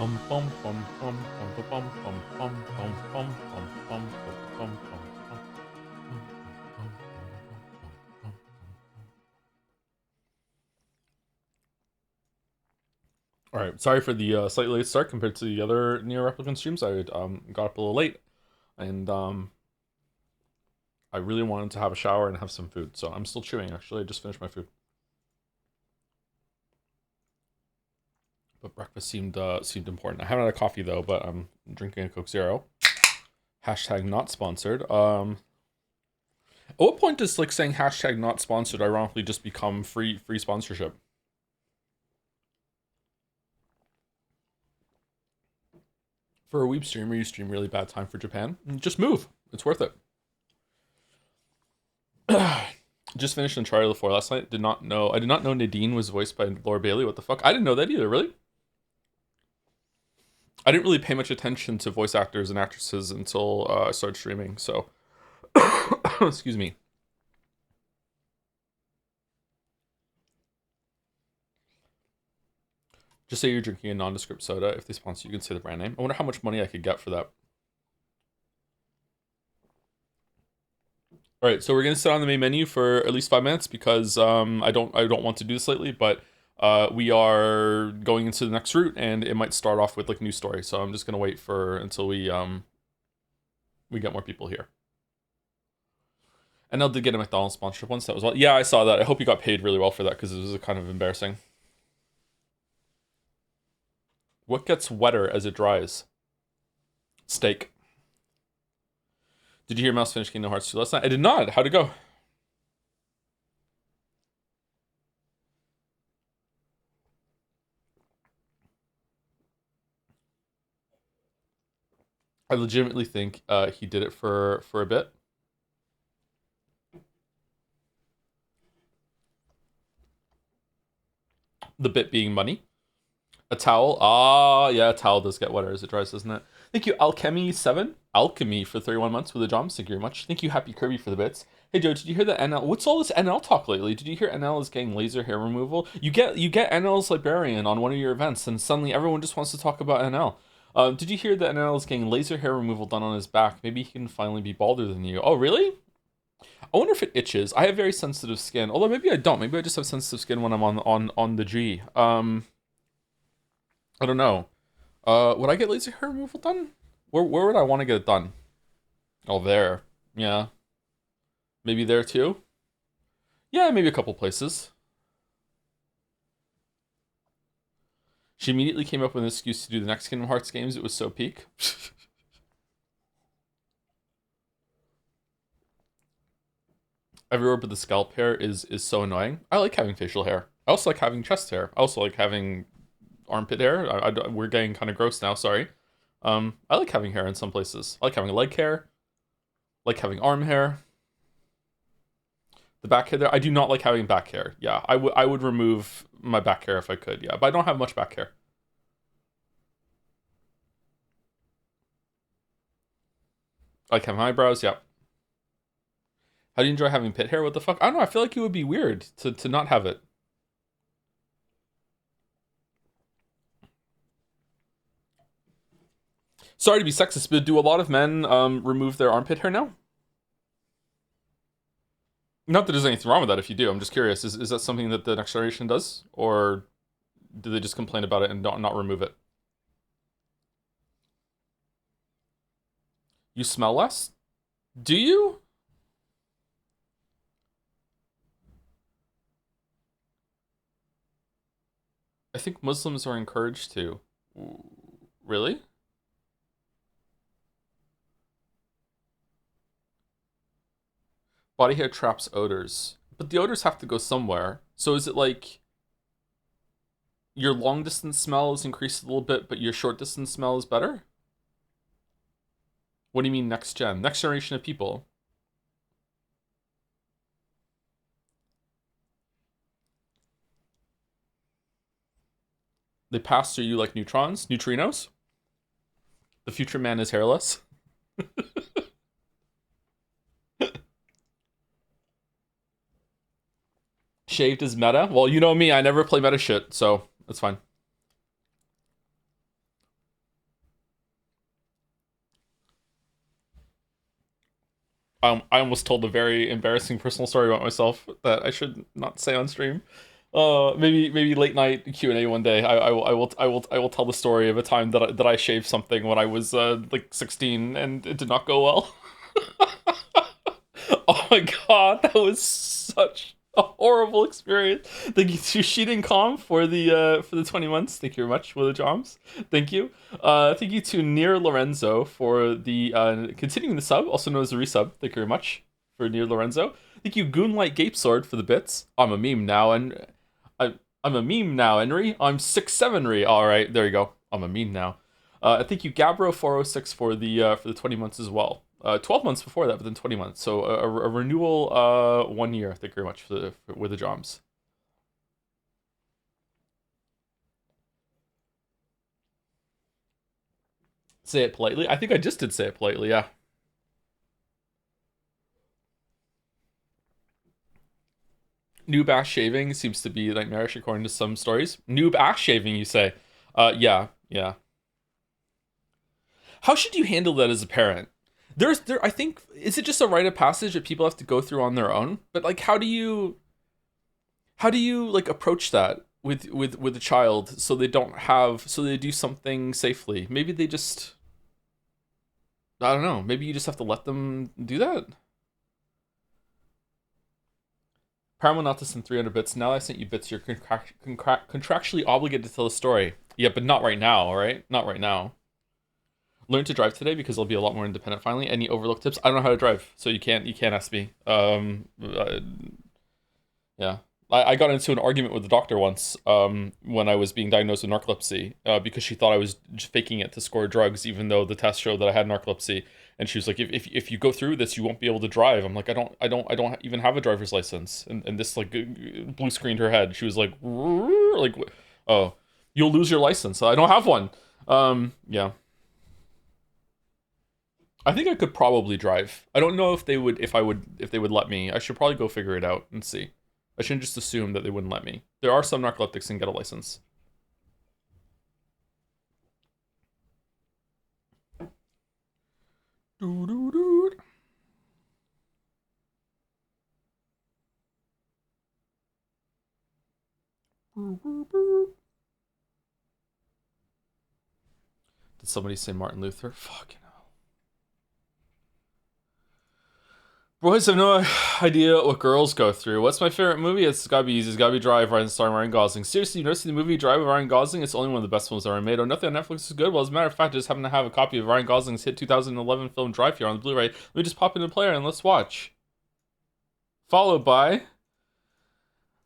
All right, sorry for the slightly late start compared to the other Nier Replicant streams. I got up a little late, and I really wanted to have a shower and have some food, so I'm still chewing. Actually, I just finished my food, but breakfast seemed important. I haven't had a coffee though, but I'm drinking a Coke Zero. Hashtag not sponsored. At what point does like saying hashtag not sponsored ironically just become free sponsorship? For a weeb streamer, you stream really bad time for Japan. Just move. It's worth it. Just finished Uncharted 4 last night. I did not know Nadine was voiced by Laura Bailey. What the fuck? I didn't know that either, really. I didn't really pay much attention to voice actors and actresses until I started streaming, so excuse me. Just say you're drinking a nondescript soda. If they sponsor you, can say the brand name. I wonder how much money I could get for that. All right, so we're gonna sit on the main menu for at least 5 minutes because I don't want to do this lately, but we are going into the next route and it might start off with like new story. So I'm just gonna wait for until we get more people here. And I did get a McDonald's sponsorship once. That was well. Yeah, I saw that. I hope you got paid really well for that because it was kind of embarrassing. What gets wetter as it dries? Steak. Did you hear Mouse finish Kingdom Hearts 2 last night? I did not. How'd it go? I legitimately think he did it for a bit. The bit being money. A towel. Ah, yeah, a towel does get wetter as it dries, doesn't it? Thank you, Alchemy7. Alchemy for 31 months with the jobs. Thank you very much. Thank you, Happy Kirby for the bits. Hey Joe, did you hear that NL? What's all this NL talk lately? Did you hear NL is getting laser hair removal? You get NL's librarian on one of your events, and suddenly everyone just wants to talk about NL. Did you hear that NL is getting laser hair removal done on his back? Maybe he can finally be balder than you. Oh, really? I wonder if it itches. I have very sensitive skin. Although maybe I don't. Maybe I just have sensitive skin when I'm on the G. I don't know. Would I get laser hair removal done? Where would I want to get it done? Oh, there. Yeah. Maybe there too? Yeah, maybe a couple places. She immediately came up with an excuse to do the next Kingdom Hearts games. It was so peak. Everywhere but the scalp hair is so annoying. I like having facial hair. I also like having chest hair. I also like having armpit hair. We're getting kind of gross now. Sorry. I like having hair in some places. I like having leg hair. I like having arm hair. The back hair there. I do not like having back hair. Yeah, I would remove my back hair if I could. Yeah, but I don't have much back hair. I like having eyebrows. Yeah. How do you enjoy having pit hair? What the fuck? I don't know. I feel like it would be weird to not have it. Sorry to be sexist, but do a lot of men remove their armpit hair now? Not that there's anything wrong with that if you do. I'm just curious. Is that something that the next generation does? Or do they just complain about it and not remove it? You smell less? Do you? I think Muslims are encouraged to. Really? Body hair traps odors. But the odors have to go somewhere. So is it like your long distance smell is increased a little bit, but your short distance smell is better? What do you mean next gen? Next generation of people. They pass through you like neutrons, neutrinos. The future man is hairless. Shaved is meta. Well, you know me, I never play meta shit, so that's fine. I almost told a very embarrassing personal story about myself that I should not say on stream. Maybe late night Q&A one day. I will tell the story of a time that I shaved something when I was like 16 and it did not go well. Oh my god, that was such a horrible experience. Thank you to Sheeting Com for the 20 months. Thank you very much for the joms. Thank you. Thank you to Nier Lorenzo for the continuing the sub, also known as the resub. Thank you very much for Nier Lorenzo. Thank you Goonlight Gape Sword for the bits. I'm a meme now, and I'm a meme now, Henry. I'm 6'7" All right, there you go. I'm a meme now. Thank you Gabro406 for the 20 months as well. 12 months before that, but then 20 months. So a renewal 1 year. Thank you very much with the joms. Say it politely. I think I just did say it politely, yeah. Noob ass shaving seems to be nightmarish according to some stories. Noob ass shaving, you say? Yeah, yeah. How should you handle that as a parent? I think, is it just a rite of passage that people have to go through on their own? But like, how do you like approach that with a child so they do something safely? Maybe they just, I don't know. Maybe you just have to let them do that. Paramount not to send 300 bits. Now that I sent you bits, you're contractually obligated to tell the story. Yeah, but not right now, all right? Not right now. Learn to drive today because I'll be a lot more independent finally. Any overlook tips? I don't know how to drive, so you can't ask me. Yeah. I got into an argument with the doctor once when I was being diagnosed with narcolepsy because she thought I was faking it to score drugs, even though the test showed that I had narcolepsy. And she was like, if you go through this, you won't be able to drive. I'm like, I don't even have a driver's license. And this like blue screened her head. She was like, oh, you'll lose your license. I don't have one. Yeah. I think I could probably drive. I don't know if they would let me. I should probably go figure it out and see. I shouldn't just assume that they wouldn't let me. There are some narcoleptics and get a license. Did somebody say Martin Luther? Fucking hell. Boys have no idea what girls go through. What's my favorite movie? It's gotta be easy. It's gotta be Drive, starring Ryan Gosling. Seriously, you never seen the movie Drive with Ryan Gosling? It's only one of the best films ever made. Oh, nothing on Netflix is good. Well, as a matter of fact, I just happen to have a copy of Ryan Gosling's hit 2011 film Drive here on the Blu-ray. Let me just pop in the player and let's watch. Followed by...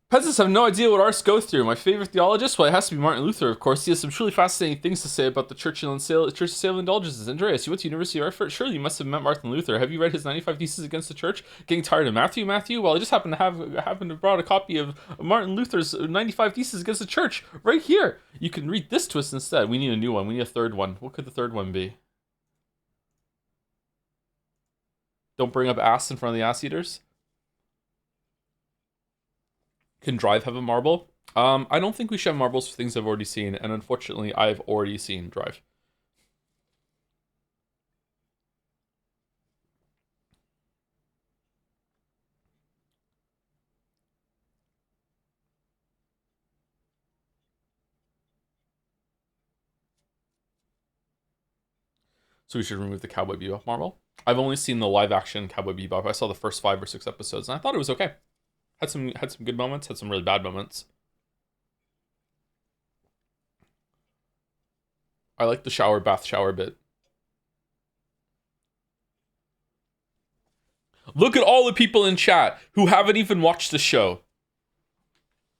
Peasants have no idea what arts go through. My favorite theologist? Well, it has to be Martin Luther, of course. He has some truly fascinating things to say about the Church of Sale of Indulgences. Andreas, you went to University of Erfurt? Surely you must have met Martin Luther. Have you read his 95 Theses Against the Church? Getting tired of Matthew? Well, I just happen to brought a copy of Martin Luther's 95 Theses Against the Church right here. You can read this twist instead. We need a new one. We need a third one. What could the third one be? Don't bring up ass in front of the ass eaters. Can Drive have a marble? I don't think we should have marbles for things I've already seen, and unfortunately, I've already seen Drive. So we should remove the Cowboy Bebop marble. I've only seen the live action Cowboy Bebop. I saw the first 5 or 6 episodes, and I thought it was okay. Had some good moments, had some really bad moments. I like the bath shower bit. Look at all the people in chat who haven't even watched the show.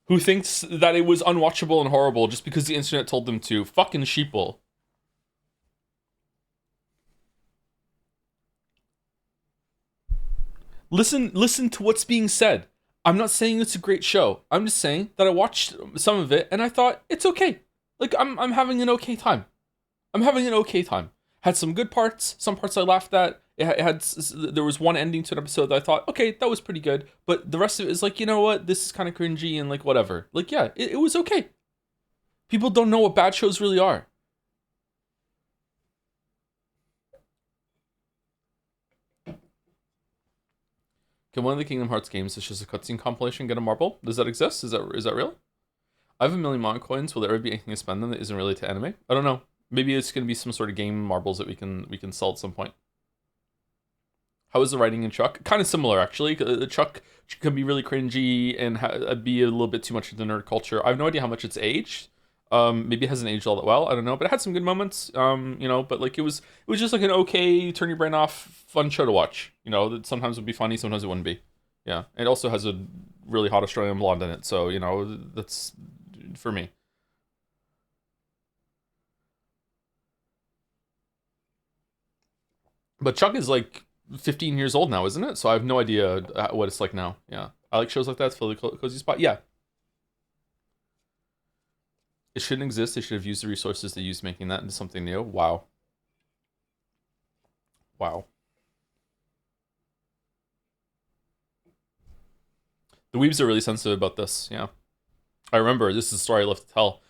Who thinks that it was unwatchable and horrible just because the internet told them to. Fucking sheeple. Listen to what's being said. I'm not saying it's a great show. I'm just saying that I watched some of it and I thought it's okay. Like I'm having an okay time. I'm having an okay time. Had some good parts, some parts I laughed at. There was one ending to an episode that I thought, okay, that was pretty good, but the rest of it is like, you know what, this is kind of cringy and like whatever. Like, yeah, it was okay. People don't know what bad shows really are. Can one of the Kingdom Hearts games that's just a cutscene compilation get a marble? Does that exist? Is that real? I have 1,000,000 Mon coins. Will there ever be anything to spend them that isn't related to anime? I don't know. Maybe it's gonna be some sort of game marbles that we can sell at some point. How is the writing in Chuck? Kind of similar, actually. Chuck can be really cringy and be a little bit too much of the nerd culture. I have no idea how much it's aged. Maybe it hasn't aged all that well. I don't know, but it had some good moments. But like it was just like an okay, turn your brain off, fun show to watch. That sometimes would be funny, sometimes it wouldn't be. Yeah, it also has a really hot Australian blonde in it, so that's for me. But Chuck is like 15 years old now, isn't it? So I have no idea what it's like now. Yeah, I like shows like that. It's a cozy spot. Yeah. It shouldn't exist. They should have used the resources they used making that into something new. Wow. Wow. The weebs are really sensitive about this. Yeah. I remember, this is a story I love to tell.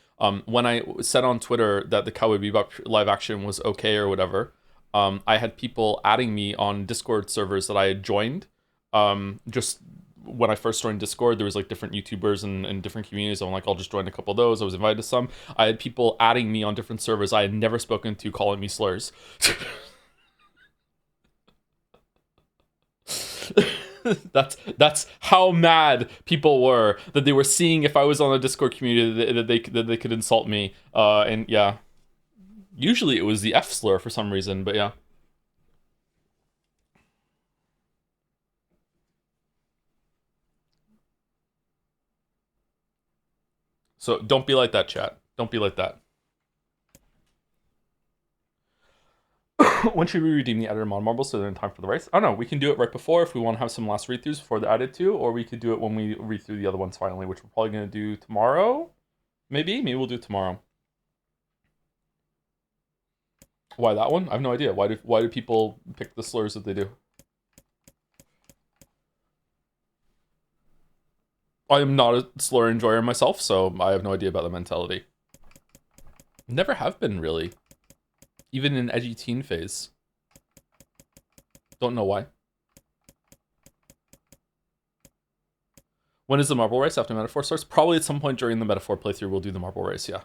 When I said on Twitter that the Cowboy Bebop live action was okay or whatever, I had people adding me on Discord servers that I had joined. Just when I first joined Discord, there was like different YouTubers and different communities. I'm like, I'll just join a couple of those. I was invited to some. I had people adding me on different servers I had never spoken to, calling me slurs. That's how mad people were that they were seeing if I was on a Discord community that they could insult me. And yeah, usually it was the F slur for some reason, but yeah. So don't be like that, chat. Don't be like that. When should we redeem the editor mod marbles so they're in time for the race? I don't know. We can do it right before if we want to have some last read-throughs before they're added to, or we could do it when we read through the other ones finally, which we're probably going to do tomorrow. Maybe we'll do it tomorrow. Why that one? I have no idea. Why do people pick the slurs that they do? I am not a slur enjoyer myself, so I have no idea about the mentality. Never have been, really. Even in edgy teen phase. Don't know why. When is the marble race after Metaphor starts? Probably at some point during the Metaphor playthrough we'll do the marble race, yeah.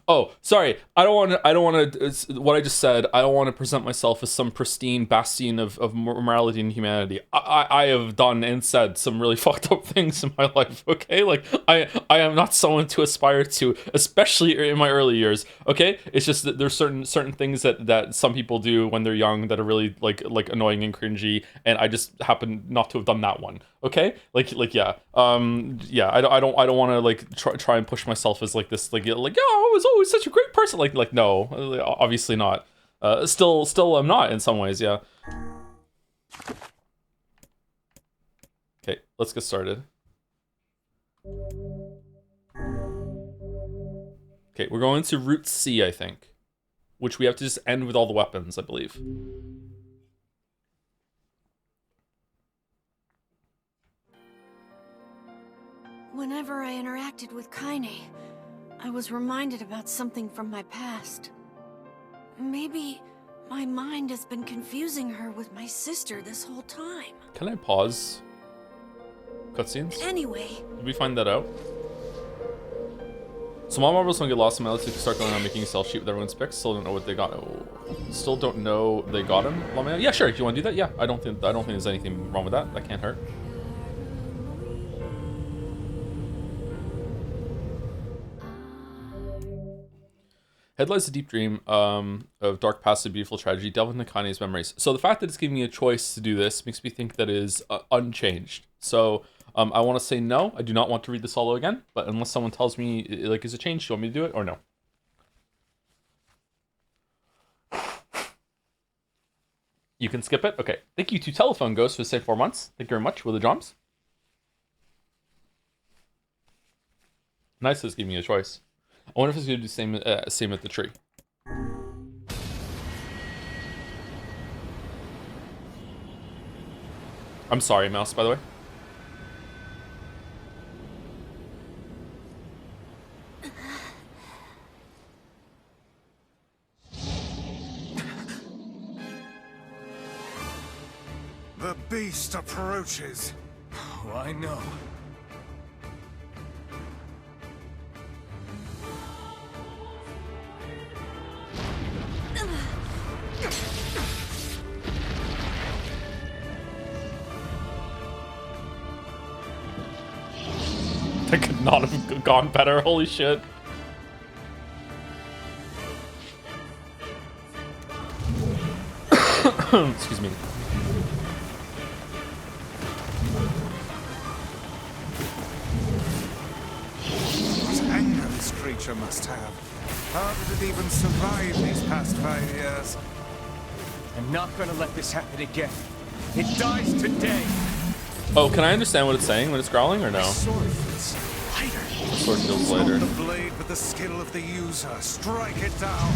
Oh, sorry. I don't want to, what I just said, I don't want to present myself as some pristine bastion of morality and humanity. I have done and said some really fucked up things in my life, okay? Like, I am not someone to aspire to, especially in my early years, okay? It's just that there's certain things that some people do when they're young that are really, like annoying and cringy, and I just happen not to have done that one, okay? Like yeah. Yeah, I don't want to, like, try and push myself as, like, this, like, oh, I was always such a great person. Like no, obviously not. Still I'm not in some ways, yeah. Okay, let's get started. Okay, we're going to Route C, I think. Which we have to just end with all the weapons, I believe. Whenever I interacted with Kaine, I was reminded about something from my past. Maybe my mind has been confusing her with my sister this whole time. Can I pause cutscenes? Anyway. Did we find that out? So my marbles don't get lost in my list. Start going on making a sell sheet with everyone's picks. Still don't know what they got. Oh, still don't know they got him. Yeah, sure. If you want to do that, yeah. I don't think there's anything wrong with that. That can't hurt. Head lies a deep dream of dark past and beautiful tragedy, delve into Kaine's memories. So the fact that it's giving me a choice to do this makes me think that it is unchanged. So I want to say no. I do not want to read the solo again, but unless someone tells me, like, is it changed? Do you want me to do it or no? You can skip it? Okay. Thank you to Telephone Ghost for the same 4 months. Thank you very much. With the drums. Nice, it's giving me a choice. I wonder if it's going to do the same at the tree. I'm sorry, Mouse, by the way. fast approaches. Oh, I know. That could not have gone better, holy shit. Excuse me. What anger this creature must have. How did it even survive these past 5 years? I'm not gonna let this happen again. It dies today. Oh, can I understand what it's saying when it's growling or no? Sword feels lighter. The sword feels lighter. The blade with the skill of the user. Strike it down.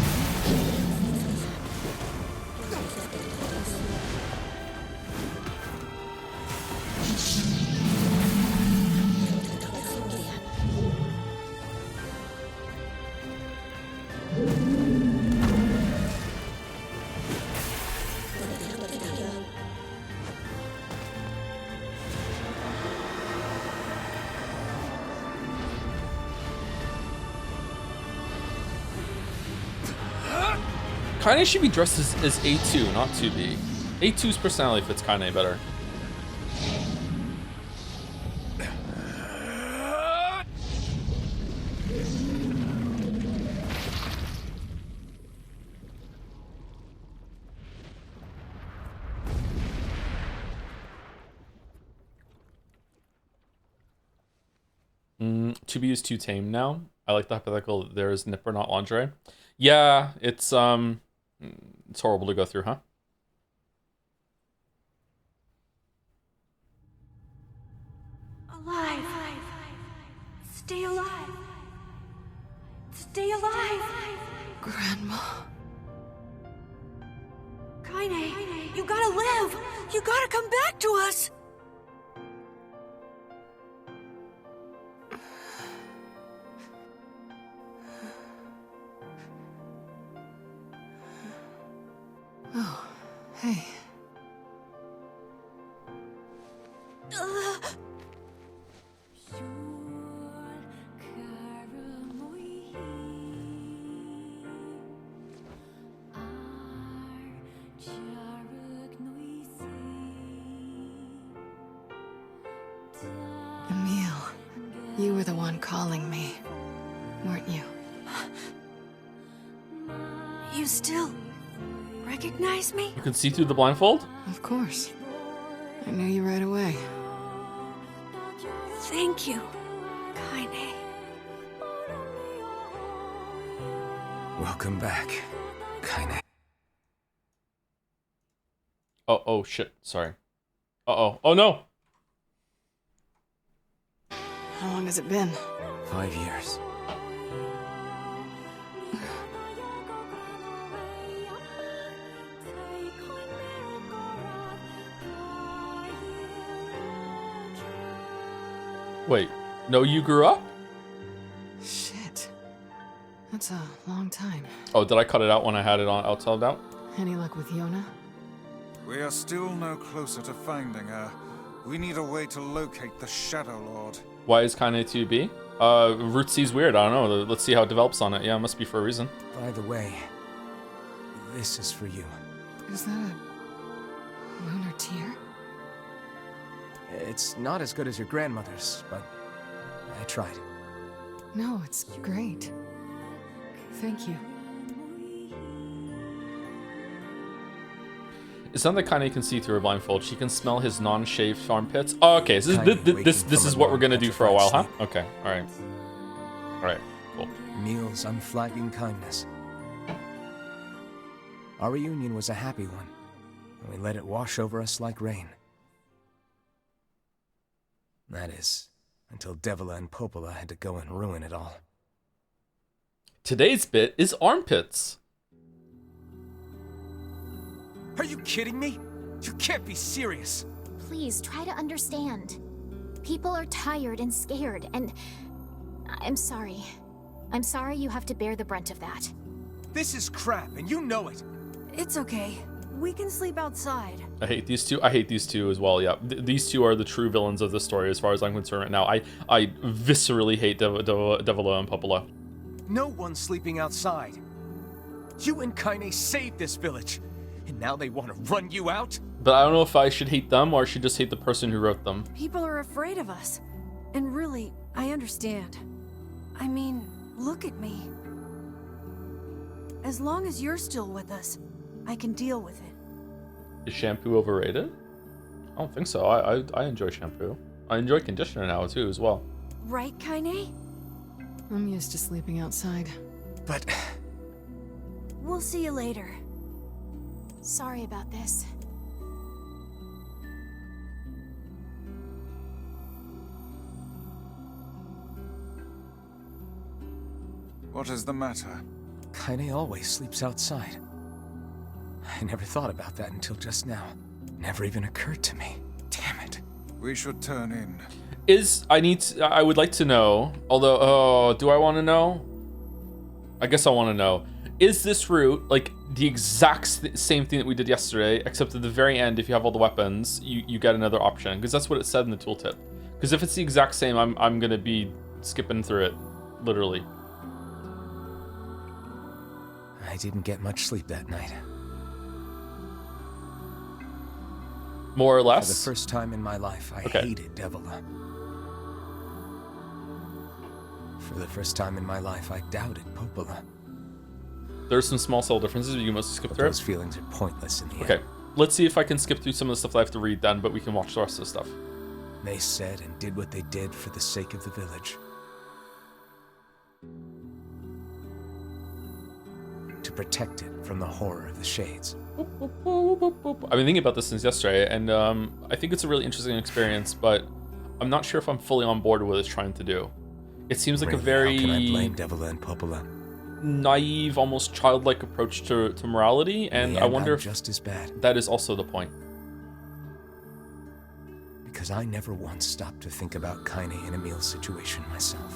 Kaine should be dressed as A2, not 2B. A2's personality fits Kaine better. To be is too tame now. I like the hypothetical that there is nipper, not lingerie. Yeah, it's horrible to go through, huh? Alive. Stay alive. Stay alive. Grandma. Kaine, you gotta live. You gotta come back to us. Oh, hey. Emil, you were the one calling me, weren't you? You still recognize me? You can see through the blindfold? Of course. I knew you right away. Thank you, Kaine. Welcome back, Kaine. Oh shit, sorry. Oh no! How long has it been? 5 years. Wait, no, you grew up? Shit. That's a long time. Oh, did I cut it out when I had it on outside out? Any luck with Yona? We are still no closer to finding her. We need a way to locate the Shadow Lord. Why is Kaine 2B? Root C's weird, I don't know. Let's see how it develops on it. Yeah, it must be for a reason. By the way, this is for you. Is that a lunar tear? It's not as good as your grandmother's, but I tried. No, it's great. Thank you. It's not that Kaine can see through her blindfold. She can smell his non-shaved armpits. Oh, okay, so this is what we're gonna do for a while, huh? Okay, alright, cool. Emil's unflagging kindness. Our reunion was a happy one, and we let it wash over us like rain. That is, until Devila and Popola had to go and ruin it all. Today's bit is armpits. Are you kidding me? You can't be serious. Please try to understand. People are tired and scared, and I'm sorry. I'm sorry you have to bear the brunt of that. This is crap, and you know it. It's okay. We can sleep outside. I hate these two. I hate these two as well. Yeah, these two are the true villains of the story, as far as I'm concerned right now. I viscerally hate Devilo and Popola. No one's sleeping outside. You and Kaine saved this village, and now they want to run you out? But I don't know if I should hate them or I should just hate the person who wrote them. People are afraid of us. And really, I understand. I mean, look at me. As long as you're still with us, I can deal with it. Is shampoo overrated? I don't think so. I enjoy shampoo. I enjoy conditioner now too as well. Right, Kaine? I'm used to sleeping outside. But We'll see you later. Sorry about this. What is the matter? Kaine always sleeps outside. I never thought about that until just now. Never even occurred to me. Damn it. We should turn in. I would like to know, although, do I want to know? I guess I want to know. Is this route, like, the exact same thing that we did yesterday, except at the very end, if you have all the weapons, you get another option? Because that's what it said in the tooltip. Because if it's the exact same, I'm going to be skipping through it, literally. I didn't get much sleep that night. More or less? For the first time in my life, I hated Devila. For the first time in my life, I doubted Popola. There's some small subtle differences, but you must skip through Those feelings are pointless in the end. Okay, let's see if I can skip through some of the stuff that I have to read then, but we can watch the rest of the stuff. They said and did what they did for the sake of the village. To protect it from the horror of the Shades. I've been thinking about this since yesterday, and I think it's a really interesting experience, but I'm not sure if I'm fully on board with what it's trying to do. It seems like Really, a very how can I blame Devila and Popola? naive, almost childlike approach to morality, and I wonder if just as bad. that is also the point. Because I never once stopped to think about Kaine and Emil's situation myself.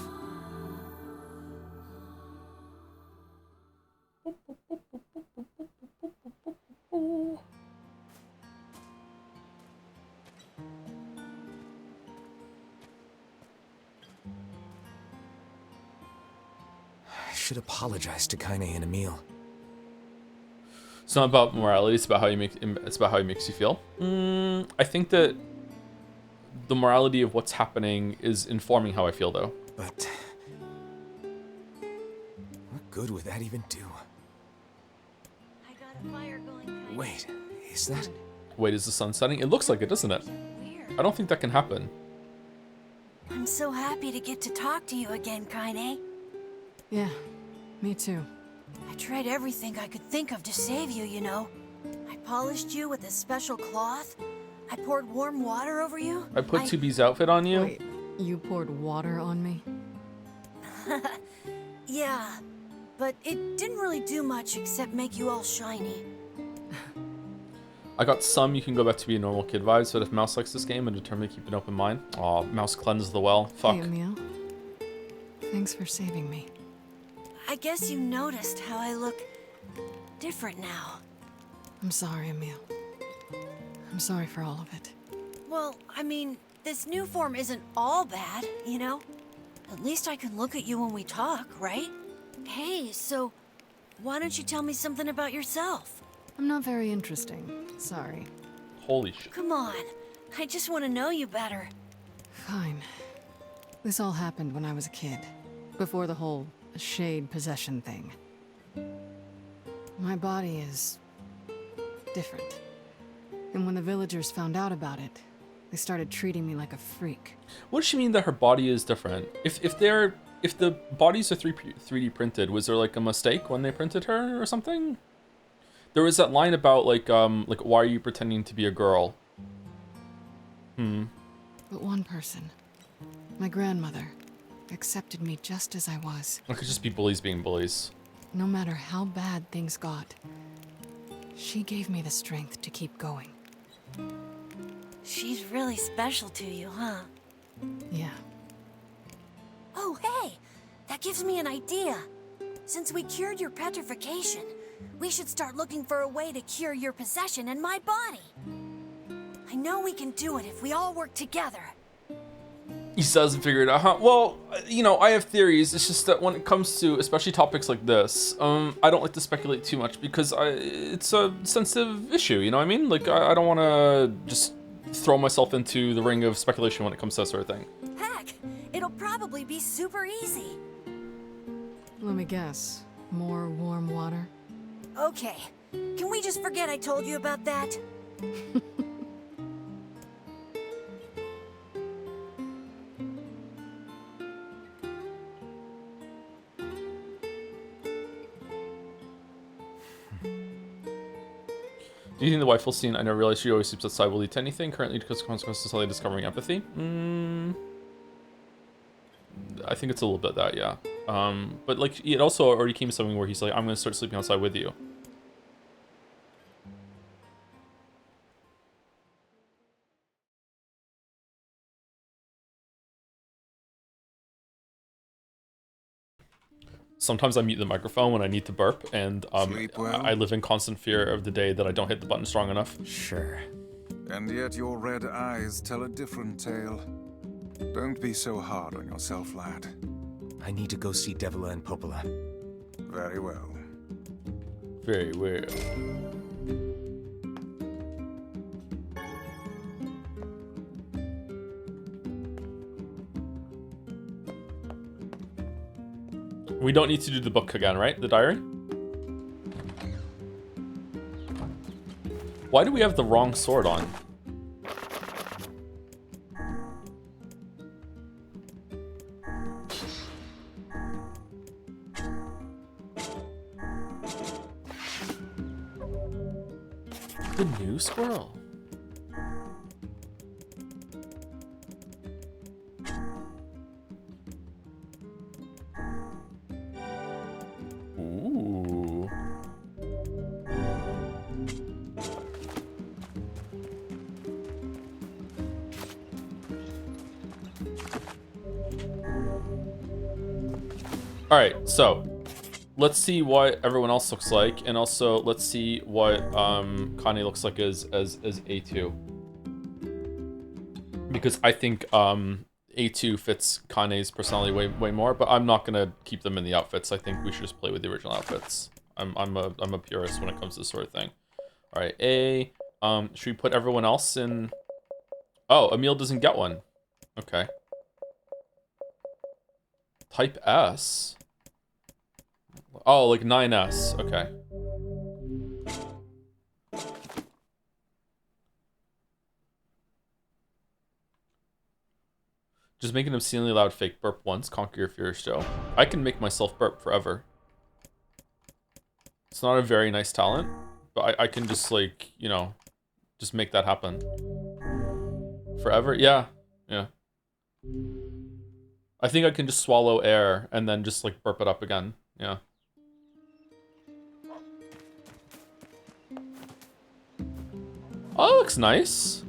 I should apologize to Kaine and Emil. It's not about morality. It's about how it makes you feel. I think that the morality of what's happening is informing how I feel, though. But what good would that even do? I got a fire going, Kaine. Wait, is that? Wait, is the sun setting? It looks like it, doesn't it? Weird. I don't think that can happen. I'm so happy to get to talk to you again, Kaine. Yeah, me too. I tried everything I could think of to save you, you know. I polished you with a special cloth. I poured warm water over you. I put 2B's outfit on you. Wait, you poured water on me? Yeah, but it didn't really do much except make you all shiny. I got some you can go back to be a normal kid vibes, but if Mouse likes this game and determined to keep an open mind. Aw, Mouse cleansed the well. Fuck. Hey, Emil. Thanks for saving me. I guess you noticed how I look different now. I'm sorry, Emil. I'm sorry for all of it. Well, I mean, this new form isn't all bad, you know? At least I can look at you when we talk, right? Hey, so why don't you tell me something about yourself? I'm not very interesting. Sorry. Holy shit. Come on, I just want to know you better. Fine. This all happened when I was a kid. Before the whole shade possession thing. My body is different. And when the villagers found out about it, they started treating me like a freak. What does she mean that her body is different? If the bodies are 3D printed, was there like a mistake when they printed her or something? There was that line about like why are you pretending to be a girl? But one person, my grandmother, accepted me just as I was. It could just be bullies being bullies. No matter how bad things got, she gave me the strength to keep going. She's really special to you, huh? Yeah. Oh, hey! That gives me an idea. Since we cured your petrification, we should start looking for a way to cure your possession in my body. I know we can do it if we all work together. He still hasn't figured it out, huh? Well, you know, I have theories. It's just that when it comes to, especially topics like this, I don't like to speculate too much because it's a sensitive issue, you know what I mean? Like, I don't want to just throw myself into the ring of speculation when it comes to that sort of thing. Heck, it'll probably be super easy. Let me guess. More warm water? Okay, can we just forget I told you about that? Do you think the wife will scene, I never realized she always sleeps outside, will lead to anything? Currently, because consequences of slowly discovering empathy? I think it's a little bit that, yeah. But like, it also already came to something where he's like, I'm going to start sleeping outside with you. Sometimes I mute the microphone when I need to burp, and Sleep well? I live in constant fear of the day that I don't hit the button strong enough. Sure. And yet your red eyes tell a different tale. Don't be so hard on yourself, lad. I need to go see Devila and Popola. Very well. Very well. We don't need to do the book again, right? The diary? Why do we have the wrong sword on? The new squirrel. Ooh. All right, so let's see what everyone else looks like, and also let's see what Kane looks like as A2, because I think A2 fits Kane's personality way more. But I'm not gonna keep them in the outfits. I think we should just play with the original outfits. I'm a purist when it comes to this sort of thing. All right, A. Should we put everyone else in? Oh, Emil doesn't get one. Okay. Type S. Oh, like 9S. Okay. Just make an obscenely loud fake burp once, conquer your fear, Joe. I can make myself burp forever. It's not a very nice talent, but I can just, like, you know, just make that happen. Forever? Yeah. Yeah. I think I can just swallow air and then just, like, burp it up again. Yeah. Oh, that looks nice.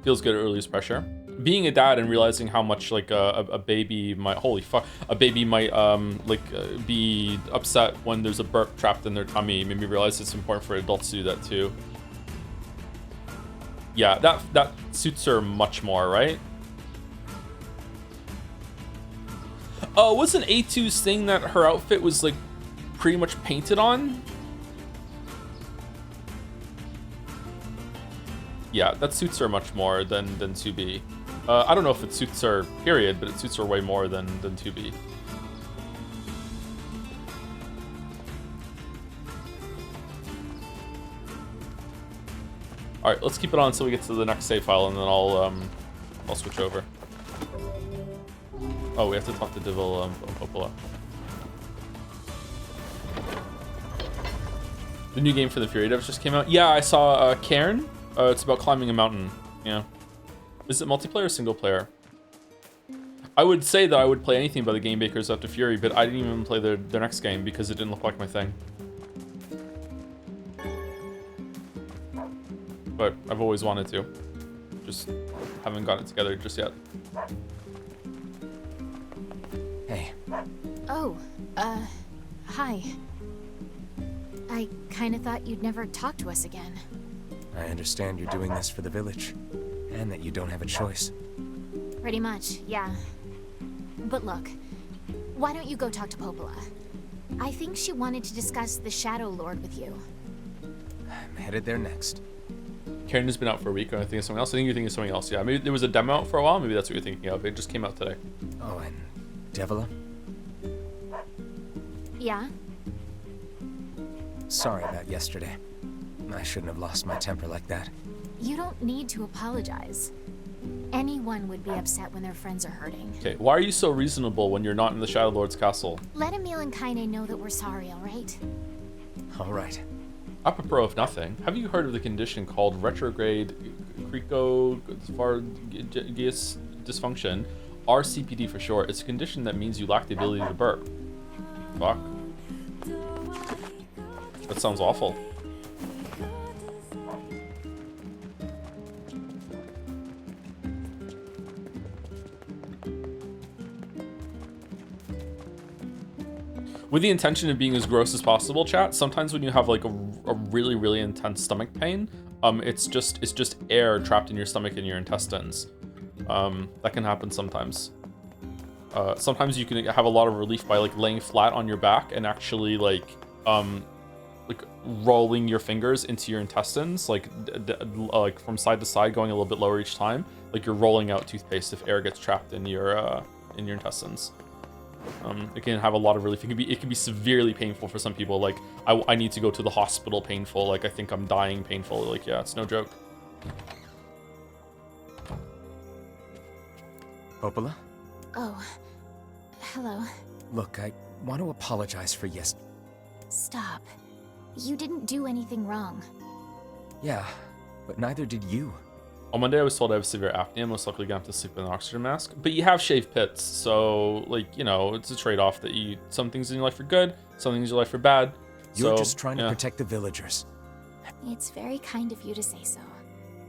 Feels good at release pressure. Being a dad and realizing how much like a baby might, holy fuck, a baby might be upset when there's a burp trapped in their tummy made me realize it's important for adults to do that too. Yeah, that suits her much more, right? Oh, wasn't A2 saying that her outfit was like pretty much painted on? Yeah, that suits her much more than 2B. I don't know if it suits her, period, but it suits her way more than 2B. All right, let's keep it on until we get to the next save file, and then I'll switch over. Oh, we have to talk to Devil Popola. The new game for the Fury devs just came out. Yeah, I saw Cairn. It's about climbing a mountain. Yeah. Is it multiplayer or single player? I would say that I would play anything by the game makers after Fury, but I didn't even play their next game because it didn't look like my thing. but I've always wanted to. Just haven't got it together just yet. Hey, Oh, hi. I kinda thought you'd never talk to us again. I understand you're doing this for the village, and that you don't have a choice. Pretty much, yeah. But look, why don't you go talk to Popola? I think she wanted to discuss the Shadow Lord with you. I'm headed there next. Karen has been out for a week. I think it's something else. I think you're thinking of something else. Yeah, maybe there was a demo out for a while. Maybe that's what you're thinking of. It just came out today. Oh, and Devila? Yeah? Sorry about yesterday. I shouldn't have lost my temper like that. You don't need to apologize. Anyone would be upset when their friends are hurting. Okay, why are you so reasonable when you're not in the Shadow Lord's castle? Let Emil and Kaine know that we're sorry, alright? All right. Apropos of nothing, have you heard of the condition called retrograde cricopharyngeus dysfunction, RCPD for short? It's a condition that means you lack the ability to burp. Fuck. That sounds awful. With the intention of being as gross as possible, chat, sometimes when you have like a really, really intense stomach pain, it's just air trapped in your stomach and your intestines. That can happen sometimes. Sometimes you can have a lot of relief by like laying flat on your back and actually like rolling your fingers into your intestines, like from side to side, going a little bit lower each time, like you're rolling out toothpaste if air gets trapped in your intestines. It can have a lot of relief. It can be severely painful for some people. Like I need to go to the hospital painful. Like I think I'm dying painful. Like yeah, it's no joke. Popola? Oh. Hello. Look, I want to apologize for Stop. You didn't do anything wrong. Yeah, but neither did you. On Monday, I was told I have severe apnea, most likely gonna have to sleep with an oxygen mask. But you have shaved pits, so like, you know, it's a trade-off that some things in your life are good, some things in your life are bad. You're so, just trying to protect the villagers. It's very kind of you to say so.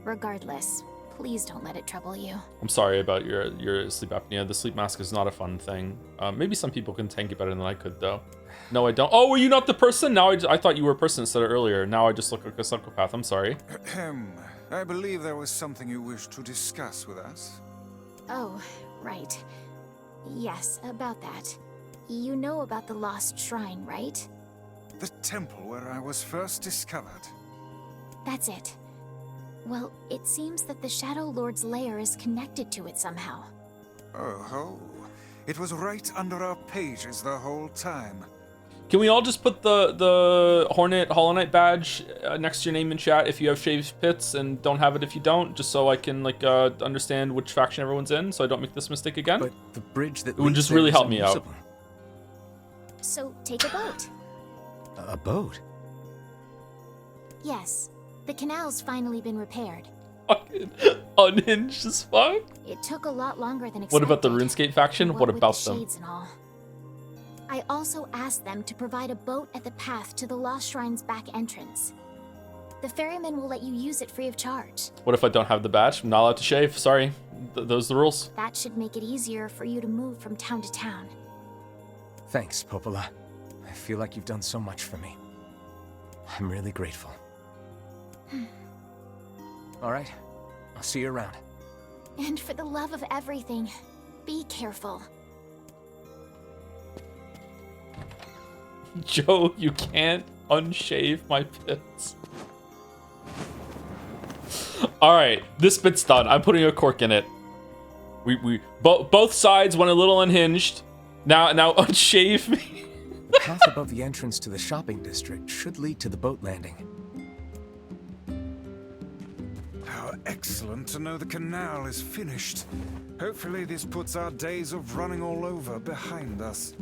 Regardless, please don't let it trouble you. I'm sorry about your sleep apnea. The sleep mask is not a fun thing. Maybe some people can tank it better than I could, though. No, I don't. Oh, were you not the person? Now I thought you were a person instead of earlier. Now I just look like a psychopath. I'm sorry. I believe there was something you wished to discuss with us. Oh, right. Yes, about that. You know about the lost shrine, right? The temple where I was first discovered. That's it. Well, it seems that the Shadow Lord's lair is connected to it somehow. Oh, it was right under our pages the whole time. Can we all just put the Hornet Hollow Knight badge next to your name in chat if you have shaved pits and don't have it if you don't, just so I can like understand which faction everyone's in, so I don't make this mistake again? But the bridge that it would just really help me out. So take a boat. A boat? Yes. The canal's finally been repaired. Fucking unhinged as fuck. It took a lot longer than expected. What about the RuneScape faction? What about the them? Shades and all. I also asked them to provide a boat at the path to the Lost Shrine's back entrance. The ferryman will let you use it free of charge. What if I don't have the badge? I'm not allowed to shave. Sorry. Those are the rules. That should make it easier for you to move from town to town. Thanks, Popola. I feel like you've done so much for me. I'm really grateful. All right. I'll see you around. And for the love of everything, be careful. Joe, you can't unshave my pits. All right, this bit's done. I'm putting a cork in it. Both sides went a little unhinged. Now unshave me. The path above the entrance to the shopping district should lead to the boat landing. How excellent to know the canal is finished. Hopefully this puts our days of running all over behind us.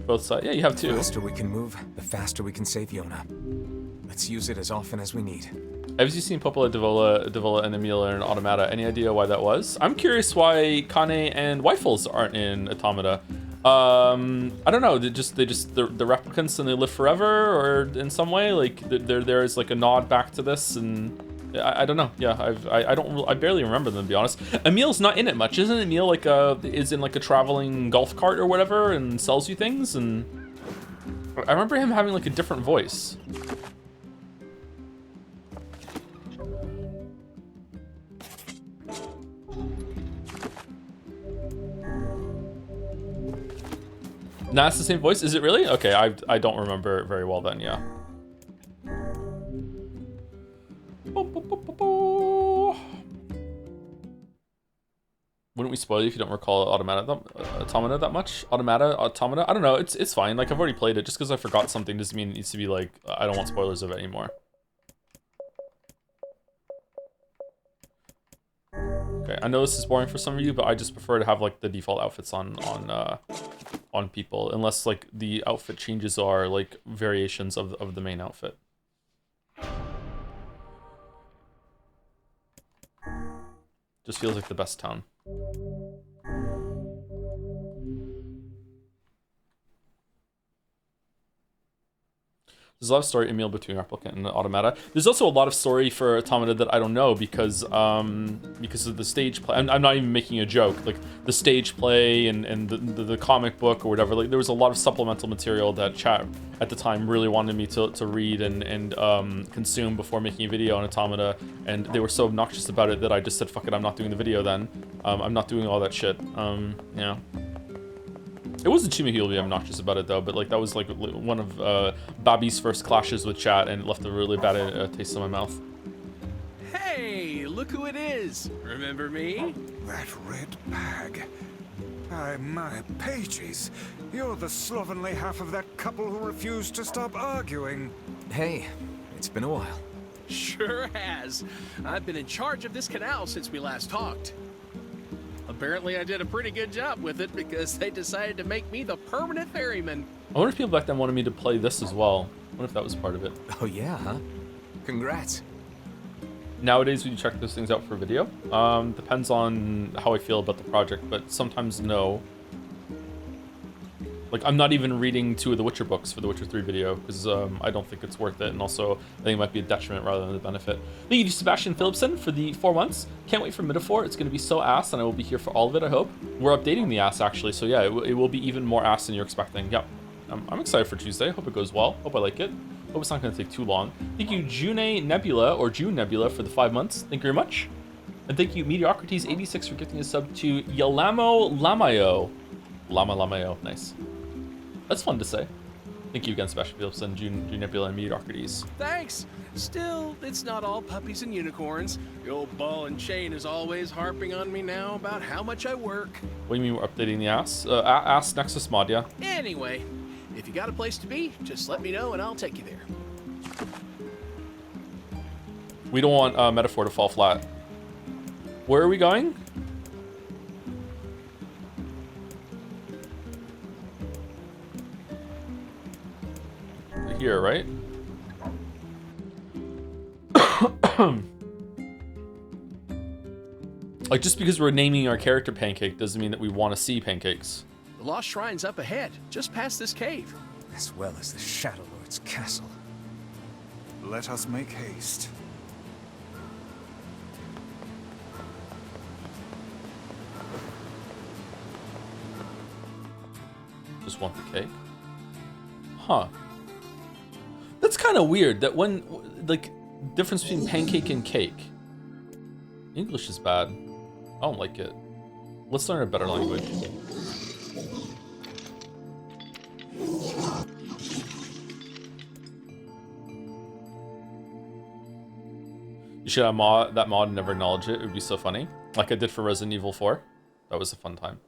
Both sides. Yeah, you have The two. faster we can move, the faster we can save Yona. Let's use it as often as we need. Have you seen Popola, Devola, and Emilia in Automata? Any idea why that was? I'm curious why Kane and Weifels aren't in Automata. I don't know. They're the replicants and they live forever, or in some way, like there is like a nod back to this, and I don't know. Yeah, I barely remember them, to be honest. Emil's not in it much, isn't Emil? Like is in like a traveling golf cart or whatever and sells you things. And I remember him having like a different voice. Nah, it's the same voice. Is it really? Okay, I don't remember it very well then. Yeah. Wouldn't we spoil you if you don't recall Automata that much? Automata? I don't know. It's fine. Like I've already played it. Just because I forgot something doesn't mean it needs to be like I don't want spoilers of it anymore. Okay, I know this is boring for some of you, but I just prefer to have like the default outfits on people, unless like the outfit changes are like variations of the main outfit. Just feels like the best town. There's a lot of story in Emil between Replicant and Automata. There's also a lot of story for Automata that I don't know because of the stage play. I'm not even making a joke. Like the stage play and the comic book or whatever. Like there was a lot of supplemental material that chat at the time really wanted me to read and consume before making a video on Automata. And they were so obnoxious about it that I just said, fuck it, I'm not doing the video then. I'm not doing all that shit. Yeah. It wasn't too many people be obnoxious about it though, but like that was like one of Bobby's first clashes with chat and it left a really bad taste in my mouth. Hey, look who it is. Remember me? That red bag. My pages. You're the slovenly half of that couple who refused to stop arguing. Hey, it's been a while. Sure has. I've been in charge of this canal since we last talked. Apparently I did a pretty good job with it because they decided to make me the permanent ferryman. I wonder if people back then wanted me to play this as well. I wonder if that was part of it. Oh yeah, huh? Congrats. Nowadays, would you check those things out for video? Depends on how I feel about the project, but sometimes no. Like, I'm not even reading 2 of the Witcher books for the Witcher 3 video, because I don't think it's worth it, and also I think it might be a detriment rather than a benefit. Thank you to Sebastian Philipson for the 4 months. Can't wait for Metaphor. It's going to be so ass, and I will be here for all of it, I hope. We're updating the ass, actually, so yeah, it will be even more ass than you're expecting. Yep. I'm excited for Tuesday. Hope it goes well. Hope I like it. Hope it's not going to take too long. Thank you, June Nebula, or June Nebula, for the 5 months. Thank you very much. And thank you, Mediocrities86, for gifting a sub to Yalamo Lamayo. Lamayo, nice. That's fun to say. Thank you again, Sebastian Philipson, June Nebula, and Mediocrities. Thanks. Still, it's not all puppies and unicorns. The old ball and chain is always harping on me now about how much I work. What do you mean we're updating the ass? Ass Nexus mod, yeah? Anyway, if you got a place to be, just let me know and I'll take you there. We don't want Metaphor to fall flat. Where are we going? Here, right? Like, just because we're naming our character Pancake doesn't mean that we want to see pancakes. The Lost Shrine's up ahead, just past this cave. As well as the Shadow Lord's castle. Let us make haste. Just want the cake? Huh. That's kind of weird that when, like, difference between pancake and cake. English is bad. I don't like it. Let's learn a better language. You should have that mod and never acknowledge it. It would be so funny. Like I did for Resident Evil 4. That was a fun time.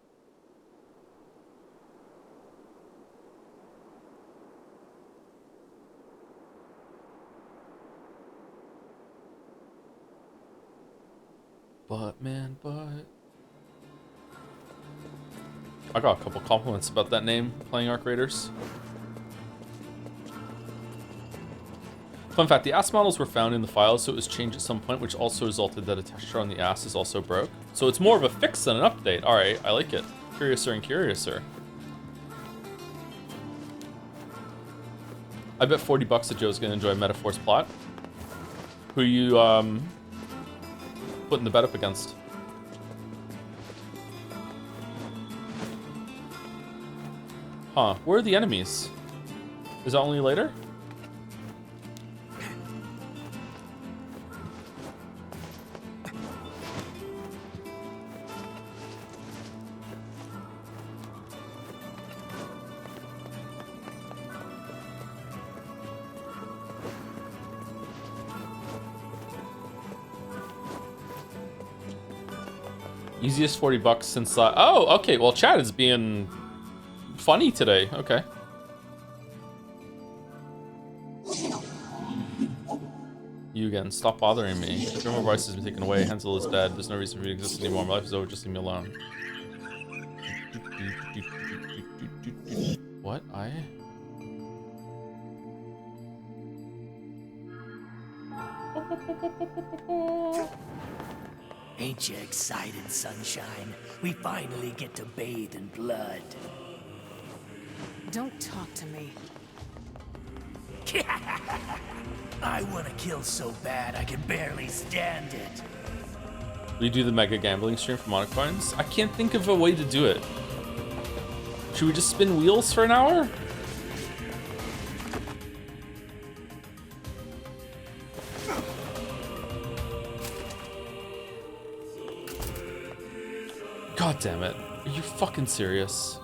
But man, I got a couple compliments about that name, playing Arc Raiders. Fun fact, the ass models were found in the files, so it was changed at some point, which also resulted that a texture on the ass is also broke. So it's more of a fix than an update. Alright, I like it. Curiouser and curiouser. I bet $40 that Joe's gonna enjoy Metaphor's plot. Who you putting the bet up against. Huh, where are the enemies? Is that only later? Easiest 40 bucks since oh, okay, well chat is being funny today. Okay. You again, stop bothering me. The drummer voice has been taken away, Hansel is dead. There's no reason for me to exist anymore. My life is over, just leave me alone. What? Ain't you excited, sunshine? We finally get to bathe in blood. Don't talk to me. I want to kill so bad I can barely stand it. We do the mega gambling stream for monocoins? I can't think of a way to do it. Should we just spin wheels for an hour? God damn it. Are you fucking serious?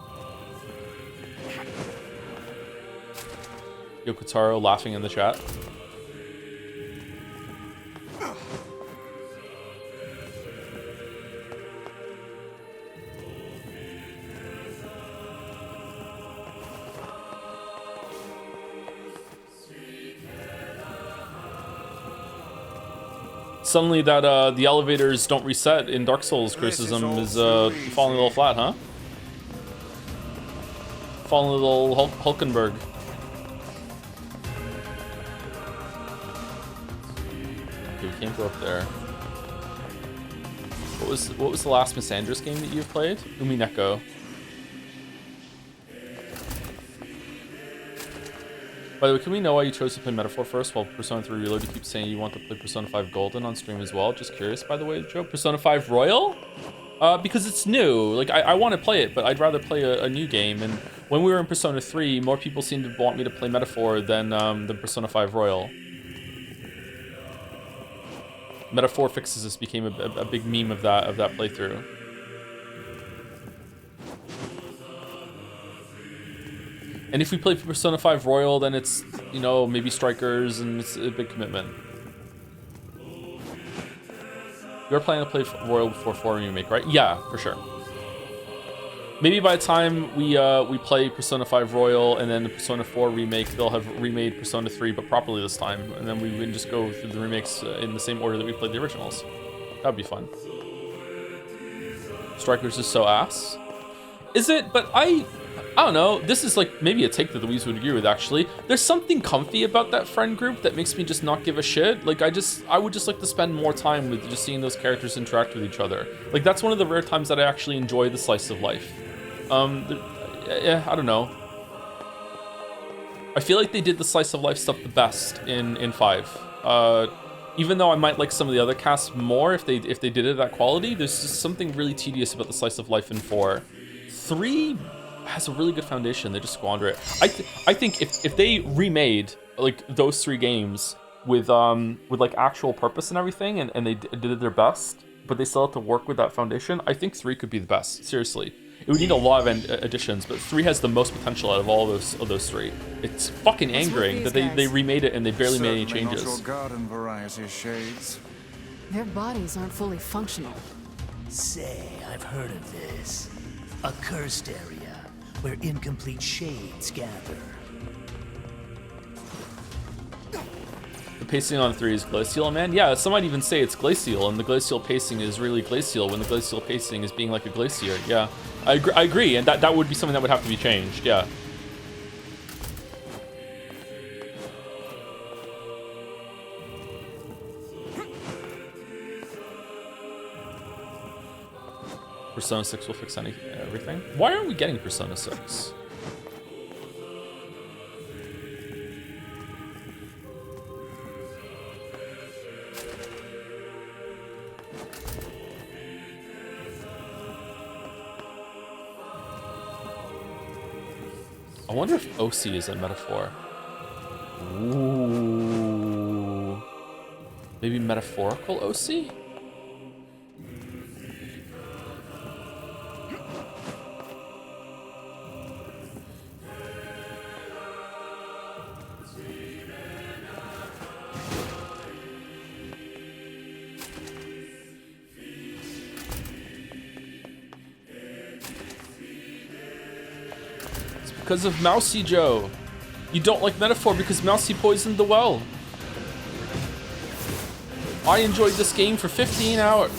Yokotaro laughing in the chat. Suddenly that the elevators don't reset in Dark Souls criticism is falling a little flat, huh? Falling a little Hulkenberg. Okay, we can't go up there. What was the last Miss Andrews game that you've played? Umineko. By the way, can we know why you chose to play Metaphor first while Persona 3 Reload? You keep saying you want to play Persona 5 Golden on stream as well. Just curious, by the way, Joe. Persona 5 Royal? Because it's new. Like, I want to play it, but I'd rather play a new game. And when we were in Persona 3, more people seemed to want me to play Metaphor than Persona 5 Royal. Metaphor Fixes This became a big meme of that playthrough. And if we play Persona 5 Royal, then it's, you know, maybe Strikers, and it's a big commitment. You're planning to play Royal before 4 Remake, right? Yeah, for sure. Maybe by the time we play Persona 5 Royal and then the Persona 4 Remake, they'll have remade Persona 3, but properly this time. And then we can just go through the remakes in the same order that we played the originals. That'd be fun. Strikers is so ass. Is it? But I don't know. This is like maybe a take that the Weez would agree with, actually. There's something comfy about that friend group that makes me just not give a shit. Like, I would just like to spend more time with just seeing those characters interact with each other. Like, that's one of the rare times that I actually enjoy the slice of life. Yeah, I don't know. I feel like they did the slice of life stuff the best in 5. Even though I might like some of the other casts more if they did it at that quality, there's just something really tedious about the slice of life in 4. 3 has a really good foundation. They just squander it. I think if they remade like those 3 games with like actual purpose and everything, and they did their best, but they still have to work with that foundation, I think 3 could be the best. Seriously, it would need a lot of additions, but 3 has the most potential out of all those 3. It's fucking angering that they remade it and they barely made any changes. Not your garden variety shades. Their bodies aren't fully functional. Say, I've heard of this. A cursed area where incomplete shades gather. The pacing on 3 is glacial, man. Yeah, some might even say it's glacial, and the glacial pacing is really glacial when the glacial pacing is being like a glacier. Yeah, I agree, and that would be something that would have to be changed. Yeah. Persona 6 will fix everything. Why aren't we getting Persona 6? I wonder if OC is a metaphor. Ooh. Maybe metaphorical OC? It's because of Mousy Joe. You don't like metaphor because Mousy poisoned the well. I enjoyed this game for 15 hours.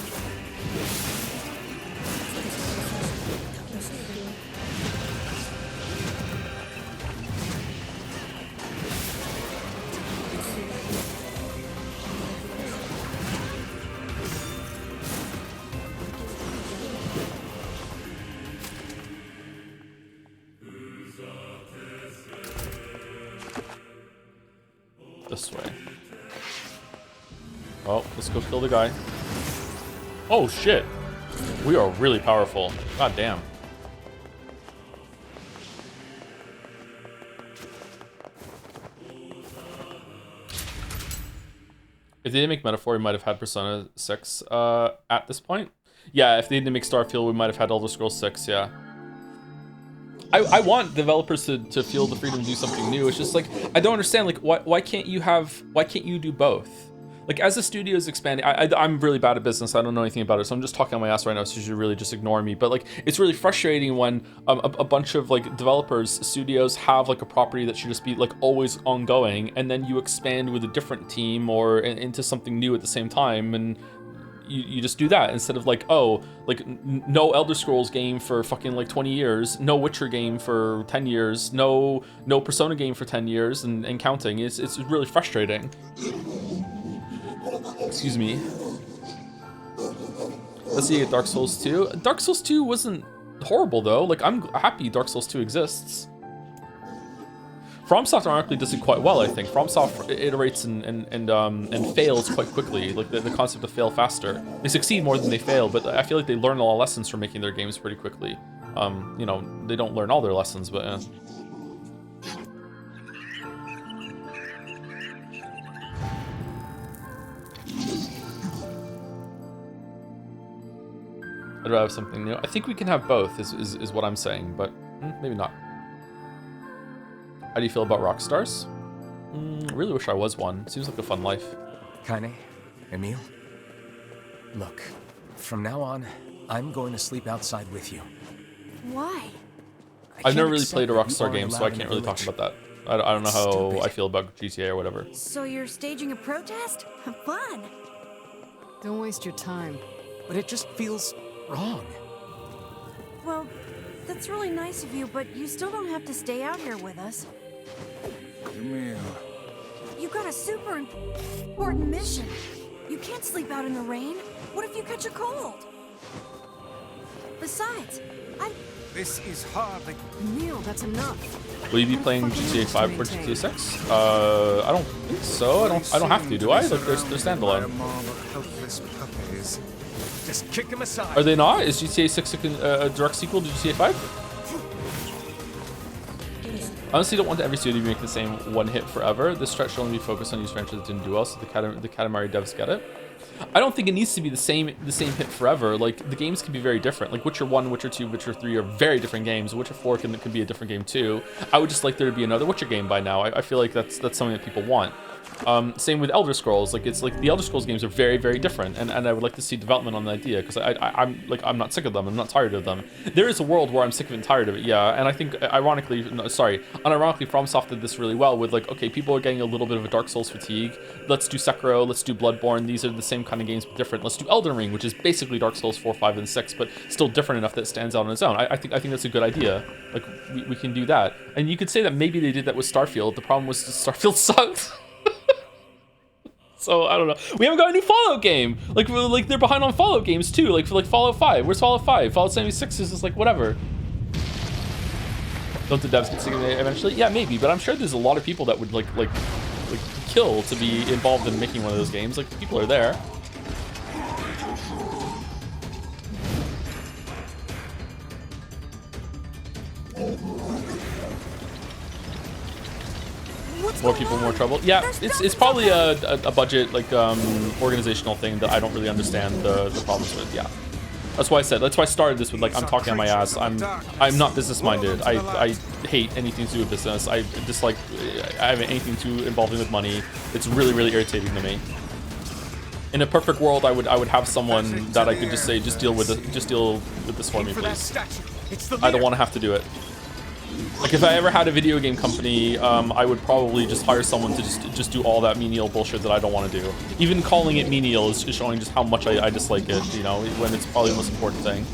This way. Oh, let's go kill the guy. Oh shit. We are really powerful. God damn. If they didn't make Metaphor, we might have had Persona 6 at this point. Yeah, if they didn't make Starfield, we might have had Elder Scrolls 6, yeah. I want developers to feel the freedom to do something new. It's just like, I don't understand, like, why can't you do both? Like, as the studio is expanding, I'm really bad at business. I don't know anything about it, so I'm just talking on my ass right now, so you should really just ignore me. But, like, it's really frustrating when a bunch of, like, developers, studios have, like, a property that should just be, like, always ongoing, and then you expand with a different team or into something new at the same time, and you just do that instead of, like, oh, like, no Elder Scrolls game for fucking, like, 20 years, no Witcher game for 10 years, no Persona game for 10 years, and counting. It's really frustrating. Excuse me. Let's see, Dark Souls 2. Dark Souls 2 wasn't horrible, though. Like, I'm happy Dark Souls 2 exists. FromSoft ironically does it quite well, I think. FromSoft iterates and fails quite quickly. Like, the concept of fail faster. They succeed more than they fail, but I feel like they learn a lot of lessons from making their games pretty quickly. You know, they don't learn all their lessons, but I'd rather have something new. I think we can have both, is what I'm saying, but maybe not. How do you feel about Rockstars? I really wish I was one. Seems like a fun life. Kaine, Emil, look, from now on, I'm going to sleep outside with you. Why? I've never really played a Rockstar game, so I can't really talk about that. I don't know how I feel about GTA or whatever. So you're staging a protest? Fun! Don't waste your time. But it just feels wrong. Well, that's really nice of you, but you still don't have to stay out here with us. Emil. You got a super important mission. You can't sleep out in the rain. What if you catch a cold? Besides, This is hardly... Neil, that's enough. Will you be playing GTA 5 or GTA 6? I don't think so. I don't have to, do I? Like, they're standalone. Just kick him aside. Are they not? Is GTA 6 a direct sequel to GTA 5? I honestly don't want every studio to make the same one hit forever. This stretch should only be focused on these franchises that didn't do well, so the Katamari devs get it. I don't think it needs to be the same hit forever. Like, the games can be very different. Like, Witcher 1, Witcher 2, Witcher 3 are very different games. Witcher 4 can be a different game too. I would just like there to be another Witcher game by now. I feel like that's something that people want. Same with Elder Scrolls. Like, it's like the Elder Scrolls games are very, very different, and I would like to see development on the idea, because I'm not sick of them. I'm not tired of them. There is a world where I'm sick of and tired of it, yeah. And I think unironically, FromSoft did this really well with, like, okay, people are getting a little bit of a Dark Souls fatigue. Let's do Sekiro. Let's do Bloodborne. These are the same kind of games but different. Let's do Elden Ring, which is basically Dark Souls 4, 5, and 6, but still different enough that it stands out on its own. I think that's a good idea. Like, we can do that. And you could say that maybe they did that with Starfield. The problem was Starfield sucked. So I don't know. We haven't got a new Fallout game. Like they're behind on Fallout games too. Like Fallout 5. Where's Fallout 5? Fallout 76 is just like whatever. Don't the devs get sick of it eventually? Yeah, maybe. But I'm sure there's a lot of people that would like kill to be involved in making one of those games. Like, people are there. more people, more trouble. Yeah, it's probably a budget, like, organizational thing that I don't really understand the problems with. Yeah, that's why I said, that's why I started this with, like, I'm talking on my ass. I'm not business minded. I hate anything to do with business. I dislike, I have anything too involving with money. It's really, really irritating to me. In a perfect world, I would have someone that I could just say, just deal with this for me, please. I don't want to have to do it. Like, if I ever had a video game company, I would probably just hire someone to just do all that menial bullshit that I don't want to do. Even calling it menial is showing just how much I dislike it, you know, when it's probably the most important thing.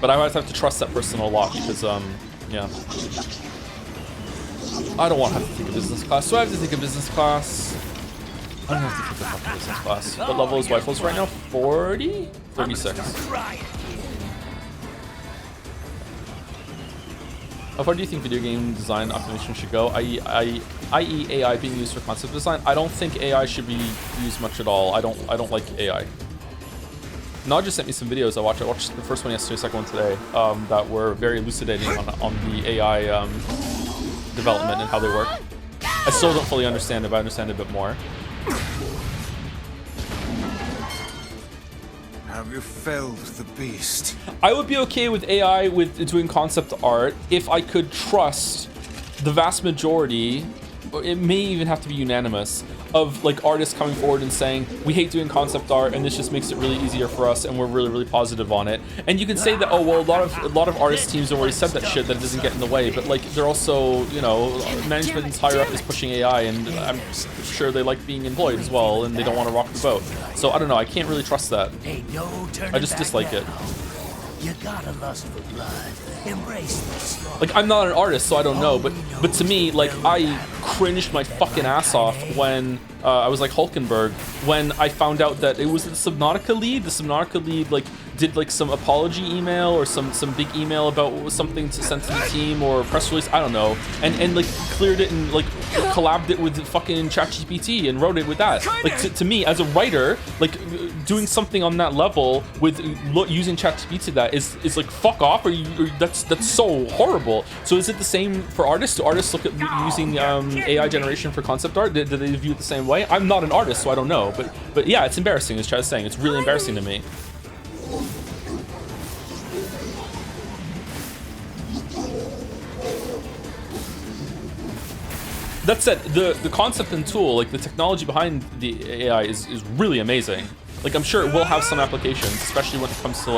But I always have to trust that person a lot because, yeah. I don't want to have to take a business class, so I have to take a business class. I don't have to take a fucking business class. What level is Rifles right now? 40? 36. How far do you think video game design optimization should go? i.e. AI being used for concept design? I don't think AI should be used much at all. I don't like AI. Nod just sent me some videos I watched. I watched the first one yesterday, the second one today, that were very elucidating on the AI development and how they work. I still don't fully understand it, but I understand it a bit more. Have you felled the beast? I would be okay with AI with doing concept art if I could trust the vast majority, or it may even have to be unanimous, of like artists coming forward and saying, we hate doing concept art and this just makes it really easier for us and we're really, really positive on it. And you can say that, oh well, a lot of artist teams have already said that shit, that it doesn't get in the way, but like they're also, you know, management higher up is pushing AI and I'm sure they like being employed as well and they don't want to rock the boat. So I don't know, I can't really trust that. I just dislike it. You gotta lust for blood. Embrace this. Like, I'm not an artist, so I don't know, but to me, like, I cringed my fucking ass off when I was like Hulkenberg, when I found out that it was the Subnautica lead. The Subnautica lead, like, did like some apology email or some big email about something to send to the team or a press release, I don't know, and like cleared it and like collabed it with fucking ChatGPT and wrote it with that. Like, to me as a writer, like doing something on that level with using ChatGPT to that is like, fuck off, or that's so horrible. So is it the same for artists? Do artists look at using AI generation for concept art? Do they view it the same way? I'm not an artist, so I don't know, but yeah, it's embarrassing, as Chad's saying. It's really embarrassing to me. That said, the concept and tool, like the technology behind the AI is really amazing. Like, I'm sure it will have some applications, especially when it comes to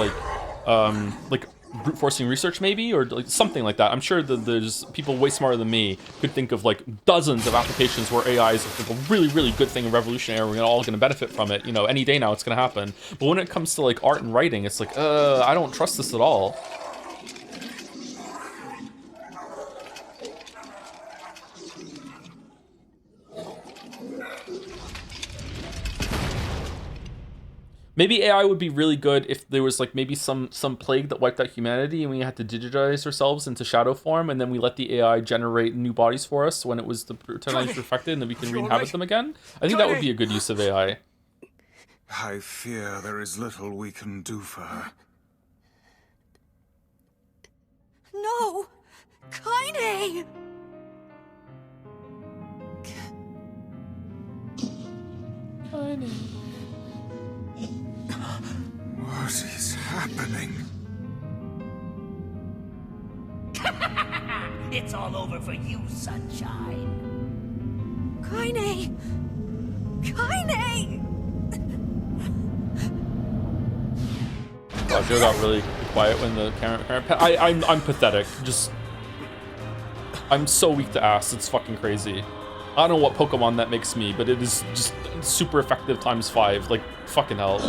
like brute forcing research maybe, or like something like that. I'm sure that there's people way smarter than me could think of like dozens of applications where AI is like a really, really good thing and revolutionary. We're all going to benefit from it. You know, any day now it's going to happen. But when it comes to like art and writing, it's like, I don't trust this at all. Maybe AI would be really good if there was like maybe some plague that wiped out humanity and we had to digitize ourselves into shadow form, and then we let the AI generate new bodies for us when it was the technology perfected, and then we can re-inhabit them again. I think that would be a good use of AI. I fear there is little we can do for her. No! Kaine! Kaine. What is happening? It's all over for you, sunshine. Kaine! Kaine! Wow, Joe got really quiet when the camera I'm pathetic. Just, I'm so weak to ass. It's fucking crazy. I don't know what Pokemon that makes me, but it is just super effective times 5. Like, fucking hell.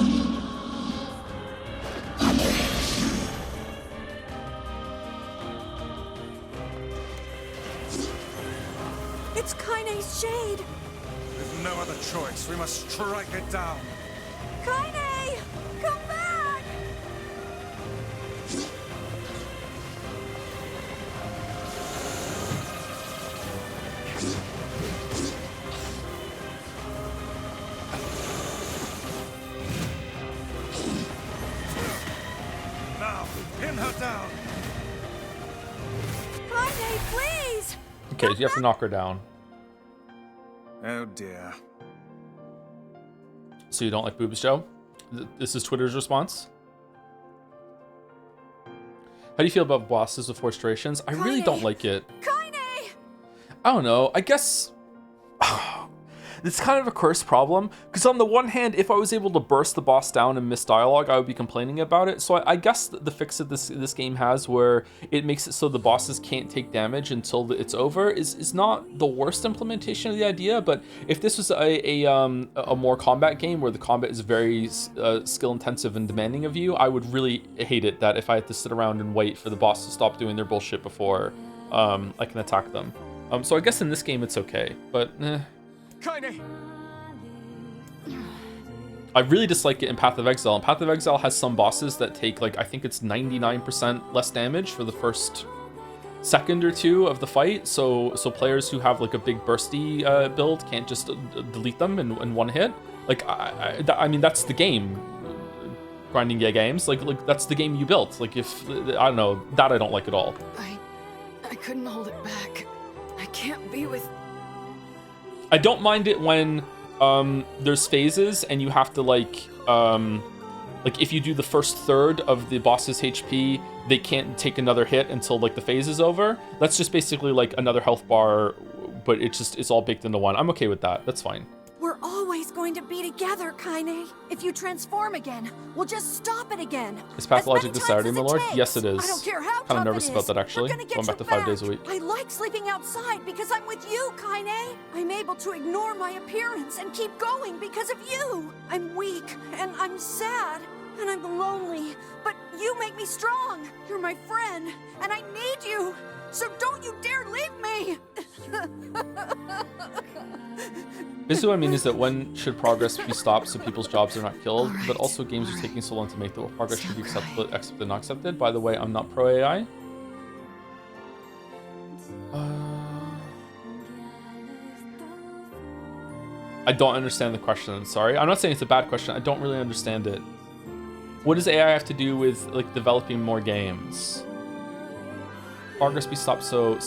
It's Kaine's shade! With no other choice, we must strike it down. Kaine! Come back! Now, pin her down. Kaine, please! Okay, you have to knock her down. Oh dear. So you don't like boobs, Joe? This is Twitter's response. How do you feel about bosses with forced durations? I really don't like it. Kaine! I don't know. I guess it's kind of a cursed problem, because on the one hand, if I was able to burst the boss down and miss dialogue, I would be complaining about it. So I guess the fix that this game has, where it makes it so the bosses can't take damage until it's over, is not the worst implementation of the idea. But if this was a more combat game where the combat is very skill intensive and demanding of you, I would really hate it that if I had to sit around and wait for the boss to stop doing their bullshit before I can attack them. So I guess in this game it's okay, but Kaine! I really dislike it in Path of Exile. And Path of Exile has some bosses that take, like, I think it's 99% less damage for the first second or two of the fight. So players who have like a big bursty build can't just delete them in one hit. Like, I mean, that's the game. Grinding games, like that's the game you built. Like, if I don't know, that I don't like at all. I couldn't hold it back. I can't be with. I don't mind it when there's phases and you have to like if you do the first third of the boss's HP, they can't take another hit until like the phase is over. That's just basically like another health bar, but it's all baked into one. I'm okay with that. That's fine. We're always going to be together, Kaine. If you transform again, we'll just stop it again. Is Pathologic this Saturday, my lord? Takes. Yes, it is. I don't care how Kind of nervous it about is. that, actually. We're gonna get Going back you to 5 days a week. I like sleeping outside because I'm with you, Kaine. I'm able to ignore my appearance and keep going because of you. I'm weak and I'm sad and I'm lonely, but you make me strong. You're my friend and I need you. So don't you dare leave me! Basically what I mean is that when should progress be stopped so people's jobs are not killed, but also games are taking so long to make that progress should be accepted, not accepted. By the way, I'm not pro AI. I don't understand the question, sorry. I'm not saying it's a bad question, I don't really understand it. What does AI have to do with like developing more games? Progress be stopped so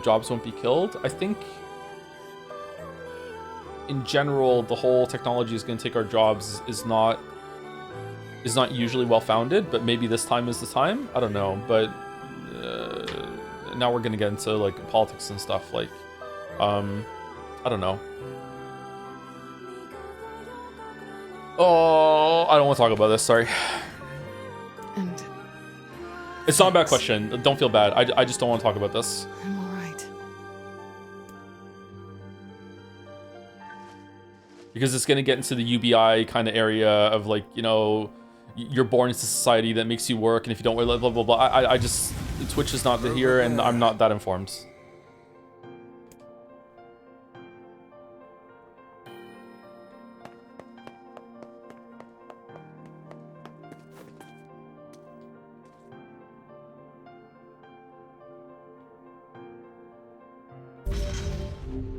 jobs won't be killed? I think in general the whole technology is going to take our jobs is not usually well founded, but maybe this time is the time. I don't know, but now we're going to get into like politics and stuff. Like I don't know. Oh, I don't want to talk about this, sorry. And it's not a bad question. Don't feel bad. I just don't want to talk about this. I'm all right. Because it's going to get into the UBI kind of area of like, you know, you're born into society that makes you work, and if you don't, blah, blah, blah, blah. I just, Twitch is not here, and I'm not that informed.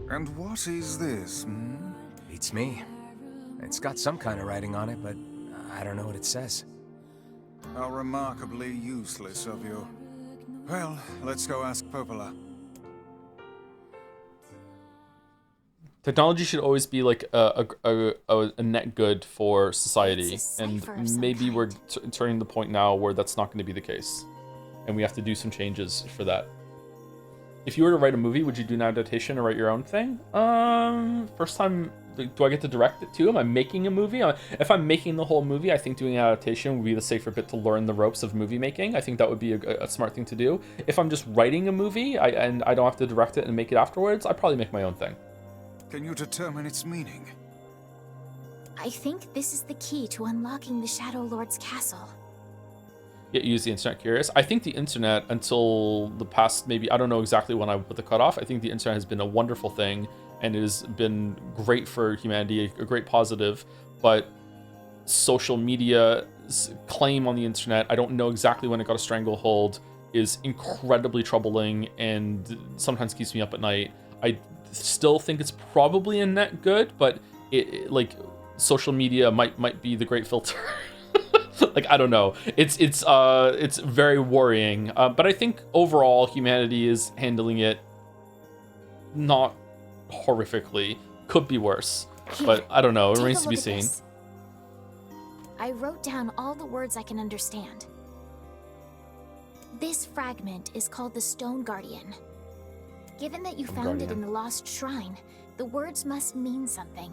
And what is this, hmm? Beats me. It's got some kind of writing on it, but I don't know what it says. How remarkably useless of you. Well, let's go ask Popola. Technology should always be like a net good for society, It's a and cipher of some maybe we're kind. turning the point now where that's not going to be the case, and we have to do some changes for that. If you were to write a movie, would you do an adaptation or write your own thing? First time, do I get to direct it too? Am I making a movie? If I'm making the whole movie, I think doing an adaptation would be the safer bit to learn the ropes of movie making. I think that would be a smart thing to do. If I'm just writing a movie and I don't have to direct it and make it afterwards, I'd probably make my own thing. Can you determine its meaning? I think this is the key to unlocking the Shadow Lord's castle. Get use the internet curious. I think the internet, until the past, maybe, I don't know exactly when I put the cutoff, I think the internet has been a wonderful thing and it has been great for humanity, a great positive, but social media's claim on the internet, I don't know exactly when it got a stranglehold, is incredibly troubling and sometimes keeps me up at night. I still think it's probably a net good, but it like social media might be the great filter. Like, I don't know. It's very worrying. But I think overall humanity is handling it not horrifically. Could be worse, Here, but I don't know. It take a remains to be look at seen. this. I wrote down all the words I can understand. This fragment is called the Stone Guardian. Given that you found it in the Lost Shrine, the words must mean something.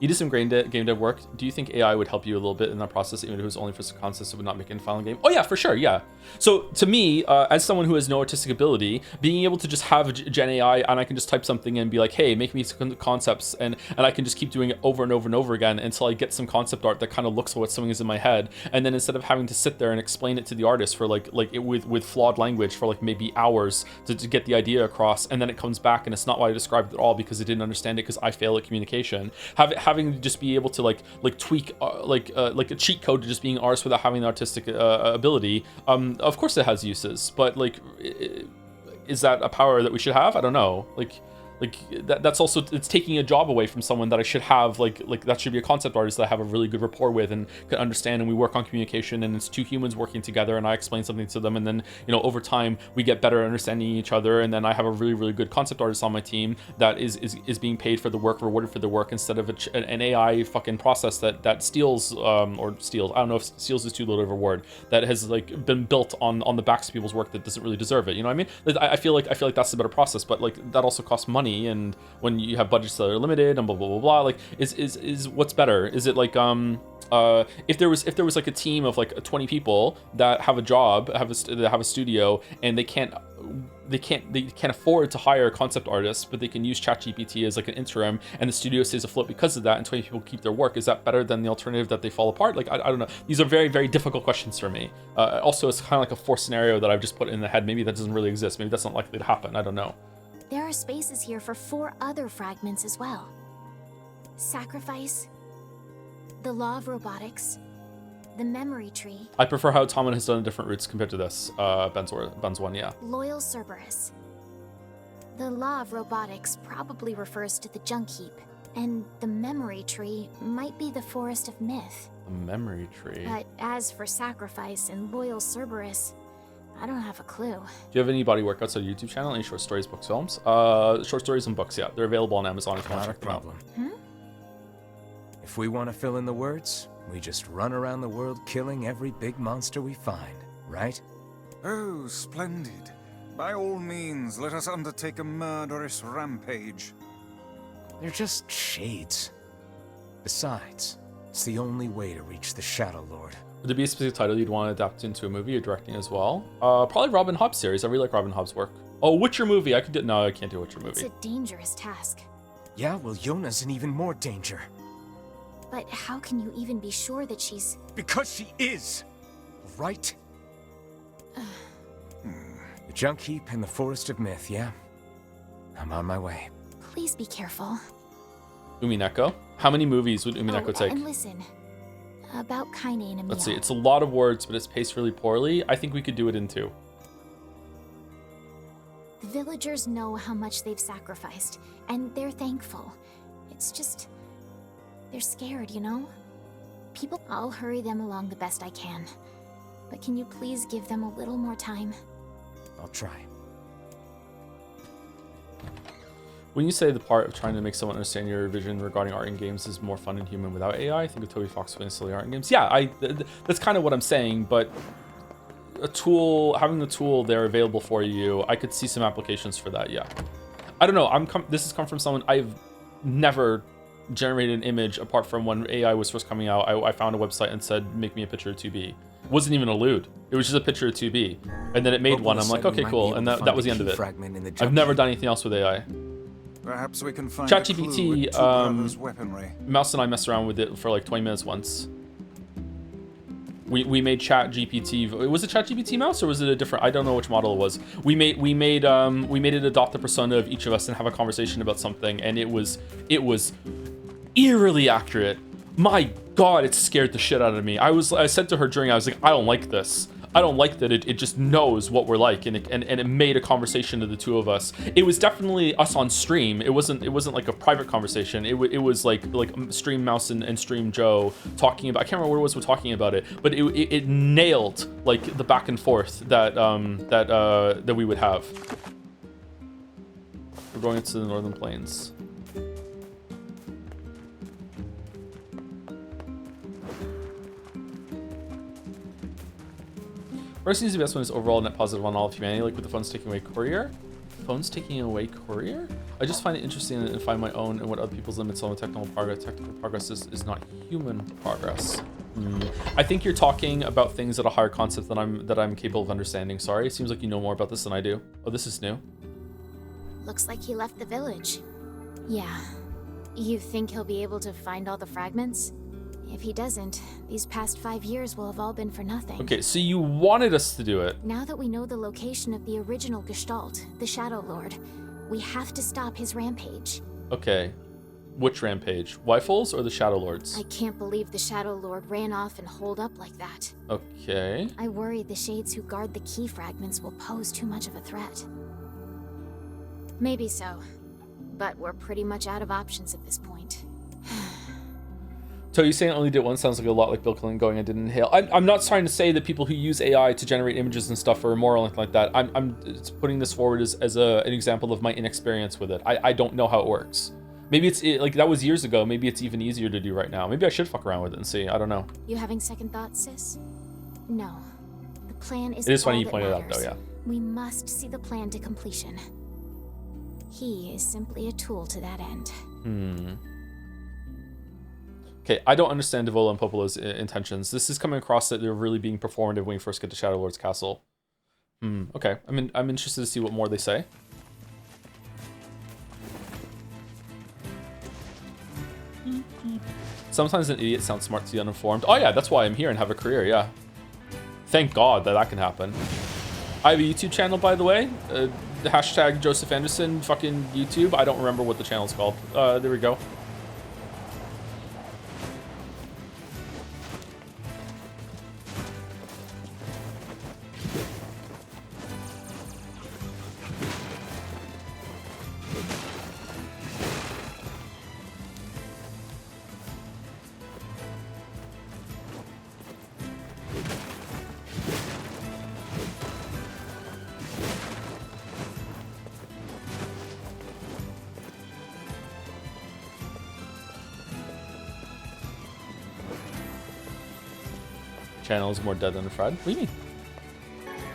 You did some game dev work. Do you think AI would help you a little bit in that process, even if it was only for some concepts that would not make it in final game? Oh yeah, for sure, yeah. So to me, as someone who has no artistic ability, being able to just have Gen AI and I can just type something and be like, hey, make me some concepts, and I can just keep doing it over and over and over again until I get some concept art that kind of looks like what something is in my head. And then instead of having to sit there and explain it to the artist for with flawed language for like maybe hours to get the idea across, and then it comes back and it's not what I described at all because I didn't understand it because I fail at communication. Having to just be able to like tweak like a cheat code to just being artist without having the artistic ability. Of course it has uses, but like, is that a power that we should have? I don't know. Like that's also, it's taking a job away from someone that I should have, like that should be a concept artist that I have a really good rapport with and can understand, and we work on communication, and it's two humans working together, and I explain something to them, and then, you know, over time we get better at understanding each other, and then I have a really, really good concept artist on my team that is being paid for the work, rewarded for the work, instead of an AI fucking process that steals, or steals, I don't know if steals is too little of a word, that has like been built on the backs of people's work that doesn't really deserve it. You know what I mean? I feel like that's the better process, but like that also costs money, and when you have budgets that are limited and blah blah blah blah, like is what's better? Is it like if there was like a team of like 20 people that have a job, that have a studio, and they can't afford to hire concept artists, but they can use ChatGPT as like an interim, and the studio stays afloat because of that, and 20 people keep their work. Is that better than the alternative that they fall apart? Like I don't know. These are very, very difficult questions for me. Also, it's kind of like a forced scenario that I've just put in the head. Maybe that doesn't really exist. Maybe that's not likely to happen. I don't know. There are spaces here for 4 other fragments as well. Sacrifice, the Law of Robotics, the Memory Tree. I prefer how Tomlin has done different routes compared to this. Ben's one, yeah. Loyal Cerberus. The Law of Robotics probably refers to the Junk Heap, and the Memory Tree might be the Forest of Myth. The Memory Tree. But as for Sacrifice and Loyal Cerberus, I don't have a clue. Do you have any body workouts on your YouTube channel? Any short stories, books, films? Short stories and books, yeah. They're available on Amazon if you want to check them out. If we want to fill in the words, we just run around the world killing every big monster we find, right? Oh, splendid. By all means, let us undertake a murderous rampage. They're just shades. Besides, it's the only way to reach the Shadow Lord. Would there be a specific title you'd want to adapt into a movie or directing as well? Probably Robin Hobb's series. I really like Robin Hobb's work. Oh, Witcher movie. I could do. No, I can't do a Witcher movie. It's a dangerous task. Yeah, well, Yona's in even more danger. But how can you even be sure that she's... Because she is! Right? The Junk Heap and the Forest of Myth, yeah? I'm on my way. Please be careful. Umineko. How many movies would Umineko take? And listen, about Kaine and Emil. Let's see. It's a lot of words, but it's paced really poorly. I think we could do it in 2. The villagers know how much they've sacrificed, and they're thankful. It's just... they're scared, you know? I'll hurry them along the best I can. But can you please give them a little more time? I'll try. When you say the part of trying to make someone understand your vision regarding art in games is more fun and human without AI, I think of Toby Fox playing silly art in games. Yeah, that's kind of what I'm saying, but a tool, having the tool there available for you, I could see some applications for that, yeah. I don't know, this has come from someone, I've never generated an image apart from when AI was first coming out. I found a website and said, make me a picture of 2B. It wasn't even a lewd. It was just a picture of 2B. And then it made one. I'm like, okay, cool. And that was the end of it. I've never done anything else with AI. Perhaps we can find ChatGPT, Mouse and I messed around with it for like 20 minutes once. We made ChatGPT. Was it ChatGPT Mouse or was it a different? I don't know which model it was. We made it adopt the persona of each of us and have a conversation about something, and it was eerily accurate. My God, it scared the shit out of me. I said to her during, I was like, I don't like this. I don't like that it just knows what we're like, and it made a conversation of the two of us. It was definitely us on stream. It wasn't like a private conversation. It was like Stream Mouse and Stream Joe talking about. I can't remember what it was we're talking about it, but it nailed like the back and forth that we would have. We're going into the northern plains. Mercy's investment is overall net positive on all of humanity, like with the phones taking away courier. Phones taking away courier? I just find it interesting and find my own and what other people's limits on technical progress. Technical progress is not human progress. I think you're talking about things at a higher concept that I'm capable of understanding. Sorry, it seems like you know more about this than I do. Oh, this is new. Looks like he left the village. Yeah. You think he'll be able to find all the fragments? If he doesn't, these past 5 years will have all been for nothing. Okay, so you wanted us to do it. Now that we know the location of the original Gestalt, the Shadow Lord, we have to stop his rampage. Okay. Which rampage? Wyfels or the Shadow Lords? I can't believe the Shadow Lord ran off and holed up like that. Okay. I worry the Shades who guard the key fragments will pose too much of a threat. Maybe so, but we're pretty much out of options at this point. So you saying only did it once sounds like a lot like Bill Clinton going, I didn't inhale. I'm not trying to say that people who use AI to generate images and stuff are immoral or anything like that. I'm putting this forward as an example of my inexperience with it. I don't know how it works. Maybe like that was years ago. Maybe it's even easier to do right now. Maybe I should fuck around with it and see. I don't know. You having second thoughts, sis? No. The plan is. It is funny all you that pointed it out matters. though, yeah. We must see the plan to completion. He is simply a tool to that end. Okay, I don't understand Devola and Popolo's intentions. This is coming across that they're really being performative when you first get to Shadow Lord's castle. Okay. I'm interested to see what more they say. Sometimes an idiot sounds smart to the uninformed. Oh yeah, that's why I'm here and have a career, yeah. Thank God that can happen. I have a YouTube channel, by the way. The hashtag Joseph Anderson fucking YouTube. I don't remember what the channel's called. There we go. Channel is more dead than Fred. What do you mean?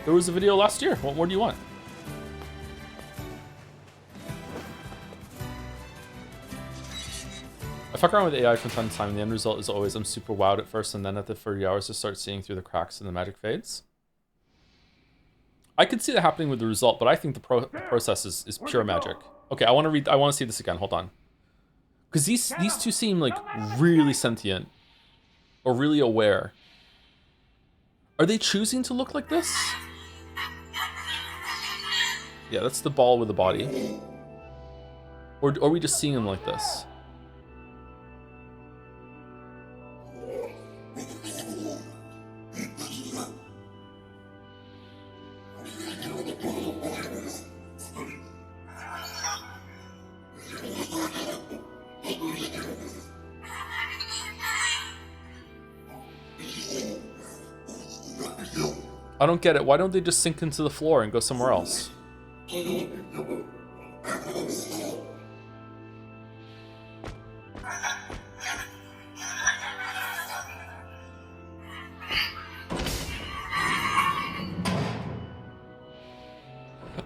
There was a video last year. What more do you want? I fuck around with AI from time to time, and the end result is always I'm super wowed at first, and then at the 30 hours I start seeing through the cracks and the magic fades. I could see that happening with the result, but I think the process is pure magic. Okay, I want to see this again. Hold on. Because these two seem like really sentient. Or really aware. Are they choosing to look like this? Yeah, that's the ball with the body. Or are we just seeing them like this? I don't get it. Why don't they just sink into the floor and go somewhere else? I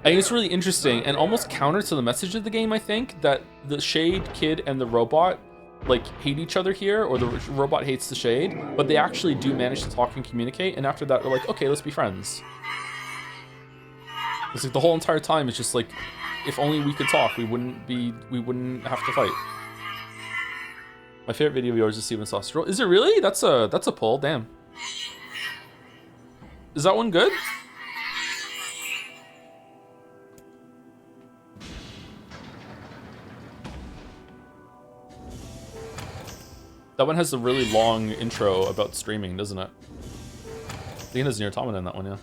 think it's really interesting and almost counter to the message of the game, I think, that the Shade Kid and the robot like hate each other here, or the robot hates the Shade, but they actually do manage to talk and communicate, and after that they're like, okay, let's be friends. It's like the whole entire time it's just like, if only we could talk, we wouldn't have to fight. My favorite video of yours is Steven Sauce Roll. Is it really? That's a pull, damn. Is that one good? That one has a really long intro about streaming, doesn't it? I think it has Nier Automata in that one, yeah.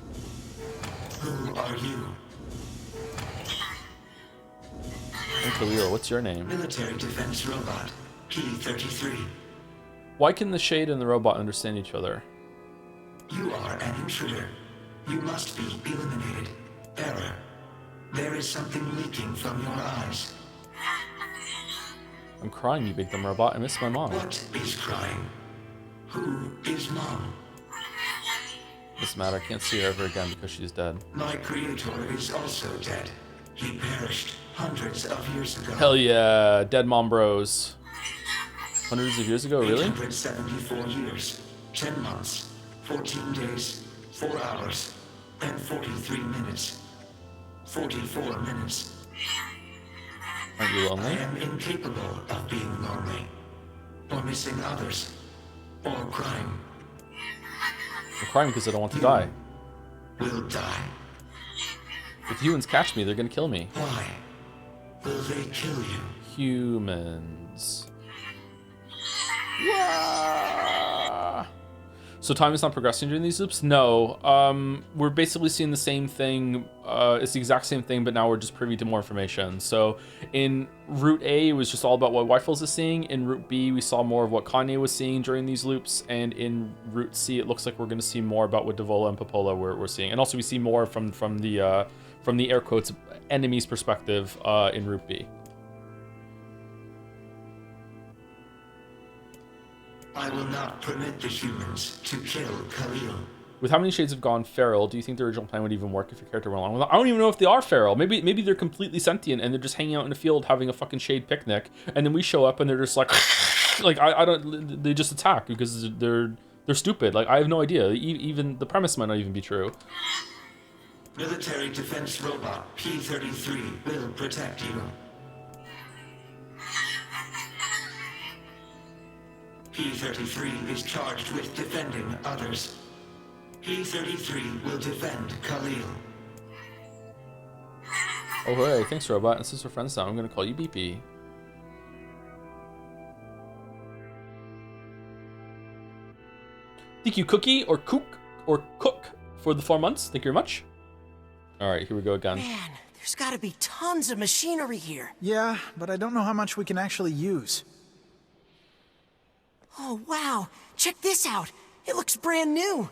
Who are you? I'm Khalil, what's your name? Military defense robot, Key 33. Why can the Shade and the robot understand each other? You are an intruder. You must be eliminated. Error. There is something leaking from your eyes. I'm crying, you big dumb robot. I miss my mom. What is crying? Who is Mom? Doesn't matter. I can't see her ever again because she's dead. My creator is also dead. He perished hundreds of years ago. Hell yeah, dead mom bros. Hundreds of years ago, really? 874 years, 10 months, 14 days, 4 hours, and 43 minutes. 44 minutes. Aren't you I lonely? am incapable of being lonely, or missing others, or crying. I'm crying because I don't want to die. Will die. If humans catch me, they're gonna kill me. Why? Will they kill you? Humans. Wah! So time is not progressing during these loops? No. We're basically seeing the same thing. It's the exact same thing, but now we're just privy to more information. So in Route A, it was just all about what Wyfels is seeing. In Route B, we saw more of what Kanye was seeing during these loops. And in Route C, it looks like we're going to see more about what Devola and Popola we're seeing. And also we see more from the air quotes enemy's perspective in Route B. I will not permit the humans to kill Khalil. With how many shades have gone feral, do you think the original plan would even work if your character went along with it? I don't even know if they are feral. Maybe they're completely sentient and they're just hanging out in the field having a fucking shade picnic, and then we show up and they're just like, like I don't. They just attack because they're stupid. Like I have no idea. Even the premise might not even be true. Military defense robot P-33 will protect you. P-33 is charged with defending others. P-33 will defend Khalil. Oh hey, thanks robot. And since we're friends now, I'm gonna call you BP. Thank you, Cookie or Cook for the 4 months. Thank you very much. All right, here we go again. Man, there's gotta be tons of machinery here. Yeah, but I don't know how much we can actually use. Oh, wow. Check this out. It looks brand new.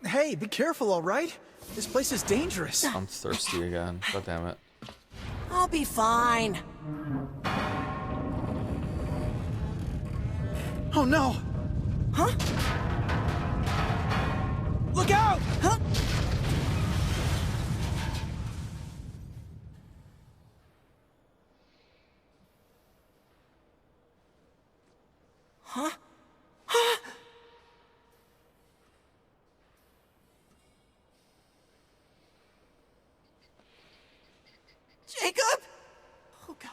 Hey, be careful, all right? This place is dangerous. I'm thirsty again. God damn it. I'll be fine. Oh, no. Huh? Look out! Huh? Huh? Huh? Jacob? Oh god,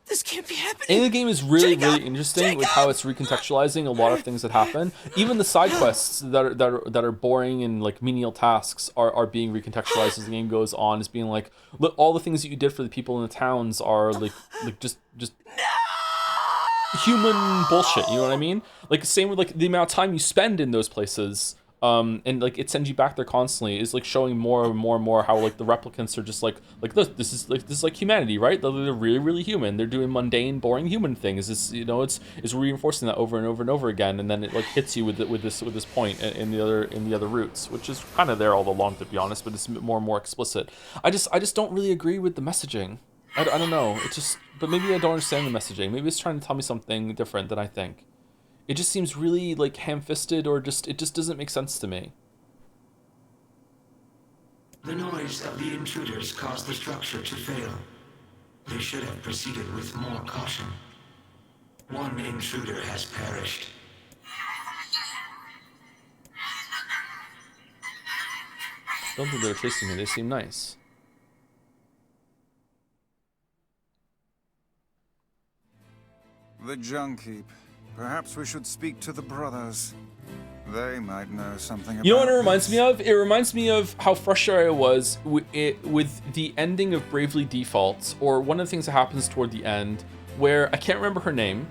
this can't be happening. And the game is really, Jacob! really interesting with how it's recontextualizing a lot of things that happen. Even the side quests that are boring and like menial tasks are being recontextualized as the game goes on. As being like, look, all the things that you did for the people in the towns are like just human bullshit. You know what I mean? Like same with like the amount of time you spend in those places. And like it sends you back there constantly is like showing more and more and more how like the replicants are just like this is like humanity, right? They're really, really human. They're doing mundane, boring human things. It's, you know, it's reinforcing that over and over and over again, and then it like hits you with this point in the other routes, which is kind of there all along, to be honest, but it's more and more explicit. I just don't really agree with the messaging. I don't know. It's just, but maybe I don't understand the messaging. Maybe it's trying to tell me something different than I think. It just seems really like ham-fisted, or it just doesn't make sense to me. The noise of the intruders caused the structure to fail. They should have proceeded with more caution. One intruder has perished. Don't think they're chasing me. They seem nice. The junk heap. Perhaps we should speak to the brothers. They might know something about You know what it reminds this. me of? It reminds me of how frustrated I was with the ending of Bravely Default, or one of the things that happens toward the end, where I can't remember her name.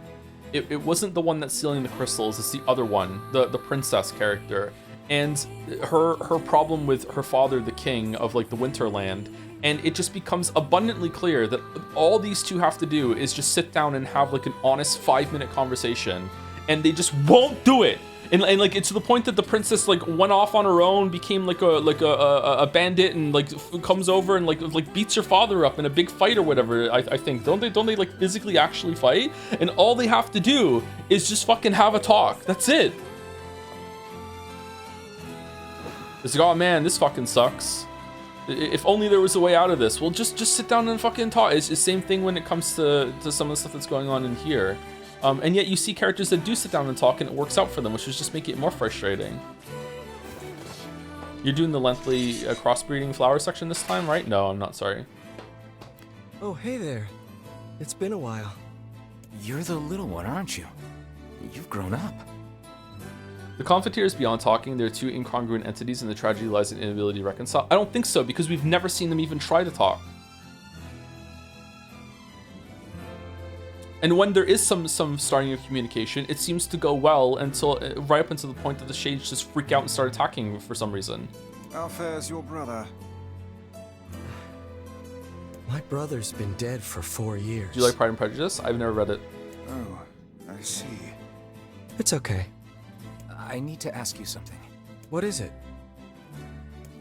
It wasn't the one that's stealing the crystals, it's the other one, the princess character. And her problem with her father, the king of like the Winterland, and it just becomes abundantly clear that all these two have to do is just sit down and have like an honest 5-minute conversation, and they just won't do it. And like it's to the point that the princess like went off on her own, became like a bandit, and like comes over and like beats her father up in a big fight or whatever. I think don't they like physically actually fight? And all they have to do is just fucking have a talk. That's it. It's like, oh man, this fucking sucks. If only there was a way out of this. Well, just sit down and fucking talk. It's the same thing when it comes to some of the stuff that's going on in here. And yet you see characters that do sit down and talk and it works out for them, which is just make it more frustrating. You're doing the lengthy crossbreeding flower section this time, right? No, I'm not, sorry. Oh, hey there. It's been a while. You're the little one, aren't you? You've grown up. The conflict here is beyond talking. They're two incongruent entities and the tragedy lies in inability to reconcile. I don't think so, because we've never seen them even try to talk. And when there is some starting of communication, it seems to go well until right up until the point that the shades just freak out and start attacking for some reason. How fares your brother? My brother's been dead for 4 years. Do you like Pride and Prejudice? I've never read it. Oh, I see. It's okay. I need to ask you something. What is it?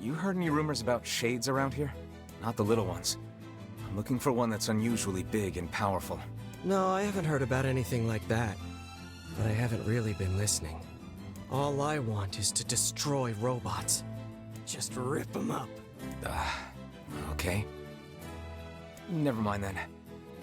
You heard any rumors about shades around here? Not the little ones. I'm looking for one that's unusually big and powerful. No, I haven't heard about anything like that. But I haven't really been listening. All I want is to destroy robots. Just rip them up. Okay. Never mind then.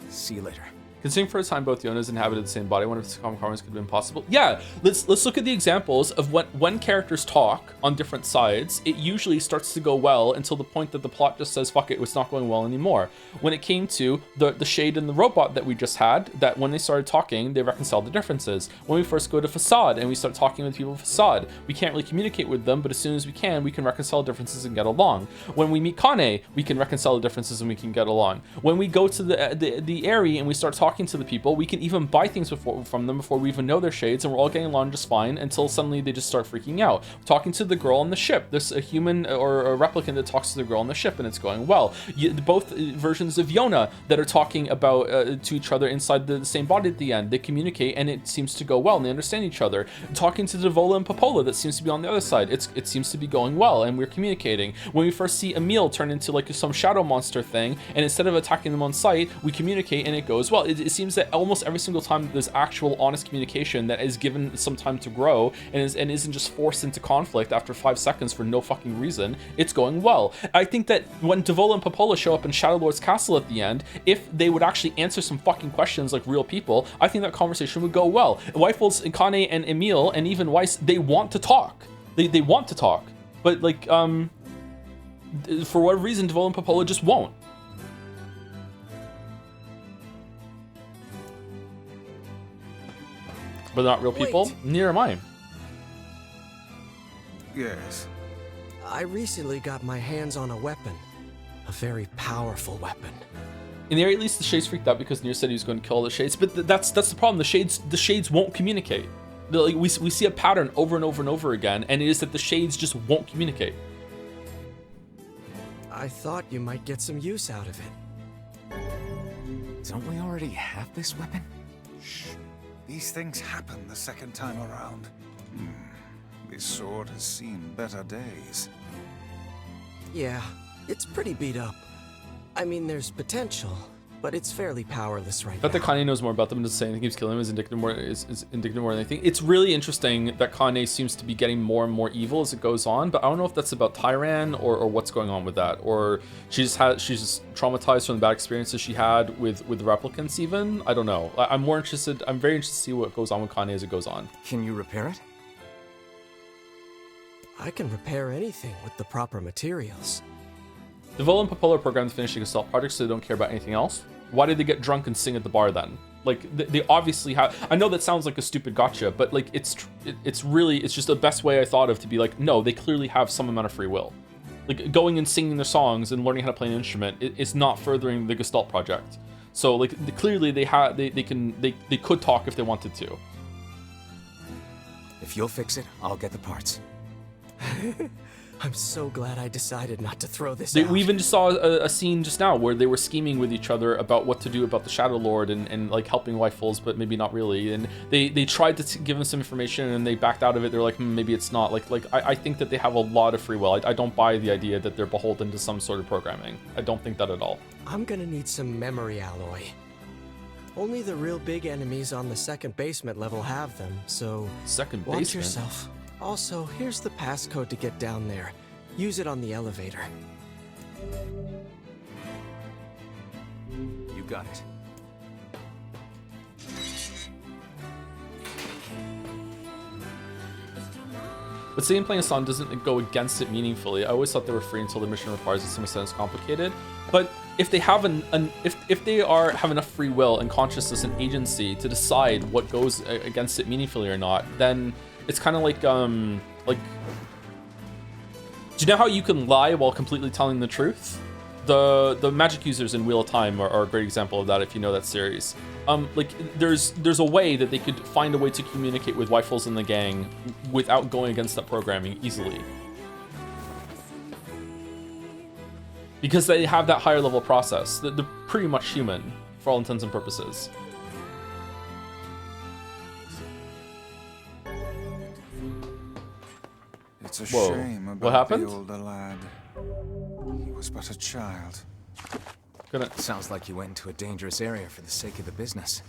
See you later. Considering for a time both Yonas inhabited the same body, I wonder if common karmas could have been possible. Yeah, let's look at the examples of when characters talk on different sides. It usually starts to go well until the point that the plot just says, fuck it, it's not going well anymore. When it came to the Shade and the robot that we just had, that when they started talking, they reconciled the differences. When we first go to Facade and we start talking with people of Facade, we can't really communicate with them, but as soon as we can reconcile differences and get along. When we meet Kane, we can reconcile the differences and we can get along. When we go to the Aerie and we start talking to the people, we can even buy things from them before we even know their shades, and we're all getting along just fine until suddenly they just start freaking out. Talking to the girl on the ship, there's a human or a replicant that talks to the girl on the ship and it's going well. Both versions of Yona that are talking about to each other inside the same body at the end, they communicate and it seems to go well and they understand each other. Talking to Devola and Popola that seems to be on the other side, it seems to be going well and we're communicating. When we first see Emil turn into like some shadow monster thing, and instead of attacking them on sight, we communicate and it goes well. It seems that almost every single time there's actual honest communication that is given some time to grow and isn't just forced into conflict after 5 seconds for no fucking reason, it's going well. I think that when Devola and Popola show up in Shadow Lord's castle at the end, if they would actually answer some fucking questions like real people, I think that conversation would go well. Weifels and Kane and Emil and even Weiss, they want to talk. They want to talk. But like, for whatever reason, Devola and Popola just won't. But not real people? Wait. Neither am I. Yes. I recently got my hands on a weapon. A very powerful weapon. In the area, at least the Shades freaked out because Nier said he was going to kill all the Shades, but that's the problem. The Shades won't communicate. We see a pattern over and over and over again, and it is that the Shades just won't communicate. I thought you might get some use out of it. Don't we already have this weapon? Shh. These things happen the second time around. This sword has seen better days. Yeah, it's pretty beat up. I mean, there's potential, but it's fairly powerless right now. That Kane knows more about them and doesn't say anything, keeps killing him is indicative more than anything. It's really interesting that Kane seems to be getting more and more evil as it goes on, but I don't know if that's about Tyran or what's going on with that, or she's just traumatized from the bad experiences she had with the replicants even. I don't know. I'm very interested to see what goes on with Kane as it goes on. Can you repair it? I can repair anything with the proper materials. Devola and Popola are programmed to finish the Gestalt project, so they don't care about anything else. Why did they get drunk and sing at the bar then? Like, they obviously have. I know that sounds like a stupid gotcha, but like it's just the best way I thought of to be like, no, they clearly have some amount of free will. Like going and singing their songs and learning how to play an instrument is not furthering the Gestalt project. So like clearly they could talk if they wanted to. If you'll fix it, I'll get the parts. I'm so glad I decided not to throw this We out. even just saw a scene just now where they were scheming with each other about what to do about the Shadow Lord and like helping Rifles, but maybe not really. And they tried to give him some information and they backed out of it. They're like, maybe it's not. I think that they have a lot of free will. I don't buy the idea that they're beholden to some sort of programming. I don't think that at all. I'm gonna need some memory alloy. Only the real big enemies on the second basement level have them, so second watch basement? yourself. Also, here's the passcode to get down there. Use it on the elevator. You got it. But saying playing a song doesn't go against it meaningfully. I always thought they were free until the mission requires it. Some extent it's complicated. But if they have if they have enough free will and consciousness and agency to decide what goes against it meaningfully or not, then it's kind of like do you know how you can lie while completely telling the truth? The magic users in Wheel of Time are a great example of that, if you know that series. Like there's a way that they could find a way to communicate with Rifles in the gang without going against that programming easily. Because they have that higher level process. They're pretty much human for all intents and purposes. It's a Whoa. shame about What happened? the older lad. He was but a child. Sounds like you went into a dangerous area for the sake of the business.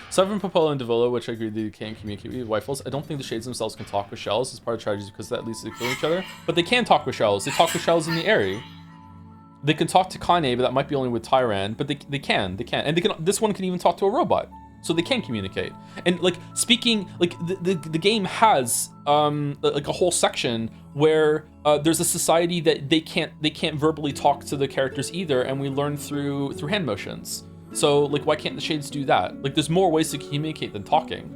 Aside from Popola and Davolo, which I agree they can't communicate with Rifles, I don't think the Shades themselves can talk with Shells as part of strategies because that leads to killing each other. But they can talk with Shells. They talk with Shells in the area. They can talk to Kane, but that might be only with Tyran. But they can. And they can. This one can even talk to a robot. So they can communicate. And like speaking, like the game has like a whole section where there's a society that they can't verbally talk to the characters either, and we learn through hand motions. So like why can't the Shades do that? Like there's more ways to communicate than talking.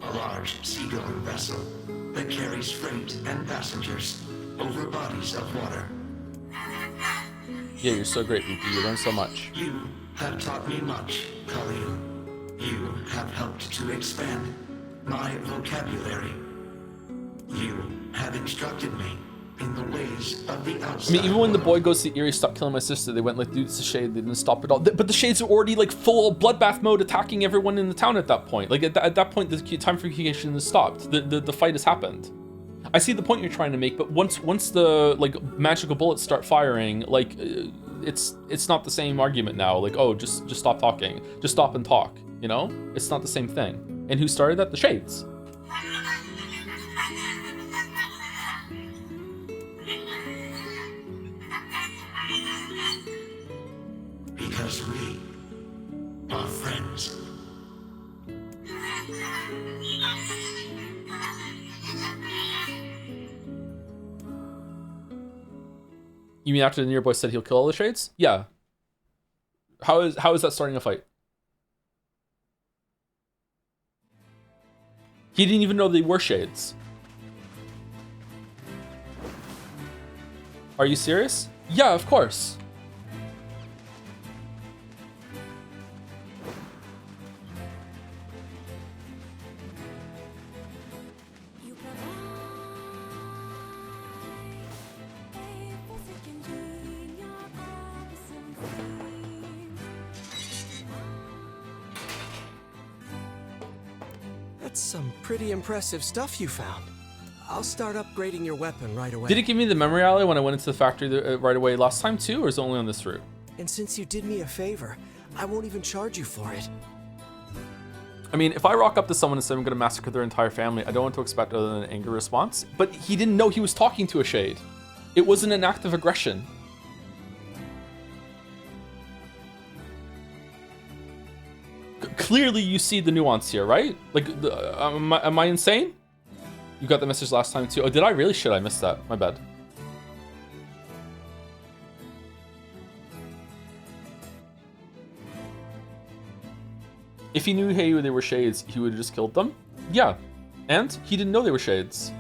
A large seagoing vessel that carries freight and passengers over bodies of water. Yeah, you're so great, VP. You learn so much. You have taught me much, Khalil. You have helped to expand my vocabulary. You have instructed me in the ways of the outside. I mean, even when the boy goes to Eerie, stop killing my sister, they went like, dude, it's a Shade. They didn't stop it all. But the Shades are already like full bloodbath mode, attacking everyone in the town at that point. Like at that point, the time for communication has stopped. The fight has happened. I see the point you're trying to make, but once the like magical bullets start firing, like it's not the same argument now. Like, oh, just stop talking, just stop and talk. You know, it's not the same thing. And who started that? The Shades. Because we are friends. You mean after the Nier boy said he'll kill all the Shades? Yeah. How is that starting a fight? He didn't even know they were Shades. Are you serious? Yeah, of course. That's some pretty impressive stuff you found. I'll start upgrading your weapon right away. Did it give me the memory alley when I went into the factory right away last time too, or is it only on this route? And since you did me a favor, I won't even charge you for it. I mean, if I rock up to someone and say I'm gonna massacre their entire family, I don't want to expect other than an angry response. But he didn't know he was talking to a Shade. It wasn't an act of aggression. Clearly you see the nuance here, right? Like, am I insane? You got the message last time too. Oh, did I really? Shit, I missed that. My bad. If he knew, hey, they were Shades, he would have just killed them? Yeah. And he didn't know they were Shades.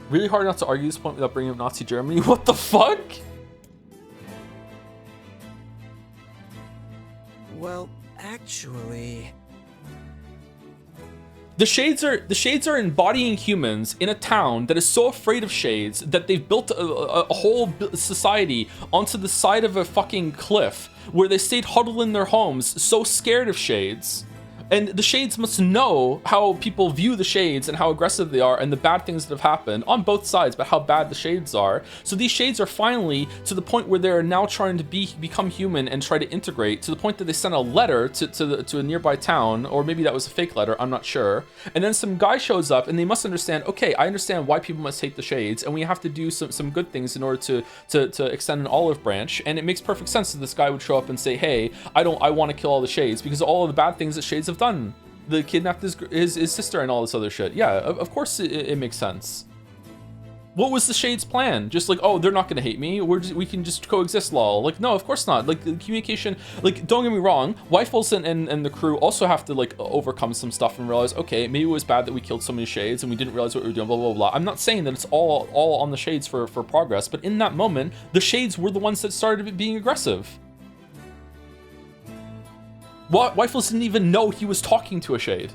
Really hard not to argue this point without bringing up Nazi Germany. What the fuck? Well, actually... The shades are embodying humans in a town that is so afraid of shades that they've built a whole society onto the side of a fucking cliff where they stayed huddled in their homes, so scared of shades. And the shades must know how people view the shades and how aggressive they are and the bad things that have happened on both sides, but how bad the shades are. So these shades are finally to the point where they're now trying to become human and try to integrate, to the point that they sent a letter to a nearby town, or maybe that was a fake letter, I'm not sure. And then some guy shows up and they must understand, okay, I understand why people must hate the shades, and we have to do some good things in order to extend an olive branch. And it makes perfect sense that this guy would show up and say, hey, I want to kill all the shades because of all of the bad things that shades have done. The kidnapped his sister and all this other shit. Yeah, of course it makes sense. What was the shades plan? Just like, oh, they're not gonna hate me, we can just coexist, lol. Like, no, of course not. Like, the communication, like, don't get me wrong, Weifels and the crew also have to like overcome some stuff and realize, okay, maybe it was bad that we killed so many shades and we didn't realize what we were doing, blah blah blah. I'm not saying that it's all on the shades for progress, but in that moment the shades were the ones that started being aggressive. Weifels didn't even know he was talking to a shade.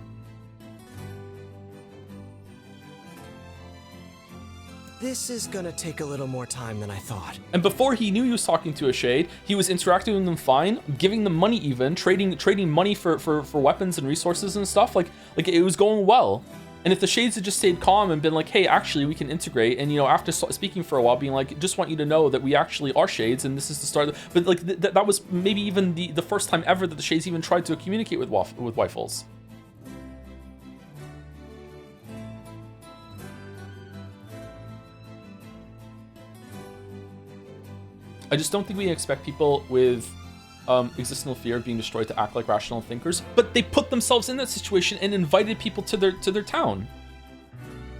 This is gonna take a little more time than I thought. And before he knew he was talking to a shade, he was interacting with them fine, giving them money even, trading money for weapons and resources and stuff. Like it was going well. And if the shades had just stayed calm and been like, hey, actually we can integrate, and you know, after speaking for a while, being like, just want you to know that we actually are shades and this is the start. But like that was maybe even the first time ever that the shades even tried to communicate with Weifels. I just don't think we expect people with existential fear of being destroyed to act like rational thinkers, but they put themselves in that situation and invited people to their town.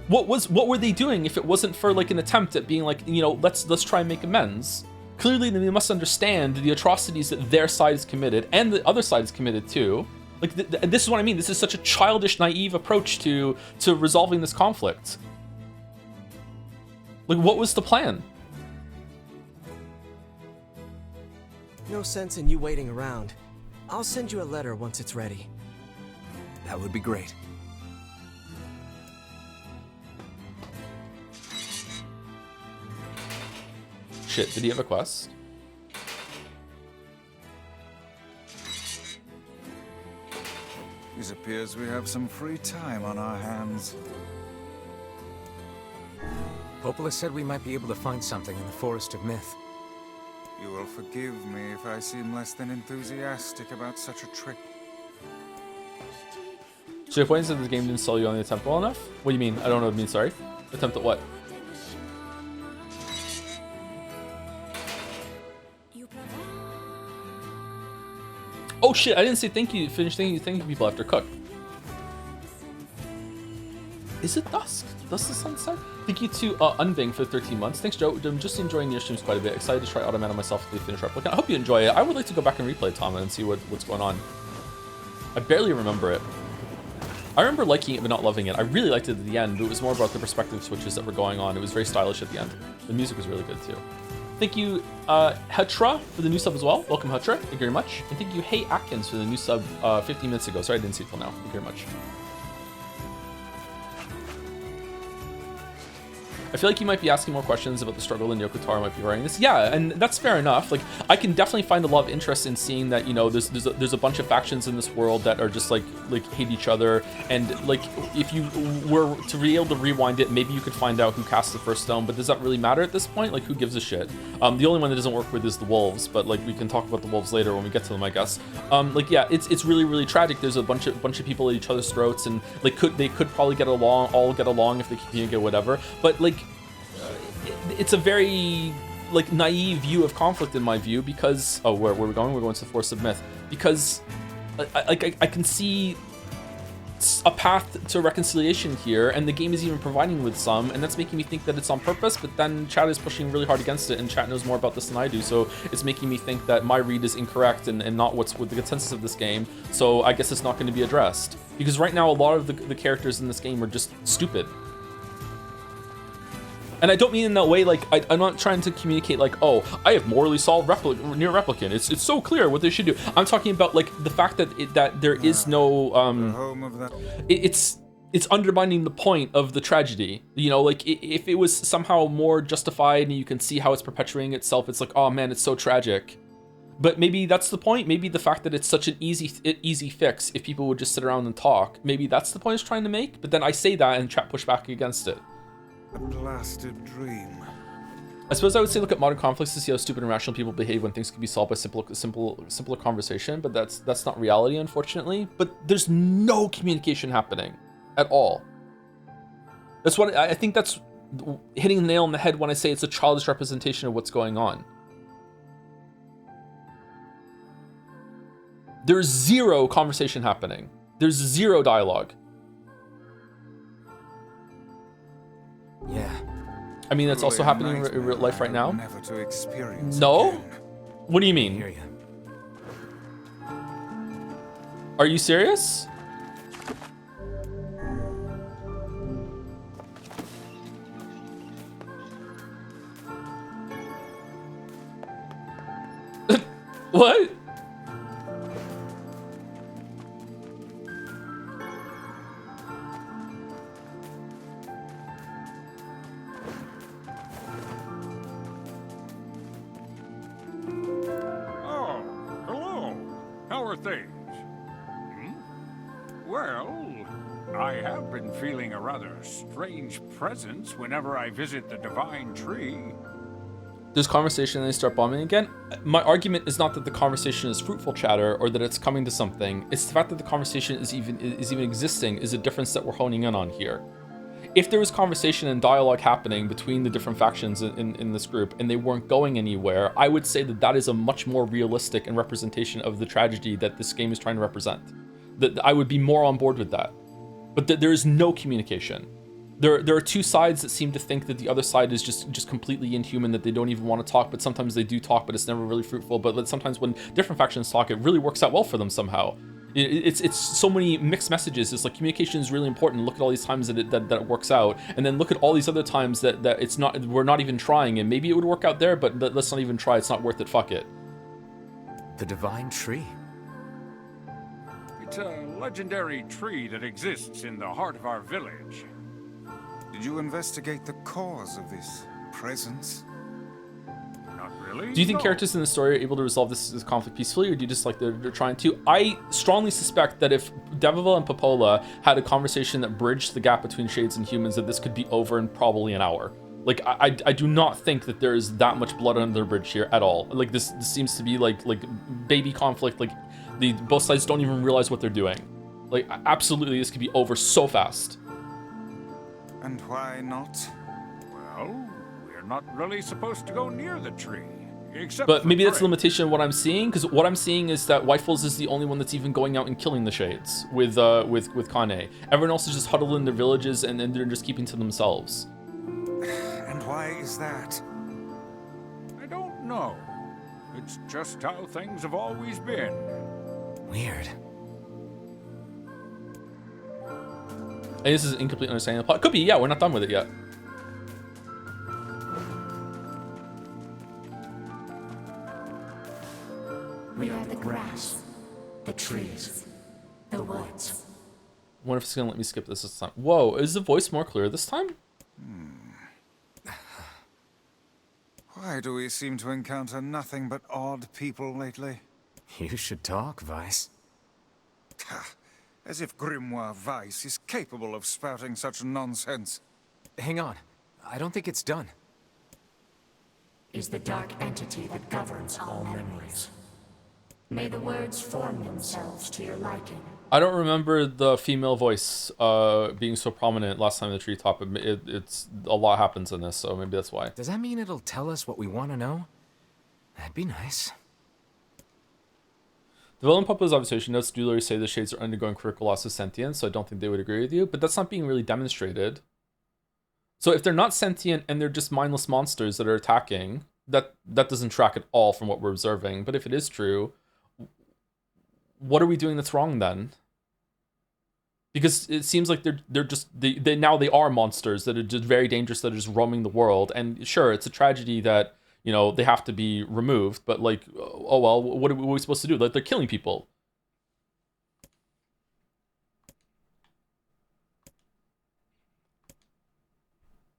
What were they doing if it wasn't for like an attempt at being like, you know, let's try and make amends? Clearly they must understand the atrocities that their side has committed and the other side is committed too. Like this is what I mean. This is such a childish, naive approach to resolving this conflict. Like, what was the plan? No sense in you waiting around. I'll send you a letter once it's ready. That would be great. Shit, did he have a quest? It appears we have some free time on our hands. Popola said we might be able to find something in the Forest of Myth. You will forgive me if I seem less than enthusiastic about such a trick. So your point is that the game didn't sell you on the attempt well enough? What do you mean? I don't know what it means, sorry. Attempt at what? Oh shit, I didn't say thank you, finish thank you people after Cook. Is it dusk? Dusk the sunset? Thank you to Unbing for 13 months. Thanks, Joe. I'm just enjoying your streams quite a bit. Excited to try Automata myself if they finish Replicant. I hope you enjoy it. I would like to go back and replay Tama and see what's going on. I barely remember it. I remember liking it but not loving it. I really liked it at the end, but it was more about the perspective switches that were going on. It was very stylish at the end. The music was really good too. Thank you, Hetra, for the new sub as well. Welcome, Hetra. Thank you very much. And thank you, Hey Atkins, for the new sub 15 minutes ago. Sorry I didn't see it till now. Thank you very much. I feel like you might be asking more questions about the struggle and Yoko Taro might be writing this. Yeah, and that's fair enough. Like, I can definitely find a lot of interest in seeing that, you know, there's a bunch of factions in this world that are just like hate each other. And like, if you were to be able to rewind it, maybe you could find out who cast the first stone. But does that really matter at this point? Like, who gives a shit? The only one that doesn't work with is the wolves. But like, we can talk about the wolves later when we get to them, I guess. Like, yeah, it's really, really tragic. There's a bunch of people at each other's throats, and like, they could probably all get along if they communicate, whatever. But like, it's a very like naive view of conflict in my view, because where are we going? We're going to the Forest of Myth, because I can see a path to reconciliation here, and the game is even providing with some, and that's making me think that it's on purpose. But then chat is pushing really hard against it, and chat knows more about this than I do, so it's making me think that my read is incorrect and not what's with the consensus of this game. So I guess it's not going to be addressed, because right now a lot of the characters in this game are just stupid. And I don't mean in that way, like, I'm not trying to communicate like, oh, I have morally solved Nier Replicant. It's so clear what they should do. I'm talking about, like, the fact that that there is no, it's undermining the point of the tragedy. You know, like, if it was somehow more justified and you can see how it's perpetuating itself, it's like, oh man, it's so tragic. But maybe that's the point. Maybe the fact that it's such an easy fix, if people would just sit around and talk, maybe that's the point it's trying to make. But then I say that and chat push back against it. A blasted dream. I suppose I would say look at modern conflicts to see how stupid and irrational people behave when things can be solved by simpler conversation, but that's not reality, unfortunately. But there's no communication happening at all. That's what I think, that's hitting the nail on the head when I say it's a childish representation of what's going on. There's zero conversation happening. There's zero dialogue. Yeah. I mean, that's also happening in real life right now. Never to experience No? again. What do you I mean? hear you. Are you serious? What? Oh, hello. How are things? Well, I have been feeling a rather strange presence whenever I visit the Divine Tree. There's conversation and they start bombing again. My argument is not that the conversation is fruitful chatter or that it's coming to something. It's the fact that the conversation is even existing is a difference that we're honing in on here. If there was conversation and dialogue happening between the different factions in this group and they weren't going anywhere, I would say that that is a much more realistic and representation of the tragedy that this game is trying to represent. That I would be more on board with that. But there is no communication. There are two sides that seem to think that the other side is just completely inhuman, that they don't even want to talk, but sometimes they do talk, but it's never really fruitful. But sometimes when different factions talk, it really works out well for them somehow. It's so many mixed messages. It's like communication is really important. Look at all these times that it works out, and then look at all these other times that it's not. We're not even trying, and maybe it would work out there, but let's not even try. It's not worth it. Fuck it. The Divine Tree. It's a legendary tree that exists in the heart of our village. Did you investigate the cause of this presence? Not really. Do you think no. characters in the story are able to resolve this conflict peacefully, or do you just like they're trying to? I strongly suspect that if Devival and Popola had a conversation that bridged the gap between Shades and humans, that this could be over in probably an hour. Like, I do not think that there is that much blood under the bridge here at all. Like, this seems to be like baby conflict. Like, both sides don't even realize what they're doing. Like, absolutely, this could be over so fast. And why not? Well, we're not really supposed to go near the tree. Except But for maybe that's the prey. limitation of what I'm seeing, because what I'm seeing is that Wifles is the only one that's even going out and killing the Shades with Kane. Everyone else is just huddled in their villages and they're just keeping to themselves. And why is that? I don't know. It's just how things have always been. Weird. And this is an incomplete understanding of the plot. Could be, yeah, we're not done with it yet. We are the grass, the trees, the woods. I wonder if it's gonna let me skip this time. Whoa, is the voice more clear this time? Why do we seem to encounter nothing but odd people lately? You should talk, Vice. As if Grimoire Weiss is capable of spouting such nonsense. Hang on. I don't think it's done. Is the dark entity that governs all memories. May the words form themselves to your liking. I don't remember the female voice being so prominent last time in the treetop. It's a lot happens in this, so maybe that's why. Does that mean it'll tell us what we want to know? That'd be nice. The villain Popo's observation notes do say the Shades are undergoing critical loss of sentience, so I don't think they would agree with you, but that's not being really demonstrated. So if they're not sentient and they're just mindless monsters that are attacking, that doesn't track at all from what we're observing. But if it is true, what are we doing that's wrong then? because it seems like they're just they now they are monsters that are just very dangerous, that are just roaming the world. And sure, it's a tragedy that, you know, they have to be removed, but like, oh well, what are we supposed to do? Like, they're killing people.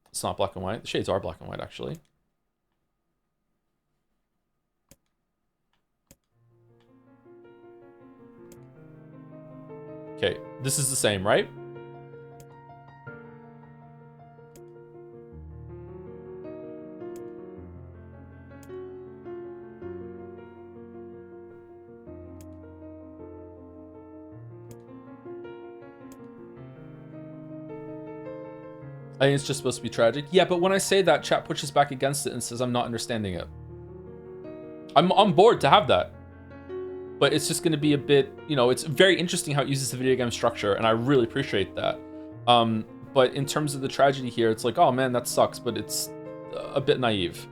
It's not black and white. The shades are black and white, actually. Okay, this is the same, right? I think it's just supposed to be tragic. Yeah, but when I say that, chat pushes back against it and says I'm not understanding it. I'm on board to have that. But it's just going to be a bit, you know, it's very interesting how it uses the video game structure, and I really appreciate that. But in terms of the tragedy here, it's like, oh man, that sucks, but it's a bit naive.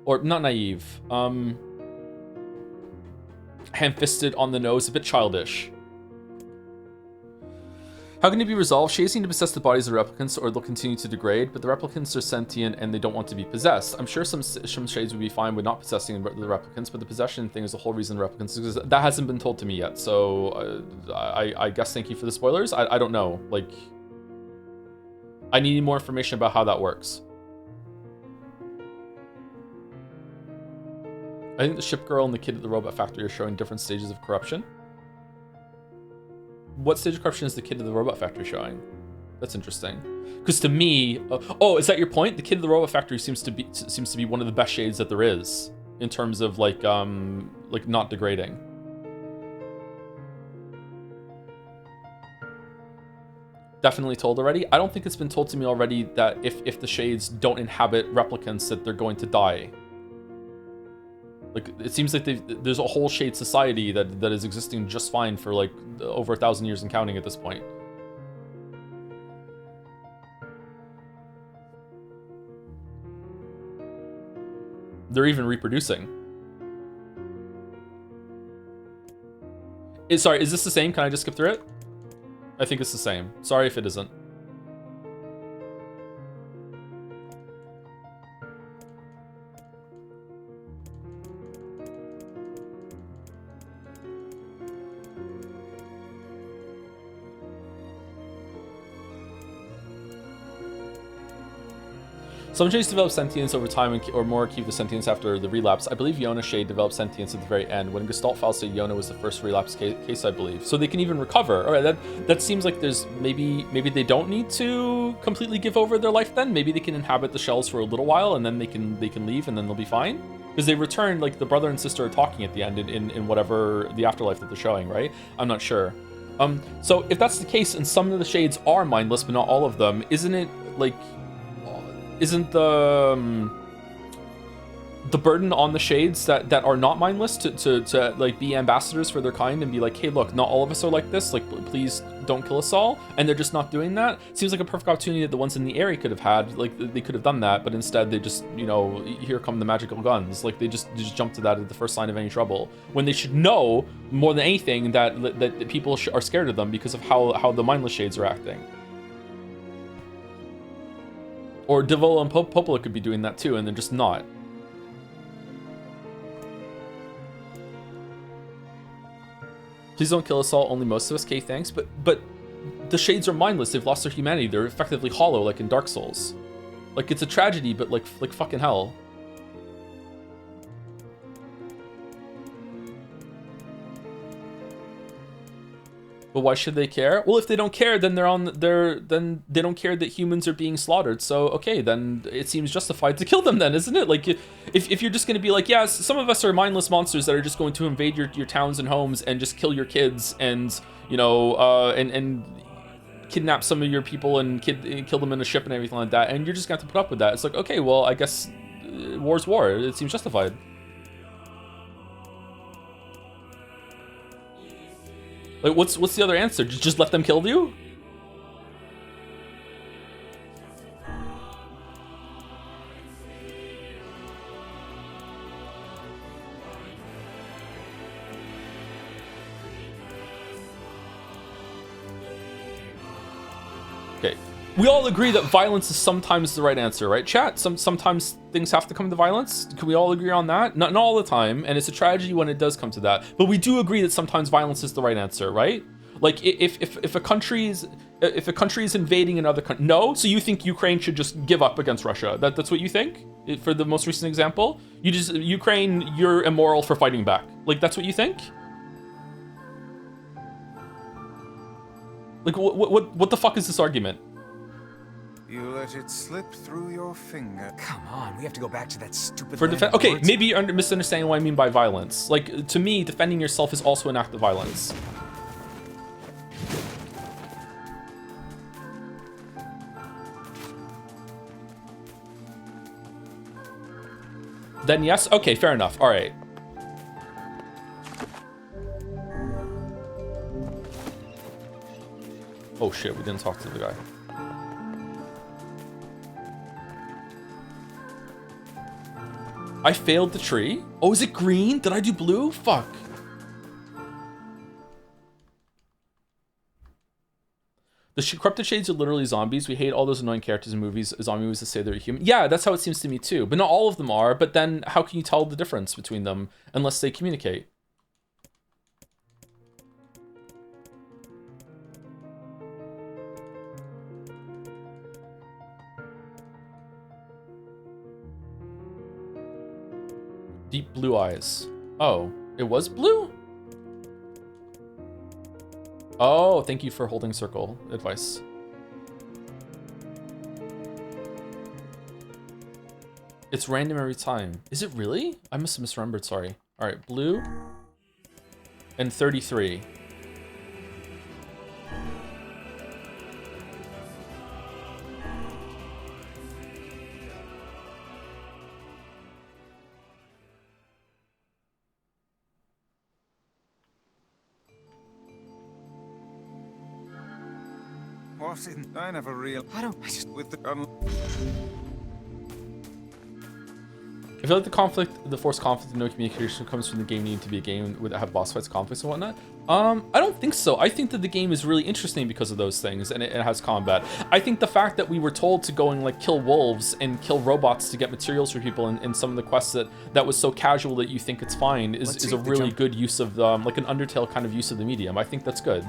Or not naive. Ham-fisted on the nose, a bit childish. How can it be resolved? Shades seem to possess the bodies of the replicants, or they'll continue to degrade, but the replicants are sentient and they don't want to be possessed. I'm sure some shades would be fine with not possessing the replicants, but the possession thing is the whole reason the replicants exist. That hasn't been told to me yet, so I guess thank you for the spoilers. I don't know. Like, I need more information about how that works. I think the ship girl and the kid at the robot factory are showing different stages of corruption. What stage of corruption is the kid of the robot factory showing? That's interesting. Because to me, oh, is that your point? The kid of the robot factory seems to be one of the best shades that there is in terms of like not degrading. Definitely told already. I don't think it's been told to me already that if the shades don't inhabit replicants, that they're going to die. Like, it seems like there's a whole shade society that is existing just fine for like over 1,000 years and counting at this point. They're even reproducing. Sorry, is this the same? Can I just skip through it? I think it's the same. Sorry if it isn't. Some shades develop sentience over time, or more keep the sentience after the relapse. I believe Yona's shade developed sentience at the very end. When Gestalt files say Yona was the first relapse case, I believe. So they can even recover. All right, that seems like there's maybe they don't need to completely give over their life then. Maybe they can inhabit the shells for a little while and then they can leave and then they'll be fine. Because they return, like the brother and sister are talking at the end in whatever the afterlife that they're showing, right? I'm not sure. So if that's the case and some of the shades are mindless but not all of them, isn't it like... Isn't the burden on the shades that are not mindless to like be ambassadors for their kind and be like, hey, look, not all of us are like this, like please don't kill us all, and they're just not doing that? Seems like a perfect opportunity that the ones in the area could have had. Like, they could have done that, but instead they just, you know, here come the magical guns. Like, they just jump to that at the first sign of any trouble, when they should know more than anything that people are scared of them because of how the mindless shades are acting. Or Devola and Popola could be doing that too, and they're just not. Please don't kill us all, only most of us. Okay, thanks. But the shades are mindless. They've lost their humanity. They're effectively hollow, like in Dark Souls. Like, it's a tragedy, but like fucking hell. But why should they care? Well, if they don't care, then then they don't care that humans are being slaughtered. So okay, then it seems justified to kill them then, isn't it? Like, if you're just going to be like, yeah, some of us are mindless monsters that are just going to invade your towns and homes and just kill your kids and, you know, and kidnap some of your people and kill them in a ship and everything like that, and you're just going to have to put up with that. It's like, okay, well, I guess war's war. It seems justified. Like, what's the other answer? Just let them kill you? we all agree that violence is sometimes the right answer, right, chat? Sometimes things have to come to violence. Can we all agree on that? Not all the time, and it's a tragedy when it does come to that. But we do agree that sometimes violence is the right answer, right? Like if a country is invading another country, no. So you think Ukraine should just give up against Russia? That's what you think? For the most recent example, Ukraine, you're immoral for fighting back. Like that's what you think? Like what the fuck is this argument? You let it slip through your finger. Come on, we have to go back to that stupid. Okay, maybe you're misunderstanding what I mean by violence. Like to me, defending yourself is also an act of violence. Then yes? Okay, fair enough. All right. Oh shit, we didn't talk to the guy. I failed the tree? Oh, is it green? Did I do blue? Fuck. The corrupted shades are literally zombies. We hate all those annoying characters in movies, zombie movies that say they're human. Yeah, that's how it seems to me too. But not all of them are. But then how can you tell the difference between them unless they communicate? Deep blue eyes. Oh, it was blue? Oh, thank you for holding circle advice. It's random every time. Is it really? I must have misremembered, sorry. All right, blue and 33. What in? I never realized. I just with the. I feel like the conflict, the forced conflict and no communication comes from the game needing to be a game that have boss fights, conflicts, and whatnot. I don't think so. I think that the game is really interesting because of those things, and it has combat. I think the fact that we were told to go and like kill wolves and kill robots to get materials for people in some of the quests that was so casual that you think it's fine is a really good use of like an Undertale kind of use of the medium. I think that's good.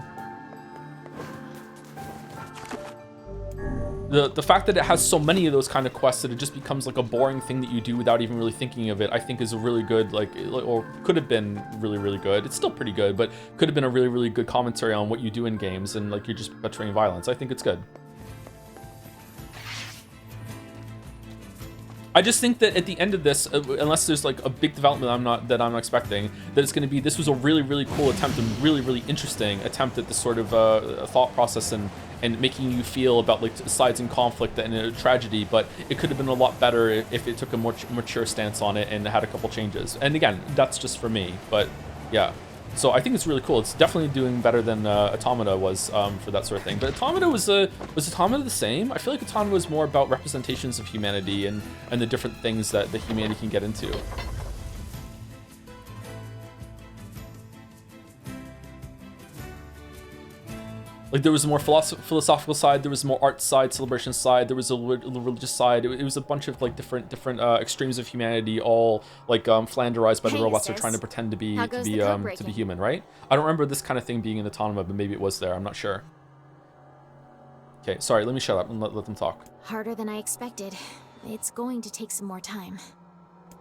The fact that it has so many of those kind of quests that it just becomes like a boring thing that you do without even really thinking of it, I think is a really good, like, or could have been really, really good. It's still pretty good, but could have been a really, really good commentary on what you do in games and like you're just portraying violence. I think it's good. I just think that at the end of this, unless there's like a big development I'm not expecting, that it's going to be, this was a really, really cool attempt and really, really interesting attempt at this sort of thought process and making you feel about like sides in conflict and a tragedy, but it could have been a lot better if it took a more mature stance on it and had a couple changes. And again, that's just for me, but yeah. So I think it's really cool. It's definitely doing better than Automata was for that sort of thing. But Automata was Automata the same? I feel like Automata was more about representations of humanity and the different things that the humanity can get into. Like there was a more philosophical side, there was a more art side, celebration side, there was a religious side. It was a bunch of like different extremes of humanity, all like flanderized by the robots who are trying to pretend to be human, right? I don't remember this kind of thing being in Automata, but maybe it was there. I'm not sure. Okay, sorry. Let me shut up and let them talk. Harder than I expected. It's going to take some more time.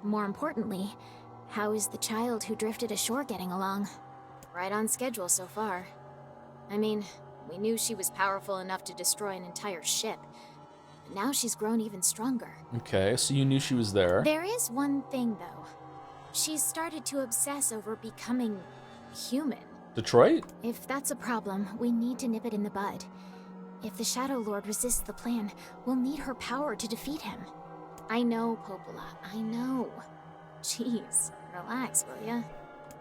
More importantly, how is the child who drifted ashore getting along? Right on schedule so far. I mean, we knew she was powerful enough to destroy an entire ship. But now she's grown even stronger. Okay, so you knew she was there. There is one thing, though. She's started to obsess over becoming human. Detroit? If that's a problem, we need to nip it in the bud. If the Shadow Lord resists the plan, we'll need her power to defeat him. I know, Popola, I know. Jeez, relax, will ya?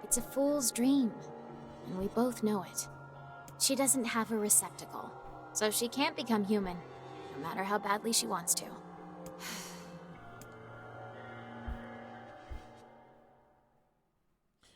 It's a fool's dream, and we both know it. She doesn't have a receptacle, so she can't become human, no matter how badly she wants to.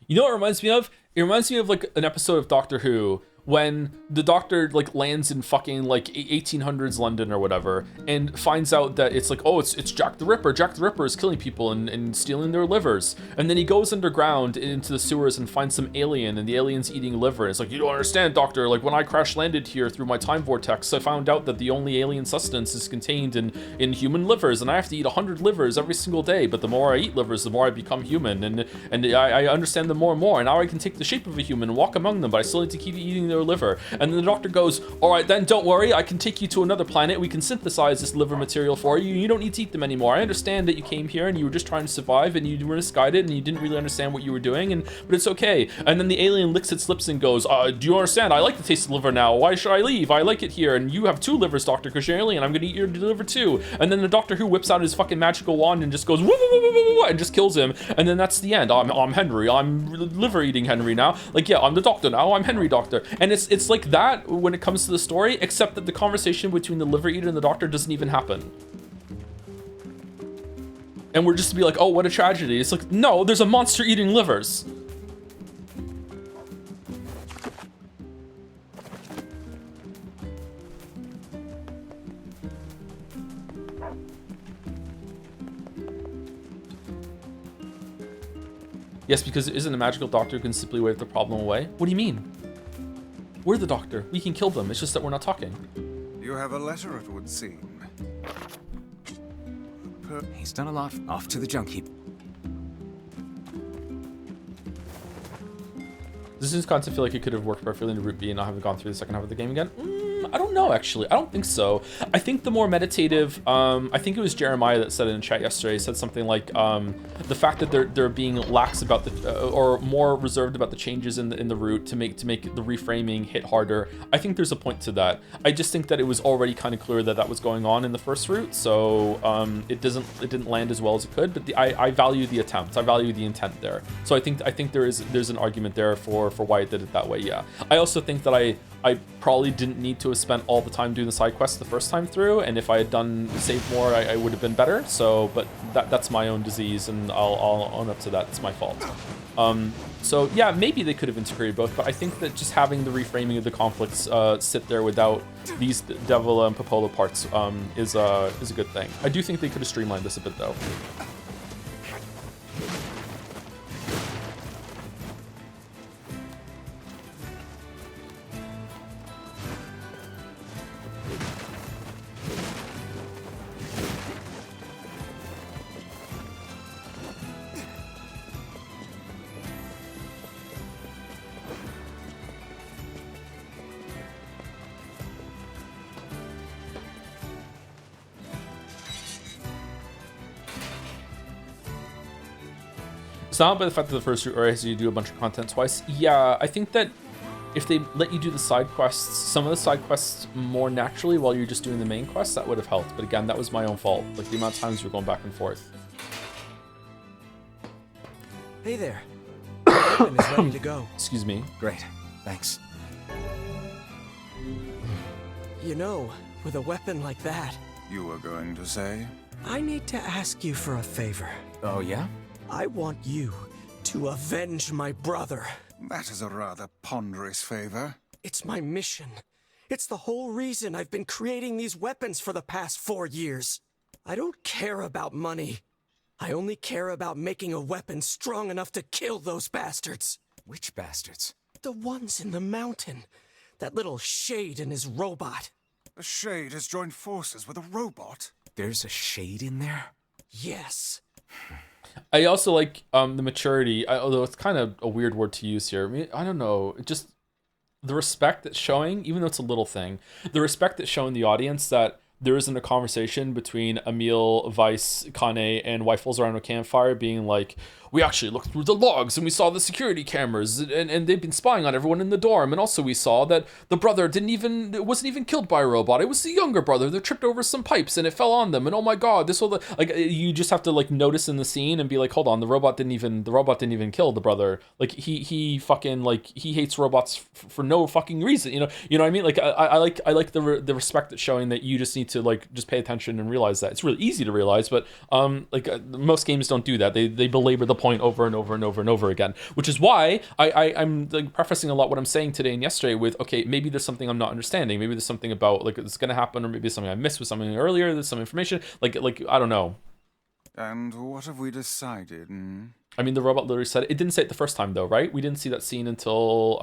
You know what it reminds me of? It reminds me of like an episode of Doctor Who when the doctor like lands in fucking like 1800s London or whatever and finds out that it's like, oh, it's Jack the Ripper. Jack the Ripper is killing people and stealing their livers. And then he goes underground into the sewers and finds some alien, and the alien's eating liver. It's like, you don't understand, doctor. Like when I crash landed here through my time vortex, I found out that the only alien sustenance is contained in human livers, and I have to eat 100 livers every single day. But the more I eat livers, the more I become human, and I understand them more and more. And now I can take the shape of a human and walk among them, but I still need to keep eating their liver. And then the doctor goes, all right, then don't worry, I can take you to another planet. We can synthesize this liver material for you. You don't need to eat them anymore. I understand that you came here and you were just trying to survive and you were misguided and you didn't really understand what you were doing, but it's okay. And then the alien licks its lips and goes, do you understand? I like the taste of liver now. Why should I leave? I like it here. And you have 2 livers, doctor, because you're alien. I'm gonna eat your liver too. And then the Doctor Who whips out his fucking magical wand and just goes, woo, woo, woo, woo, woo, woo, and just kills him. And then that's the end. I'm Henry. I'm liver eating Henry now. Like, yeah, I'm the Doctor now. I'm Henry Doctor. And it's like that when it comes to the story, except that the conversation between the liver eater and the Doctor doesn't even happen. And we're just to be like, oh, what a tragedy. It's like, no, there's a monster eating livers. Yes, because it isn't a magical doctor who can simply wave the problem away. What do you mean? We're the doctor. We can kill them. It's just that we're not talking. You have a letter, it would seem. He's done a lot. Off to the junk heap. Does this concept feel like it could have worked perfectly in Route B and not having gone through the second half of the game again? I don't know, actually. I don't think so. I think the more meditative, I think it was Jeremiah that said it in chat yesterday, said something like, the fact that they're being lax about the, or more reserved about the changes in the route to make the reframing hit harder. I think there's a point to that. I just think that it was already kind of clear that that was going on in the first route, so it didn't land as well as it could. But I value the attempt. I value the intent there. So I think there's an argument there for why it did it that way. Yeah. I also think that I probably didn't need to have spent all the time doing the side quests the first time through, and if I had saved more, I would have been better. So, but that's my own disease, and I'll own up to that. It's my fault. So yeah, maybe they could have integrated both, but I think that just having the reframing of the conflicts sit there without these Devil and Popola parts is a good thing. I do think they could have streamlined this a bit though. It's not by the fact that the first route already has you do a bunch of content twice. Yeah, I think that if they let you do the side quests, some of the side quests more naturally while you're just doing the main quest, that would have helped. But again, that was my own fault. Like the amount of times we were going back and forth. Hey there. The weapon is ready to go. Excuse me. Great. Thanks. You know, with a weapon like that... You were going to say? I need to ask you for a favor. Oh, yeah? I want you to avenge my brother. That is a rather ponderous favor. It's my mission. It's the whole reason I've been creating these weapons for the past 4 years. I don't care about money. I only care about making a weapon strong enough to kill those bastards. Which bastards? The ones in the mountain. That little Shade and his robot. A Shade has joined forces with a robot? There's a Shade in there? Yes. I also like the maturity, although it's kind of a weird word to use here. I mean, I don't know, just the respect that's showing, even though it's a little thing, the respect that's showing the audience that there isn't a conversation between Emil, Weiss, Kane, and Weifels around a campfire being like, we actually looked through the logs and we saw the security cameras and they've been spying on everyone in the dorm. And also we saw that the brother wasn't even killed by a robot. It was the younger brother that tripped over some pipes and it fell on them. And oh my God, like, you just have to like notice in the scene and be like, hold on, the robot didn't even kill the brother. Like he fucking, like, he hates robots for no fucking reason. You know what I mean? Like I like the respect that's showing that you just need need to like just pay attention and realize that. It's really easy to realize, but most games don't do that. They belabor the point over and over and over and over again, which is why I'm like prefacing a lot what I'm saying today and yesterday with, okay, maybe there's something I'm not understanding. Maybe there's something about like it's gonna happen, or maybe there's something I missed with something earlier. There's some information like I don't know. And what have we decided? I mean, the robot literally said it. It didn't say it the first time though, right? We didn't see that scene until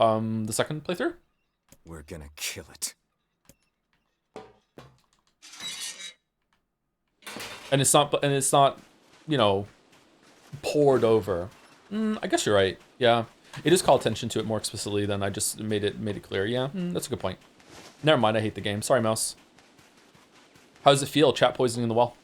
the second playthrough. We're gonna kill it. And it's not, you know, poured over. I guess you're right. Yeah, it is call attention to it more explicitly than I just made it clear. Yeah, that's a good point. Never mind. I hate the game. Sorry, mouse. How does it feel? Chat poisoning the well.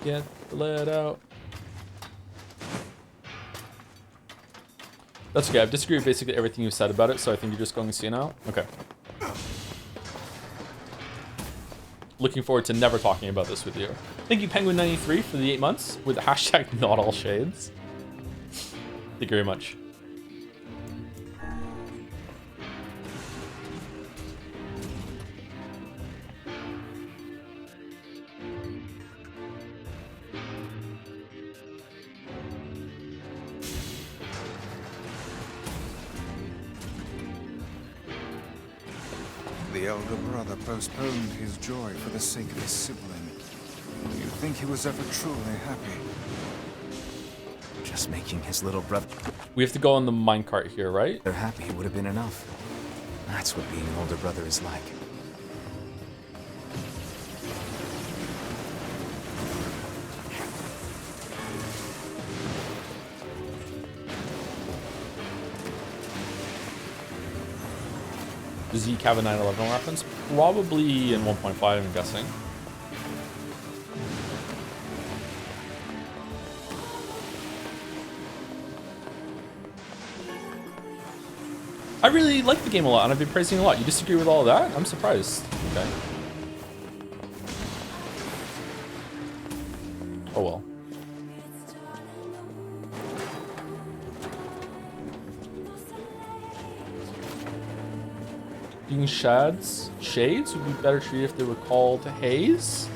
Get the lead out. That's okay. I've disagreed with basically everything you said about it, so I think you're just going to see it now. Okay. Looking forward to never talking about this with you. Thank you, Penguin93, for the 8 months with the hashtag not all shades. Thank you very much. The elder brother postponed his joy for the sake of his sibling. Do you think he was ever truly happy? Just making his little brother... We have to go on the minecart here, right? They're happy would have been enough. That's what being an older brother is like. Does Zeke have a 9/11 reference? Probably in 1.5, I'm guessing. I really like the game a lot, and I've been praising it a lot. You disagree with all of that? I'm surprised. Okay. Oh well. Being shades would be better treated if they were called haze?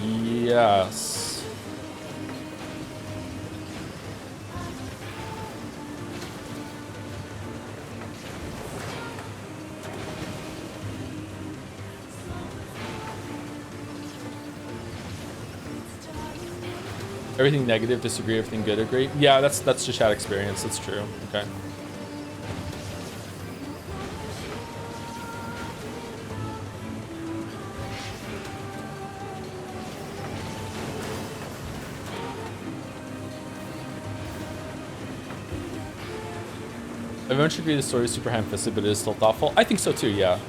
Yes. Everything negative, disagree, everything good, agree. Yeah, that's just chat experience, that's true. Okay. I eventually agree the story is super ham-fisted, but it is still thoughtful. I think so too, yeah.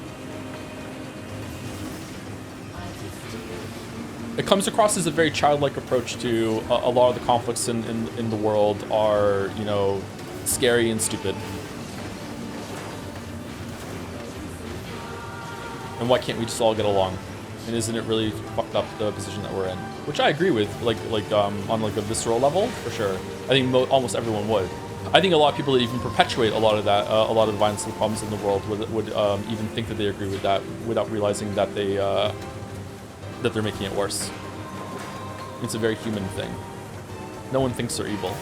It comes across as a very childlike approach to a lot of the conflicts in the world are, you know, scary and stupid. And why can't we just all get along? And isn't it really fucked up the position that we're in? Which I agree with, on like a visceral level, for sure. I think almost everyone would. I think a lot of people that even perpetuate a lot of that, a lot of the violence and the problems in the world would even think that they agree with that without realizing that they're making it worse. It's a very human thing. No one thinks they're evil.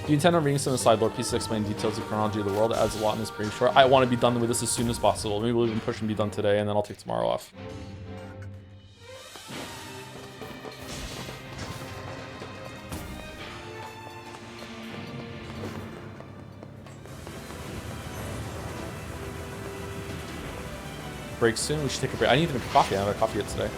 Do you intend on reading some of the side lore pieces explaining details of chronology of the world? It adds a lot and is pretty short. I want to be done with this as soon as possible. Maybe we'll even push and be done today, and then I'll take tomorrow off. Break soon? We should take a break. I need to make coffee. I haven't had coffee yet today.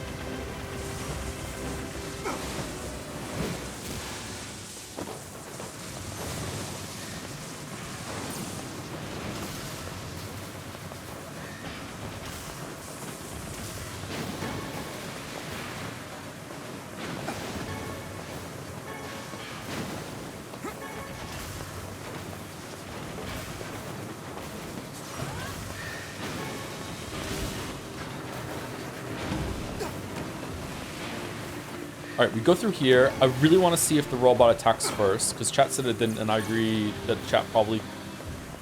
All right, we go through here. I really want to see if the robot attacks first, because chat said it didn't, and I agree that chat probably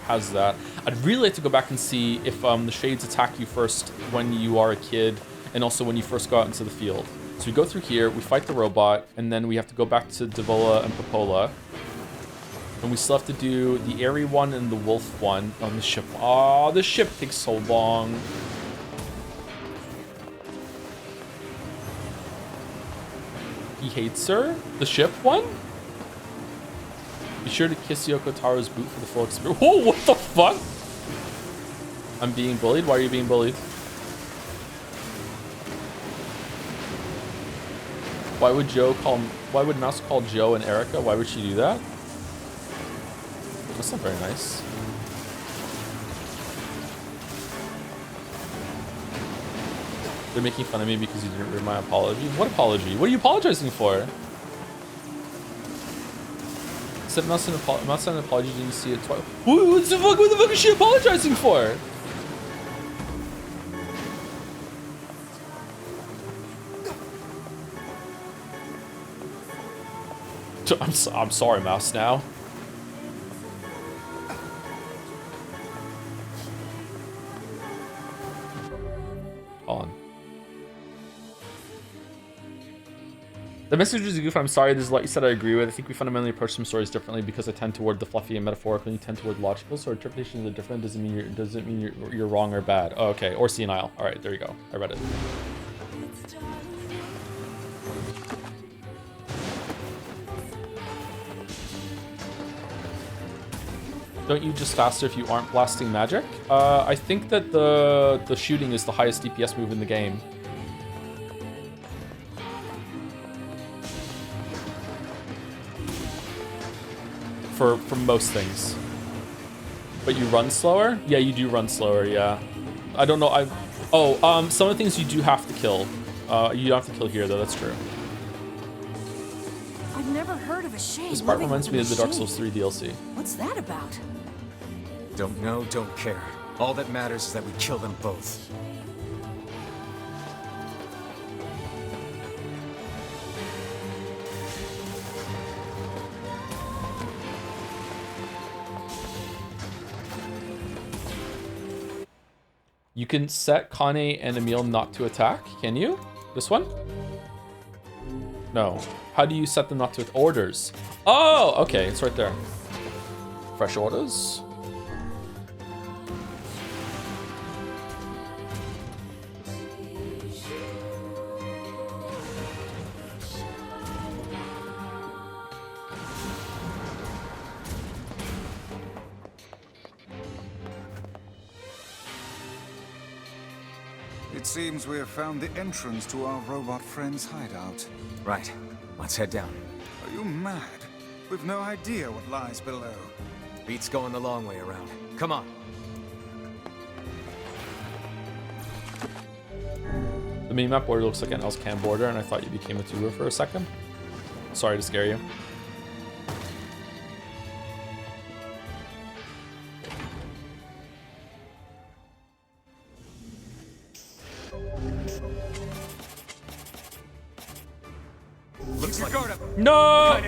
has that. I'd really like to go back and see if the shades attack you first when you are a kid, and also when you first go out into the field. So we go through here, we fight the robot, and then we have to go back to Devola and Popola. And we still have to do the airy one and the wolf one on the ship. Oh, the ship takes so long. He hates her? The ship one? Be sure to kiss Yoko Taro's boot for the full experience. Whoa, what the fuck? I'm being bullied? Why are you being bullied? Why would Mouse call Joe and Erica? Why would she do that? That's not very nice. They're making fun of me because you didn't read my apology. What apology? What are you apologizing for? Said Mouse an apology, didn't see it twice. What the fuck is she apologizing for? I'm sorry, Mouse, now. On. The message is goof. I'm sorry. There's a lot you said I agree with. I think we fundamentally approach some stories differently because I tend toward the fluffy and metaphorical, and you tend toward logical. So our interpretations are different. Doesn't mean you're wrong or bad. Oh, okay. Or senile. All right, there you go. I read it. Don't you just faster if you aren't blasting magic? I think that the shooting is the highest DPS move in the game. For most things. But you run slower? Yeah, you do run slower, yeah. I don't know, some of the things you do have to kill. You don't have to kill here though, that's true. I've never heard of a shade. This part reminds me of the Dark Souls 3 DLC. What's that about? Don't know, don't care. All that matters is that we kill them both. You can set Kane and Emil not to attack, can you? This one? No. How do you set them not to orders? Oh, okay, it's right there. Fresh orders. It seems we have found the entrance to our robot friend's hideout. Right. Let's head down. Are you mad? We've no idea what lies below. Beats going the long way around. Come on. The minimap border looks like an else can border, and I thought you became a tuber for a second. Sorry to scare you. No!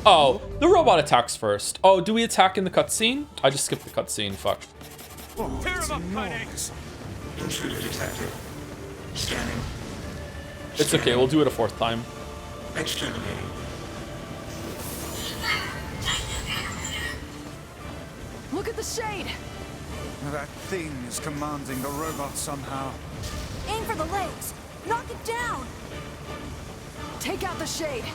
Oh, the robot attacks first. Oh, do we attack in the cutscene? I just skipped the cutscene, fuck. Oh, it's enormous. Intruder detected. Scanning. It's okay, we'll do it a fourth time. Exterminating. Look at the shade! That thing is commanding the robot somehow. Aim for the legs! Knock it down! Take out the shade!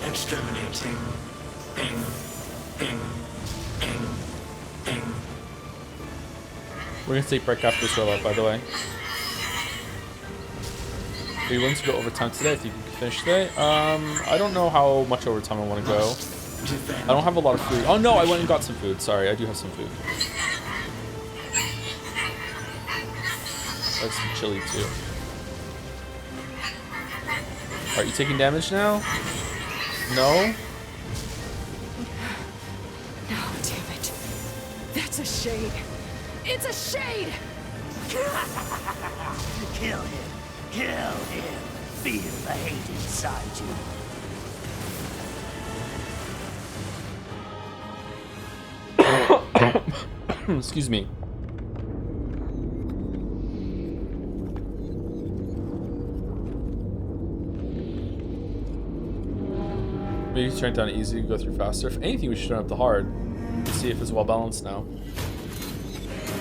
Exterminating. Ping. Ping. Ping. Ping. We're gonna take break after this robot, by the way. Are you willing to go overtime today if you can finish today? I don't know how much overtime I want to go. I don't have a lot of food. Oh no, I went and got some food. Sorry, I do have some food. I have some chili too. Are you taking damage now? No? No, damn it. That shade. It's a shade! Kill him. Kill him. Feel the hate inside you. Excuse me. Maybe turn it down easy, go through faster. If anything, we should turn up the hard. Let's see if it's well balanced now.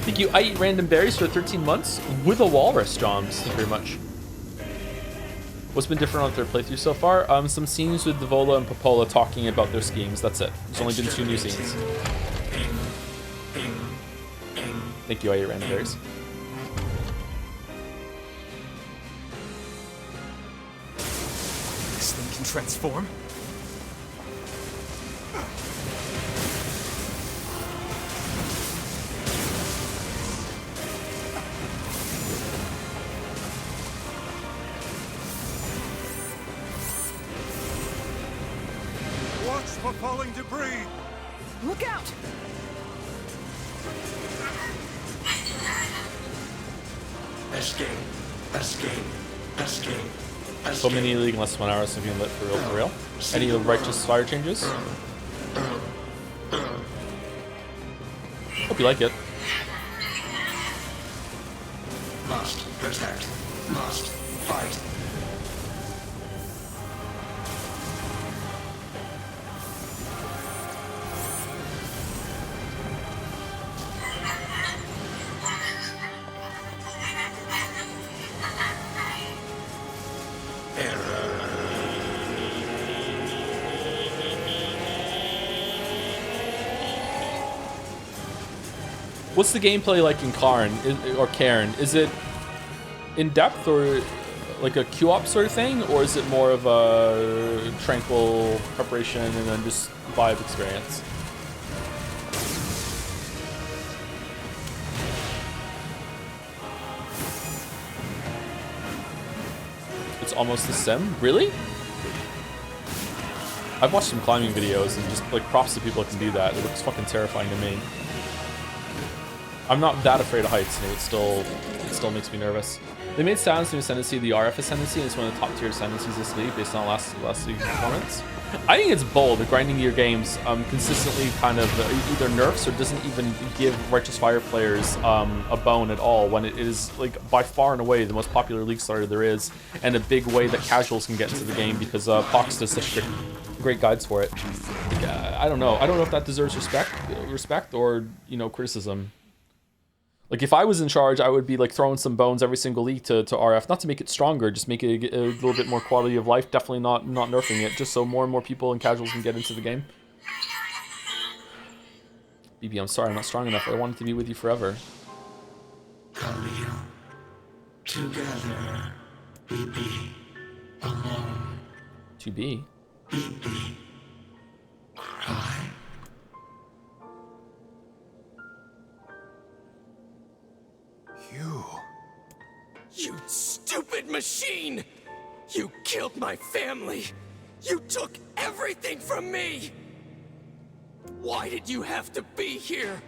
Thank you. I eat random berries for 13 months with a walrus, Joms. Thank you very much. What's been different on their playthrough so far? Some scenes with Devola and Popola talking about their schemes. That's it. There's only been 2 new scenes. Thank you. I eat random berries. This thing can transform? For falling debris. Look out! Escape. Escape. Escape. So many League in less than 1 hour since being lit for real, for real. Any righteous fire changes? Hope you like it. Must protect. Must fight. What's the gameplay like in Karn or Cairn? Is it in depth or like a Q-op sort of thing, or is it more of a tranquil preparation and then just vibe experience? It's almost the sim, really? I've watched some climbing videos and just like props to people that can do that. It looks fucking terrifying to me. I'm not that afraid of heights, and it still makes me nervous. They made Silence new ascendancy the RF ascendancy, and it's one of the top tier ascendancies this league based on last league's performance. I think it's bold, grinding your games consistently kind of either nerfs or doesn't even give Righteous Fire players a bone at all, when it is like by far and away the most popular league starter there is, and a big way that casuals can get into the game because Pox does such great guides for it. I don't know. I don't know if that deserves respect or, you know, criticism. Like, if I was in charge, I would be like throwing some bones every single league to RF, not to make it stronger, just make it a little bit more quality of life. Definitely not nerfing it, just so more and more people and casuals can get into the game. BB, I'm sorry, I'm not strong enough. I wanted to be with you forever. Khalil. Together. BB. Alone. To be. BB. Cry. You stupid machine! You killed my family! You took everything from me! Why did you have to be here?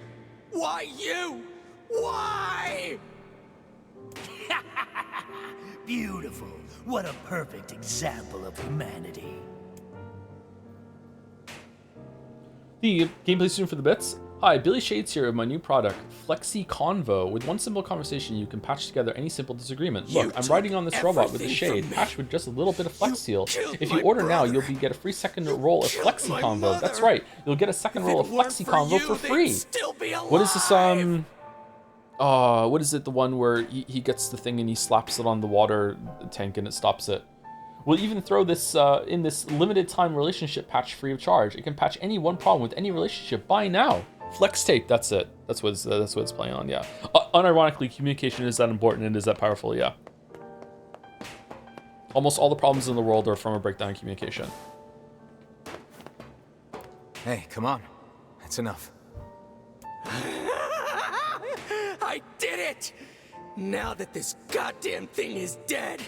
Why you? Why? Beautiful. What a perfect example of humanity. The gameplay student for the bits. Hi, Billy Shades here of my new product, Flexi Convo. With one simple conversation, you can patch together any simple disagreement. Look, I'm riding on this robot with a shade, patched with just a little bit of Flex Seal. If you order now, you'll get a free second roll of Flexi Convo. That's right, you'll get a second roll of Flexi Convo for free. What is this, what is it, the one where he gets the thing and he slaps it on the water tank and it stops it? We'll even throw this in this limited time relationship patch free of charge. It can patch any one problem with any relationship. Buy now. Flex tape, that's it. That's what it's playing on, yeah. Unironically, communication is that important and is that powerful, yeah. Almost all the problems in the world are from a breakdown in communication. Hey, come on. That's enough. I did it! Now that this goddamn thing is dead,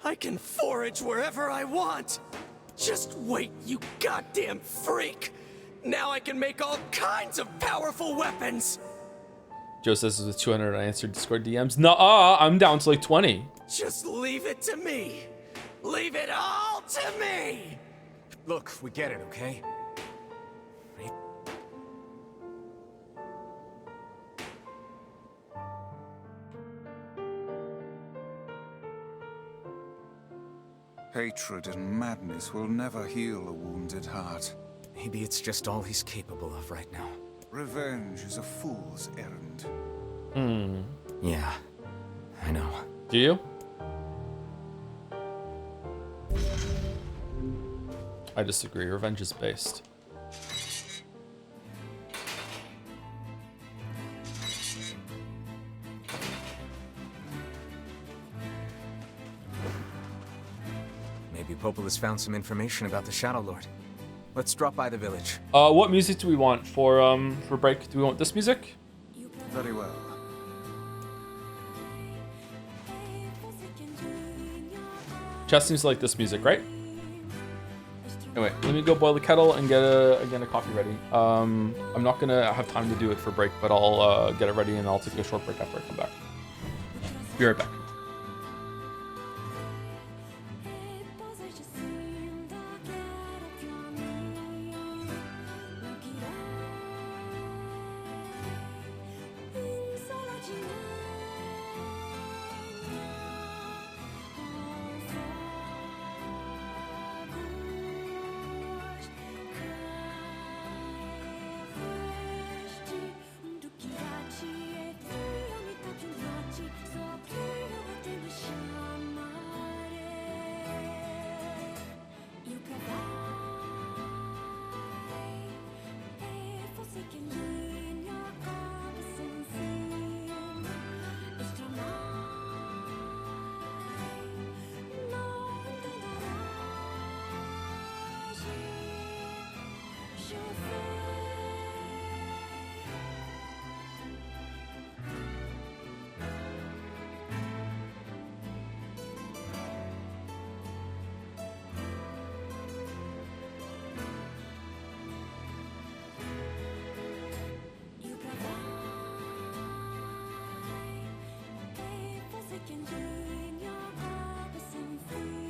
I can forage wherever I want. Just wait, you goddamn freak! Now I can make all kinds of powerful weapons! Joe says with 200 unanswered Discord DMs. Nuh-uh, I'm down to like 20. Just leave it to me. Leave it all to me. Look, we get it, okay? Hatred and madness will never heal a wounded heart. Maybe it's just all he's capable of right now. Revenge is a fool's errand. Yeah, I know. Do you? I disagree. Revenge is based. Maybe Popol has found some information about the Shadow Lord. Let's drop by the village. What music do we want for break? Do we want this music? Very well. Chess seems to like this music, right? Anyway, let me go boil the kettle and get a coffee ready. I'm not gonna have time to do it for break, but I'll get it ready and I'll take a short break after I come back. Be right back. can do in your purpose and free.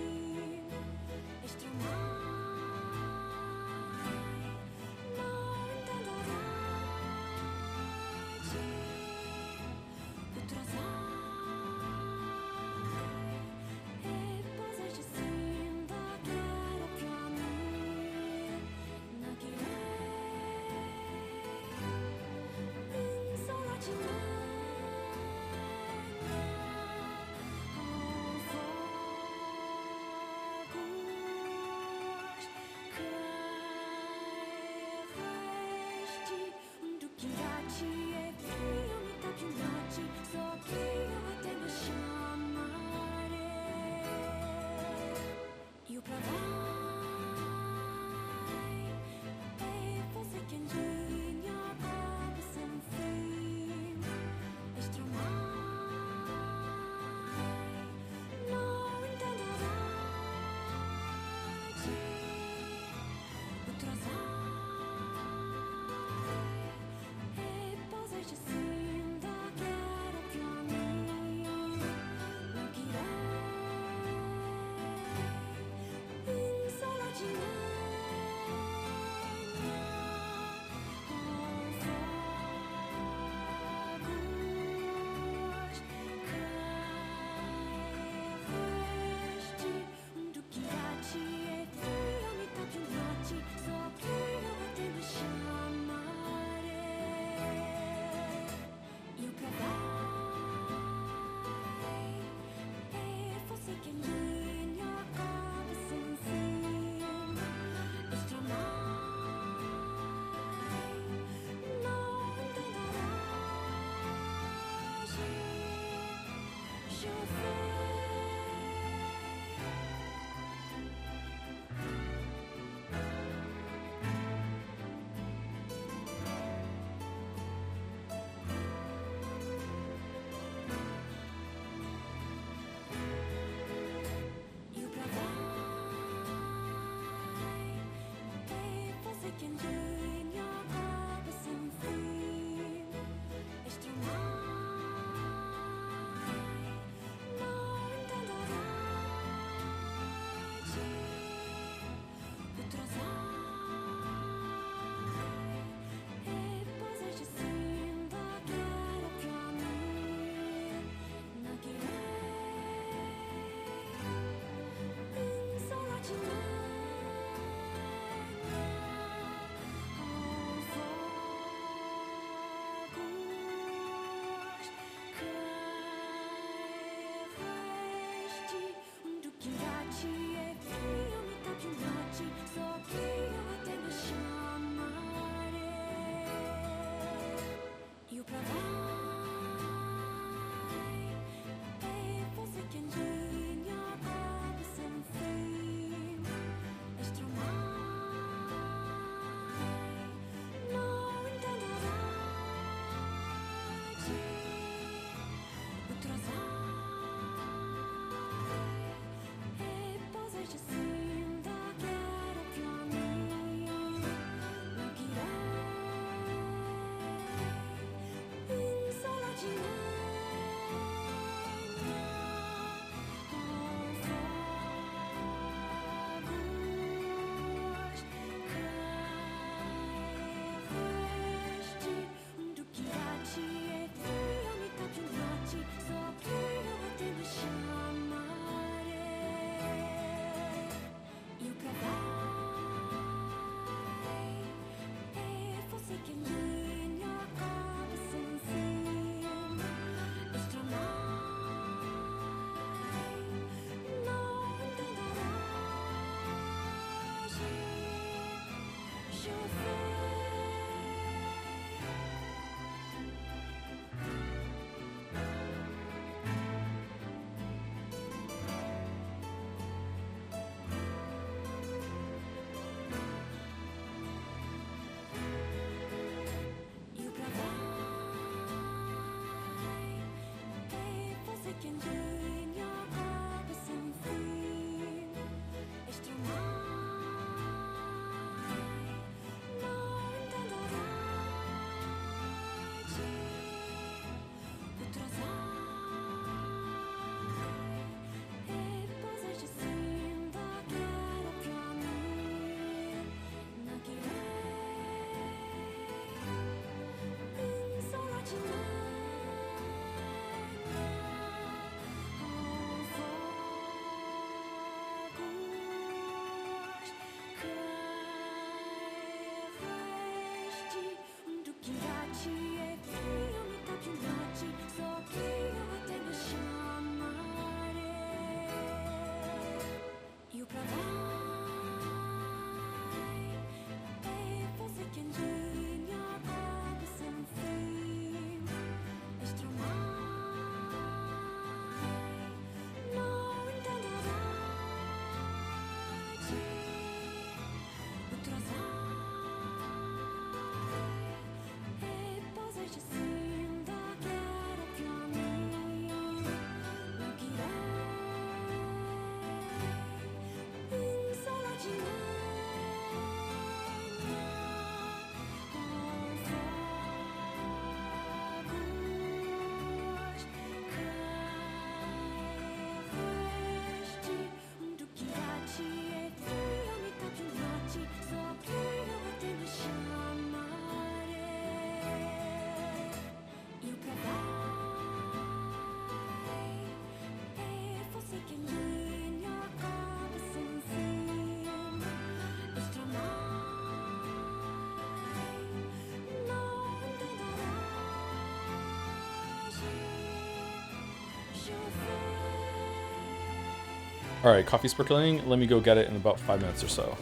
All right, coffee's percolating. Let me go get it in about 5 minutes or so.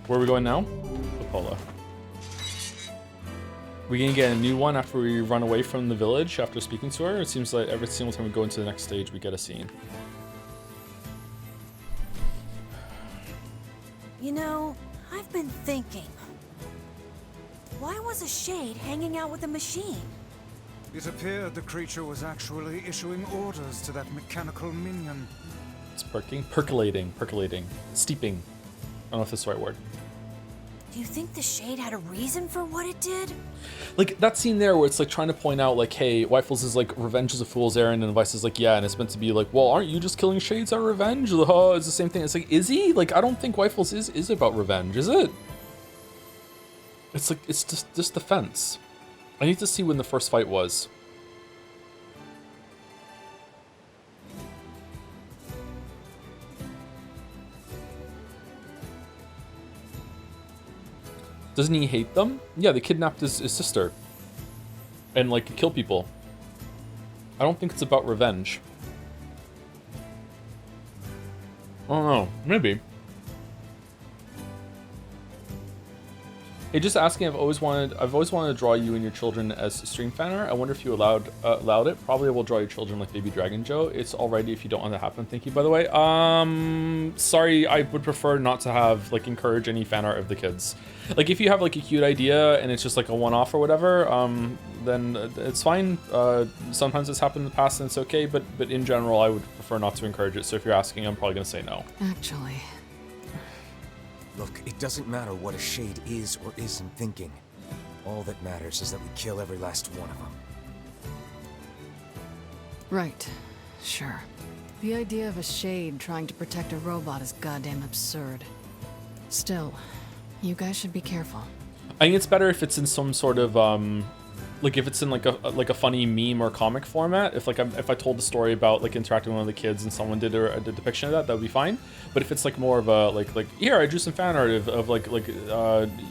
Where are we going now? Popola. We gonna get a new one after we run away from the village after speaking to her? It seems like every single time we go into the next stage, we get a scene. You know, I've been thinking. Why was a shade hanging out with a machine? It appeared the creature was actually issuing orders to that mechanical minion. It's percolating, steeping. I don't know if that's the right word. Do you think the shade had a reason for what it did? Like that scene there where it's like trying to point out like, hey, Wyfels is like revenge is a fool's errand, and Vice is like, yeah, and it's meant to be like, well, aren't you just killing shades out of revenge? It's the same thing. It's like, is he? Like, I don't think Wyfels is about revenge, is it? It's like, it's just defense. I need to see when the first fight was. Doesn't he hate them? Yeah, they kidnapped his sister. And, like, kill people. I don't think it's about revenge. I don't know. Maybe. Hey, just asking. I've always wanted to draw you and your children as stream fanner. I wonder if you allowed it. Probably will draw your children like Baby Dragon Joe. It's alrighty if you don't want that to happen. Thank you, by the way. Sorry. I would prefer not to have like encourage any fan art of the kids. Like if you have like a cute idea and it's just like a one-off or whatever, then it's fine. Sometimes it's happened in the past and it's okay. But in general, I would prefer not to encourage it. So if you're asking, I'm probably gonna say no. Actually. Look, it doesn't matter what a shade is or isn't thinking. All that matters is that we kill every last one of them. Right. Sure. The idea of a shade trying to protect a robot is goddamn absurd. Still, you guys should be careful. I think it's better if it's in some sort of like if it's in like a funny meme or comic format. If I told the story about like interacting with one of the kids and someone did a depiction of that would be fine. But if it's like more of a like here I drew some fan art of like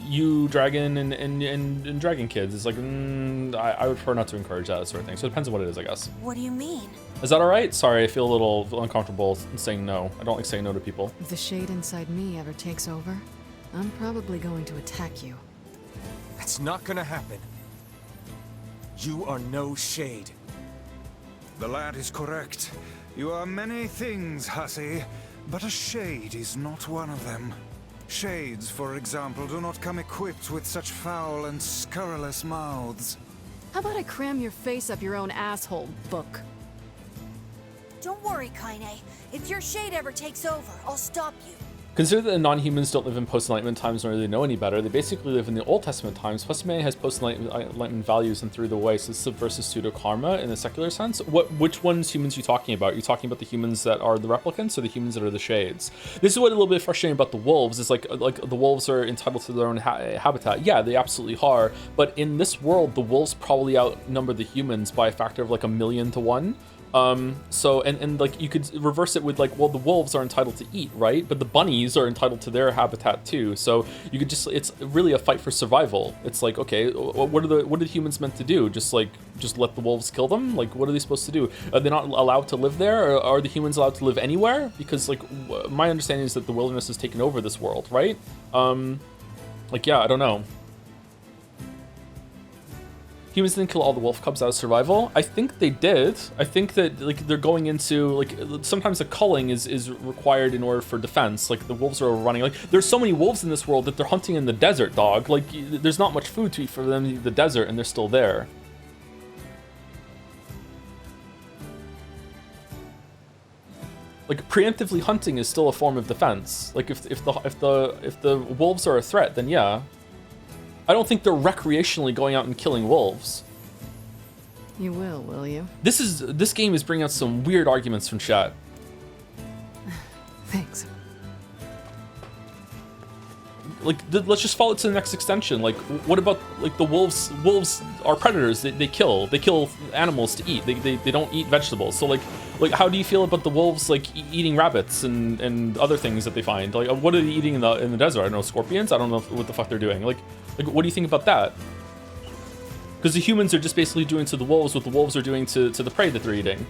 you dragon and dragon kids, it's like I would prefer not to encourage that sort of thing. So it depends on what it is, I guess. What do you mean? Is that all right? Sorry, I feel a little uncomfortable saying no. I don't like saying no to people. If the shade inside me ever takes over, I'm probably going to attack you. That's not gonna happen. You are no shade. The lad is correct. You are many things, hussy, but a shade is not one of them. Shades, for example, do not come equipped with such foul and scurrilous mouths. How about I cram your face up your own asshole, book? Don't worry, Kaine. If your shade ever takes over, I'll stop you. Consider that the non-humans don't live in post-enlightenment times nor do they know any better. They basically live in the Old Testament times. Plus, humanity has post-enlightenment values and threw the way, so this subverses pseudo-karma in the secular sense. Which ones humans are you talking about? Are you talking about the humans that are the replicants or the humans that are the shades? This is what a little bit frustrating about the wolves is like the wolves are entitled to their own habitat. Yeah, they absolutely are. But in this world, the wolves probably outnumber the humans by a factor of like 1,000,000 to 1. So like you could reverse it with like, well, the wolves are entitled to eat, right? But the bunnies are entitled to their habitat too. So you could just, it's really a fight for survival. It's like, okay, what are the humans meant to do? Just let the wolves kill them? Like, what are they supposed to do? Are they not allowed to live there? Or are the humans allowed to live anywhere? Because like, my understanding is that the wilderness has taken over this world, right? Like, yeah, I don't know. Humans didn't kill all the wolf cubs out of survival. I think they did. I think that like they're going into like sometimes the culling is required in order for defense. Like the wolves are running. Like there's so many wolves in this world that they're hunting in the desert, dog. Like there's not much food to eat for them in the desert, and they're still there. Like preemptively hunting is still a form of defense. Like if the wolves are a threat, then yeah. I don't think they're recreationally going out and killing wolves. You will you? This game is bringing out some weird arguments from chat. Thanks. Like, let's just follow it to the next extension. Like, what about like the wolves? Wolves are predators. They kill animals to eat. They don't eat vegetables. So like how do you feel about the wolves like eating rabbits and other things that they find? Like, what are they eating in the desert? I don't know, scorpions. I don't know what the fuck they're doing. Like, what do you think about that? Because the humans are just basically doing to the wolves what the wolves are doing to the prey that they're eating.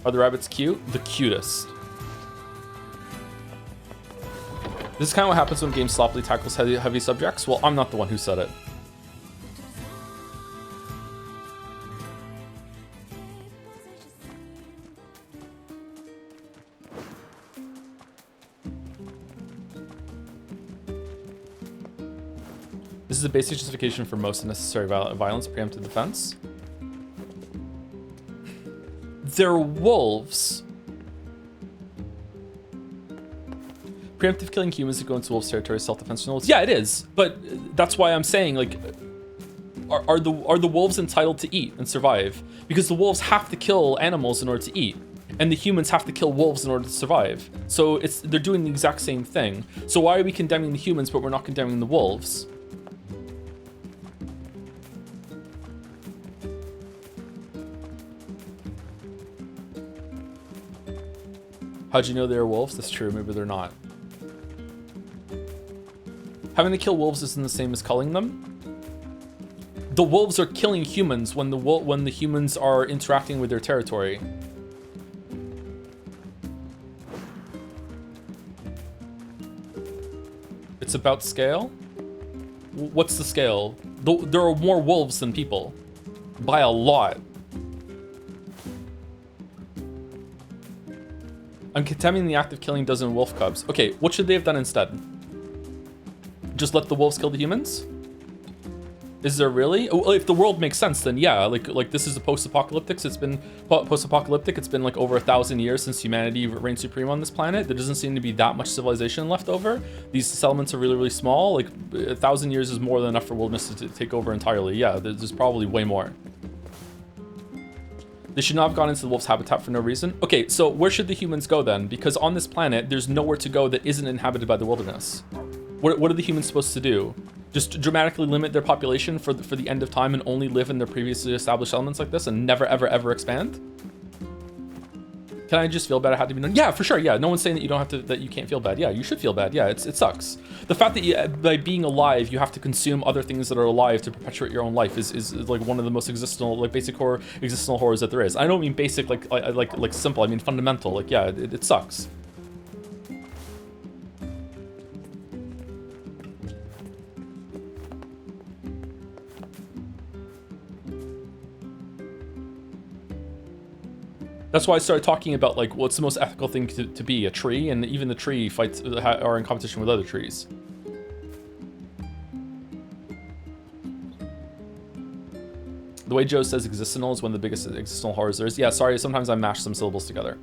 Are the rabbits cute? The cutest. This is kind of what happens when games sloppily tackles heavy subjects. Well, I'm not the one who said it. This is a basic justification for most unnecessary violence, preemptive defense. They're wolves. Preemptive killing humans to go into wolves' territory, self-defense wolves. Yeah, it is. But that's why I'm saying, like, are the wolves entitled to eat and survive? Because the wolves have to kill animals in order to eat, and the humans have to kill wolves in order to survive. So they're doing the exact same thing. So why are we condemning the humans, but we're not condemning the wolves? How'd you know they were wolves? That's true, maybe they're not. Having to kill wolves isn't the same as culling them. The wolves are killing humans when the humans are interacting with their territory. It's about scale? What's the scale? There are more wolves than people. By a lot. I'm condemning the act of killing dozen wolf cubs. Okay, what should they have done instead? Just let the wolves kill the humans? Is there really? Well, if the world makes sense, then yeah. Like this is a post-apocalyptic. It's been post-apocalyptic. It's been like over 1,000 years since humanity reigned supreme on this planet. There doesn't seem to be that much civilization left over. These settlements are really, really small. Like 1,000 years is more than enough for wilderness to take over entirely. Yeah, there's probably way more. They should not have gone into the wolf's habitat for no reason. Okay, so where should the humans go then? Because on this planet, there's nowhere to go that isn't inhabited by the wilderness. What are the humans supposed to do? Just dramatically limit their population for the end of time and only live in their previously established elements like this and never, ever, ever expand? Can I just feel bad? I had to be done? Yeah, for sure. Yeah, no one's saying that you don't have to, that you can't feel bad. Yeah, you should feel bad. Yeah, it sucks. The fact that by being alive, you have to consume other things that are alive to perpetuate your own life is like one of the most existential, like basic horror, existential horrors that there is. I don't mean basic, like simple. I mean fundamental. Like, yeah, it sucks. That's why I started talking about like what's the most ethical thing to be, a tree, and even the tree fights are in competition with other trees. The way Joe says existential is one of the biggest existential horrors there is. Yeah, sorry, sometimes I mash some syllables together.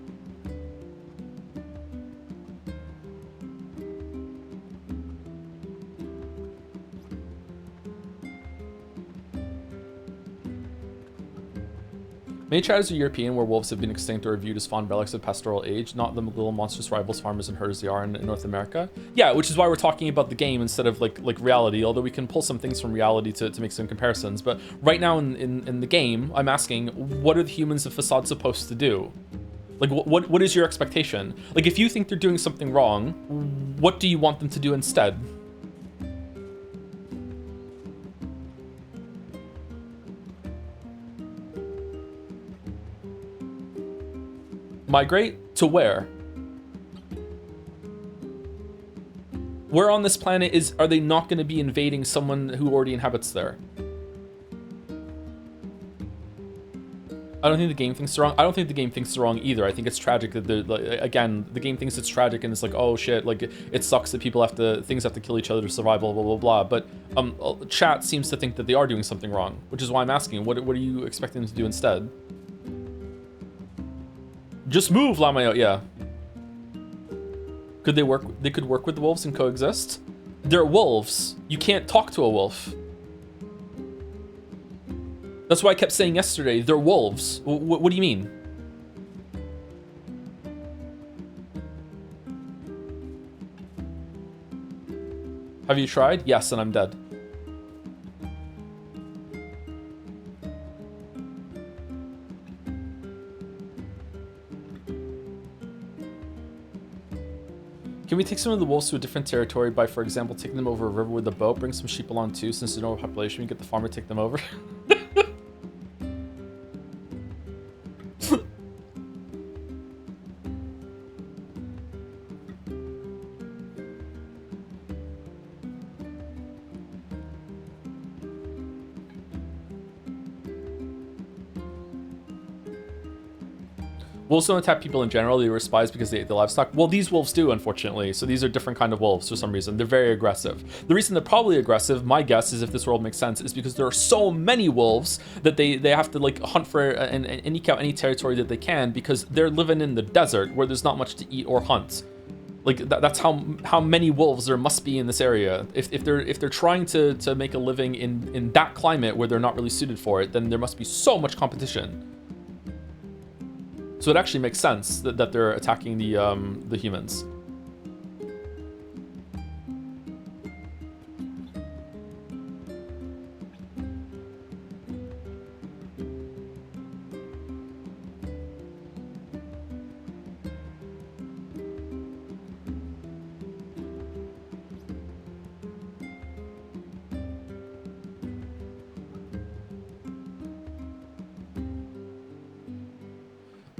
Many tribes are European where wolves have been extinct or viewed as fond relics of pastoral age, not the little monstrous rivals farmers and herders they are in North America. Yeah, which is why we're talking about the game instead of like reality, although we can pull some things from reality to make some comparisons. But right now in the game, I'm asking, what are the humans of Facade supposed to do? Like, what is your expectation? Like, if you think they're doing something wrong, what do you want them to do instead? Migrate to where? Where on this planet are they not going to be invading someone who already inhabits there? I don't think the game thinks it's wrong. I don't think the game thinks it's wrong either. I think it's tragic that again, the game thinks it's tragic and it's like, oh shit, like it sucks that things have to kill each other to survive, blah, blah, blah, blah. But chat seems to think that they are doing something wrong, which is why I'm asking, what are you expecting them to do instead? Just move, Lamayo. Yeah. Could they work? They could work with the wolves and coexist. They're wolves. You can't talk to a wolf. That's why I kept saying yesterday, they're wolves. What do you mean? Have you tried? Yes, and I'm dead. Can we take some of the wolves to a different territory by, for example, taking them over a river with a boat? Bring some sheep along too, since there's no population. We get the farmer to take them over. Wolves don't attack people in general. They were spies because they ate the livestock. Well, these wolves do, unfortunately. So these are different kind of wolves for some reason. They're very aggressive. The reason they're probably aggressive, my guess is, if this world makes sense, is because there are so many wolves that they have to like hunt for and eke out any territory that they can, because they're living in the desert where there's not much to eat or hunt. Like that's how many wolves there must be in this area. If they're trying to make a living in that climate where they're not really suited for it, then there must be so much competition. So it actually makes sense that they're attacking the humans.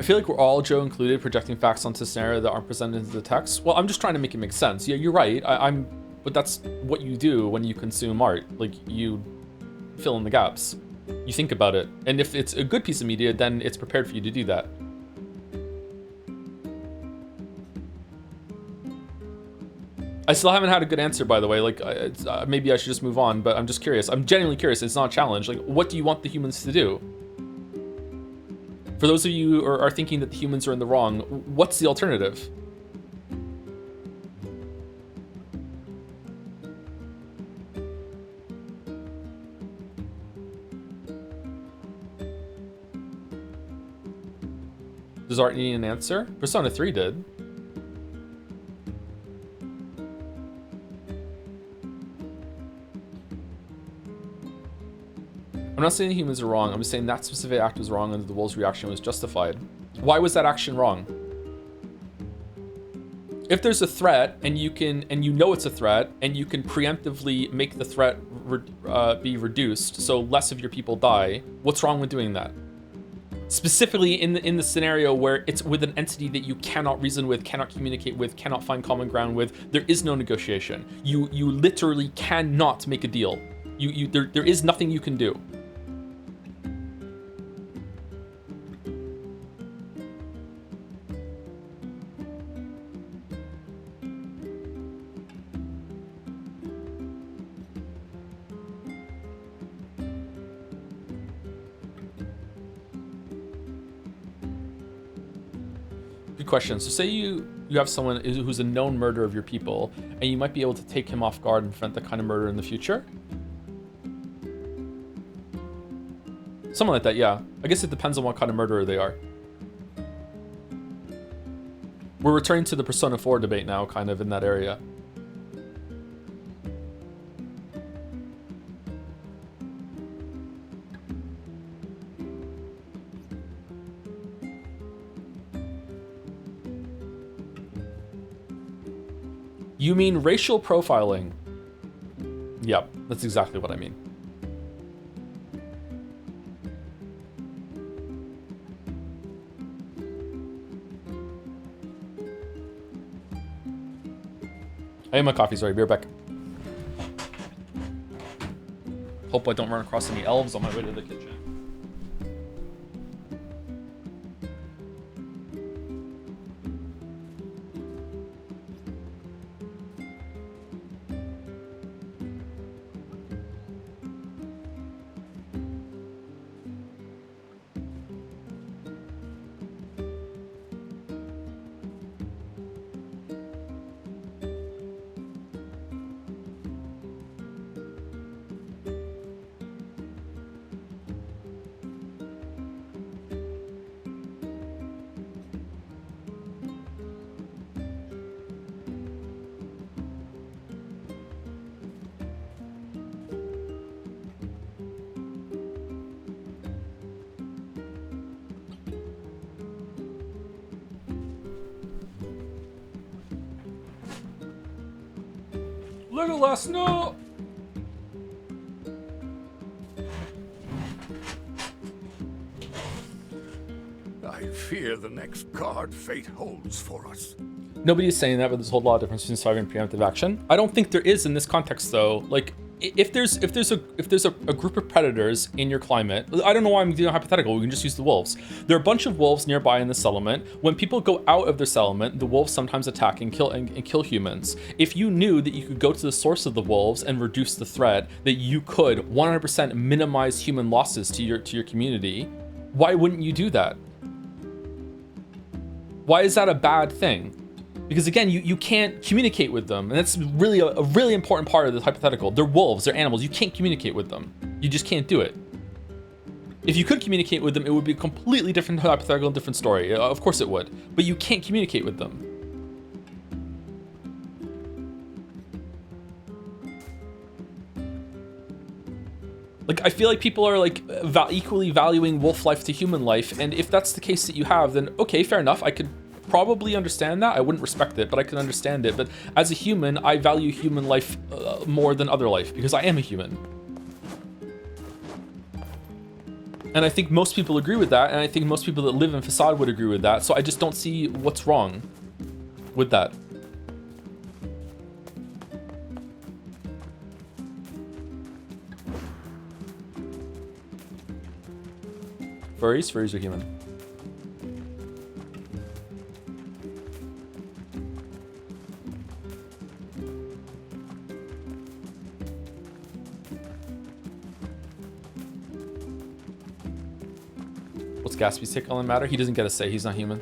I feel like we're all, Joe included, projecting facts onto scenario that aren't presented in the text. Well, I'm just trying to make it make sense. Yeah, you're right. But that's what you do when you consume art. Like, you fill in the gaps. You think about it. And if it's a good piece of media, then it's prepared for you to do that. I still haven't had a good answer, by the way. Like, maybe I should just move on, but I'm just curious. I'm genuinely curious. It's not a challenge. Like, what do you want the humans to do? For those of you who are thinking that the humans are in the wrong, what's the alternative? Does art need an answer? Persona 3 did. I'm not saying the humans are wrong. I'm just saying that specific act was wrong and the wolves' reaction was justified. Why was that action wrong? If there's a threat and you know it's a threat and you can preemptively make the threat be reduced so less of your people die, what's wrong with doing that? Specifically in the scenario where it's with an entity that you cannot reason with, cannot communicate with, cannot find common ground with, there is no negotiation. You literally cannot make a deal. There is nothing you can do. Good question. So say you have someone who's a known murderer of your people, and you might be able to take him off guard and prevent that kind of murder in the future? Something like that, yeah. I guess it depends on what kind of murderer they are. We're returning to the Persona 4 debate now, kind of in that area. You mean racial profiling? Yep, that's exactly what I mean. I am my coffee, sorry, be right back. Hope I don't run across any elves on my way to the kitchen. Legolas, no! I fear the next card fate holds for us. Nobody is saying that, but there's a whole lot of difference between surviving and preemptive action. I don't think there is in this context, though. Like, if there's a group of predators in your climate, I don't know why I'm doing a hypothetical. We can just use the wolves. There are a bunch of wolves nearby in the settlement. When people go out of their settlement, the wolves sometimes attack and kill humans. If you knew that you could go to the source of the wolves and reduce the threat, that you could 100% minimize human losses to your community, why wouldn't you do that? Why is that a bad thing? Because again, you can't communicate with them, and that's really a really important part of this hypothetical. They're wolves, they're animals. You can't communicate with them. You just can't do it. If you could communicate with them, it would be a completely different hypothetical, different story. Of course it would, but you can't communicate with them. Like, I feel like people are like equally valuing wolf life to human life, and if that's the case that you have, then okay, fair enough. I could probably understand that. I wouldn't respect it, but I could understand it. But as a human, I value human life more than other life because I am a human. And I think most people agree with that, and I think most people that live in Facade would agree with that, so I just don't see what's wrong with that. Furries? Furries are human. What's Gatsby's take on the matter? He doesn't get a say, he's not human.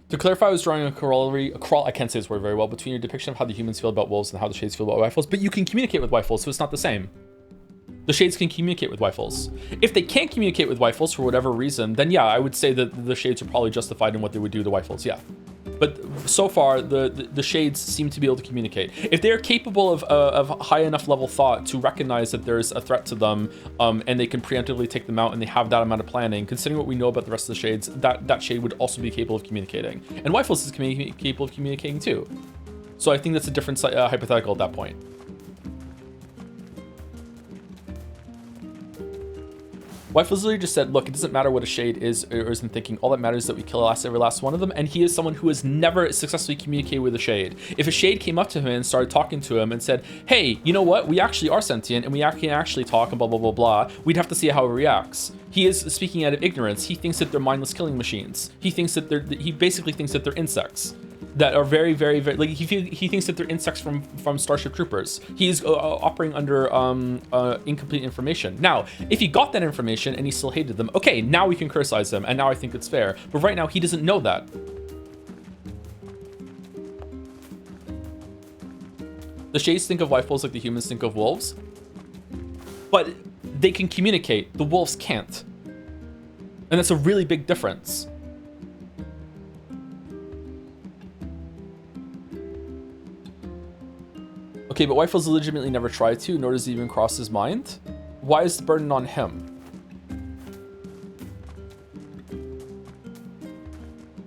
To clarify, I was drawing a corollary, I can't say this word very well, between your depiction of how the humans feel about wolves and how the shades feel about rifles, but you can communicate with rifles, so it's not the same. The shades can communicate with rifles. If they can't communicate with rifles for whatever reason, then yeah, I would say that the shades are probably justified in what they would do to rifles, yeah. But so far, the shades seem to be able to communicate. If they're capable of high enough level thought to recognize that there's a threat to them, and they can preemptively take them out, and they have that amount of planning, considering what we know about the rest of the shades, that shade would also be capable of communicating. And rifles is capable of communicating too. So I think that's a different hypothetical at that point. Wife's literally just said, look, it doesn't matter what a shade is or isn't thinking. All that matters is that we kill every last one of them. And he is someone who has never successfully communicated with a shade. If a shade came up to him and started talking to him and said, hey, you know what? We actually are sentient and we can actually talk and blah, blah, blah, blah. We'd have to see how he reacts. He is speaking out of ignorance. He thinks that they're mindless killing machines. He thinks that he basically thinks that they're insects that are very, very, very, like he thinks that they're insects from Starship Troopers. He's operating under incomplete information. Now, if he got that information and he still hated them, okay, now we can criticize him, and now I think it's fair. But right now, he doesn't know that. The shades think of rifles like the humans think of wolves, but they can communicate. The wolves can't, and that's a really big difference. Okay, but Wifels legitimately never tried to, nor does it even cross his mind. Why is the burden on him?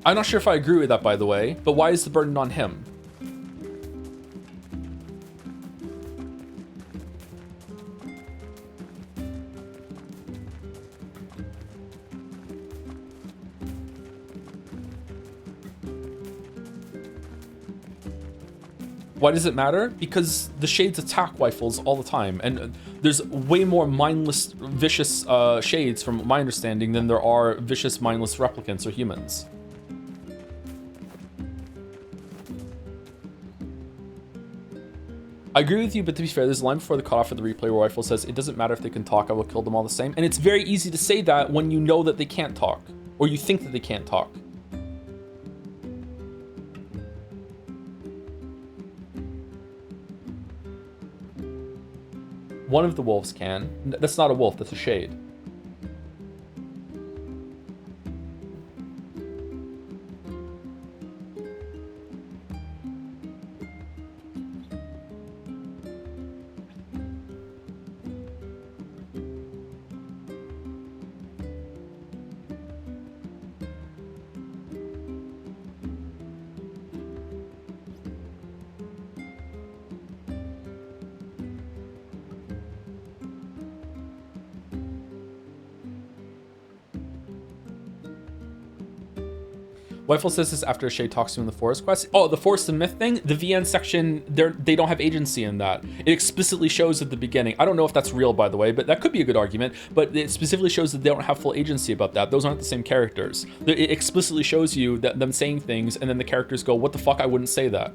I'm not sure if I agree with that, by the way, but why is the burden on him? Why does it matter? Because the shades attack rifles all the time, and there's way more mindless, vicious shades, from my understanding, than there are vicious, mindless replicants or humans. I agree with you, but to be fair, there's a line before the cutoff of the replay where Rifle says, it doesn't matter if they can talk, I will kill them all the same. And it's very easy to say that when you know that they can't talk, or you think that they can't talk. One of the wolves can. That's not a wolf, that's a shade. Wifel says this after a shade talks to him in the forest quest. Oh, the forest and myth thing? The VN section, they don't have agency in that. It explicitly shows at the beginning. I don't know if that's real, by the way, but that could be a good argument. But it specifically shows that they don't have full agency about that. Those aren't the same characters. It explicitly shows you that them saying things, and then the characters go, what the fuck, I wouldn't say that.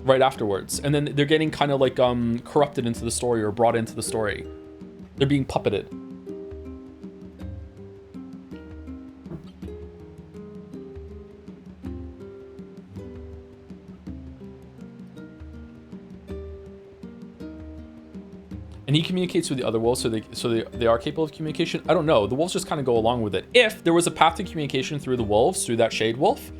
Right afterwards. And then they're getting kind of like corrupted into the story or brought into the story. They're being puppeted. And he communicates with the other wolves, so they are capable of communication. I don't know. The wolves just kind of go along with it. If there was a path to communication through the wolves, through that shade wolf,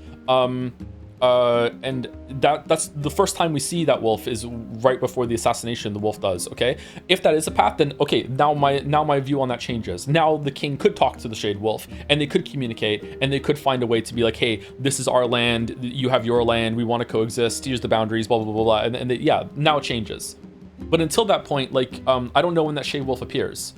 And that's the first time we see that wolf is right before the assassination the wolf does. Okay, if that is a path, then okay, now my view on that changes. Now the king could talk to the Shade Wolf, and they could communicate, and they could find a way to be like, hey, this is our land, you have your land, we want to coexist, here's the boundaries, blah blah blah blah, and yeah, now it changes. But until that point, like, I don't know when that Shade Wolf appears.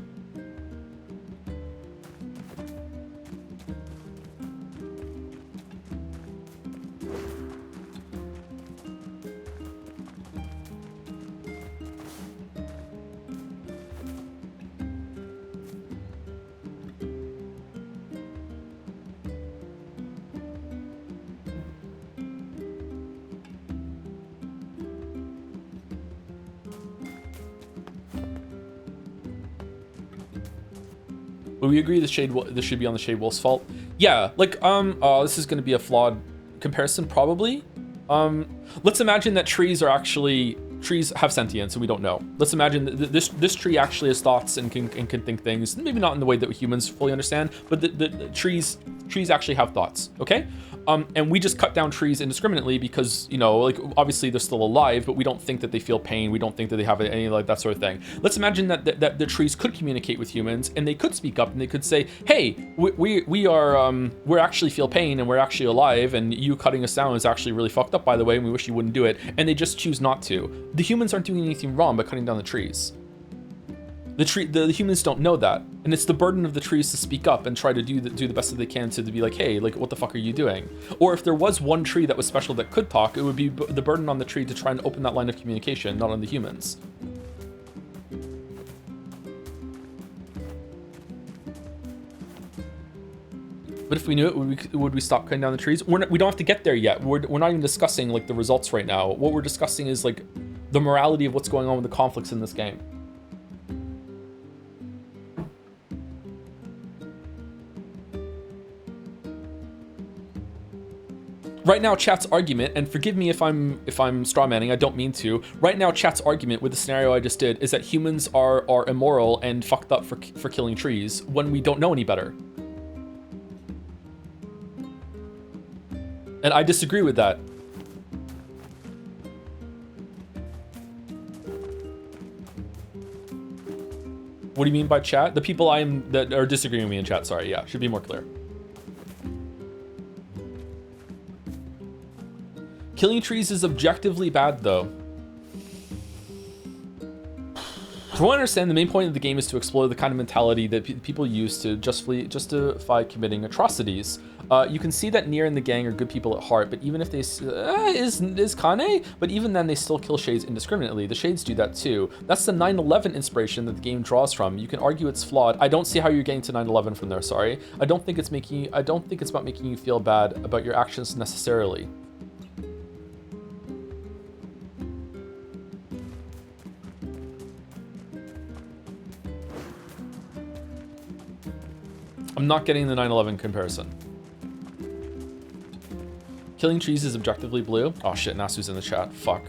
But we agree this should be on the Shade Wolf's fault. Yeah, like this is going to be a flawed comparison probably. Let's imagine that trees have sentience and we don't know. Let's imagine that this tree actually has thoughts and can think things. Maybe not in the way that humans fully understand, but the trees actually have thoughts. Okay. And we just cut down trees indiscriminately because, you know, like obviously they're still alive, but we don't think that they feel pain. We don't think that they have any like that sort of thing. Let's imagine that the trees could communicate with humans and they could speak up and they could say, hey, we're actually feel pain and we're actually alive, and you cutting us down is actually really fucked up, by the way, and we wish you wouldn't do it. And they just choose not to. The humans aren't doing anything wrong by cutting down the trees. The humans don't know that, and it's the burden of the trees to speak up and try to do the best that they can to be like, hey, like, what the fuck are you doing? Or if there was one tree that was special that could talk, it would be the burden on the tree to try and open that line of communication, not on the humans. But if we knew it, would we stop cutting down the trees? We don't have to get there yet. We're not even discussing like the results right now. What we're discussing is like the morality of what's going on with the conflicts in this game. Right now, chat's argument, and forgive me if I'm strawmanning, I don't mean to. Right now, chat's argument with the scenario I just did is that humans are immoral and fucked up for killing trees when we don't know any better. And I disagree with that. What do you mean by chat? The people that are disagreeing with me in chat, sorry, yeah, should be more clear. Killing trees is objectively bad, though. From what I understand, the main point of the game is to explore the kind of mentality that people use to justify committing atrocities. You can see that Nier and the gang are good people at heart, but even if they is Kane, but even then they still kill Shades indiscriminately. The Shades do that too. That's the 9/11 inspiration that the game draws from. You can argue it's flawed. I don't see how you're getting to 9/11 from there. Sorry, I don't think it's about making you feel bad about your actions necessarily. I'm not getting the 9/11 comparison. Killing trees is objectively blue. Oh shit, Nasu's in the chat. Fuck.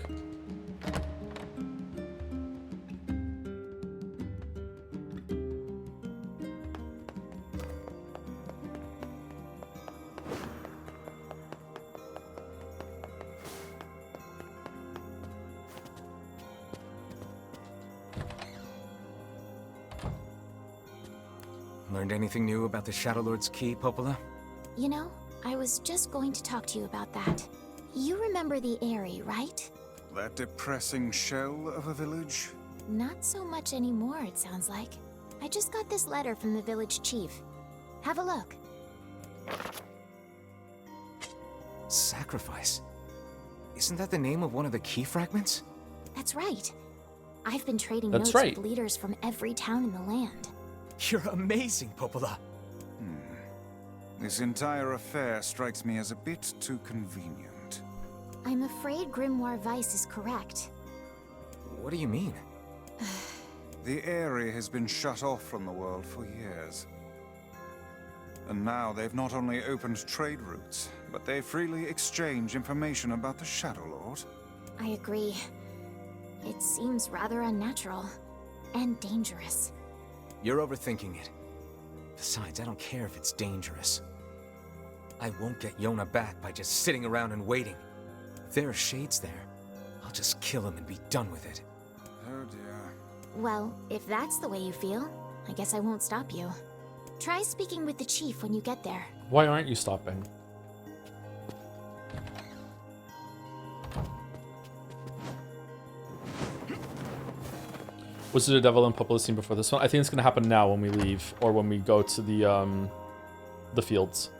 Learned anything new about the Shadow Lord's key, Popola? You know, I was just going to talk to you about that. You remember the Eyrie, right? That depressing shell of a village? Not so much anymore, it sounds like. I just got this letter from the village chief. Have a look. Sacrifice? Isn't that the name of one of the key fragments? That's right. I've been trading That's notes right. with leaders from every town in the land. You're amazing, Popola. This entire affair strikes me as a bit too convenient. I'm afraid Grimoire Weiss is correct. What do you mean? The Eyrie has been shut off from the world for years. And now they've not only opened trade routes, but they freely exchange information about the Shadow Lord. I agree. It seems rather unnatural and dangerous. You're overthinking it. Besides, I don't care if it's dangerous. I won't get Yona back by just sitting around and waiting. If there are shades there, I'll just kill him and be done with it. Oh dear. Well, if that's the way you feel, I guess I won't stop you. Try speaking with the chief when you get there. Why aren't you stopping? Was it a devil and Popolo scene before this one? I think it's gonna happen now when we leave, or when we go to the fields.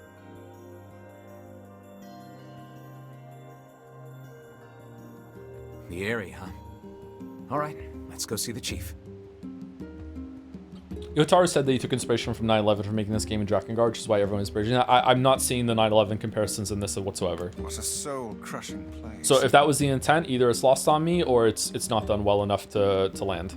The area, huh? Alright, let's go see the chief. Yotaro said that he took inspiration from 9/11 for making this game in Drakengard, which is why everyone is praising it. I'm not seeing the 9/11 comparisons in this whatsoever. What a soul-crushing place. So if that was the intent, either it's lost on me or it's not done well enough to land.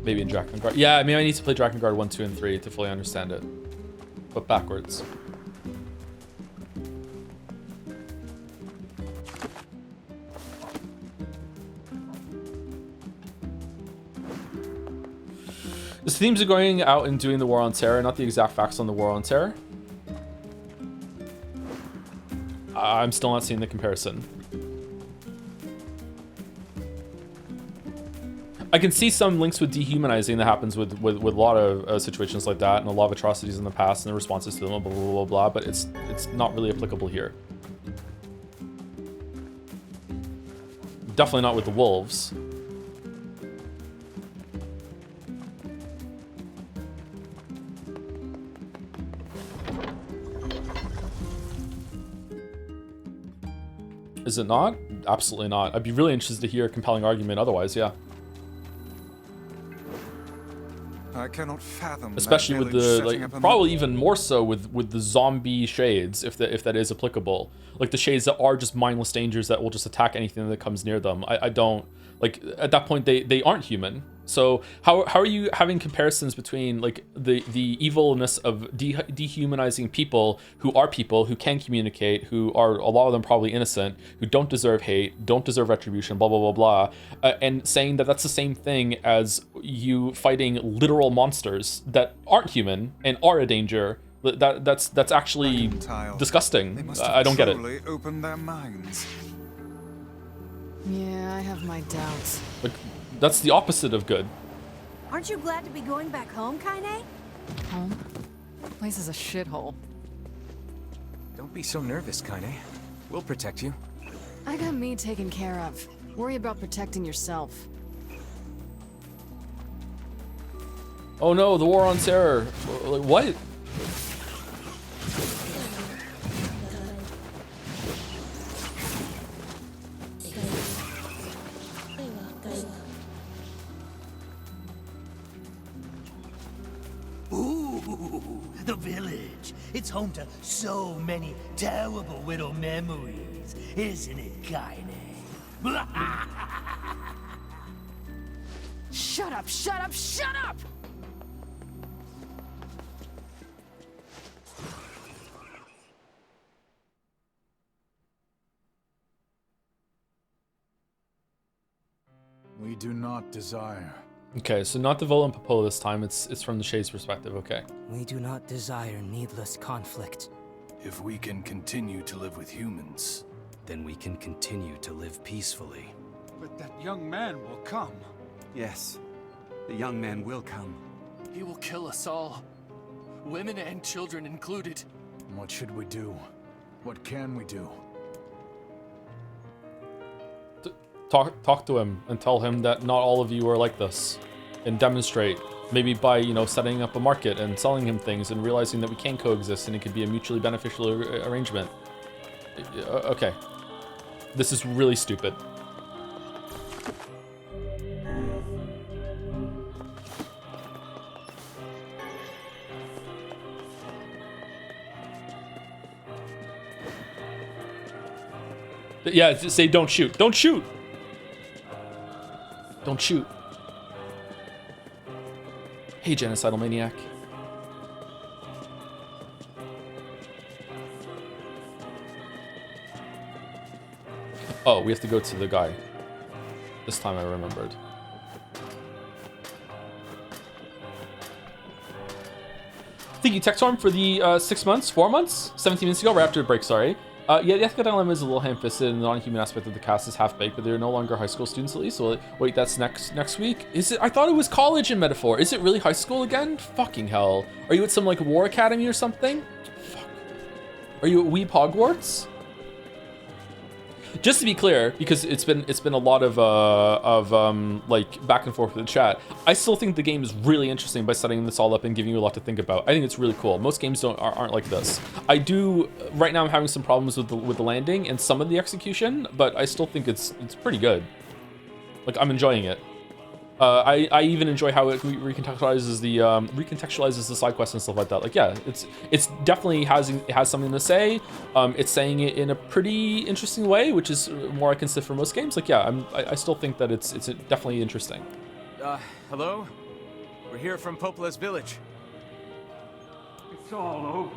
Maybe in Drakengard. Yeah, I mean, I need to play Drakengard 1, 2, and 3 to fully understand it. But backwards. The themes are going out and doing the War on Terror, not the exact facts on the War on Terror. I'm still not seeing the comparison. I can see some links with dehumanizing that happens with a lot of situations like that, and a lot of atrocities in the past and the responses to them, blah blah blah blah. But it's not really applicable here. Definitely not with the wolves. Is it not? Absolutely not. I'd be really interested to hear a compelling argument otherwise. Yeah. I cannot fathom. Especially with the, like, probably even more so with the zombie shades, if that is applicable. Like the shades that are just mindless dangers that will just attack anything that comes near them. I don't, like, at that point they aren't human. So how are you having comparisons between, like, the evilness of dehumanizing people who can communicate, who are, a lot of them probably innocent, who don't deserve hate, don't deserve retribution, blah blah blah blah, and saying that that's the same thing as you fighting literal monsters that aren't human and are a danger? That's actually disgusting. I don't get it. Open their minds. Yeah, I have my doubts. Like, that's the opposite of good. Aren't you glad to be going back home, Kaine? Home? The place is a shithole. Don't be so nervous, Kaine. We'll protect you. I got me taken care of. Worry about protecting yourself. Oh no, the War on Terror. Like, what? Ooh, the village. It's home to so many terrible little memories, isn't it, Kaine? Shut up, shut up, shut up! We do not desire. Okay, so not the Volo and Popolo this time. It's from the Shade's perspective. Okay. We do not desire needless conflict. If we can continue to live with humans, then we can continue to live peacefully. But that young man will come. Yes, the young man will come. He will kill us all, women and children included. What should we do? What can we do? Talk to him and tell him that not all of you are like this, and demonstrate, maybe by, you know, setting up a market and selling him things and realizing that we can coexist and it could be a mutually beneficial arrangement. Okay, this is really stupid. Yeah, say don't shoot. Don't shoot! Don't shoot. Hey, genocidal maniac. Oh, we have to go to the guy. This time I remembered. Thank you, Textorm, for the 6 months, 4 months, 17 minutes ago, right after the break, sorry. Yeah, the ethical dilemma is a little ham-fisted, and the non-human aspect of the cast is half-baked, but they're no longer high school students at least. So wait, that's next week? Is it? I thought it was college in Metaphor. Is it really high school again? Fucking hell. Are you at some, like, war academy or something? Fuck. Are you at Weeb Hogwarts? Just to be clear, because it's been a lot of like back and forth with the chat. I still think the game is really interesting by setting this all up and giving you a lot to think about. I think it's really cool. Most games aren't like this. I do right now. I'm having some problems with the landing and some of the execution, but I still think it's pretty good. Like, I'm enjoying it. I even enjoy how it recontextualizes the side quests and stuff like that. Like, yeah, it's definitely has something to say. It's saying it in a pretty interesting way, which is more I can say for most games. Like, yeah, I still think that it's definitely interesting. Hello? We're here from Popola's village. It's all over.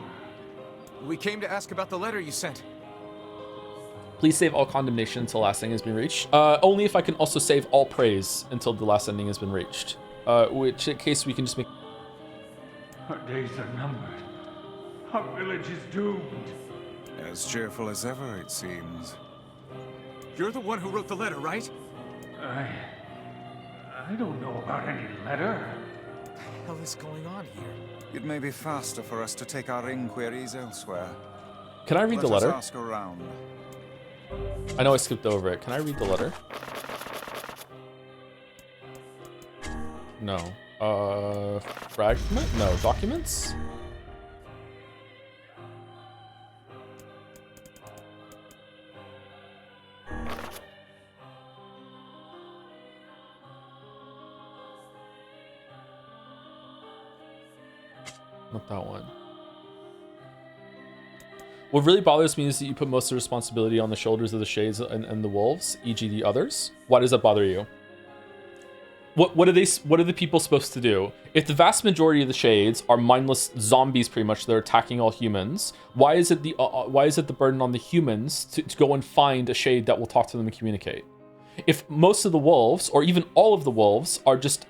We came to ask about the letter you sent. Please save all condemnation until last ending has been reached. Only if I can also save all praise until the last ending has been reached. Which in case we can just make... Our days are numbered. Our village is doomed. As cheerful as ever, it seems. You're the one who wrote the letter, right? I don't know about any letter. What the hell is going on here? It may be faster for us to take our inquiries elsewhere. Can I read the letter? Let us ask around. I know I skipped over it. Can I read the letter? No. Fragment? No. Documents? Not that one. What really bothers me is that you put most of the responsibility on the shoulders of the Shades and the Wolves, e.g. the others. Why does that bother you? What are the people supposed to do? If the vast majority of the Shades are mindless zombies, pretty much, that are attacking all humans, why is it the burden on the humans to go and find a Shade that will talk to them and communicate? If most of the Wolves, or even all of the Wolves, are just,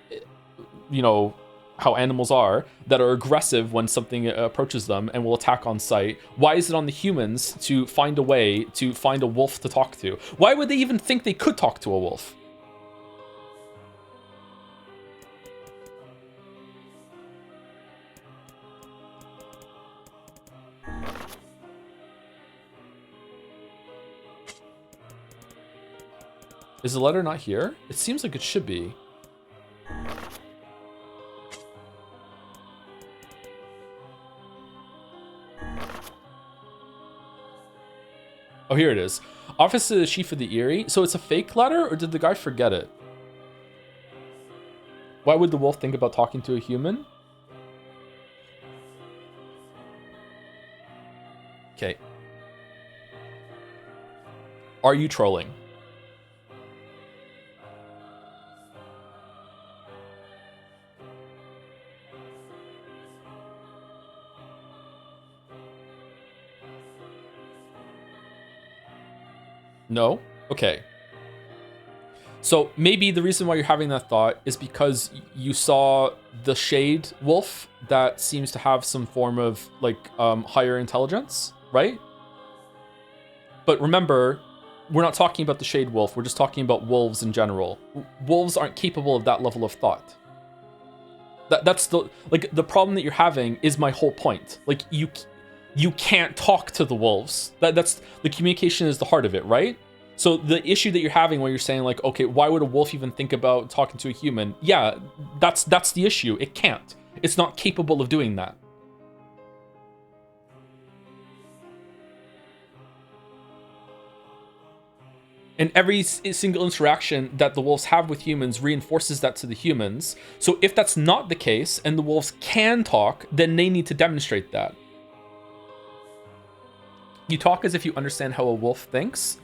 you know, how animals are, that are aggressive when something approaches them and will attack on sight, why is it on the humans to find a way to find a wolf to talk to? Why would they even think they could talk to a wolf? Is the letter not here? It seems like it should be. Oh, here it is. Office of the Chief of the Eyrie. So it's a fake letter, or did the guy forget it? Why would the wolf think about talking to a human? Okay. Are you trolling? No? Okay. So maybe the reason why you're having that thought is because you saw the Shade Wolf that seems to have some form of, like, higher intelligence, right? But remember, we're not talking about the Shade Wolf, we're just talking about wolves in general. Wolves aren't capable of that level of thought. That's the, like, the problem that you're having is my whole point. Like, you can't talk to the wolves. That's the communication is the heart of it, right? So the issue that you're having where you're saying, like, okay, why would a wolf even think about talking to a human? Yeah, that's the issue. It can't. It's not capable of doing that. And every single interaction that the wolves have with humans reinforces that to the humans. So if that's not the case and the wolves can talk, then they need to demonstrate that. You talk as if you understand how a wolf thinks.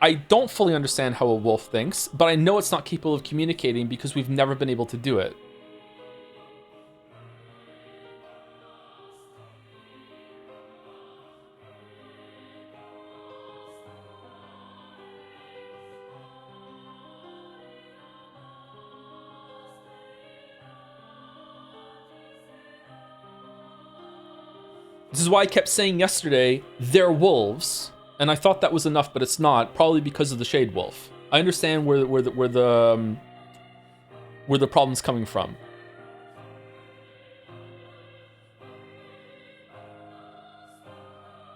I don't fully understand how a wolf thinks, but I know it's not capable of communicating because we've never been able to do it. This is why I kept saying yesterday, they're wolves. And I thought that was enough, but it's not. Probably because of the Shade Wolf. I understand where the problem's coming from.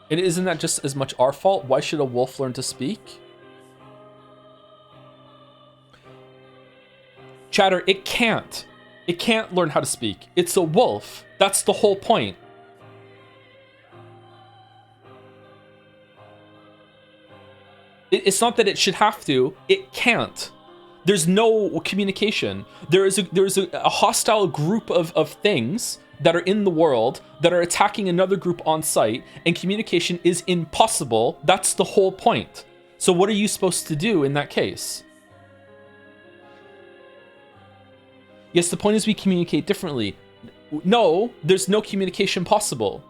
And isn't that just as much our fault? Why should a wolf learn to speak? Chatter, it can't. It can't learn how to speak. It's a wolf. That's the whole point. It's not that it should have to. It can't. There's no communication. There is a hostile group of things that are in the world that are attacking another group on site, and communication is impossible. That's the whole point. So what are you supposed to do in that case? Yes, the point is we communicate differently. No, there's no communication possible.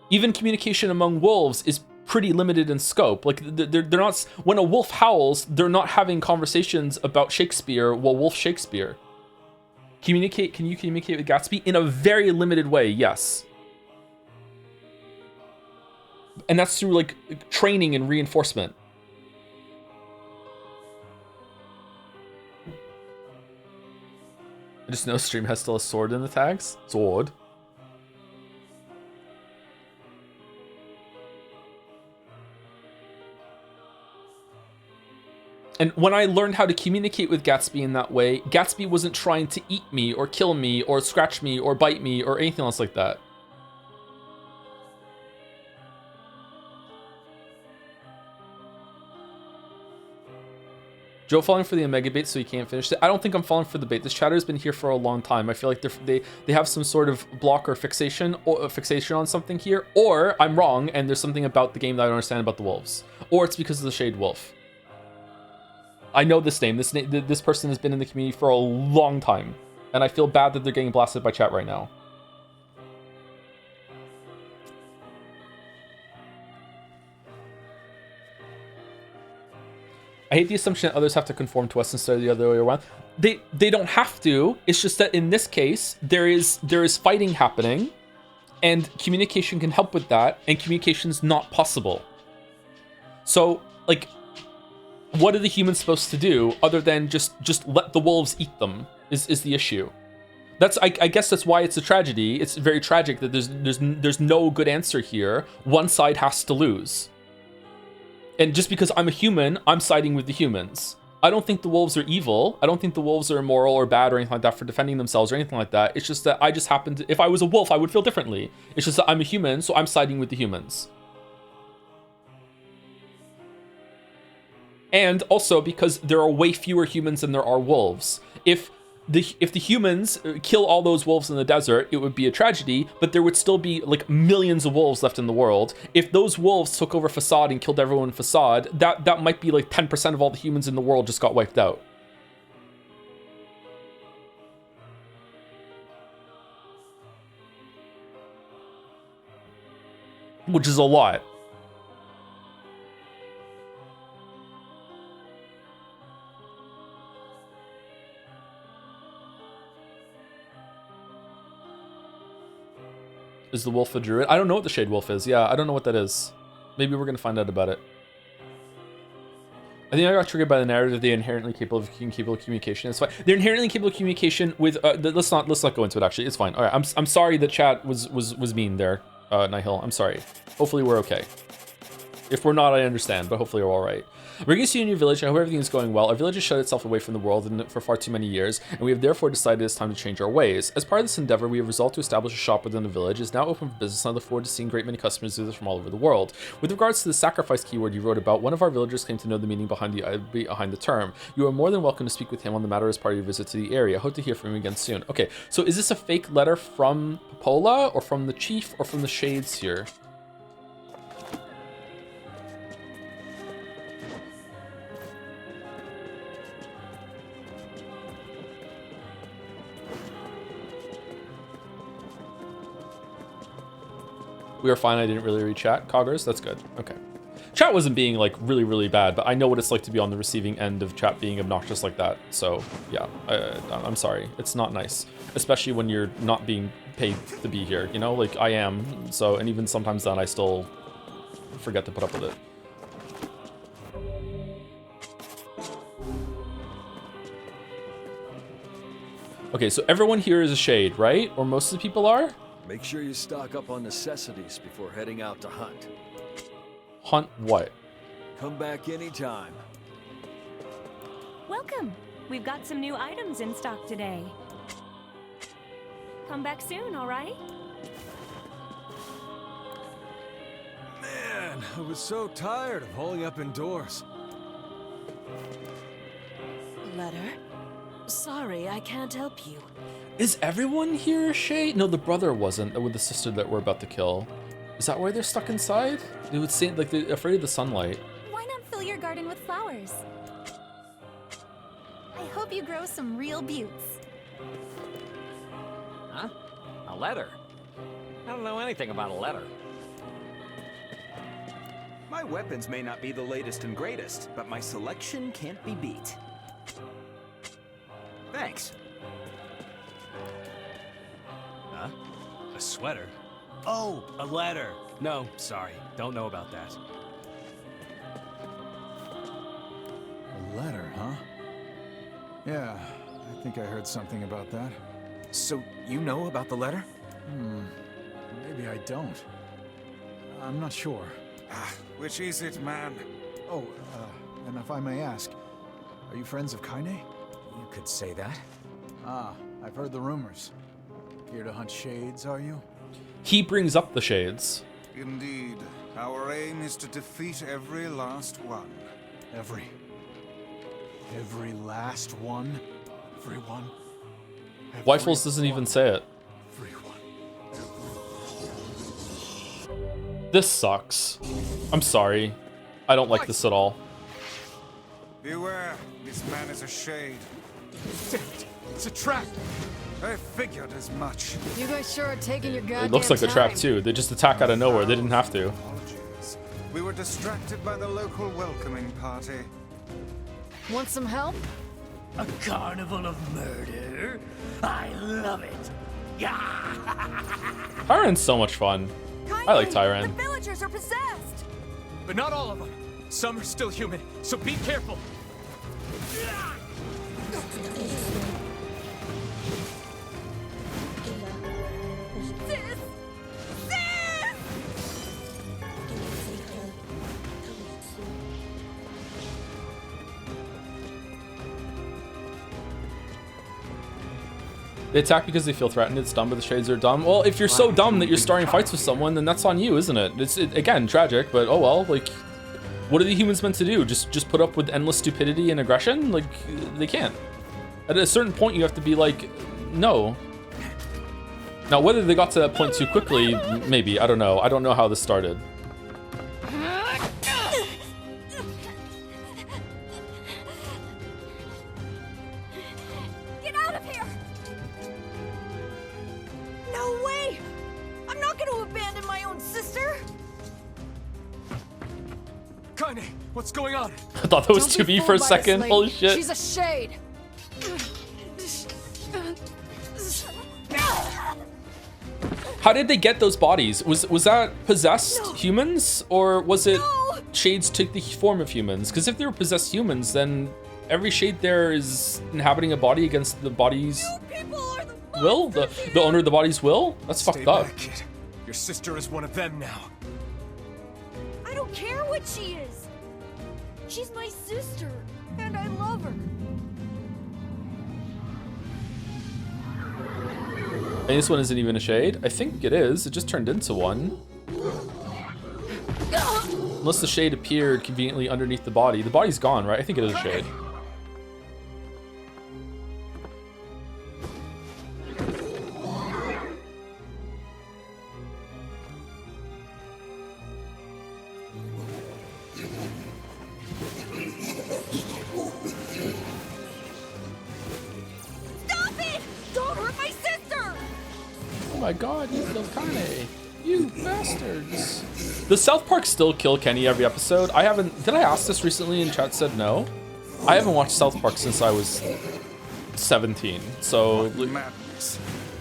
Even communication among wolves is pretty limited in scope. Like they're not, when a wolf howls, they're not having conversations about Shakespeare while Wolf Shakespeare. Can you communicate with Gatsby? In a very limited way, yes. And that's through like training and reinforcement. I just know stream has still a sword in the tags. Sword. And when I learned how to communicate with Gatsby in that way, Gatsby wasn't trying to eat me or kill me or scratch me or bite me or anything else like that. Joe falling for the Omega bait so he can't finish it. I don't think I'm falling for the bait. This chatter has been here for a long time. I feel like they have some sort of block or fixation on something here, or I'm wrong and there's something about the game that I don't understand about the wolves, or it's because of the Shade Wolf. I know this name. This person has been in the community for a long time, and I feel bad that they're getting blasted by chat right now. I hate the assumption that others have to conform to us instead of the other way around. They don't have to. It's just that in this case, there is fighting happening, and communication can help with that, and communication's not possible. So, like, what are the humans supposed to do other than just let the wolves eat them is the issue. I guess that's why it's a tragedy. It's very tragic that there's no good answer here. One side has to lose. And just because I'm a human, I'm siding with the humans. I don't think the wolves are evil. I don't think the wolves are immoral or bad or anything like that for defending themselves or anything like that. It's just that I just happen to, if I was a wolf, I would feel differently. It's just that I'm a human, so I'm siding with the humans. And also because there are way fewer humans than there are wolves. If the humans kill all those wolves in the desert, it would be a tragedy, but there would still be like millions of wolves left in the world. If those wolves took over Facade and killed everyone in Facade, that might be like 10% of all the humans in the world just got wiped out. Which is a lot. Is the wolf a druid? I don't know what the Shade Wolf is. Yeah, I don't know what that is. Maybe we're going to find out about it. I think I got triggered by the narrative that they're inherently capable of communication. It's fine. They're inherently capable of communication with... let's not go into it, actually. It's fine. All right, I'm sorry that chat was mean there, Nihil. I'm sorry. Hopefully we're okay. If we're not, I understand, but hopefully we're all right. We're going to see you in your village. I hope everything is going well. Our village has shut itself away from the world for far too many years, and we have therefore decided it's time to change our ways. As part of this endeavor, we have resolved to establish a shop within the village. It is now open for business, and I look forward to seeing great many customers visit from all over the world. With regards to the sacrifice keyword you wrote about, one of our villagers claimed to know the meaning behind the term. You are more than welcome to speak with him on the matter as part of your visit to the area. I hope to hear from him again soon. Okay, so is this a fake letter from Popola, or from the chief, or from the Shades here? We are fine. I didn't really read chat. Coggers, that's good. Okay. Chat wasn't being like really, really bad, but I know what it's like to be on the receiving end of chat being obnoxious like that. So yeah, I'm sorry. It's not nice, especially when you're not being paid to be here, you know, like I am. So, and even sometimes then I still forget to put up with it. Okay, so everyone here is a shade, right? Or most of the people are? Make sure you stock up on necessities before heading out to hunt. Hunt what? Come back anytime. Welcome. We've got some new items in stock today. Come back soon, all right? Man, I was so tired of holding up indoors. Letter? Sorry, I can't help you. Is everyone here a shade? No, the brother wasn't, with the sister that we're about to kill. Is that why they're stuck inside? It would seem like they're afraid of the sunlight. Why not fill your garden with flowers? I hope you grow some real buttes. Huh? A letter? I don't know anything about a letter. My weapons may not be the latest and greatest, but my selection can't be beat. Thanks. Huh? A sweater? Oh, a letter. No, sorry. Don't know about that. A letter, huh? Yeah, I think I heard something about that. So, you know about the letter? Maybe I don't. I'm not sure. Which is it, man? Oh, and if I may ask, are you friends of Kaine? You could say that. Ah, I've heard the rumors. Here to hunt shades, are you? He brings up the shades. Indeed. Our aim is to defeat every last one. Every last one? Everyone? Wyfels doesn't even say it. This sucks. I'm sorry. I don't like this at all. Beware, this man is a shade. Damn it, it's a trap! I figured as much. You guys sure are taking your goddamn It looks like a trap time. too. They just attack out of nowhere. They didn't have to. Apologies. We were distracted by the local welcoming party. Want some help? A carnival of murder? I love it. Tyran's so much fun. I like Tyran. The villagers are possessed! But not all of them. Some are still human, so be careful. They attack because they feel threatened. It's dumb, but the shades are dumb. Well, if you're so dumb that you're starting fights with someone, then that's on you, isn't it? It's again tragic, but oh well. Like, what are the humans meant to do? Just put up with endless stupidity and aggression? Like, they can't. At a certain point, you have to be like, no. Now, whether they got to that point too quickly, maybe. I don't know. I don't know how this started. Get out of here! No way! I'm not going to abandon my own sister! Kaine, what's going on? I thought that was Don't be 2B for a fooled by this second. lady. Holy shit. She's a shade. How did they get those bodies? Was that possessed humans, or was it shades took the form of humans? Because if they were possessed humans, then every shade there is inhabiting a body against the body's will, the owner of the body's will. That's fucked up. Back, kid. Your sister is one of them now. I don't care what she is! She's my sister, and I love her. And this one isn't even a shade. I think it is. It just turned into one. Unless the shade appeared conveniently underneath the body. The body's gone, right? I think it is a shade. Stop it! Don't hurt my sister! Oh my god, you killed Kaine. You bastards. Does South Park still kill Kenny every episode? I haven't. Did I ask this recently and chat said no? I haven't watched South Park since I was 17. So. What madness.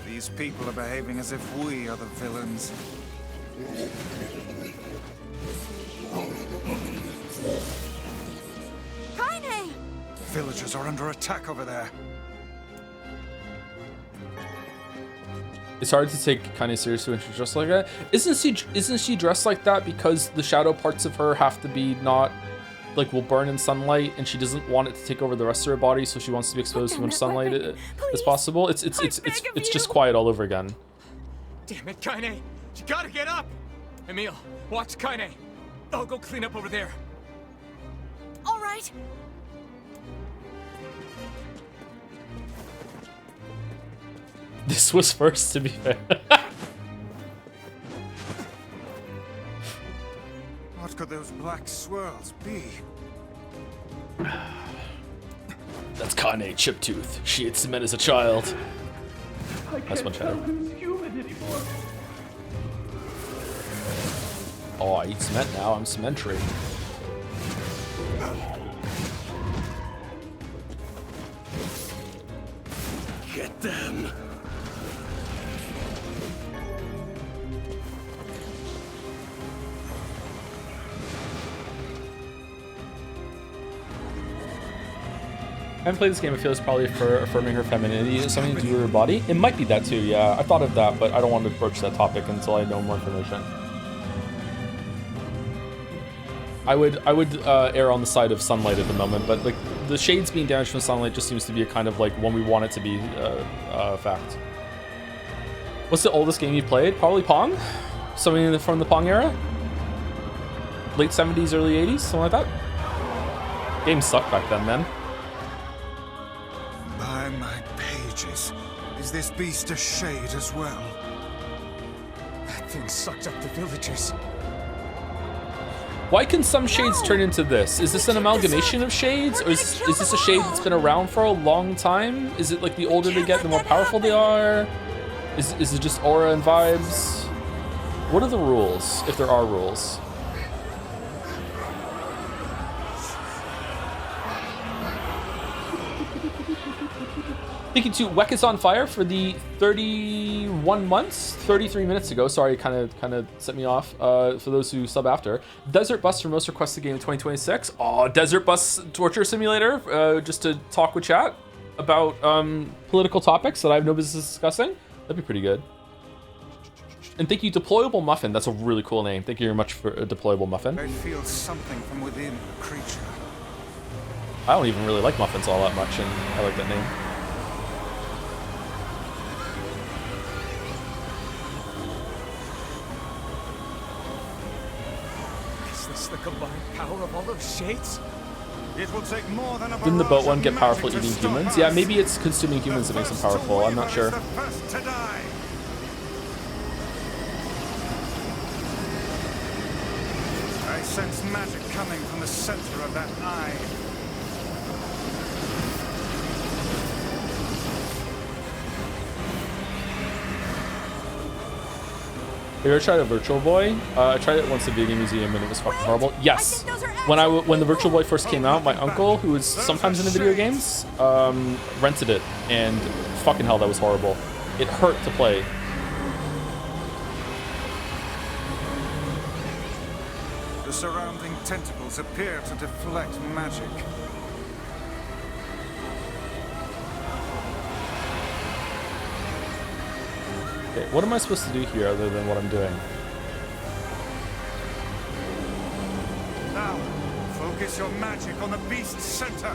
These people are behaving as if we are the villains. Kaine! Villagers are under attack over there. It's hard to take Kaine seriously when she's dressed like that. Isn't she dressed like that because the shadow parts of her have to be not like will burn in sunlight, and she doesn't want it to take over the rest of her body, so she wants to be exposed to as much sunlight as possible. It's just quiet all over again. Damn it, Kaine! You gotta get up! Emil, watch Kaine. I'll go clean up over there. All right. This was first, to be fair. What could those black swirls be? That's Kaine Chiptooth. She ate cement as a child. That's one shadow. Oh, I eat cement now. I'm cementary. Get them. I haven't played this game. I feel it's probably for affirming her femininity, something to do with her body. It might be that too, yeah. I thought of that, but I don't want to approach that topic until I know more information. I would err on the side of sunlight at the moment, but like the shades being damaged from sunlight just seems to be a kind of like when we want it to be fact. What's the oldest game you played? Probably Pong? Something from the Pong era? Late 70s, early 80s, something like that? Games sucked back then, man. By my pages, is this beast a shade as well? That thing sucked up the villagers. Why can some shades turn into this? Is this an amalgamation of shades? Or is this a shade that's been around for a long time? Is it like the older they get, the more powerful they are? Is it just aura and vibes? What are the rules, if there are rules? Thank you to Weck is on fire for the 31 months, 33 minutes ago. Sorry, kind of set me off. For those who sub after, Desert Bus for most requested game in 2026. Oh, Desert Bus Torture Simulator, just to talk with chat about political topics that I have no business discussing. That'd be pretty good. And thank you, Deployable Muffin. That's a really cool name. Thank you very much for Deployable Muffin. I feel something from within the creature. I don't even really like muffins all that much, and I like that name. The combined power of all those shades? It will take more than a Didn't the boat one get powerful eating humans? Yeah, maybe it's consuming humans that makes them powerful. I'm not sure. I sense magic coming from the center of that eye. Have you ever tried a Virtual Boy? I tried it once at Video Game Museum and it was fucking horrible. Yes, when the Virtual Boy first came out, my uncle, who was sometimes into video games, rented it, and fucking hell, that was horrible. It hurt to play. The surrounding tentacles appear to deflect magic. Okay, what am I supposed to do here other than what I'm doing? Now, focus your magic on the beast's center.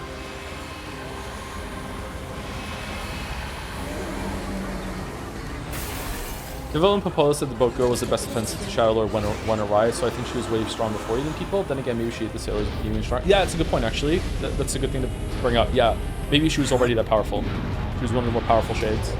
The villain Popola said the boat girl was the best defense to Shadow Lord when arrived, so I think she was way strong before eating people. Then again, maybe she ate the sailors with even strong. Yeah, it's a good point, actually. That's a good thing to bring up. Yeah, maybe she was already that powerful. She was one of the more powerful shades.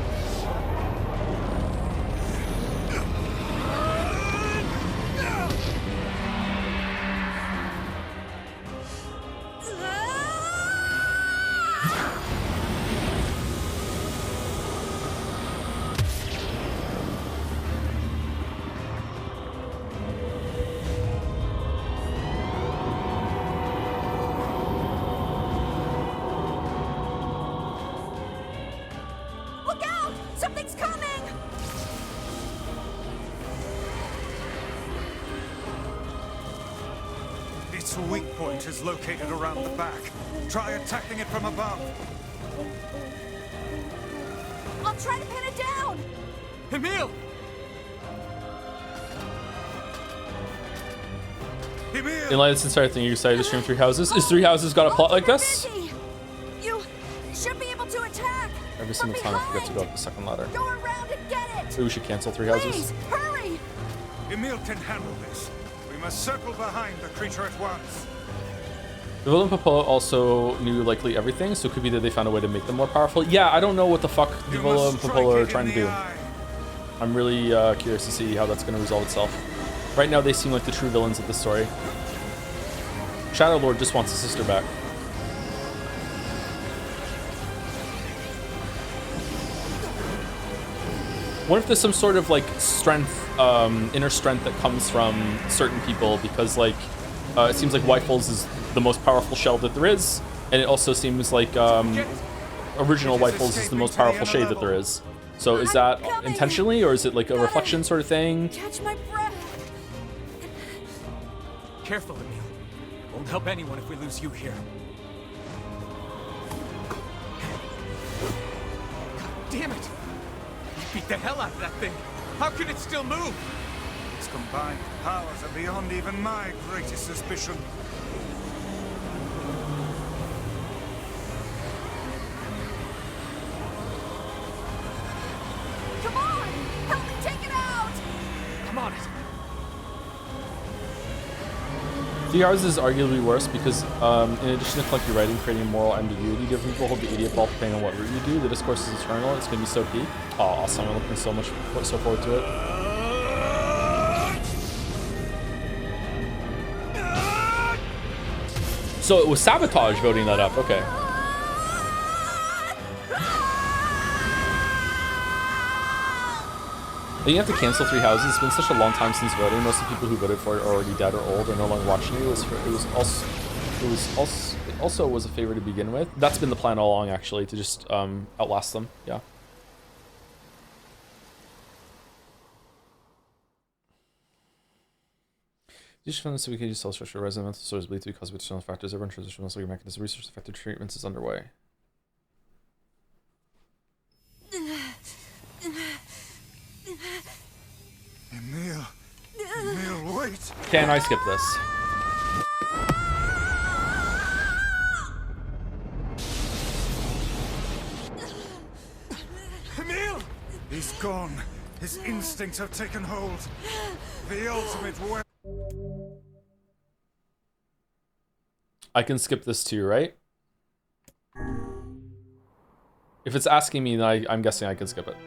Its weak point is located around the back. Try attacking it from above. I'll try to pin it down! Emil! In light of this entire thing, you decided to stream Three Houses. Is Three Houses got a plot like this? You should be able to attack! Every single time I forget to go up the second ladder. Go around and get it! Maybe we should cancel Three Houses. Please, hurry! Emil can handle this. We must circle behind the creature at once. Villa and Popola also knew likely everything, so it could be that they found a way to make them more powerful. Yeah, I don't know what the fuck Villa and Popola are trying to do. I'm really curious to see how that's going to resolve itself. Right now, they seem like the true villains of the story. Shadow Lord just wants his sister back. What if there's some sort of like strength, inner strength that comes from certain people? Because like, it seems like Whitefalls is the most powerful shell that there is, and it also seems like original Whitefalls is the most powerful shade that there is. So is that intentionally, or is it like a reflection sort of thing? Catch my breath! Careful, Emil. Won't help anyone if we lose you here. God damn it! You beat the hell out of that thing. How can it still move? Its combined powers are beyond even my greatest suspicion. Come on! Help me take it out! Come on. Three Houses is arguably worse because, in addition to clunky writing, creating moral ambiguity, different people hold the idiot ball depending on what route you do. The discourse is eternal. It's going to be so peak. Oh, awesome. I'm looking so forward to it. So it was Sabotage voting that up. Okay. You have to cancel Three Houses. It's been such a long time since voting. Most of the people who voted for it are already dead or old or no longer watching you. It also was a favor to begin with. That's been the plan all along, actually, to just outlast them. Yeah. Just found this we can use cell structure. Resonant sources believed to be caused by external factors. Everyone transitional cellular mechanism. Research effective treatments is underway. Emil, wait. Can I skip this? Emil! He's gone. His instincts have taken hold. The ultimate weapon. I can skip this too, right? If it's asking me, then I'm guessing I can skip it.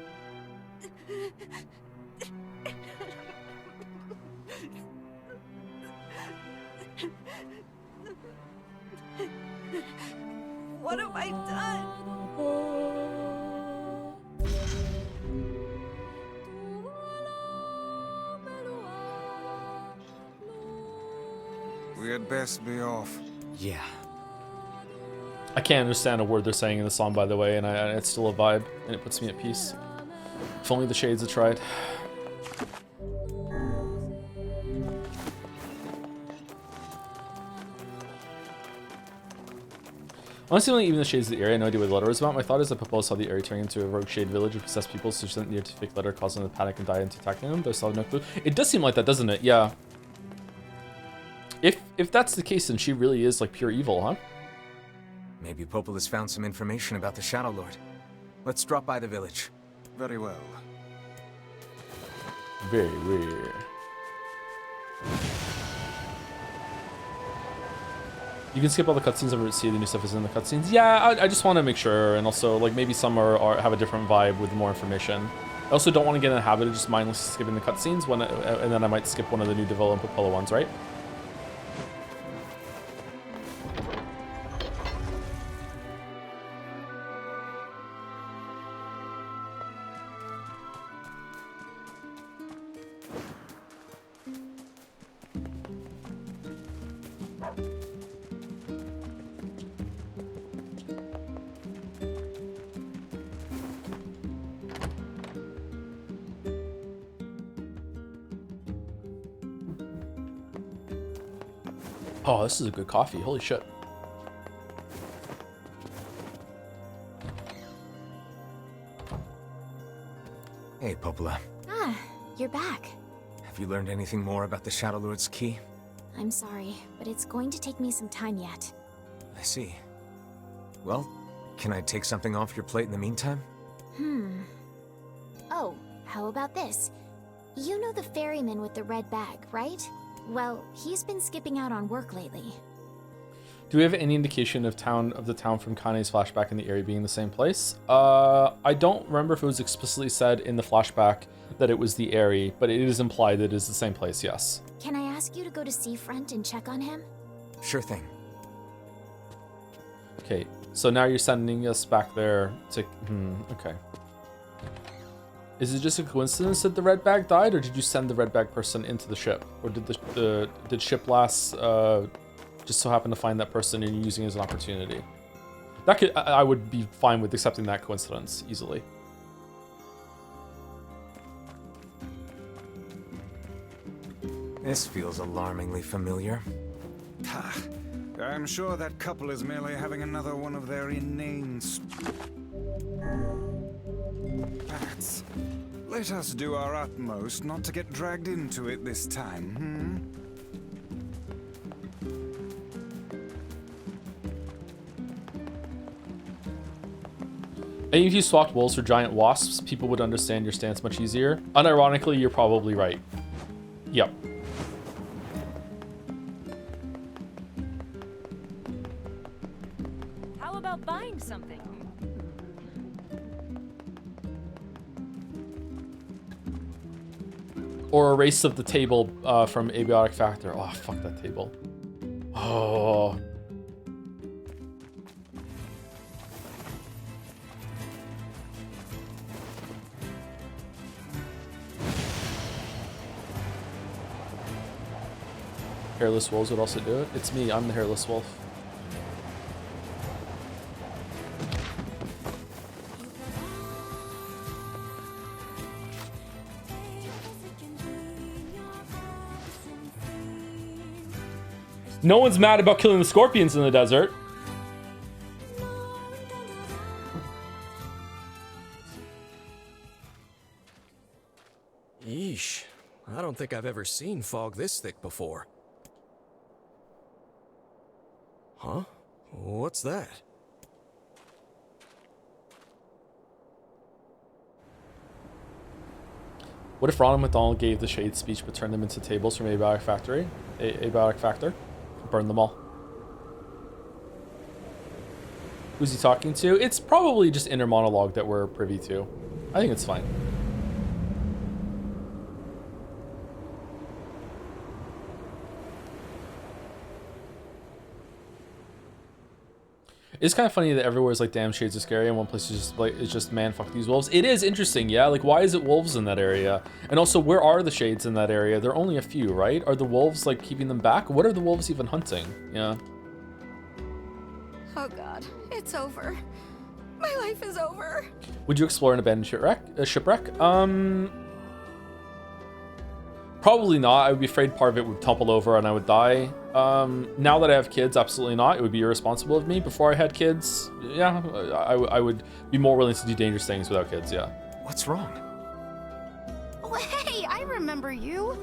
What have I done? We had best be off. Yeah. I can't understand a word they're saying in the song, by the way, and it's still a vibe, and it puts me at peace. If only the Shades had tried. Honestly, even the Shades of the area, I had no idea what the letter was about. My thought is that Popola saw the area turning into a rogue Shade village with possessed people, so she sent near to fake letter, causing them to panic and die into attacking them. But I still have no clue. It does seem like that, doesn't it? Yeah. If that's the case, then she really is like pure evil, huh? Maybe Popola's found some information about the Shadow Lord. Let's drop by the village. Very well. Very rare. You can skip all the cutscenes and see the new stuff is in the cutscenes. Yeah, I just want to make sure, and also like maybe some have a different vibe with more information. I also don't want to get in the habit of just mindlessly skipping the cutscenes and then I might skip one of the new Devil and Popola ones, right? Oh, this is a good coffee. Holy shit. Hey, Popola. Ah, you're back. Have you learned anything more about the Shadow Lord's key? I'm sorry, but it's going to take me some time yet. I see. Well, can I take something off your plate in the meantime? Oh, how about this? You know the ferryman with the red bag, right? Well, he's been skipping out on work lately. Do we have any indication of the town from Kane's flashback in the area being the same place? I don't remember if it was explicitly said in the flashback that it was the area, but it is implied that it is the same place, yes. Can I ask you to go to Seafront and check on him? Sure thing. Okay, so now you're sending us back there to... okay. Is it just a coincidence that the red bag died, or did you send the red bag person into the ship? Or did did ship lass just so happen to find that person and using it as an opportunity? That could... I would be fine with accepting that coincidence easily. This feels alarmingly familiar. I'm sure that couple is merely having another one of their inane spats. Let us do our utmost not to get dragged into it this time, I think if you swapped wolves for giant wasps, people would understand your stance much easier. Unironically, you're probably right. Yep. How about buying something? Or erase of the table from Abiotic Factor. Oh, fuck that table. Oh. Hairless wolves would also do it. It's me, I'm the hairless wolf. No one's mad about killing the scorpions in the desert. Yeesh. I don't think I've ever seen fog this thick before. Huh? What's that? What if Ronald McDonald gave the Shade speech but turned them into tables from Abiotic Factory? Abiotic Factor? Burn them all. Who's he talking to? It's probably just inner monologue that we're privy to. I think it's fine. It's kind of funny that everywhere's like damn shades are scary and one place is just like it's just man fuck these wolves. It is interesting, yeah. Like why is it wolves in that area? And also where are the shades in that area? There are only a few, right? Are the wolves like keeping them back? What are the wolves even hunting? Yeah. Oh god, it's over. My life is over. Would you explore an abandoned shipwreck? Probably not. I would be afraid part of it would topple over and I would die. Now that I have kids, absolutely not. It would be irresponsible of me. Before I had kids, yeah, I would be more willing to do dangerous things without kids, yeah. What's wrong? Oh, hey, I remember you.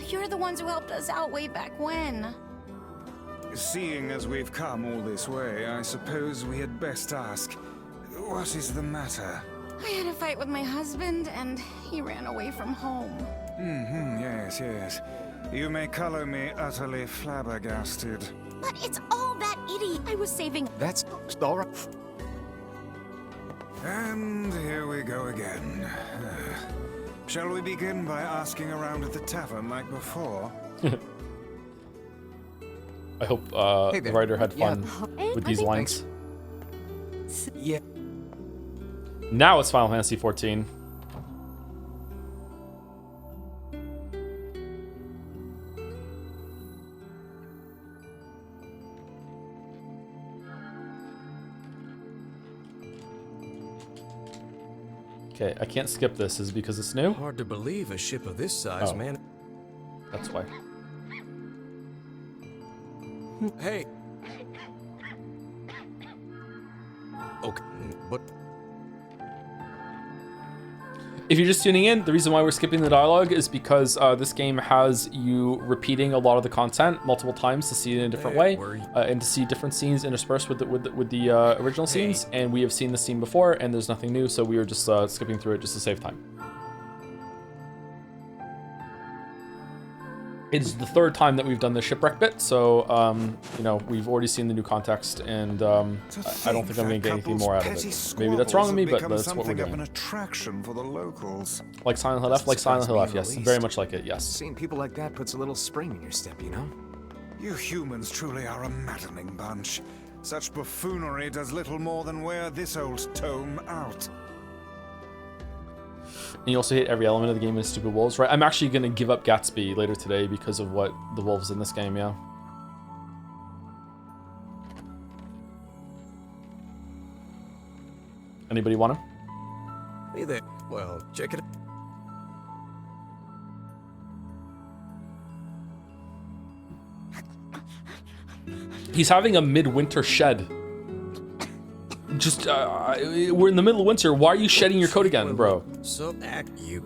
You're the ones who helped us out way back when. Seeing as we've come all this way, I suppose we had best ask, what is the matter? I had a fight with my husband, and he ran away from home. Yes, yes. You may color me utterly flabbergasted. But it's all that idiot. I was saving... That's all right. And here we go again. Shall we begin by asking around at the tavern like before? I hope the writer had fun with these lines. Yeah. Now it's Final Fantasy 14. Okay, I can't skip this. Is it because it's new? Hard to believe a ship of this size, man. That's why. Hey. Okay, but If you're just tuning in, the reason why we're skipping the dialogue is because this game has you repeating a lot of the content multiple times to see it in a different way, and to see different scenes interspersed with the original scenes. And we have seen this scene before, and there's nothing new, so we were just skipping through it just to save time. It's the third time that we've done the shipwreck bit, so you know, we've already seen the new context, and I don't think I'm going to get anything more out of it. Maybe that's wrong of me, but that's what we're doing. An attraction for the locals. Like Silent Hill F, like Silent Hill F, yes, very much like it, yes. Seeing people like that puts a little spring in your step, you know? You humans truly are a maddening bunch. Such buffoonery does little more than wear this old tome out. And you also hit every element of the game with stupid wolves, right? I'm actually going to give up Gatsby later today because of what the wolves in this game, yeah. Anybody want him? Hey there. Well, check it out. He's having a midwinter shed. Just, we're in the middle of winter. Why are you shedding your coat again, bro? So act you.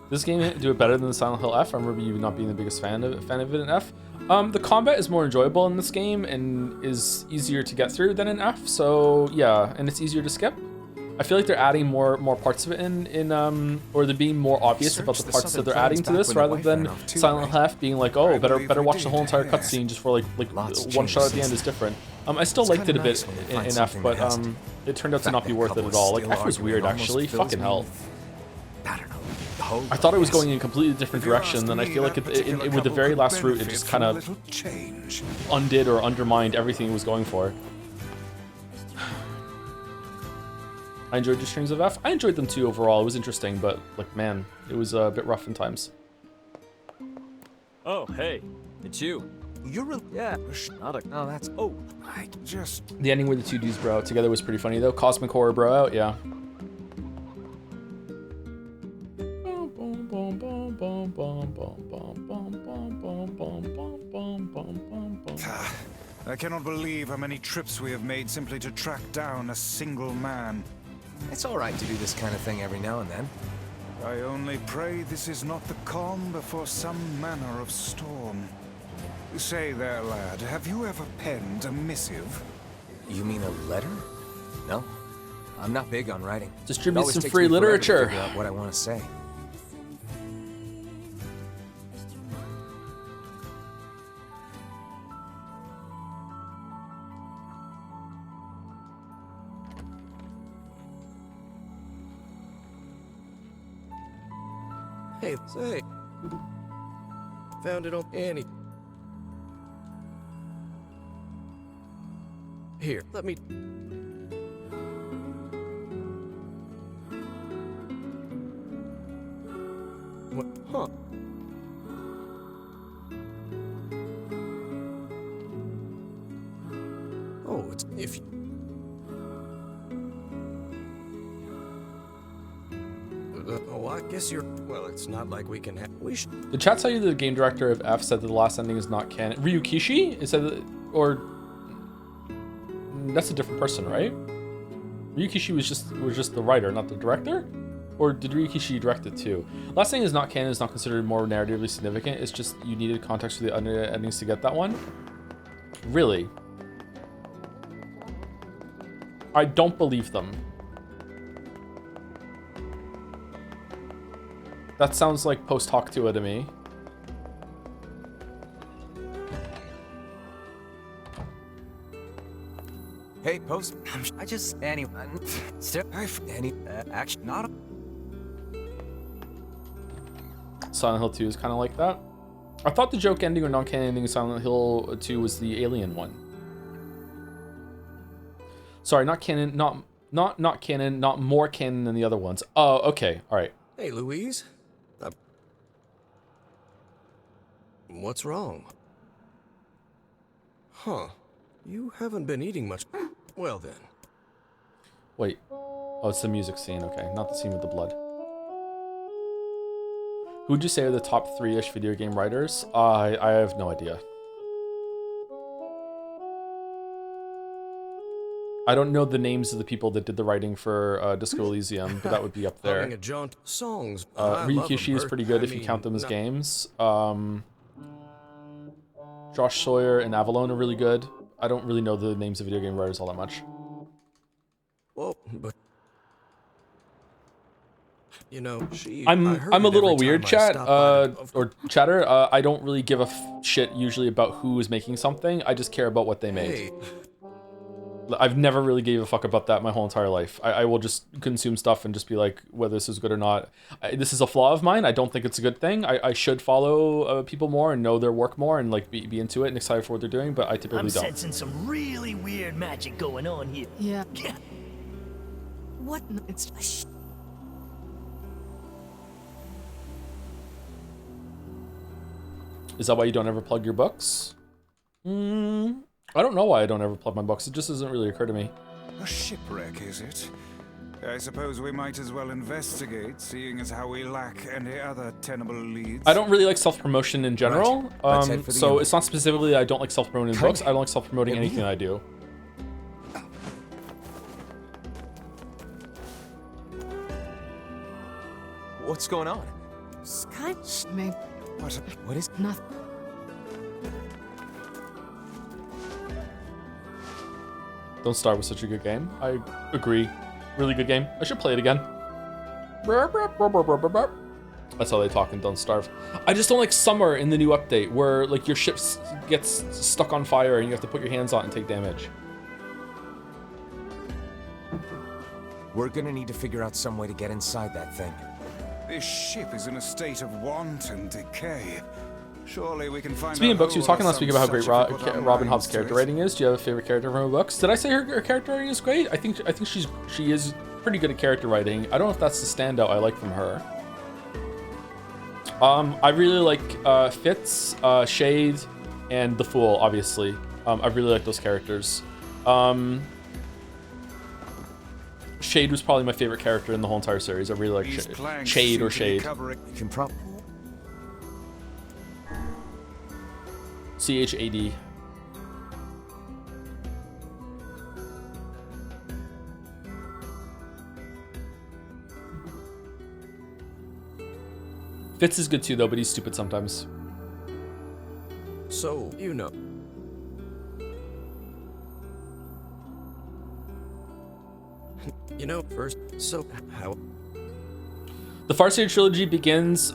This game do it better than the Silent Hill F. I remember you not being the biggest fan of it in F. The combat is more enjoyable in this game and is easier to get through than in F. So yeah, and it's easier to skip. I feel like they're adding more parts of it or they're being more obvious about the parts that they're adding to this, rather than Silent Hill F being like, oh, better watch the whole entire cutscene just for like one shot at the end is different. I still liked it a bit in F, but it turned out to not be worth it at all. Like F was weird actually. Fucking hell. I thought it was going in a completely different direction, and I feel like with the very last route, it just kind of undid or undermined everything it was going for. I enjoyed your streams of F. I enjoyed them too overall. It was interesting, but like, man, it was a bit rough in times. Oh, hey, it's you. You're yeah. Not a. No, that's. Oh, I just. The ending where the two dudes bro out together was pretty funny though. Cosmic horror bro out, yeah. I cannot believe how many trips we have made simply to track down a single man. It's all right to do this kind of thing every now and then. I only pray this is not the calm before some manner of storm. Say there, lad, have you ever penned a missive? You mean a letter? No. I'm not big on writing. Distribute some free literature. To figure out what I want to say. Hey, say. Found it on Annie. Here, let me. What? Huh. Oh, it's if. Oh, I guess you're. Well, it's not like we can have. We should. The chat tell you the game director of F said that the last ending is not canon. Ryukishi? It said that, or that's a different person, right? Ryukishi was just the writer, not the director? Or did Ryukishi direct it too? Last ending is not canon is not considered more narratively significant. It's just you needed context for the other endings to get that one. Really? I don't believe them. That sounds like post hoc to it to me. Hey, post. I just anyone. Still, any action not. Silent Hill 2 is kind of like that. I thought the joke ending or non-canon ending of Silent Hill 2 was the alien one. Sorry, not canon, not canon, not more canon than the other ones. Oh, okay, all right. Hey, Louise. What's wrong? Huh. You haven't been eating much. Well then. Wait. Oh, it's the music scene. Okay, not the scene with the blood. Who would you say are the top 3-ish video game writers? I have no idea. I don't know the names of the people that did the writing for Disco Elysium, but that would be up there. Having a jaunt. Songs. Ryukishi is pretty good if you count them as games. Josh Sawyer and Avalon are really good. I don't really know the names of video game writers all that much. Well, but you know, I'm a little weird, chat or chatter. I don't really give a shit usually about who is making something. I just care about what they made. Hey. I've never really gave a fuck about that my whole entire life. I will just consume stuff and just be like, whether this is good or not. This is a flaw of mine. I don't think it's a good thing. I should follow people more and know their work more and like be into it and excited for what they're doing, but I typically don't. I'm sensing some really weird magic going on here. Yeah. What? It's... Is that why you don't ever plug your books? I don't know why I don't ever plug my books. It just doesn't really occur to me. A shipwreck, is it? I suppose we might as well investigate, seeing as how we lack any other tenable leads. I don't really like self-promotion in general. Right. So it's not specifically I don't like self-promoting books. I don't like self-promoting anything I do. What's going on? Sky... Maybe... What is... Nothing. Don't Starve was such a good game. I agree. Really good game. I should play it again. That's how they talk in Don't Starve. I just don't like Summer in the new update, where like your ship gets stuck on fire and you have to put your hands on it and take damage. We're gonna need to figure out some way to get inside that thing. This ship is in a state of want and decay. Surely we can find. Speaking of books, you were talking last week about how great Robin Hobb's character writing is. Do you have a favorite character from her books? Did I say her character writing is great? I think she is pretty good at character writing. I don't know if that's the standout I like from her. I really like Fitz, Shade, and the Fool. Obviously, I really like those characters. Shade was probably my favorite character in the whole entire series. I really like Shade or Shade. You can probably. CHAD. Fitz is good too, though, but he's stupid sometimes. So, you know. You know, first, so how... The Farseer trilogy begins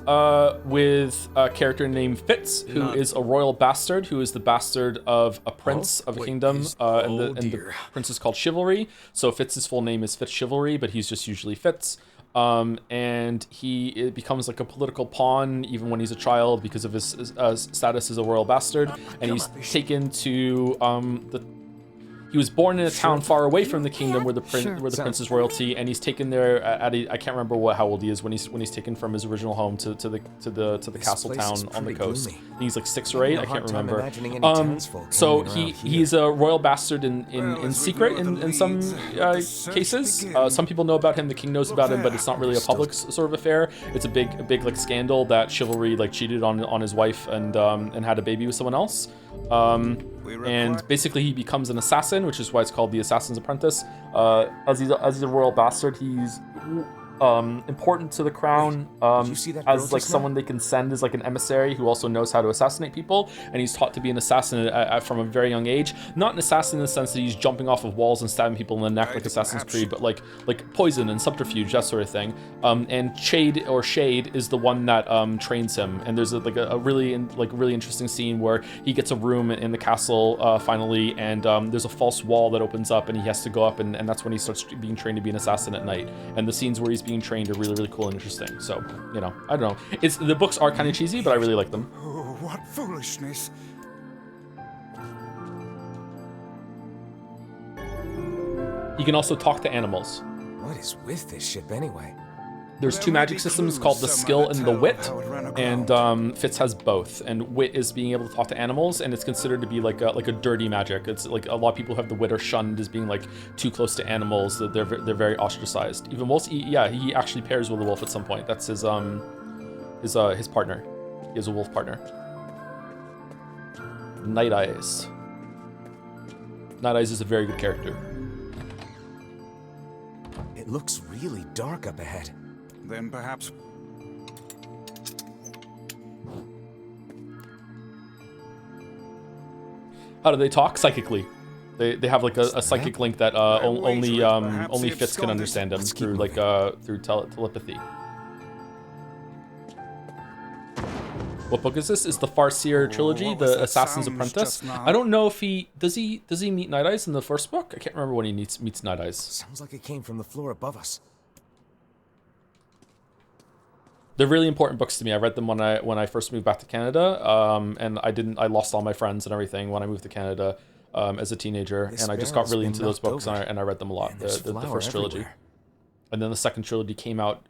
with a character named Fitz, who is a royal bastard, who is the bastard of a prince of a kingdom, and the prince is called Chivalry. So Fitz's full name is Fitz Chivalry, but he's just usually Fitz. And he becomes like a political pawn even when he's a child because of his status as a royal bastard, and he's taken to He was born in a town far away from the kingdom where the prince is royalty, and he's taken there at I can't remember how old he is when he's taken from his original home to the castle town on the coast. He's like 6 or 8, I can't remember. So he's a royal bastard in secret in some cases. Some people know about him, the king knows about him, but it's not really a public sort of affair. It's a big like scandal that Chivalry like cheated on his wife and had a baby with someone else. And basically he becomes an assassin, which is why it's called the Assassin's Apprentice. As he's a royal bastard, he's important to the crown as like someone they can send as like an emissary who also knows how to assassinate people, and he's taught to be an assassin from a very young age. Not an assassin in the sense that he's jumping off of walls and stabbing people in the neck like Assassin's Creed, but like poison and subterfuge, that sort of thing. And Shade is the one that trains him, and there's a really interesting scene where he gets a room in the castle finally, and there's a false wall that opens up and he has to go up, and that's when he starts being trained to be an assassin at night. And the scenes where he's being trained are really cool and interesting. So, you know, I don't know. The books are kind of cheesy, but I really like them. Oh, what foolishness. He can also talk to animals. What is with this ship anyway? There's two magic systems called the skill and the wit, and Fitz has both. And wit is being able to talk to animals, and it's considered to be like a dirty magic. It's like a lot of people who have the wit are shunned as being like too close to animals. That they're very ostracized. Even wolves, he actually pairs with a wolf at some point. That's his partner. He has a wolf partner. Night Eyes. Night Eyes is a very good character. It looks really dark up ahead. Then perhaps... How do they talk? Psychically. They have like a psychic link that only Fitz can understand them through like through telepathy. What book is this? Is the Farseer trilogy, the Assassin's Apprentice? I don't know if does he meet Night Eyes in the first book? I can't remember when he meets Night Eyes. Sounds like it came from the floor above us. They're really important books to me. I read them when I first moved back to Canada, and I lost all my friends and everything when I moved to Canada as a teenager, and I just got really into those books and I read them a lot. The first trilogy. And then the second trilogy came out,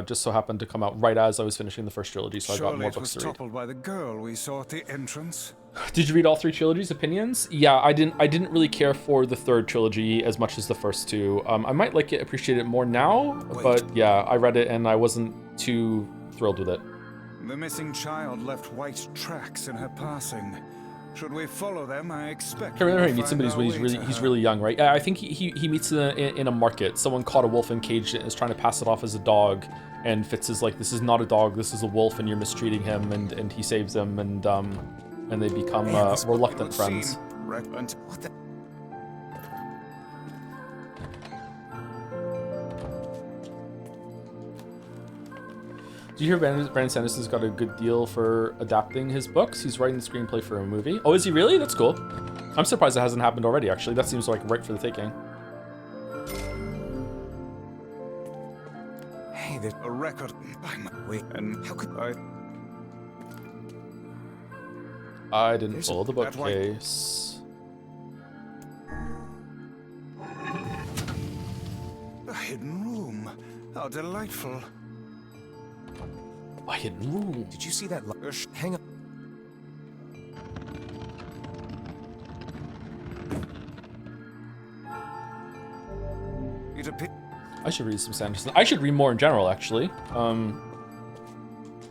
just so happened to come out right as I was finishing the first trilogy, so I got more books to read. Surely it was toppled by the girl we saw at the entrance. Did you read all three trilogies? Opinions? Yeah, I didn't really care for the third trilogy as much as the first two. I might appreciate it more now, but yeah, I read it and I wasn't too thrilled with it. The missing child left white tracks in her passing. Should we follow them? I expect. I remember he meets somebody when he's really young, right? I think he meets in a market. Someone caught a wolf and caged it and is trying to pass it off as a dog. And Fitz is like, this is not a dog, this is a wolf, and you're mistreating him. And he saves him, and they become reluctant friends. What the? Do you hear Brandon Sanderson's got a good deal for adapting his books? He's writing the screenplay for a movie. Oh, is he really? That's cool. I'm surprised it hasn't happened already, actually. That seems like right for the taking. Hey, there's a record. Wait, and how could I didn't follow the bookcase. A hidden room. How delightful. A hidden room. Did you see that? Hang on. I should read some Sanderson. I should read more in general, actually. I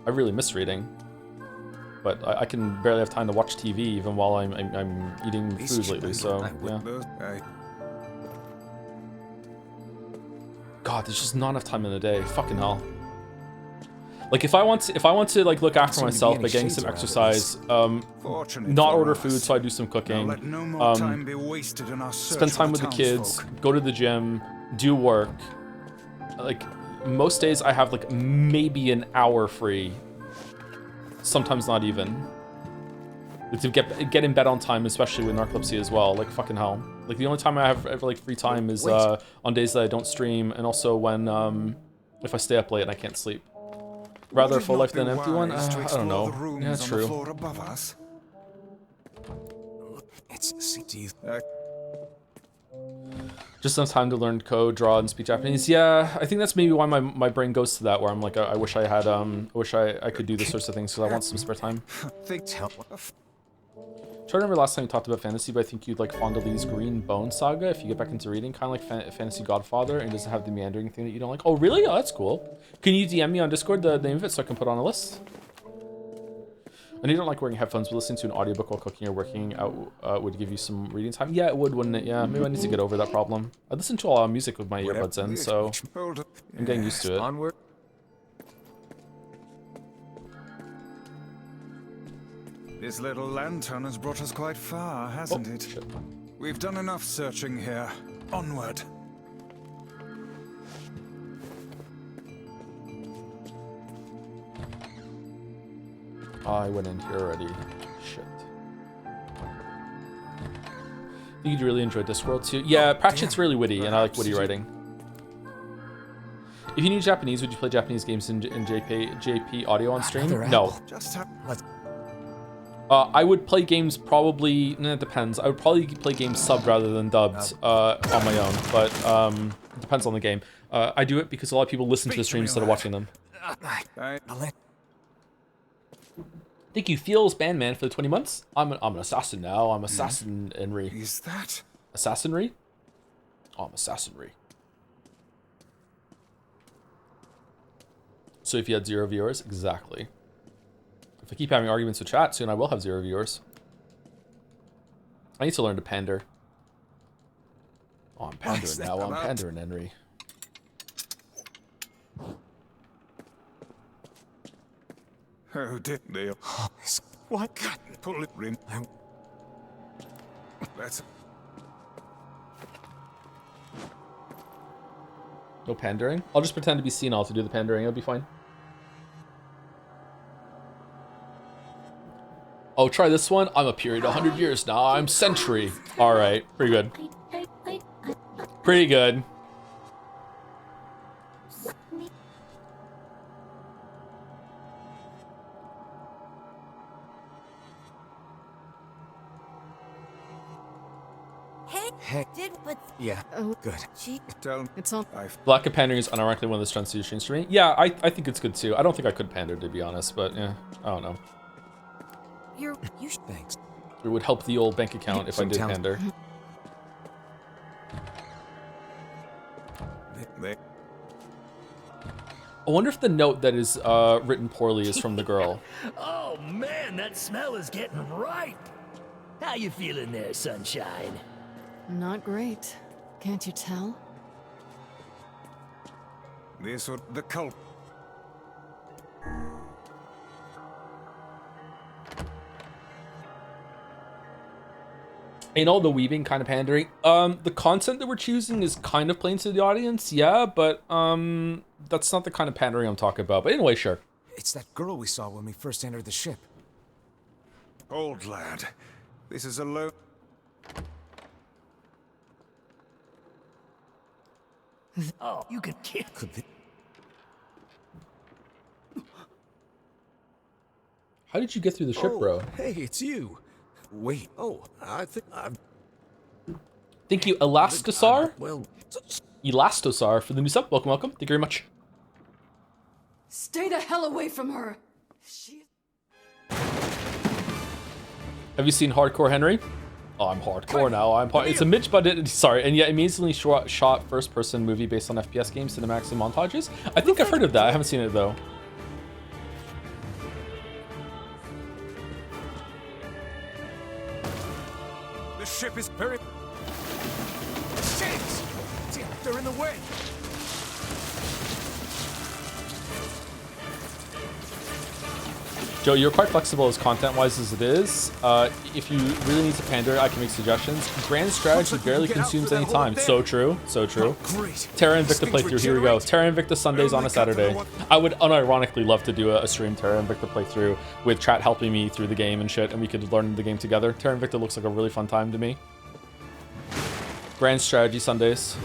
really miss reading, but I can barely have time to watch TV even while I'm eating food lately. So yeah. God, there's just not enough time in the day. Fucking hell. Like if I want to like look after myself by getting some exercise, not order food, so I do some cooking, spend time with the kids, go to the gym, do work. Like most days I have like maybe an hour free, sometimes not even. To get in bed on time, especially with narcolepsy as well. Like fucking hell. Like the only time I have ever like free time is on days that I don't stream, and also when if I stay up late and I can't sleep. Rather a full life than an empty one? I don't know. Yeah, that's true. Just enough time to learn code, draw, and speak Japanese. Yeah, I think that's maybe why my brain goes to that, where I'm like, I wish I had, I could do this sorts of things, because I want some spare time. I remember last time you talked about fantasy, but I think you'd like Fondalee's Green Bone Saga if you get back into reading, kind of like Fantasy Godfather, and doesn't have the meandering thing that you don't like. Oh, really? Oh, that's cool. Can you DM me on Discord the name of it so I can put it on a list? And you don't like wearing headphones, but listening to an audiobook while cooking or working out would give you some reading time? Yeah, it would, wouldn't it? Yeah, maybe I need to get over that problem. I listen to a lot of music with my earbuds in, so I'm getting used to it. Onward. This little lantern has brought us quite far, hasn't it? Shit. We've done enough searching here. Onward. I went in here already. Shit. You'd really enjoy Discworld too? Yeah, Pratchett's really witty, and I like witty writing. If you knew Japanese, would you play Japanese games in JP audio on stream? No. I would play games probably, it depends. I would probably play games subbed rather than dubbed on my own, but it depends on the game. I do it because a lot of people listen to the streams instead of watching them. Thank you, Feels Bandman, for the 20 months. I'm an assassin now. I'm assassin Henry. Is that assassinry? Oh, I'm assassinry. So if you had 0 viewers, exactly. If I keep having arguments with chat, soon I will have 0 viewers. I need to learn to pander. Oh, I'm pandering now. I'm pandering, Henry. Oh, did they? What? Pull it, Rim. That's. No pandering? I'll just pretend to be senile to do the pandering. It'll be fine. Oh, try this one. I'm a period 100 years now. I'm century. All right, pretty good. Pretty good. Hey. Yeah. Good. It's all. Lack of pandering is unironically one of the strengths of your stream streaming. Yeah, I think it's good too. I don't think I could pander, to be honest, but yeah, I don't know. Thanks. It would help the old bank account if I did pander. I wonder if the note that is written poorly is from the girl. Oh man, that smell is getting ripe. How you feeling there, sunshine? Not great. Can't you tell? This or the cult. Ain't all the weaving kind of pandering. The content that we're choosing is kind of playing to the audience, yeah, but that's not the kind of pandering I'm talking about. But anyway, sure. It's that girl we saw when we first entered the ship. Old lad, this is a low. Oh, you could kill. How did you get through the ship, bro? Hey, it's you. Wait. Oh, I think I've. Thank you, Elastasar. Well, Elastasar for the new sub. Welcome, welcome. Thank you very much. Stay the hell away from her. Have you seen Hardcore Henry? Oh, I'm hardcore now. It's a Mitch budget. Sorry, and yet amazingly shot first-person movie based on FPS games, cinematics, and montages. I think I've heard of that. I haven't seen it though. The ship is very. Shakes! Damn, they're in the way. Joe, you're quite flexible as content-wise as it is. If you really need to pander, I can make suggestions. Grand strategy barely consumes any time. So true, so true. Terra Invicta playthrough, here we go. Terra Invicta Sundays on a Saturday. I would unironically love to do a stream Terra Invicta playthrough with chat helping me through the game and shit, and we could learn the game together. Terra Invicta looks like a really fun time to me. Grand strategy Sundays.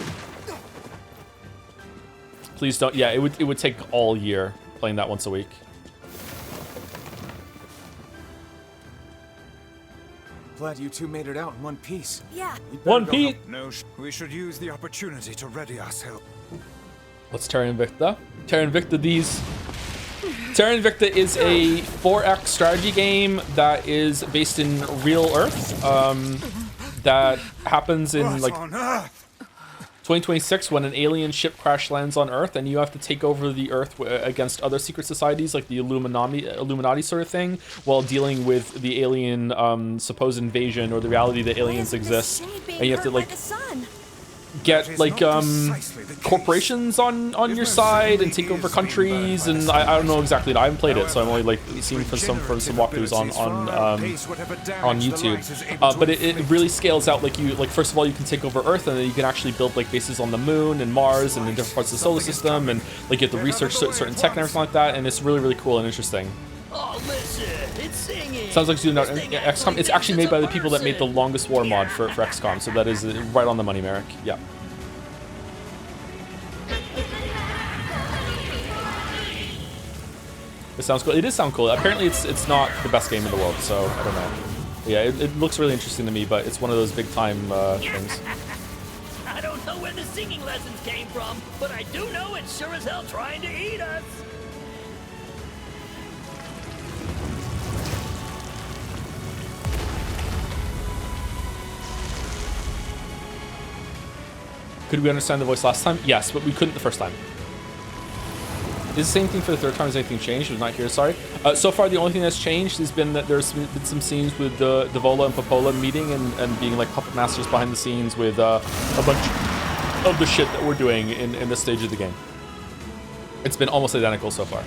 Please don't. Yeah, it would take all year playing that once a week. Glad you two made it out in one piece. Yeah. One piece. No, we should use the opportunity to ready ourselves. What's Terra Invicta? Terra Invicta these. Terra Invicta is a 4X strategy game that is based in real Earth. That happens in like 2026 when an alien ship crash lands on Earth, and you have to take over the Earth against other secret societies like the Illuminati sort of thing, while dealing with the alien supposed invasion or the reality that aliens exist, and you have to like get like corporations on your side and take over countries, and I don't know exactly. I haven't played it, so I'm only like seeing from some walkthroughs on YouTube. But it really scales out. Like first of all, you can take over Earth, and then you can actually build like bases on the Moon and Mars and in different parts of the solar system, and like you have to research certain tech and everything like that. And it's really cool and interesting. Oh, listen, it's singing. Sounds like XCOM. It's actually made by the people that made the Longest War mod for XCOM, so that is right on the money, Merrick. Yeah. It sounds cool. It does sound cool. Apparently, it's not the best game in the world, so I don't know. But yeah, it looks really interesting to me, but it's one of those big time things. I don't know where the singing lessons came from, but I do know it's sure as hell trying to eat us. Could we understand the voice last time? Yes, but we couldn't the first time. Is the same thing for the third time? Has anything changed? I was not here, sorry. So far, the only thing that's changed has been that there's been some scenes with Devola and Popola meeting and being like puppet masters behind the scenes with a bunch of the shit that we're doing in this stage of the game. It's been almost identical so far.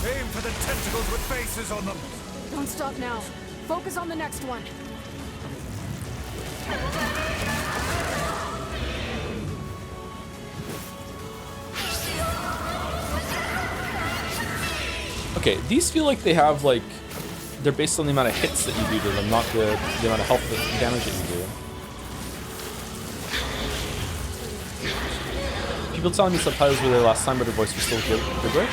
Aim for the tentacles with faces on them. Don't stop now. Focus on the next one. Okay, these feel like they have like they're based on the amount of hits that you do to them, not the amount of health and damage that you do. People telling me subtitles were there last time, but her voice was still gibberish.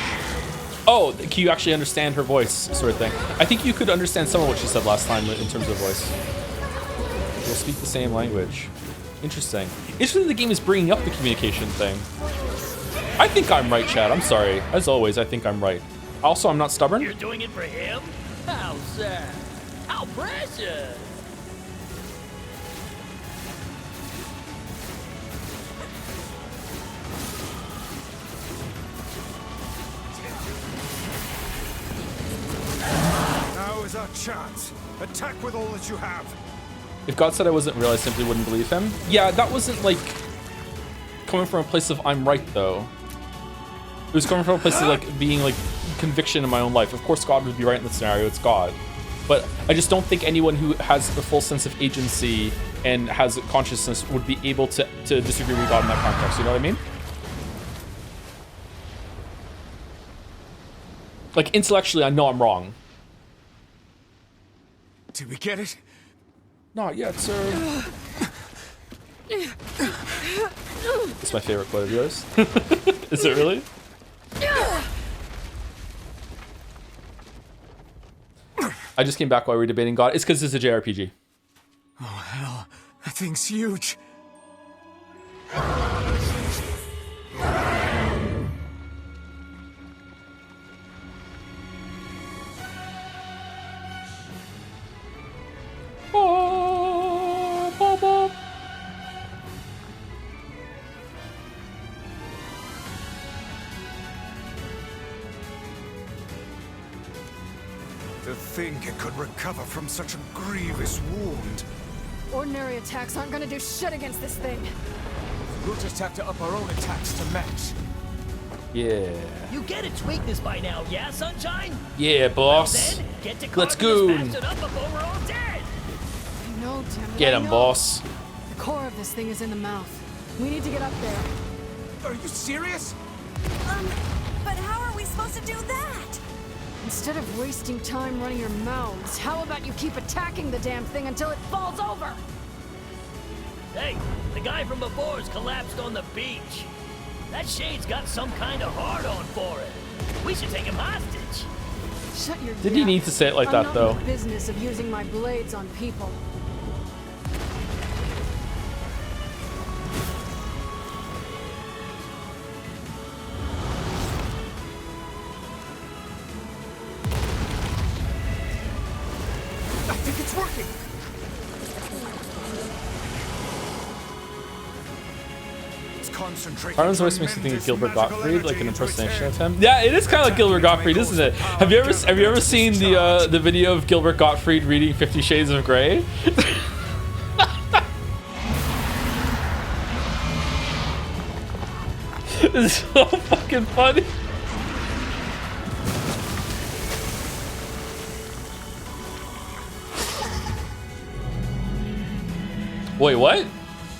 Oh, can you actually understand her voice, sort of thing? I think you could understand some of what she said last time in terms of voice. We'll speak the same language. Interesting. Interesting the game is bringing up the communication thing. I think I'm right, Chad. I'm sorry. As always, I think I'm right. Also, I'm not stubborn. You're doing it for him? How sad. How precious. Now is our chance. Attack with all that you have. If God said I wasn't real, I simply wouldn't believe him. Yeah, that wasn't like coming from a place of I'm right though. It was coming from a place of like being like conviction in my own life. Of course God would be right in the scenario, it's God. But I just don't think anyone who has the full sense of agency and has consciousness would be able to disagree with God in that context, you know what I mean? Like intellectually I know I'm wrong. Did we get it? Not yet, sir. It's my favorite quote of yours. Is it really? I just came back while we were debating God. It's because it's a JRPG. Oh, hell. That thing's huge. To think it could recover from such a grievous wound. Ordinary attacks aren't gonna do shit against this thing. We'll just have to up our own attacks to match. Yeah. You get its weakness by now, yeah, Sunshine? Yeah, boss. Well, then, get to Let's carving go. this bastard up before we're all dead. I know, Tim. Get I him, know. boss. The core of this thing is in the mouth. We need to get up there. Are you serious? But how are we supposed to do that? Instead of wasting time running your mouths, how about you keep attacking the damn thing until it falls over? Hey, the guy from before's collapsed on the beach. That shade's got some kind of hard-on for it. We should take him hostage. Shut your Did he yap. need to say it like I'm that, not though? in the business of using my blades on people. I think it's working. Concentrate. Harlan's voice makes me think of Gilbert Gottfried, like an impersonation of him. Yeah, it is kind of like Gilbert Gottfried, isn't it? Have you ever seen the video of Gilbert Gottfried reading 50 Shades of Grey? It's so fucking funny. Wait, what?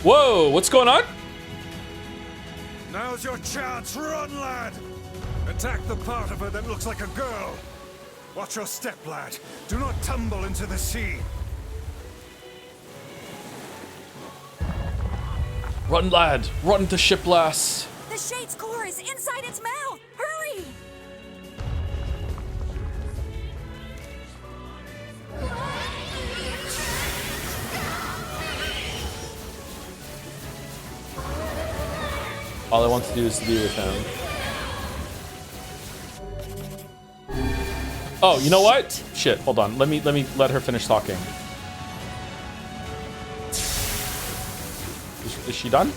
Whoa, what's going on? Now's your chance. Run, lad. Attack the part of her that looks like a girl. Watch your step, lad. Do not tumble into the sea. Run, lad. Run to ship lass. The Shade's core is inside its mouth. Hurry! All I want to do is be with him. Oh, you know what? Shit, hold on. Let me let her finish talking. Is she done?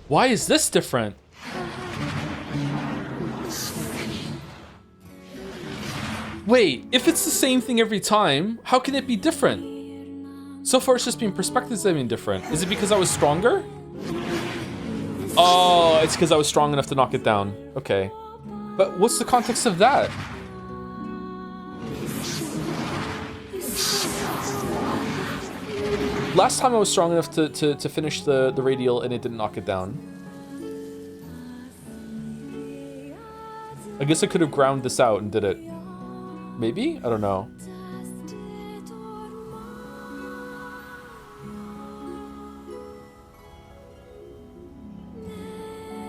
Why is this different? Wait, if it's the same thing every time, how can it be different? So far it's just been perspectives that have been different. Is it because I was stronger? Oh, it's because I was strong enough to knock it down. Okay. But what's the context of that? Last time I was strong enough to finish the radial and it didn't knock it down. I guess I could have ground this out and did it. Maybe? I don't know.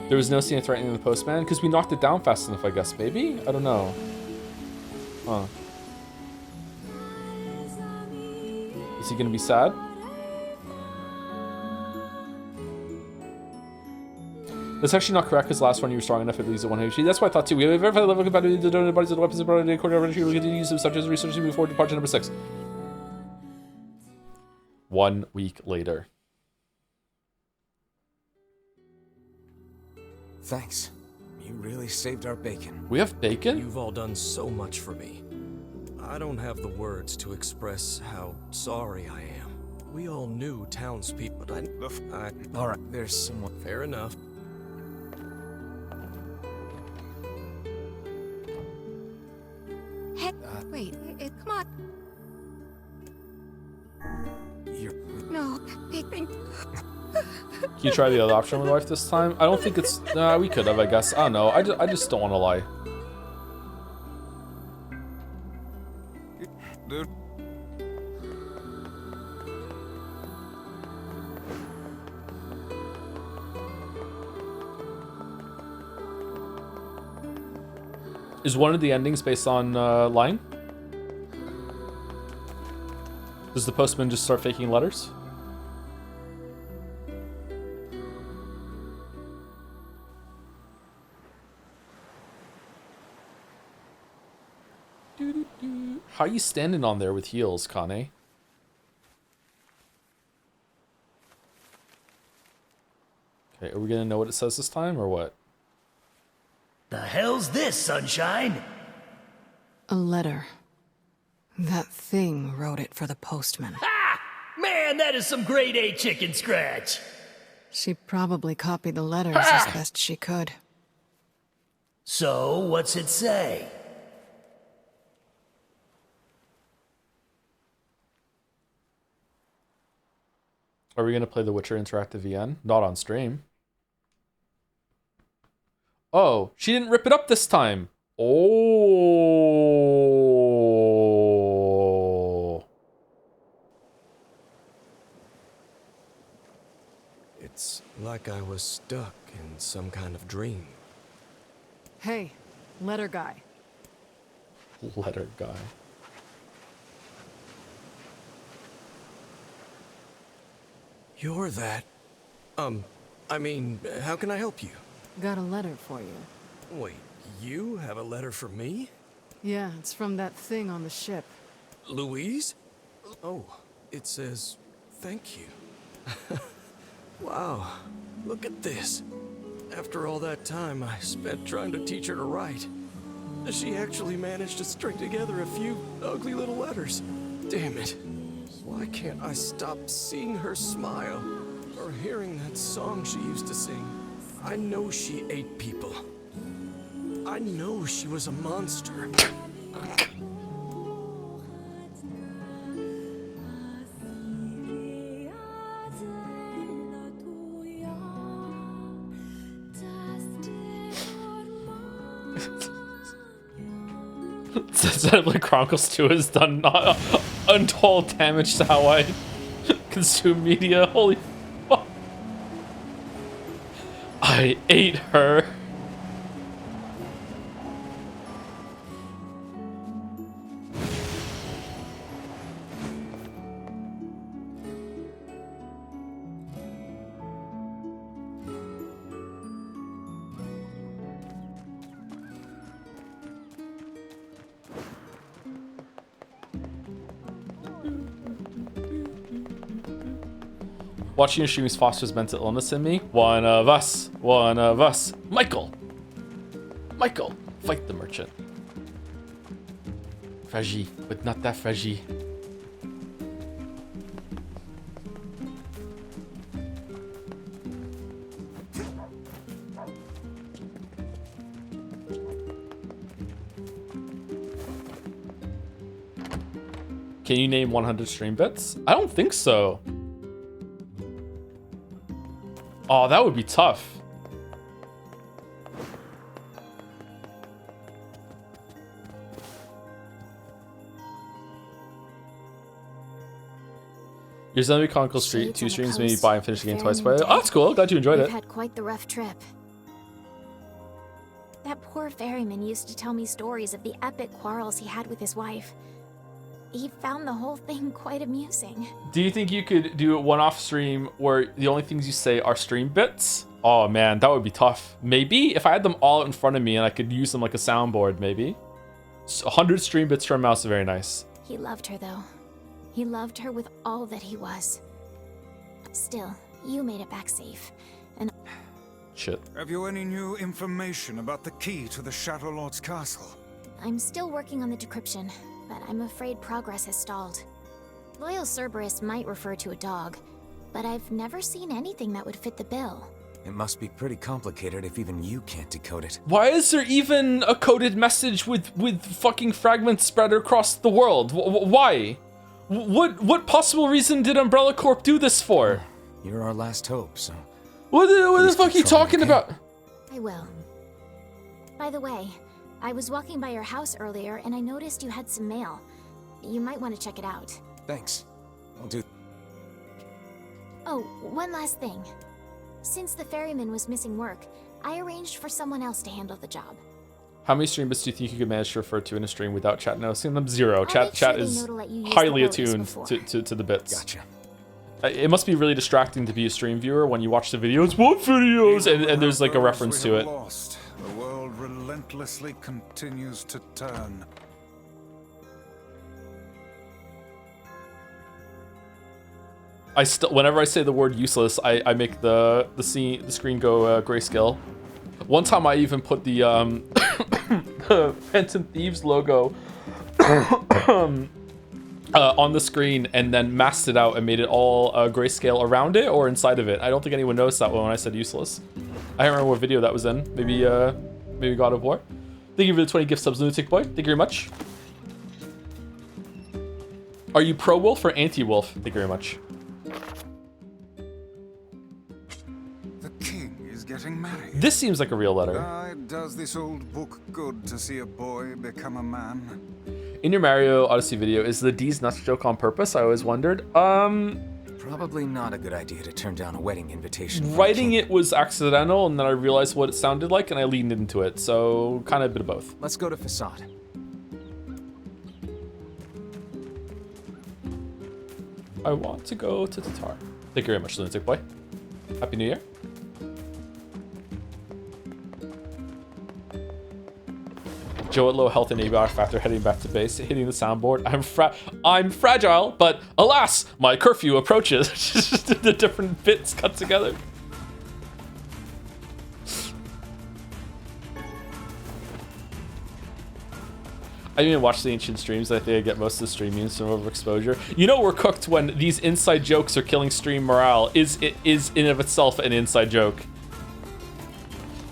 There was no scene of threatening the postman because we knocked it down fast enough, I guess. Maybe? I don't know. Huh. Is he gonna be sad? That's actually not correct because the last one you were strong enough, it leaves at 1 HP. That's what I thought too. We have verified the level of compatibility of the donated bodies of the weapons and brought according to our we continue to use them such as research before departure number 6. 1 week later. Thanks. You really saved our bacon. We have bacon? You've all done so much for me. I don't have the words to express how sorry I am. We all knew townspeople, but all right, there's someone. Fair enough. Hey, wait, come on. No, Can you try the other option with life this time? I don't think it's... Nah, we could have, I guess. I don't know. I just don't want to lie. Dude. Is one of the endings based on lying? Does the postman just start faking letters? How are you standing on there with heels, Kane? Okay, are we gonna know what it says this time, or what? The hell's this, Sunshine? A letter. That thing wrote it for the postman. Ha! Man, that is some grade A chicken scratch. She probably copied the letters as best she could. So, what's it say? Are we gonna play The Witcher Interactive VN? Not on stream. Oh, she didn't rip it up this time. Oh. It's like I was stuck in some kind of dream. Hey, letter guy. Letter guy. You're that. I mean, how can I help you? Got a letter for you. Wait, you have a letter for me? Yeah, it's from that thing on the ship. Louise? Oh, it says, thank you. Wow, look at this. After all that time I spent trying to teach her to write, she actually managed to string together a few ugly little letters. Damn it. Why can't I stop seeing her smile or hearing that song she used to sing? I know she ate people. I know she was a monster. Xenoblade Chronicles 2 has done untold damage to how I consume media. Holy fuck. I ate her. Watching your streams fosters mental illness in me. One of us. One of us. Michael. Michael, fight the merchant. Fragile, but not that fragile. Can you name 100 stream bits? I don't think so. Oh, that would be tough. Your Xenoblade Chronicles Street 2 streams made me buy and finish the game twice. Oh, that's cool. Glad you enjoyed it. We've had quite the rough trip. That poor ferryman used to tell me stories of the epic quarrels he had with his wife. He found the whole thing quite amusing. Do you think you could do a one-off stream where the only things you say are stream bits? Oh man, that would be tough. Maybe if I had them all in front of me and I could use them like a soundboard, maybe. 100 stream bits from mouse, very nice. He loved her though. He loved her with all that he was. Still, you made it back safe. And shit. Have you any new information about the key to the Shadow Lord's castle? I'm still working on the decryption, but I'm afraid progress has stalled. Loyal Cerberus might refer to a dog, but I've never seen anything that would fit the bill. It must be pretty complicated if even you can't decode it. Why is there even a coded message with fucking fragments spread across the world? Why? What possible reason did Umbrella Corp do this for? You're our last hope, so... What the fuck are you talking about? I will. By the way, I was walking by your house earlier and I noticed you had some mail. You might want to check it out. Thanks. I'll do... Oh, one last thing. Since the ferryman was missing work, I arranged for someone else to handle the job. How many stream bits do you think you could manage to refer to in a stream without chat noticing them? 0. Chat is highly attuned to the bits. Gotcha. It must be really distracting to be a stream viewer when you watch the videos. What videos? And there's like a reference to it. Lost. The world relentlessly continues to turn. Whenever I say the word useless, I make the screen go grayscale. One time I even put the the Phantom Thieves logo on the screen and then masked it out and made it all grayscale around it or inside of it. I don't think anyone noticed that when I said useless. I don't remember what video that was in. Maybe God of War. Thank you for the 20 gift subs, Lunatic Boy. Thank you very much. Are you pro wolf or anti wolf? Thank you very much. Getting married. This seems like a real letter. Does this old book good to see a boy become a man? In your Mario Odyssey video, is the D's nuts joke on purpose? I always wondered. Probably not a good idea to turn down a wedding invitation. Writing it was accidental, and then I realized what it sounded like, and I leaned into it. So kind of a bit of both. Let's go to Facade. I want to go to Tatar. Thank you very much, Lunatic Boy. Happy New Year. Joe at low health and ABR after heading back to base, hitting the soundboard. I'm fragile, but alas, my curfew approaches. Just the different bits cut together. I didn't even watch the ancient streams. I think I get most of the stream memes from overexposure. You know we're cooked when these inside jokes are killing stream morale. Is in of itself an inside joke.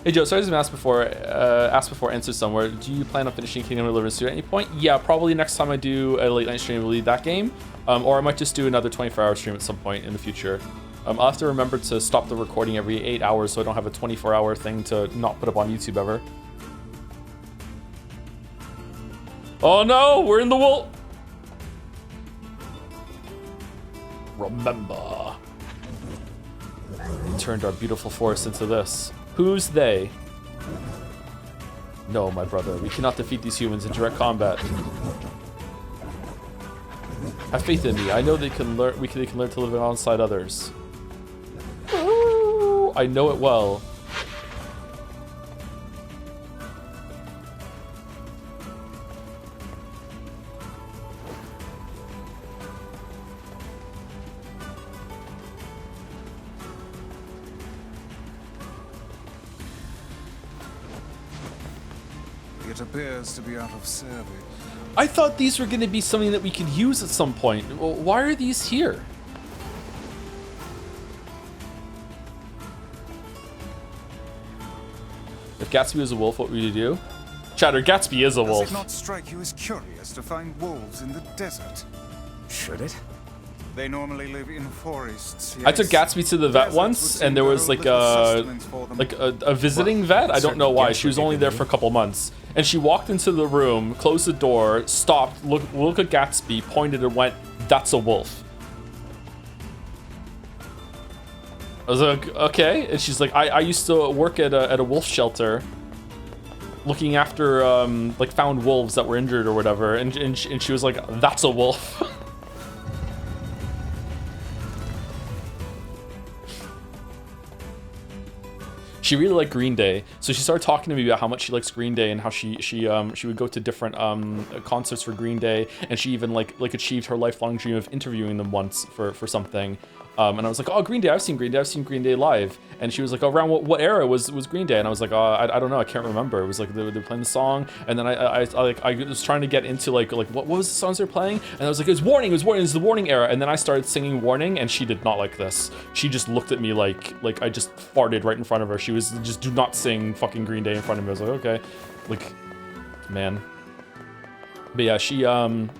Hey Joe, sorry to ask before answer somewhere. Do you plan on finishing Kingdom Deliverance 2 at any point? Yeah, probably next time I do a late night stream, we'll lead that game. Or I might just do another 24-hour stream at some point in the future. I'll have to remember to stop the recording every 8 hours so I don't have a 24-hour thing to not put up on YouTube ever. Oh no, we're in the wolf. Remember. We turned our beautiful forest into this. Who's they? No, my brother, we cannot defeat these humans in direct combat. Have faith in me. I know they can learn. They can learn to live alongside others. Ooh, I know it well. It appears to be out of service. I thought these were going to be something that we could use at some point. Why are these here? If Gatsby was a wolf, what would you do? Chatter, Gatsby is a wolf. Does it not strike you as curious to find wolves in the desert? Should it? They normally live in forests. Yes. I took Gatsby to the vet once, and there was like a visiting vet. I don't know why. She was only there for a couple months, and she walked into the room, closed the door, stopped, looked at Gatsby, pointed, and went, "That's a wolf." I was like, okay, and she's like, I used to work at a wolf shelter, looking after like found wolves that were injured or whatever, and she was like, "That's a wolf." She really liked Green Day, so she started talking to me about how much she likes Green Day and how she would go to different concerts for Green Day, and she even like achieved her lifelong dream of interviewing them once for something. And I was like, oh, Green Day, I've seen Green Day live. And she was like, around what era was Green Day? And I was like, I don't know, I can't remember. It was like they were playing the song, and then I was trying to get into like what was the songs they're playing? And I was like, it was Warning, it was the Warning era. And then I started singing Warning, and she did not like this. She just looked at me like I just farted right in front of her. She was just, do not sing fucking Green Day in front of me. I was like, okay, like, man. But yeah, she said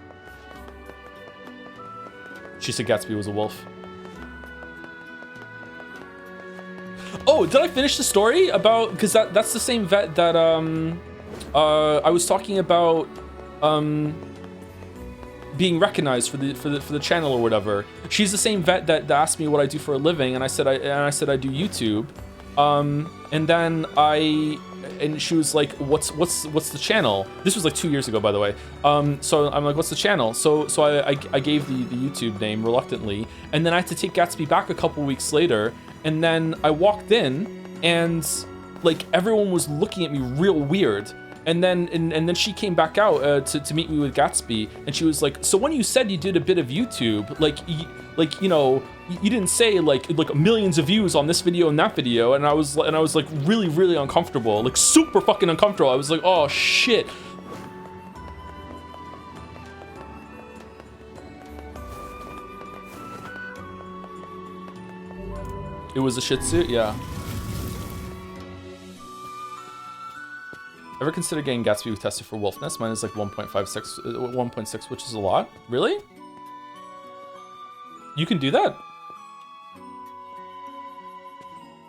Gatsby was a wolf. Oh, did I finish the story about, because that's the same vet that I was talking about being recognized for the channel or whatever. She's the same vet that asked me what I do for a living, and I said I do YouTube. And then she was like, what's the channel? This was like 2 years ago, by the way. So I'm like, what's the channel? So I gave the YouTube name reluctantly, and then I had to take Gatsby back a couple weeks later. And then I walked in, and like everyone was looking at me real weird. And then she came back out to meet me with Gatsby, and she was like, so when you said you did a bit of YouTube, like you know, you didn't say like millions of views on this video and that video. And I was like really uncomfortable, like super fucking uncomfortable. I was like, oh shit. It was a Shih Tzu? Yeah. Ever consider getting Gatsby tested for wolfness? Mine is like 1.6, which is a lot. Really? You can do that?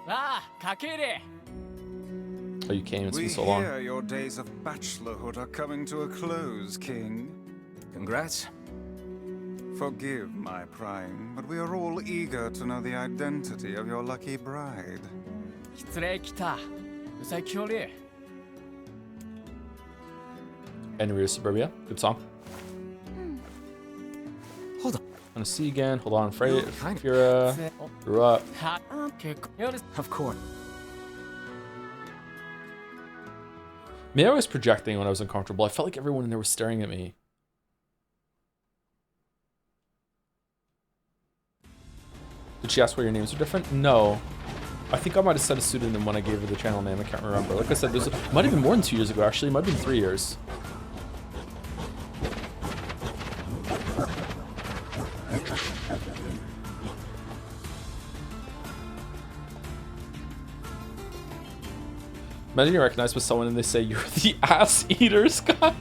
Ah, Kakere! Oh, you came. It's been so long. We hear your days of bachelorhood are coming to a close, King. Congrats. Forgive my prying, but we are all eager to know the identity of your lucky bride. Henry of Suburbia. Good song. Hold on. Want to see again. Hold on. Fira grew up. Of course. Maybe I was projecting when I was uncomfortable. I felt like everyone in there was staring at me. Did she ask why your names are different? No. I think I might have said a pseudonym when I gave her the channel name. I can't remember. Like I said, it might have been more than 2 years ago, actually. It might have been 3 years. Imagine you're recognized by someone and they say, you're the ass eaters guy.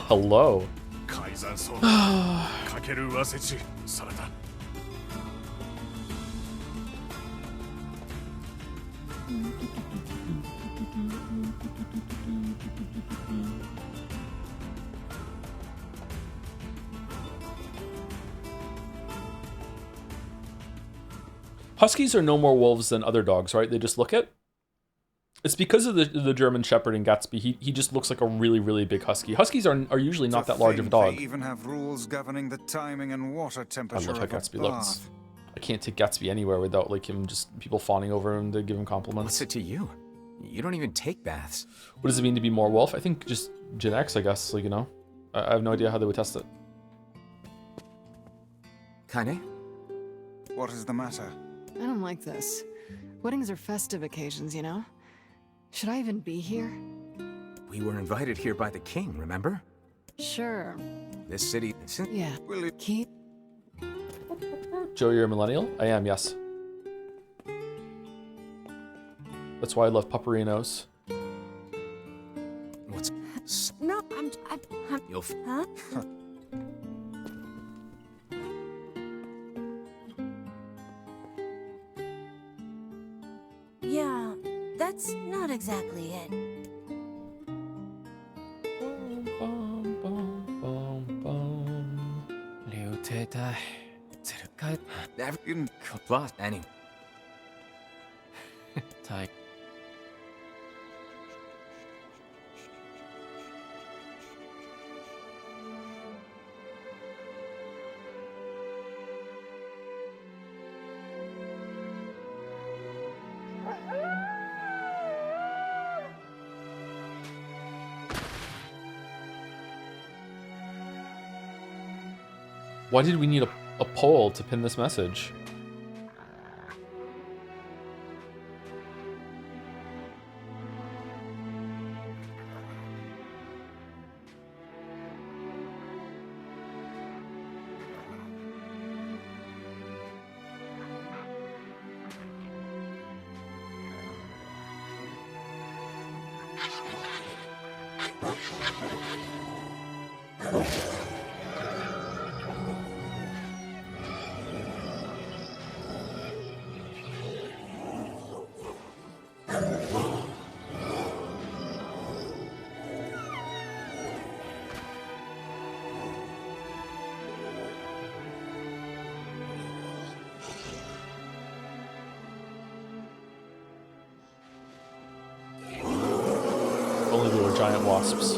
Hello. Huskies are no more wolves than other dogs, right? They just look it. It's because of the German Shepherd and Gatsby. He just looks like a really, really big husky. Huskies are usually not that large of a dog. They even have rules governing the timing and water temperature I love how of a Gatsby looks. bath. I can't take Gatsby anywhere without like him just people fawning over him to give him compliments. What's it to you? You don't even take baths. What does it mean to be more wolf? I think just genetics, I guess. Like, you know, I have no idea how they would test it. Kaine? What is the matter? I don't like this. Weddings are festive occasions, you know? Should I even be here? We were invited here by the king, remember? Sure. This city... Yeah. Keep... Joe, you're a millennial? I am, yes. That's why I love Pupperinos. What's... No, I'm You'll... Huh? Yeah, that's not exactly it. Any. Why did we need a poll to pin this message? Only they were giant wasps.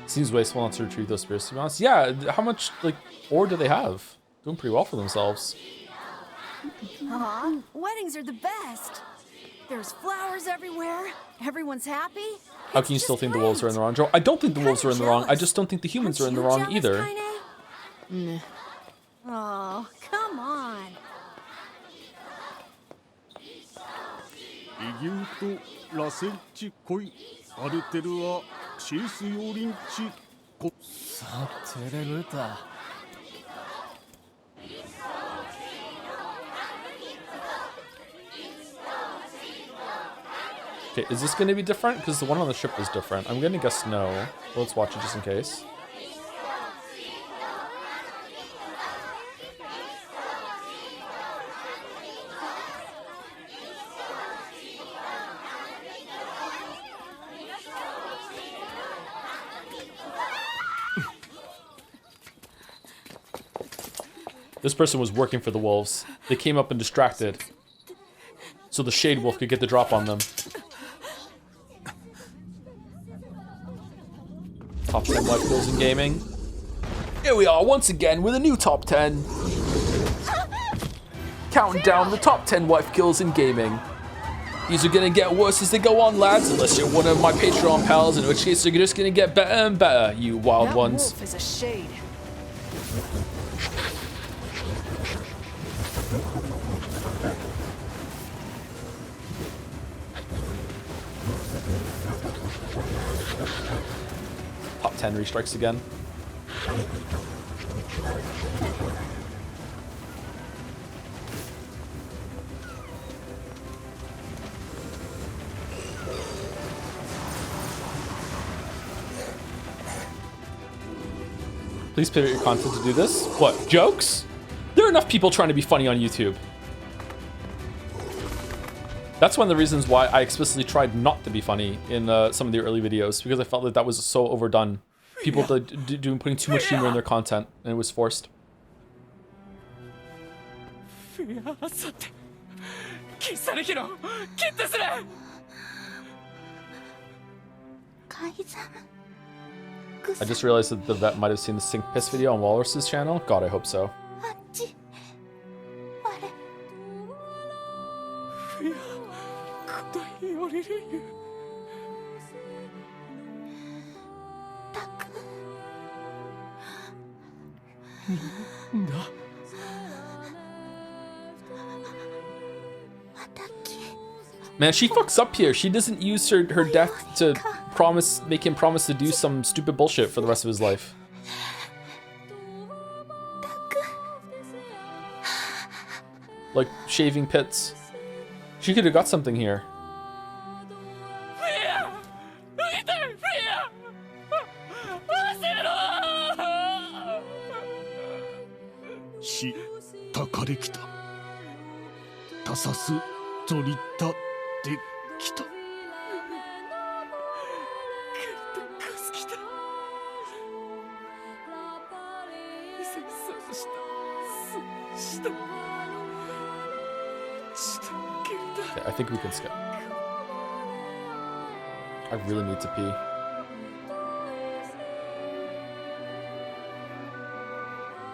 Seems wasteful not to retrieve those spirits, to be honest. Yeah, how much, like, ore do they have? Doing pretty well for themselves. Aw, weddings are the best. There's flowers everywhere. Everyone's happy. How can you still think the wolves are in the wrong, Joe? I don't think the wolves are in the wrong. I just don't think the humans are in the wrong either. Nah. Oh, come on. Okay, is this going to be different? Because the one on the ship was different. I'm going to guess no. Well, let's watch it just in case. This person was working for the wolves. They came up and distracted, so the Shade Wolf could get the drop on them. Top 10 life goals in gaming. Here we are once again with a new top 10. Counting down the top 10 wife kills in gaming. These are gonna get worse as they go on, lads, unless you're one of my Patreon pals, in which case they're just gonna get better and better, you wild ones. Wolf is a shade. Top 10 restrikes again. Please pivot your content to do this. What, jokes? There are enough people trying to be funny on YouTube. That's one of the reasons why I explicitly tried not to be funny in some of the early videos, because I felt that that was so overdone. People putting too much humor in their content, and it was forced. I just realized that the vet might have seen the Sink Piss video on Walrus's channel. God, I hope so. Man, she fucks up here. She doesn't use her death to make him promise to do some stupid bullshit for the rest of his life. Like shaving pits. She could have got something here. Okay, I think we can skip. I really need to pee.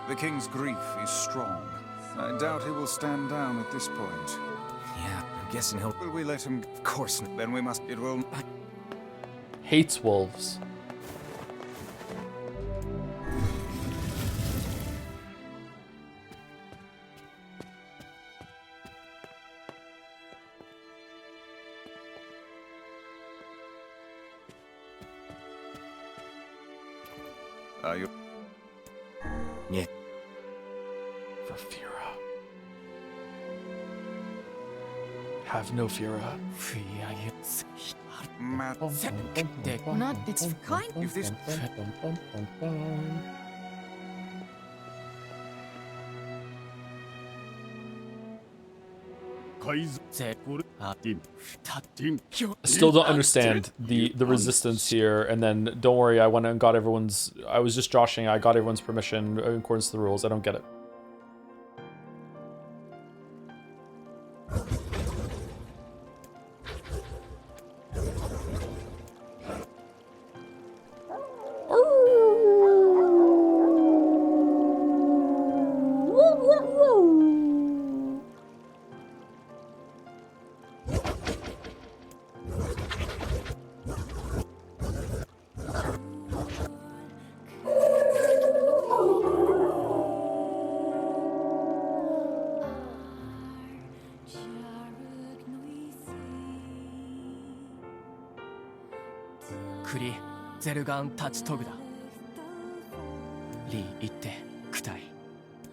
The king's grief is strong. I doubt he will stand down at this point. Yeah, I'm guessing he'll... Will we let him? Of course not. Then we must... It will... Hates wolves. Are you? Yeah. For Fira. Have no Fira. We're not, it's kind If this... I still don't understand the resistance here, and then don't worry, I went and got everyone's... I was just joshing, I got everyone's permission in accordance to the rules. I don't get it.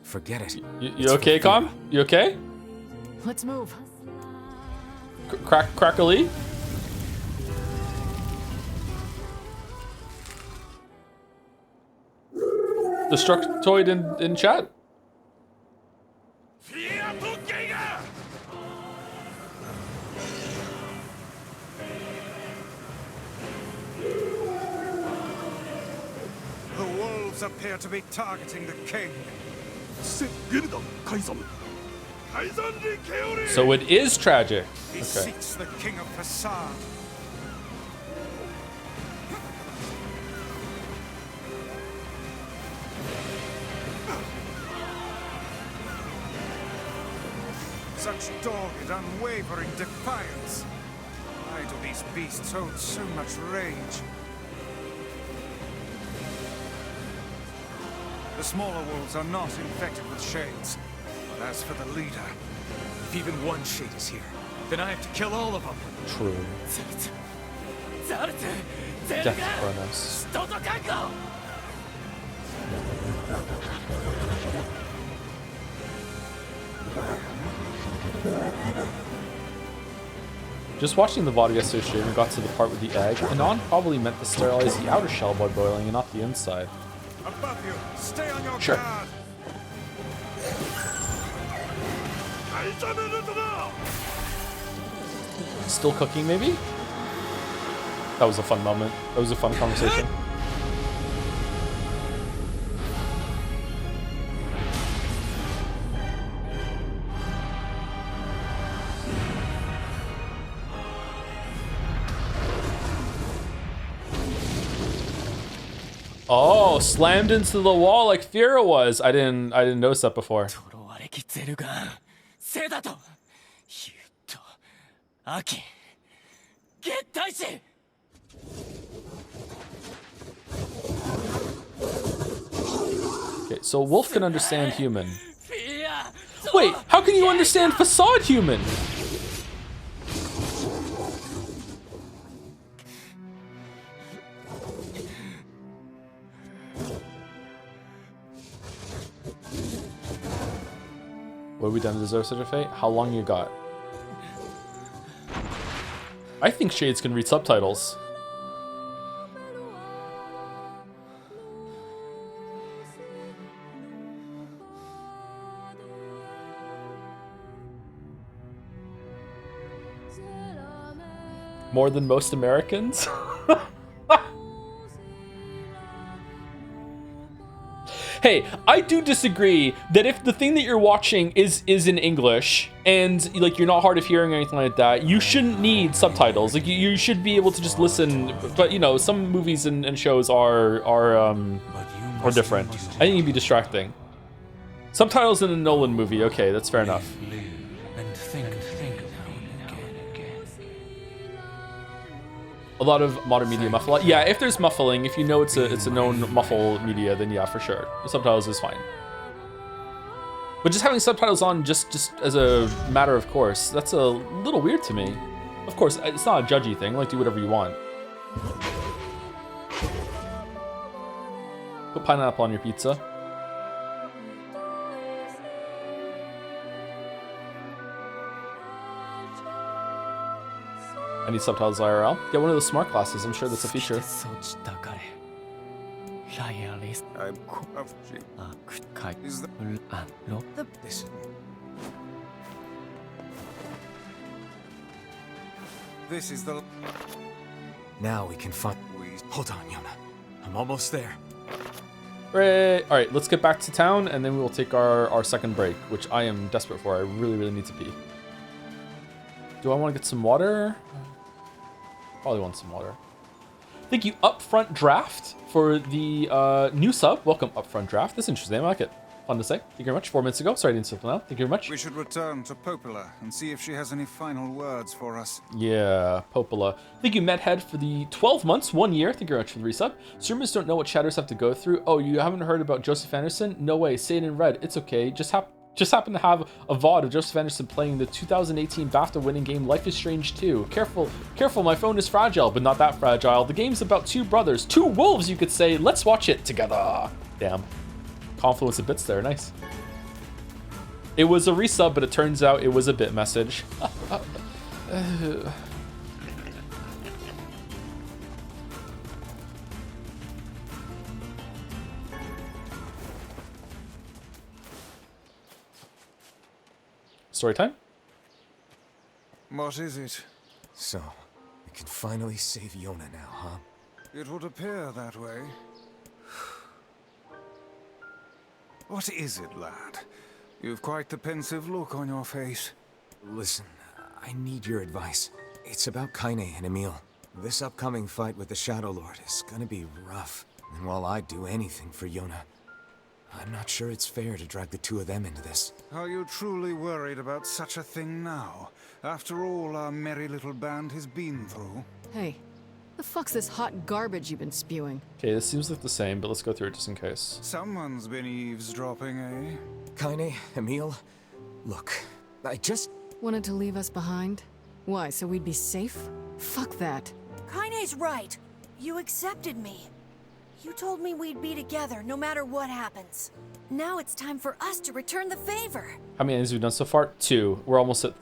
Forget it. You okay, Com? You okay? Let's move. Crackly? Destructoid in chat? The wolves appear to be targeting the king. So it is tragic. He Okay. seeks the king of Facade. Such dogged, unwavering defiance. Why do these beasts hold so much rage? The smaller wolves are not infected with shades. But as for the leader, If even one shade is here, then I have to kill all of them. True. Death Chronos. Just watching the VOD yesterday stream and got to the part with the egg, Anon probably meant to sterilize the outer shell by boiling and not the inside. Above you. Stay on your Sure. guard. Still cooking, maybe? That was a fun moment. That was a fun conversation. Oh, slammed into the wall like Fira was. I didn't notice that before. Okay, so Wolf can understand human. Wait, how can you understand facade human? What have we done to deserve such a fate? How long you got? I think Shades can read subtitles. More than most Americans? Hey, I do disagree that if the thing that you're watching is in English and like you're not hard of hearing or anything like that, you shouldn't need subtitles. Like you should be able to just listen. But you know, some movies and shows are different. I think it'd be distracting. Subtitles in a Nolan movie, okay, that's fair enough. A lot of modern media muffle. Yeah, if there's muffling, if you know it's a known muffle media, then yeah, for sure. The subtitles is fine. But just having subtitles on just as a matter of course, that's a little weird to me. Of course, it's not a judgy thing, like do whatever you want. Put pineapple on your pizza. I need subtitles IRL. Get one of those smart glasses. I'm sure that's a feature. This is the... Now we can find... Hold on, Yona. I'm almost there. All right, let's get back to town, and then we will take our second break, which I am desperate for. I really, really need to pee. Do I want to get some water? Probably want some water. Thank you, Upfront Draft, for the new sub. Welcome, Upfront Draft. That's interesting. I like it. Fun to say. Thank you very much. 4 minutes ago. Sorry, I didn't slip now. Thank you very much. We should return to Popola and see if she has any final words for us. Yeah, Popola. Thank you, Medhead, for the 12 months, 1 year. Thank you very much for the resub. Streamers don't know what shadows have to go through. Oh, you haven't heard about Joseph Anderson? No way. Say it in red. It's okay. Just happen to have a VOD of Joseph Anderson playing the 2018 BAFTA winning game Life is Strange 2. Careful, my phone is fragile, but not that fragile. The game's about two brothers, two wolves, you could say. Let's watch it together. Damn. Confluence of bits there, nice. It was a resub, but it turns out it was a bit message. Story time? What is it? So, we can finally save Yona now, huh? It would appear that way. What is it, lad? You've quite the pensive look on your face. Listen, I need your advice. It's about Kaine and Emil. This upcoming fight with the Shadow Lord is gonna be rough. And while I'd do anything for Yona, I'm not sure it's fair to drag the two of them into this. Are you truly worried about such a thing now? After all our merry little band has been through? Hey, the fuck's this hot garbage you've been spewing? Okay, this seems like the same, but let's go through it just in case. Someone's been eavesdropping, eh? Kaine, Emil, look, I just... Wanted to leave us behind? Why, so we'd be safe? Fuck that. Kaine's right. You accepted me. You told me we'd be together no matter what happens. Now it's time for us to return the favor. How many endings have we done so far? 2. We're almost at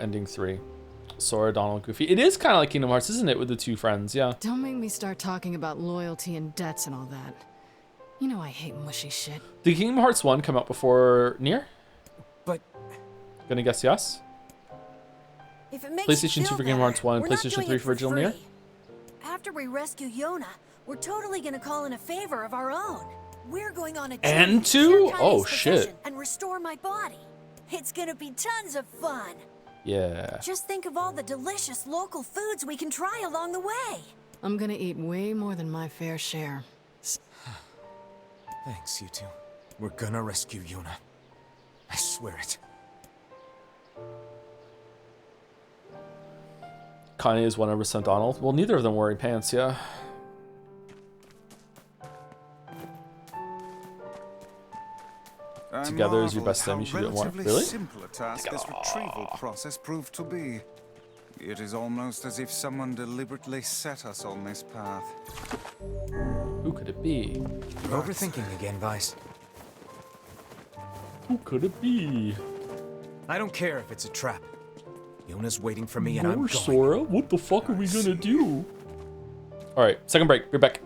ending 3. Sora, Donald, Goofy. It is kind of like Kingdom Hearts, isn't it, with the two friends? Yeah. Don't make me start talking about loyalty and debts and all that. You know I hate mushy shit. Did Kingdom Hearts 1 come out before Nier? But... Gonna guess yes? If it makes PlayStation you 2 feel for Kingdom Hearts 1, better, we're not PlayStation doing 3 it for Original Nier? free. After we rescue Yona, we're totally gonna call in a favor of our own. We're going on a And journey to two? cure Kaine's Oh, possession shit. and restore my body. It's gonna be tons of fun. Yeah. Just think of all the delicious local foods we can try along the way. I'm gonna eat way more than my fair share. Thanks, you two. We're gonna rescue Yuna. I swear it. Kaine is 100% Donald. Well, neither of them wearing pants, yeah. Together is your best time. You should do it more. Really? Simple a task this retrieval process proved to be. It is almost as if someone deliberately set us on this path. Who could it be? You're overthinking again, Vice. Who could it be? I don't care if it's a trap. Yona's waiting for me and I'm More going. Sora? What the fuck are we gonna do? Alright, second break. We're back.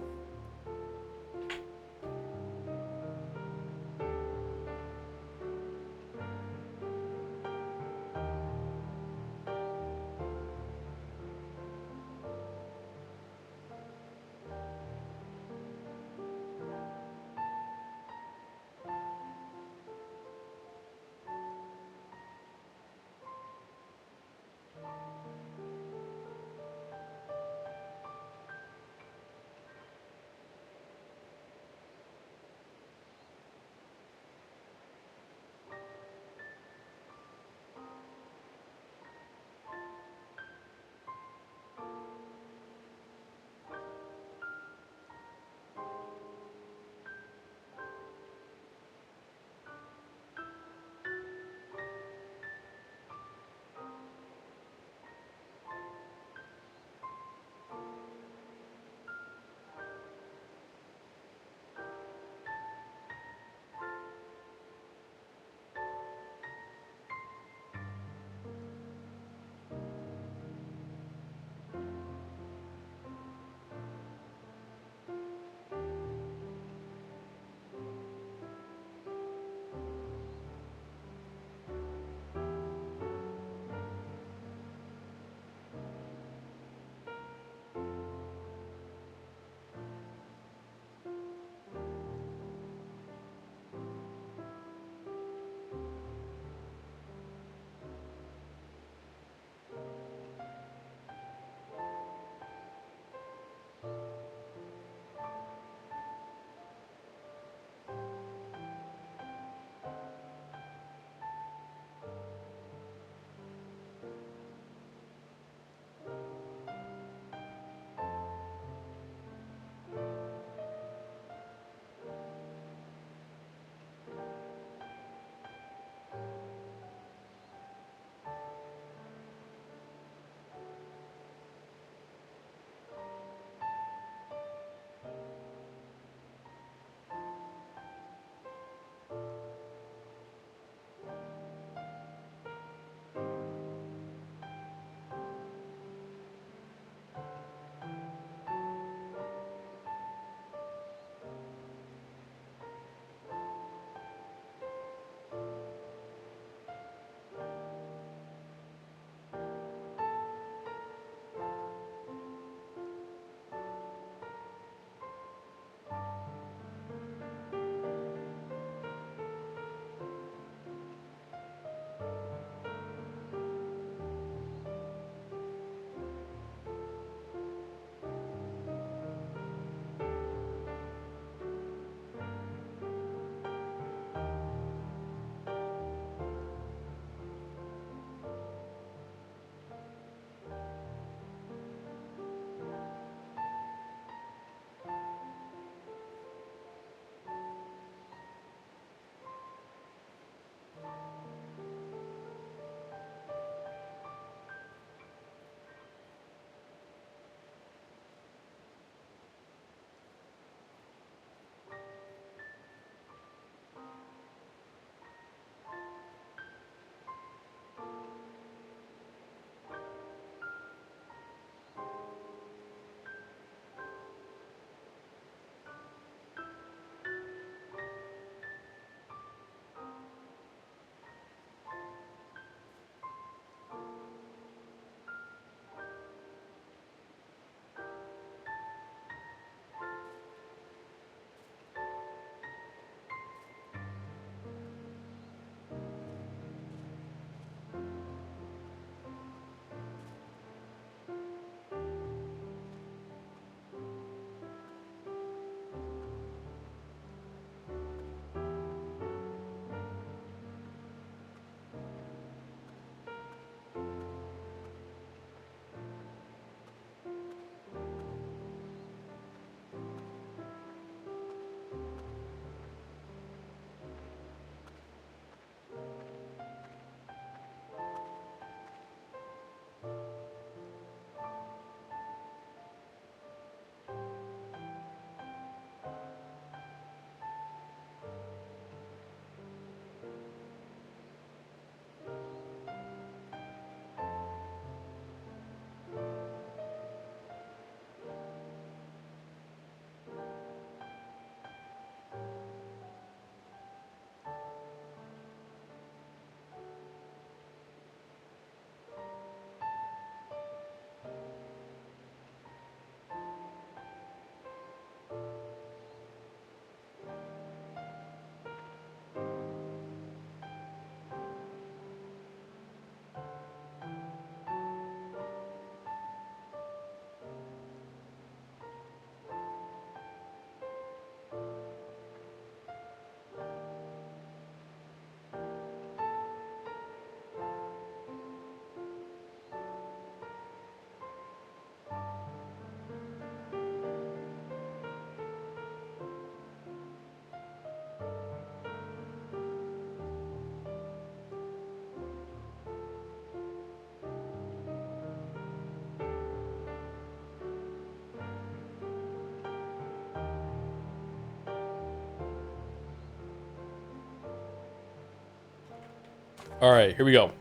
All right, here we go.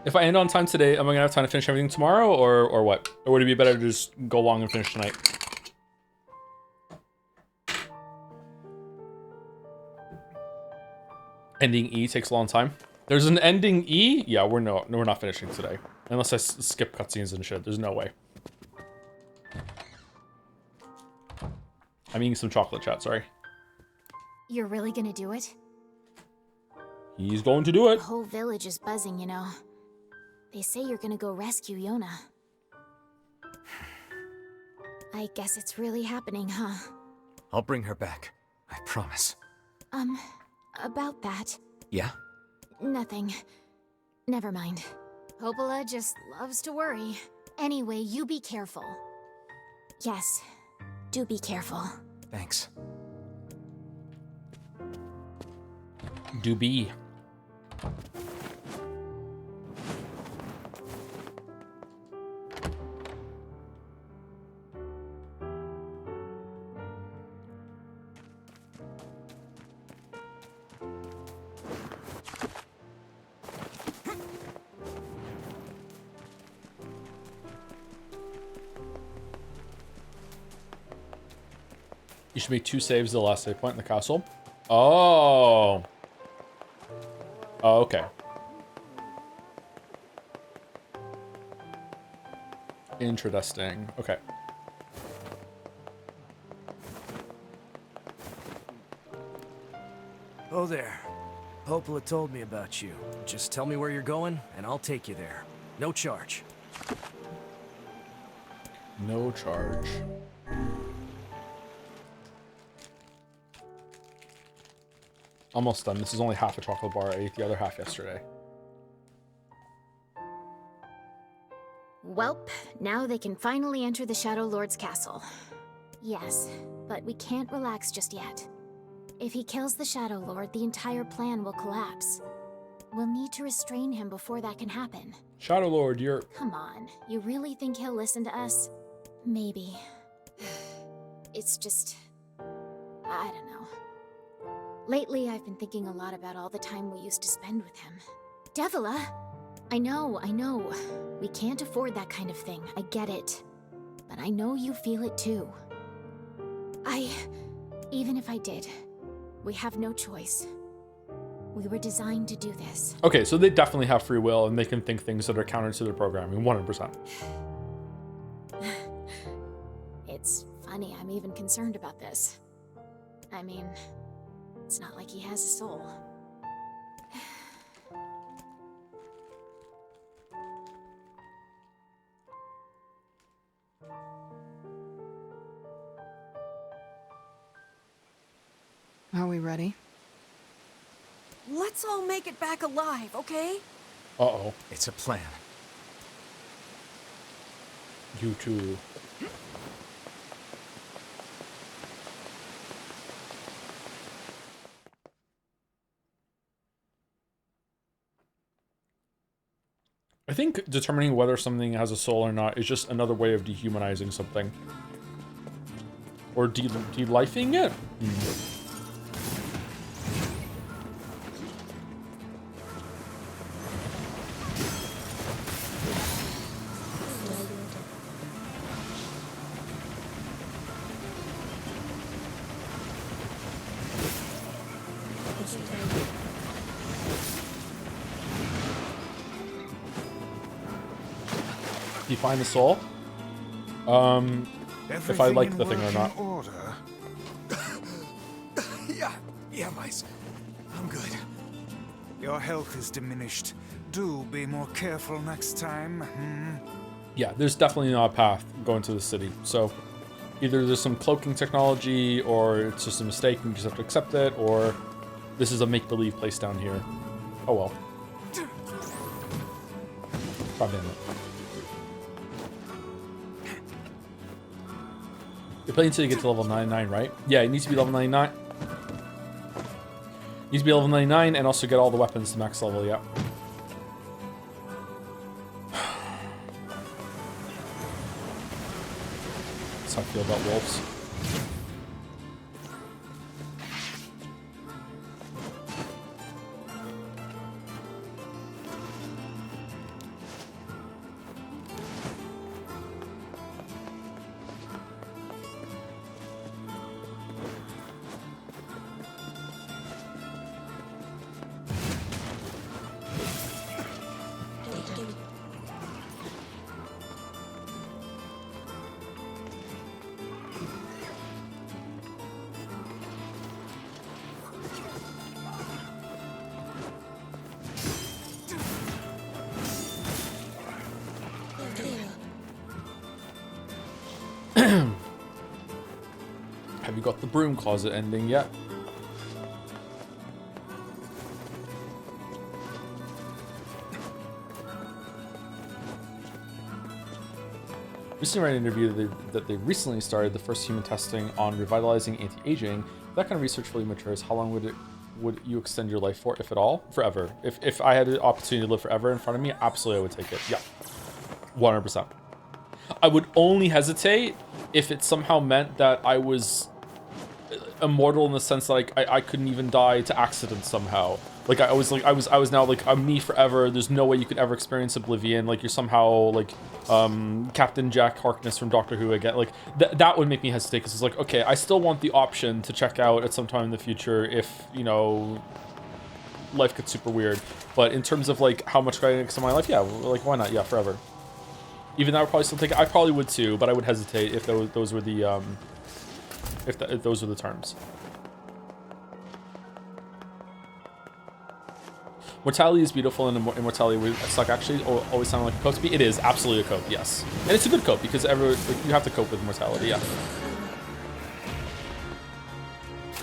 If I end on time today, am I gonna have time to finish everything tomorrow, or what? Or would it be better to just go long and finish tonight? Ending E takes a long time. There's an ending E? Yeah, we're not finishing today. Unless I skip cutscenes and shit. There's no way. I'm eating some chocolate, chat, sorry. You're really gonna do it? He's going to do it. The whole village is buzzing, you know. They say you're gonna go rescue Yona. I guess it's really happening, huh? I'll bring her back. I promise. About that. Yeah? Nothing. Never mind. Popola just loves to worry. Anyway, you be careful. Yes, do be careful. Thanks. Do be. You should make 2 saves the last save point in the castle. Oh. Oh, okay. Interesting. Okay. Oh there. Popola told me about you. Just tell me where you're going, and I'll take you there. No charge. No charge. Almost done. This is only half a chocolate bar. I ate the other half yesterday. Welp, now they can finally enter the Shadow Lord's castle. Yes, but we can't relax just yet. If he kills the Shadow Lord, the entire plan will collapse. We'll need to restrain him before that can happen. Shadow Lord, you're... Come on, you really think he'll listen to us? Maybe. It's just... I don't know. Lately, I've been thinking a lot about all the time we used to spend with him. Devila! I know. We can't afford that kind of thing, I get it. But I know you feel it too. Even if I did, we have no choice. We were designed to do this. Okay, so they definitely have free will and they can think things that are counter to their programming, 100%. It's funny, I'm even concerned about this. I mean, it's not like he has a soul. Are we ready? Let's all make it back alive, okay? Uh-oh. It's a plan. You too. I think determining whether something has a soul or not is just another way of dehumanizing something. Or de-lifing it? Define the soul? If I like the thing or not. Yeah, Mice. I'm good. Your health is diminished. Do be more careful next time. Yeah, there's definitely not a path going to the city. So either there's some cloaking technology, or it's just a mistake and you just have to accept it, or this is a make-believe place down here. Oh well. God damn it. You're playing until you get to level 99, right? Yeah, it needs to be level 99. Needs to be level 99 and also get all the weapons to max level, yeah. That's how I feel about wolves. Have you got the broom closet ending yet? Recently read an interview that they recently started the first human testing on revitalizing anti-aging. If that kind of research fully matures, how long would you extend your life for, if at all? Forever. If I had the opportunity to live forever in front of me, absolutely I would take it. Yeah. 100%. I would only hesitate if it somehow meant that I was immortal in the sense that like I couldn't even die to accidents somehow. Like I was now like I'm me forever. There's no way you could ever experience oblivion. Like you're somehow like Captain Jack Harkness from Doctor Who again. Like that would make me hesitate because it's like, okay, I still want the option to check out at some time in the future if, you know, life gets super weird. But in terms of like how much could I extend my life, yeah, like why not? Yeah, forever. Even though I would probably still take it. I probably would too, but I would hesitate if those were the if those were the terms. Mortality is beautiful, and immortality would suck. Actually, always sounded like a cope to me. It is absolutely a cope, yes, and it's a good cope because like, you have to cope with mortality. Yeah.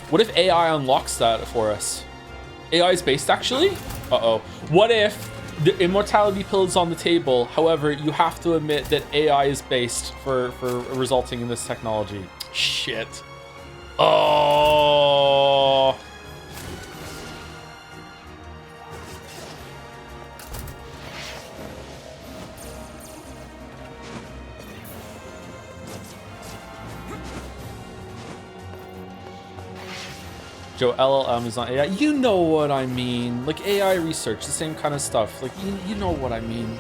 What if AI unlocks that for us? AI is based actually. Uh-oh. What if the immortality pill is on the table? However, you have to admit that AI is based for resulting in this technology. Shit. Oh. Joe, LLM is not AI. You know what I mean. Like AI research, the same kind of stuff. Like you know what I mean.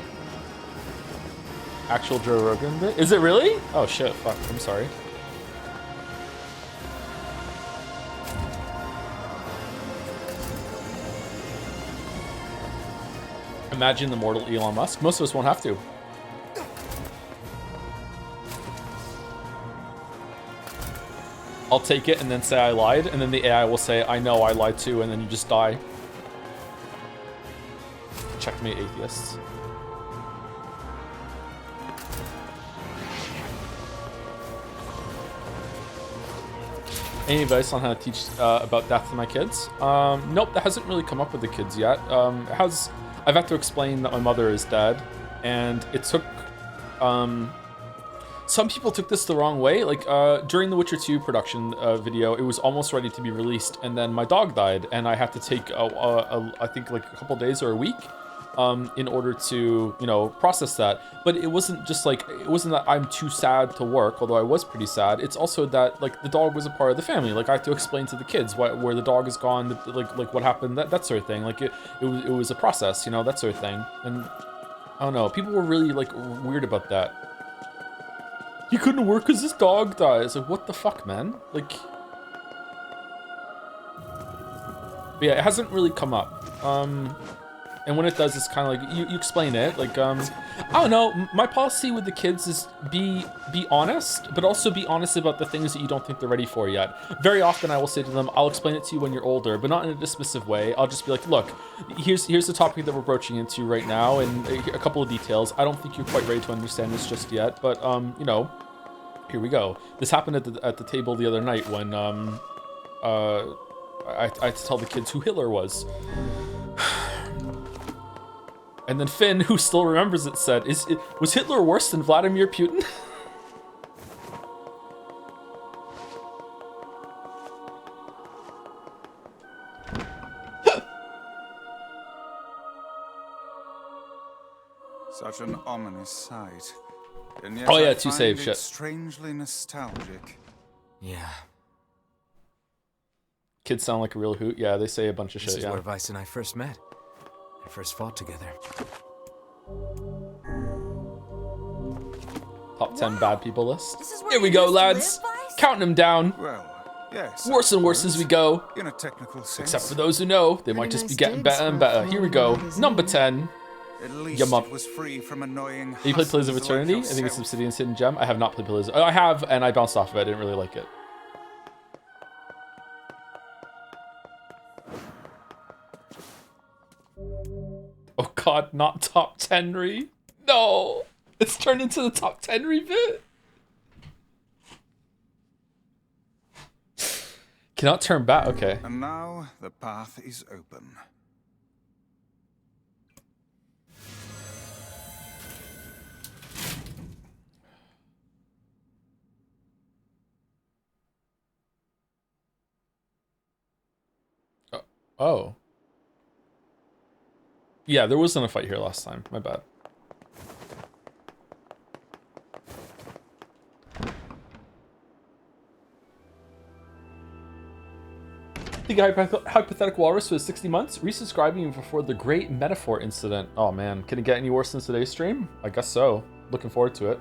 Actual Joe Rogan bit? Is it really? Oh shit, fuck, I'm sorry. Imagine the mortal Elon Musk. Most of us won't have to. I'll take it and then say I lied, and then the AI will say, I know I lied too, and then you just die. Checkmate atheists. Any advice on how to teach about death to my kids? Nope, that hasn't really come up with the kids yet. I've had to explain that my mother is dead, and it took, some people took this the wrong way. Like, during the Witcher 2 production video, it was almost ready to be released, and then my dog died, and I had to take, I think, like a couple days or a week in order to, you know, process that. But it wasn't just like, it wasn't that I'm too sad to work, although I was pretty sad. It's also that, like, the dog was a part of the family. Like, I had to explain to the kids where the dog is gone, like what happened, that sort of thing. Like, it was a process, you know, that sort of thing. And I don't know, people were really, like, weird about that. He couldn't work because his dog died. It's like, what the fuck, man? Like, but yeah, it hasn't really come up. And when it does, it's kind of like, you explain it. Like, I don't know, my policy with the kids is be honest, but also be honest about the things that you don't think they're ready for yet. Very often I will say to them, I'll explain it to you when you're older, but not in a dismissive way. I'll just be like, look, here's the topic that we're broaching into right now, and a couple of details. I don't think you're quite ready to understand this just yet, but, you know, here we go. This happened at the table the other night when, I had to tell the kids who Hitler was. And then Finn, who still remembers it, said, was Hitler worse than Vladimir Putin? Such an ominous sight. And yet oh yeah, I two find save it shit. Strangely nostalgic. Yeah. Kids sound like a real hoot. Yeah, they say a bunch of shit. This is Yeah. where Vice and I first met. I first fought together. Top 10 bad people list. This is where Here we you go, used to lads. live, Vice? Counting them down. Well, yes. Worse and worse as we go. In a technical sense. Except for those who know, they might just be getting better and better. Here we go. Number 10. At least Yum up. it was free from annoying. Have you played Pillars of hustlers like Eternity? I think it's yourself. Obsidian's Hidden Gem. I have not played Pillars. Oh, I have, and I bounced off of it. I didn't really like it. Oh god, not top 10 re. No! It's turned into the top 10 re bit. Cannot turn back. Okay. And now the path is open. Oh. Yeah, there wasn't a fight here last time. My bad. The hypothetical walrus was 60 months, resubscribing before the great metaphor incident. Oh man, can it get any worse than today's stream? I guess so. Looking forward to it.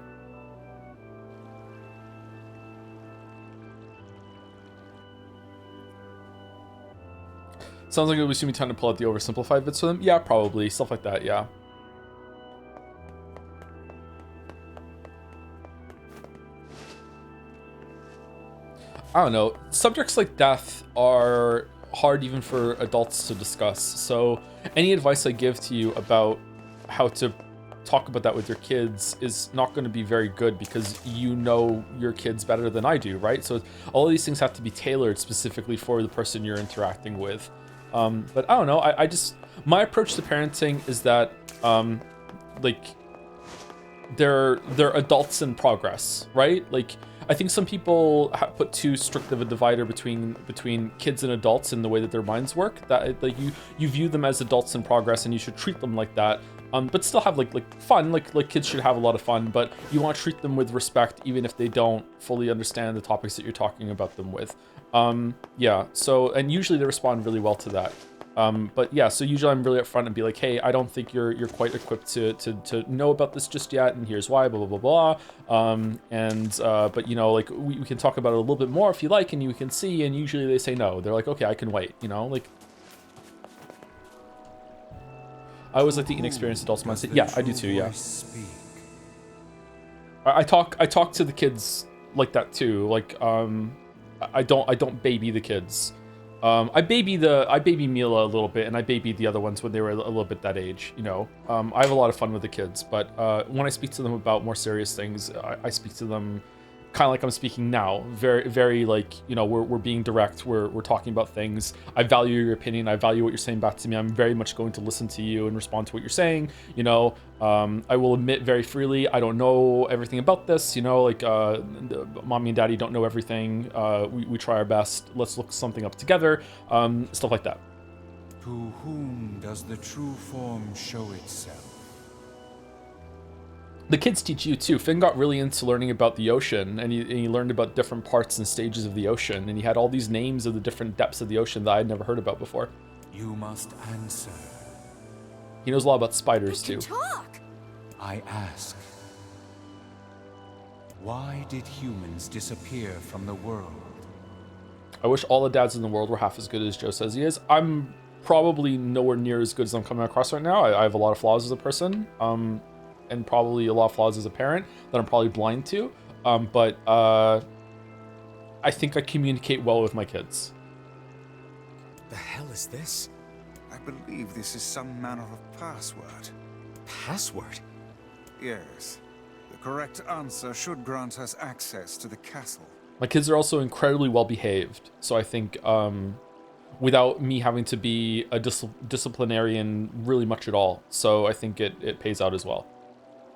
Sounds like it'll be soon time to pull out the oversimplified bits for them. Yeah, probably. Stuff like that, yeah. I don't know. Subjects like death are hard even for adults to discuss. So any advice I give to you about how to talk about that with your kids is not going to be very good because you know your kids better than I do, right? So all of these things have to be tailored specifically for the person you're interacting with. But I don't know. I just, my approach to parenting is that like they're adults in progress, right? Like I think some people put too strict of a divider between kids and adults in the way that their minds work. That like you view them as adults in progress, and you should treat them like that. But still have like fun. Like kids should have a lot of fun, but you want to treat them with respect, even if they don't fully understand the topics that you're talking about them with. Yeah. So and usually they respond really well to that. But yeah, so usually I'm really upfront and be like, hey, I don't think you're quite equipped to know about this just yet, and here's why, blah, blah, blah, blah. But you know, like we can talk about it a little bit more if you like, and you can see, and usually they say no. They're like, okay, I can wait, you know, like. I always like the inexperienced adults mindset. Yeah, I do too, yeah. I talk to the kids like that too. Like, I don't baby the kids. I baby Mila a little bit, and I babied the other ones when they were a little bit that age, you know. I have a lot of fun with the kids, but when I speak to them about more serious things, I speak to them kind of like I'm speaking now. Very, very like, you know, we're being direct, we're talking about things. I value your opinion, I value what you're saying back to me. I'm very much going to listen to you and respond to what you're saying, you know. I will admit very freely, I don't know everything about this, you know, like mommy and daddy don't know everything. We try our best, let's look something up together, stuff like that. To whom does the true form show itself? The kids teach you too. Finn got really into learning about the ocean, and he learned about different parts and stages of the ocean, and he had all these names of the different depths of the ocean that I'd never heard about before. You must answer. He knows a lot about spiders too. Talk. I ask, why did humans disappear from the world? I wish all the dads in the world were half as good as Joe says he is. I'm probably nowhere near as good as I'm coming across right now. I have a lot of flaws as a person. And probably a lot of flaws as a parent that I'm probably blind to. But I think I communicate well with my kids. The hell is this? I believe this is some manner of password. Password? Yes. The correct answer should grant us access to the castle. My kids are also incredibly well behaved. So I think without me having to be a disciplinarian really much at all. So I think it pays out as well.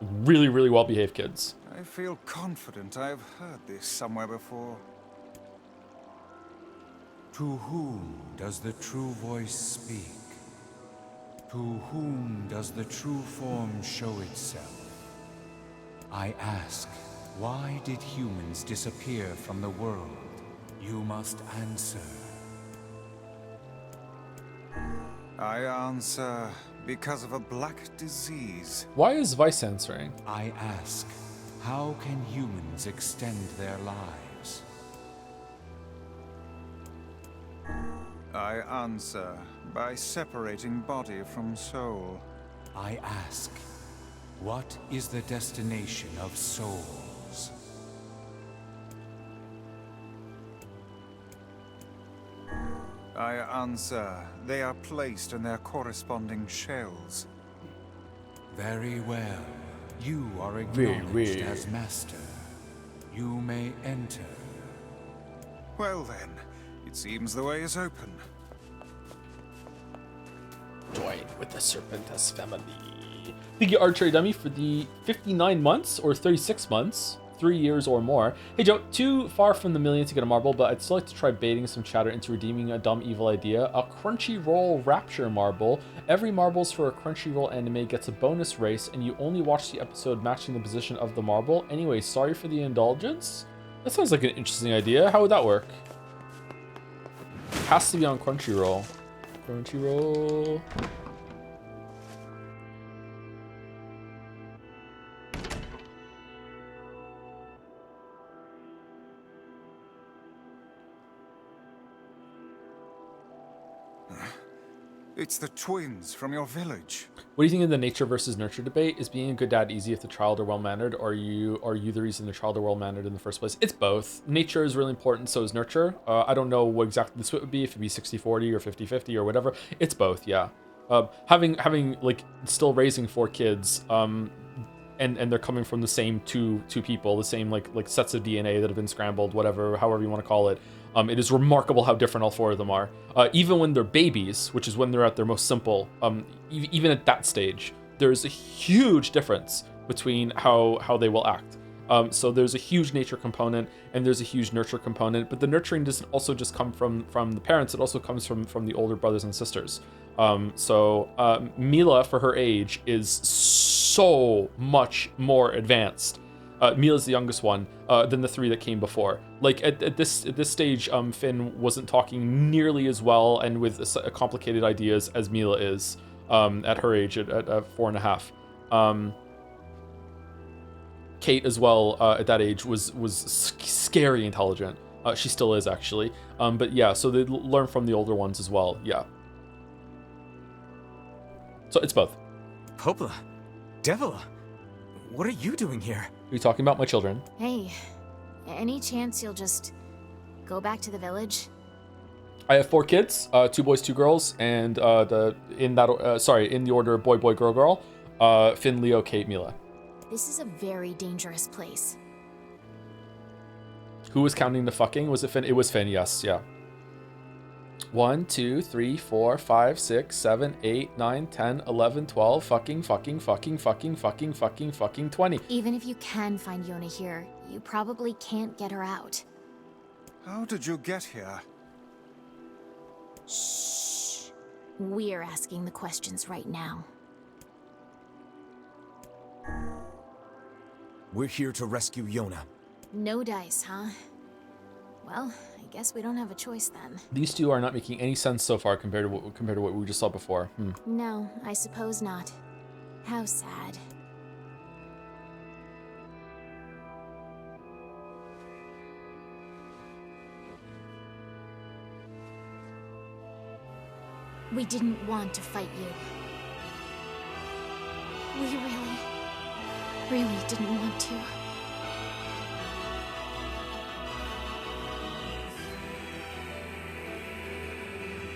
Really, really well-behaved kids. I feel confident I've heard this somewhere before. To whom does the true voice speak? To whom does the true form show itself? I ask, why did humans disappear from the world? You must answer. I answer because of a black disease. Why is Vice answering? I ask, how can humans extend their lives? I answer by separating body from soul. I ask, what is the destination of souls? I answer, they are placed in their corresponding shells. Very well. You are acknowledged as master. You may enter. Well then, It seems the way is open. Join with the Serpentis family. Thank you, Archery Dummy, for the 59 months or 36 months, 3 years or more. Hey Joe, too far from the million to get a marble, but I'd still like to try baiting some chatter into redeeming a dumb evil idea. A Crunchyroll Rapture marble. Every marbles for a Crunchyroll anime gets a bonus race, and you only watch the episode matching the position of the marble. Anyway, sorry for the indulgence. That sounds like an interesting idea. How would that work? Has to be on Crunchyroll. Crunchyroll. It's the twins from your village. What do you think of the nature versus nurture debate? Is being a good dad easy if the child are well-mannered, or are you the reason the child are well-mannered in the first place? It's both. Nature is really important, so is nurture. I don't know what exactly the split would be, if it'd be 60-40 or 50-50 or whatever. It's both, yeah. Having like still raising 4 kids, and they're coming from the same two people, the same like sets of DNA that have been scrambled, whatever, however you want to call it. It is remarkable how different all 4 of them are. Even when they're babies, which is when they're at their most simple, even at that stage, there's a huge difference between how they will act. So there's a huge nature component and there's a huge nurture component, but the nurturing doesn't also just come from the parents, it also comes from the older brothers and sisters. So Mila, for her age, is so much more advanced. Mila's the youngest one than the 3 that came before. Like at this stage, Finn wasn't talking nearly as well and with complicated ideas as Mila is at her age at 4.5. Kate as well at that age was scary intelligent. She still is actually. But yeah, so they learn from the older ones as well. Yeah. So it's both. Popla, Devila, what are you doing here? Are you talking about my children? Hey, any chance you'll just go back to the village? I have 4 kids, 2 boys, 2 girls, and in the order boy, boy, girl, girl. Finn, Leo, Kate, Mila. This is a very dangerous place. Who was counting the fucking? Was it Finn? It was Finn, yes, yeah. 1, 2, 3, 4, 5, 6, 7, 8, 9, 10, 11, 12, fucking 20. Even if you can find Yona here, you probably can't get her out. How did you get here? Shh. We're asking the questions right now. We're here to rescue Yona. No dice, huh? Well, I guess we don't have a choice then. These 2 are not making any sense so far compared to what we just saw before. No, I suppose not. How sad. We didn't want to fight you. We really didn't want to.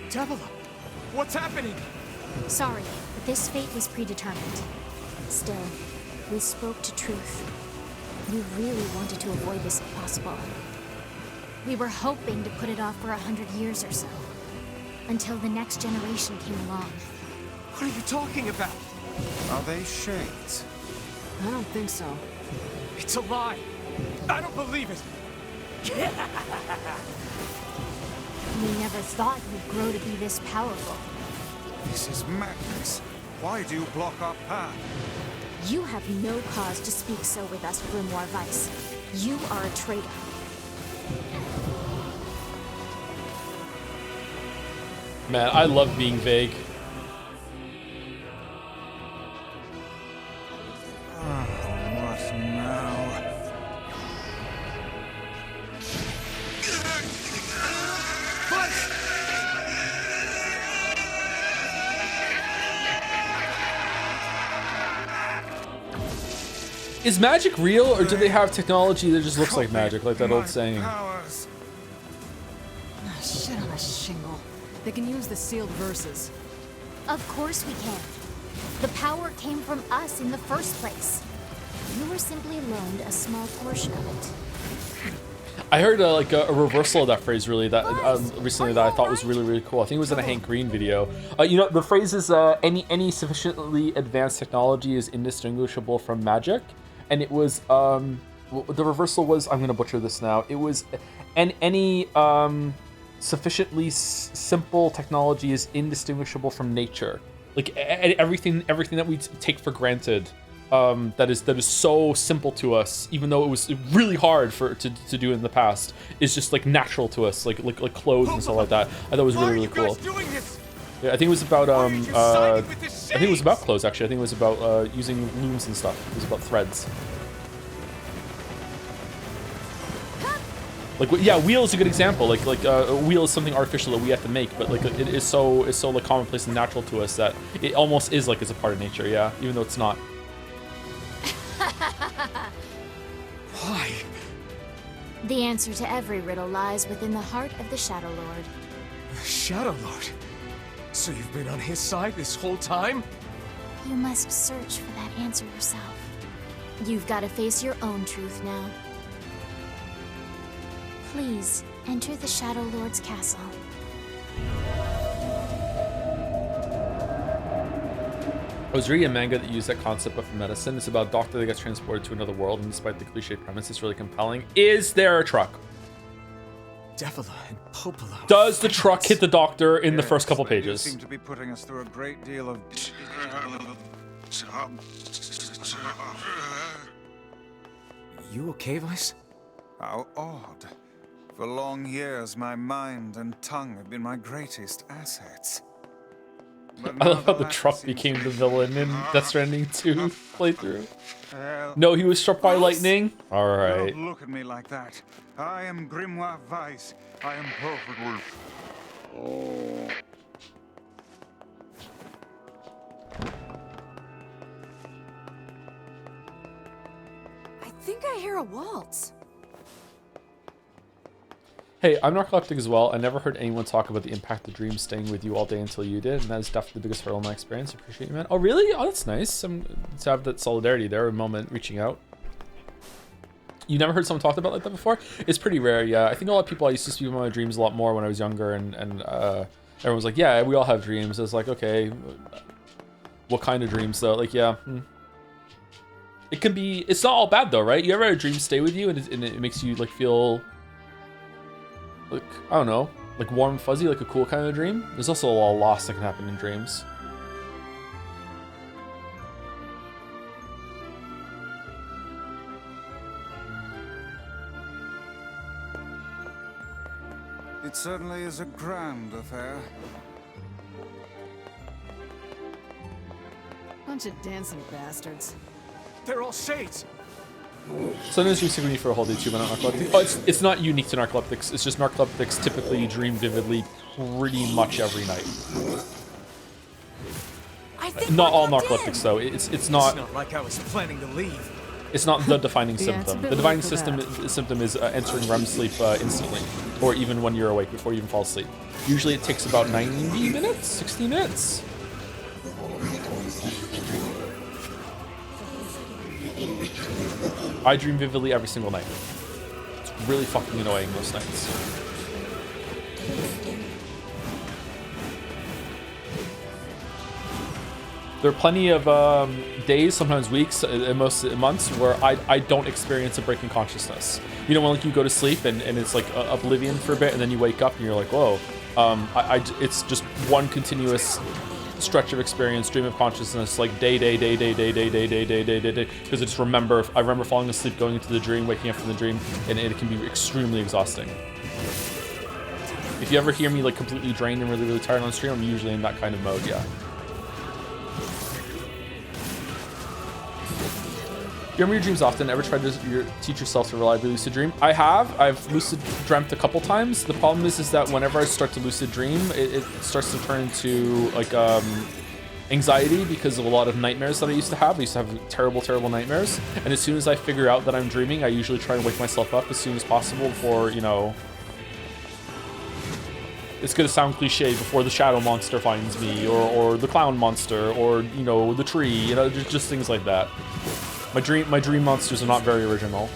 Devila, what's happening? Sorry, but this fate was predetermined. Still, we spoke to truth. We really wanted to avoid this if possible. We were hoping to put it off for 100 years or so. Until the next generation came along. What are you talking about? Are they shades? I don't think so. It's a lie. I don't believe it. We never thought we'd grow to be this powerful. This is madness. Why do you block our path? You have no cause to speak so with us, Grimoire Vice. You are a traitor. Man, I love being vague. What now? Is magic real, or do they have technology that just looks like magic, like that old saying? Shit on a shingle. They can use the sealed verses. Of course we can. The power came from us in the first place. You were simply loaned a small portion of it. I heard like a reversal of that phrase really that recently that I thought was really cool. I think it was in a Hank Green video. You know, the phrase is any sufficiently advanced technology is indistinguishable from magic, and it was the reversal was, I'm gonna butcher this now. It was any sufficiently simple technology is indistinguishable from nature. Like everything that we take for granted. That is so simple to us, even though it was really hard to do in the past, is just like natural to us, like clothes and stuff like that. I thought it was really cool. Yeah, I think it was about I think it was about clothes actually. I think it was about using looms and stuff. It was about threads. Like yeah, wheel is a good example. Like a wheel is something artificial that we have to make, but like it is so like commonplace and natural to us that it almost is like it's a part of nature. Yeah, even though it's not. Why? The answer to every riddle lies within the heart of the Shadow Lord. The Shadow Lord? So you've been on his side this whole time? You must search for that answer yourself. You've got to face your own truth now. Please, enter the Shadow Lord's castle. I was reading a manga that used that concept of medicine. It's about a doctor that gets transported to another world, and despite the cliche premise, it's really compelling. Is there a truck? Devila and Popolo. Does the truck hit the doctor in the first couple pages? Seem to be putting us through a great deal of. You okay, Vice? How odd. For long years, my mind and tongue have been my greatest assets. I love how the truck became the villain in Death Stranding 2 playthrough. No, he was struck by lightning? Alright. Don't look at me like that. I am Grimoire Weiss. I am perfectly... Oh. I think I hear a waltz. Hey, I'm narcoleptic as well. I never heard anyone talk about the impact of dreams staying with you all day until you did, and that is definitely the biggest hurdle in my experience. I appreciate you, man. Oh, really? Oh, that's nice. To have that solidarity there, a moment reaching out. You never heard someone talk about like that before? It's pretty rare, yeah. I think a lot of people, I used to speak about my dreams a lot more when I was younger, and everyone was like, yeah, we all have dreams. I was like, okay, what kind of dreams though? Like, yeah. It can be, it's not all bad though, right? You ever had a dream stay with you and it makes you like feel... like, I don't know, like warm and fuzzy, like a cool kind of dream. There's also a lot of loss that can happen in dreams. It certainly is a grand affair. Bunch of dancing bastards. They're all shades. Sometimes you see me for a whole day too, but not narcoleptic. Oh, it's not unique to narcoleptics. It's just narcoleptics typically dream vividly pretty much every night. Not all narcoleptics though. It's not. It's not like I was planning to leave. It's not the defining symptom. The defining for symptom is entering REM sleep instantly, or even when you're awake before you even fall asleep. Usually it takes about 90 minutes, 60 minutes. I dream vividly every single night. It's really fucking annoying most nights. There are plenty of days, sometimes weeks, and most months where I don't experience a break in consciousness. You know, when like you go to sleep and it's like oblivion for a bit, and then you wake up and you're like, whoa. It's just one continuous stretch of experience, stream of consciousness, like day, because I remember falling asleep, going into the dream, waking up from the dream, and it can be extremely exhausting. If you ever hear me like completely drained and really tired on stream, I'm usually in that kind of mode, yeah. You remember your dreams often? Ever tried to teach yourself to reliably lucid dream? I have. I've lucid dreamt a couple times. The problem is that whenever I start to lucid dream, it starts to turn into like anxiety because of a lot of nightmares that I used to have. I used to have terrible nightmares. And as soon as I figure out that I'm dreaming, I usually try and wake myself up as soon as possible before, you know... It's gonna sound cliche, before the shadow monster finds me, or the clown monster, or, you know, the tree, you know, just things like that. My dream monsters are not very original.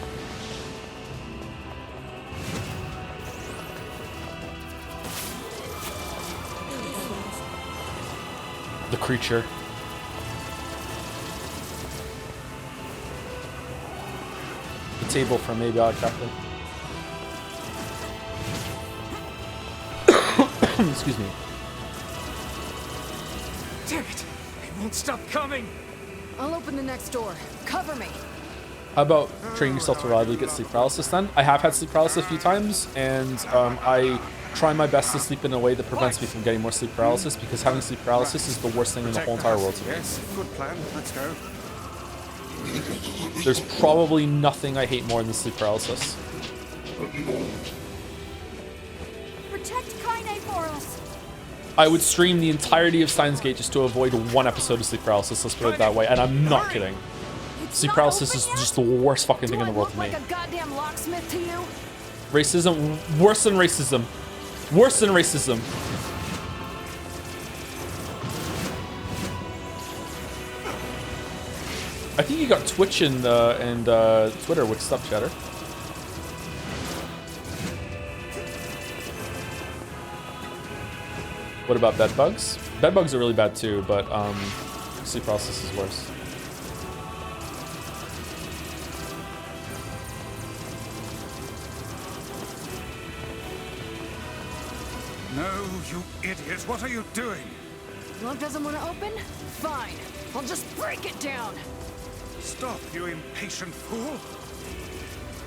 creature. The table from maybe Captain. Excuse me. Damn it! It won't stop coming! I'll open the next door. Cover me. How about training yourself to reliably get sleep paralysis then? I have had sleep paralysis a few times, and I try my best to sleep in a way that prevents me from getting more sleep paralysis, because having sleep paralysis is the worst thing in the whole entire world to me. Yes, good plan. Let's go. There's probably nothing I hate more than sleep paralysis. Protect Kaine for us. I would stream the entirety of Steins Gate just to avoid one episode of sleep paralysis, let's put it that way, and I'm not kidding. Sleep paralysis is just the worst fucking thing in the world to me. Like a goddamn locksmith to you? Racism, worse than racism. Worse than racism. I think you got Twitch and Twitter. What's up, Chatter? What about bed bugs? Bed bugs are really bad too, but sleep paralysis is worse. No, you idiot! What are you doing? Love doesn't want to open? Fine. I'll just break it down. Stop, you impatient fool!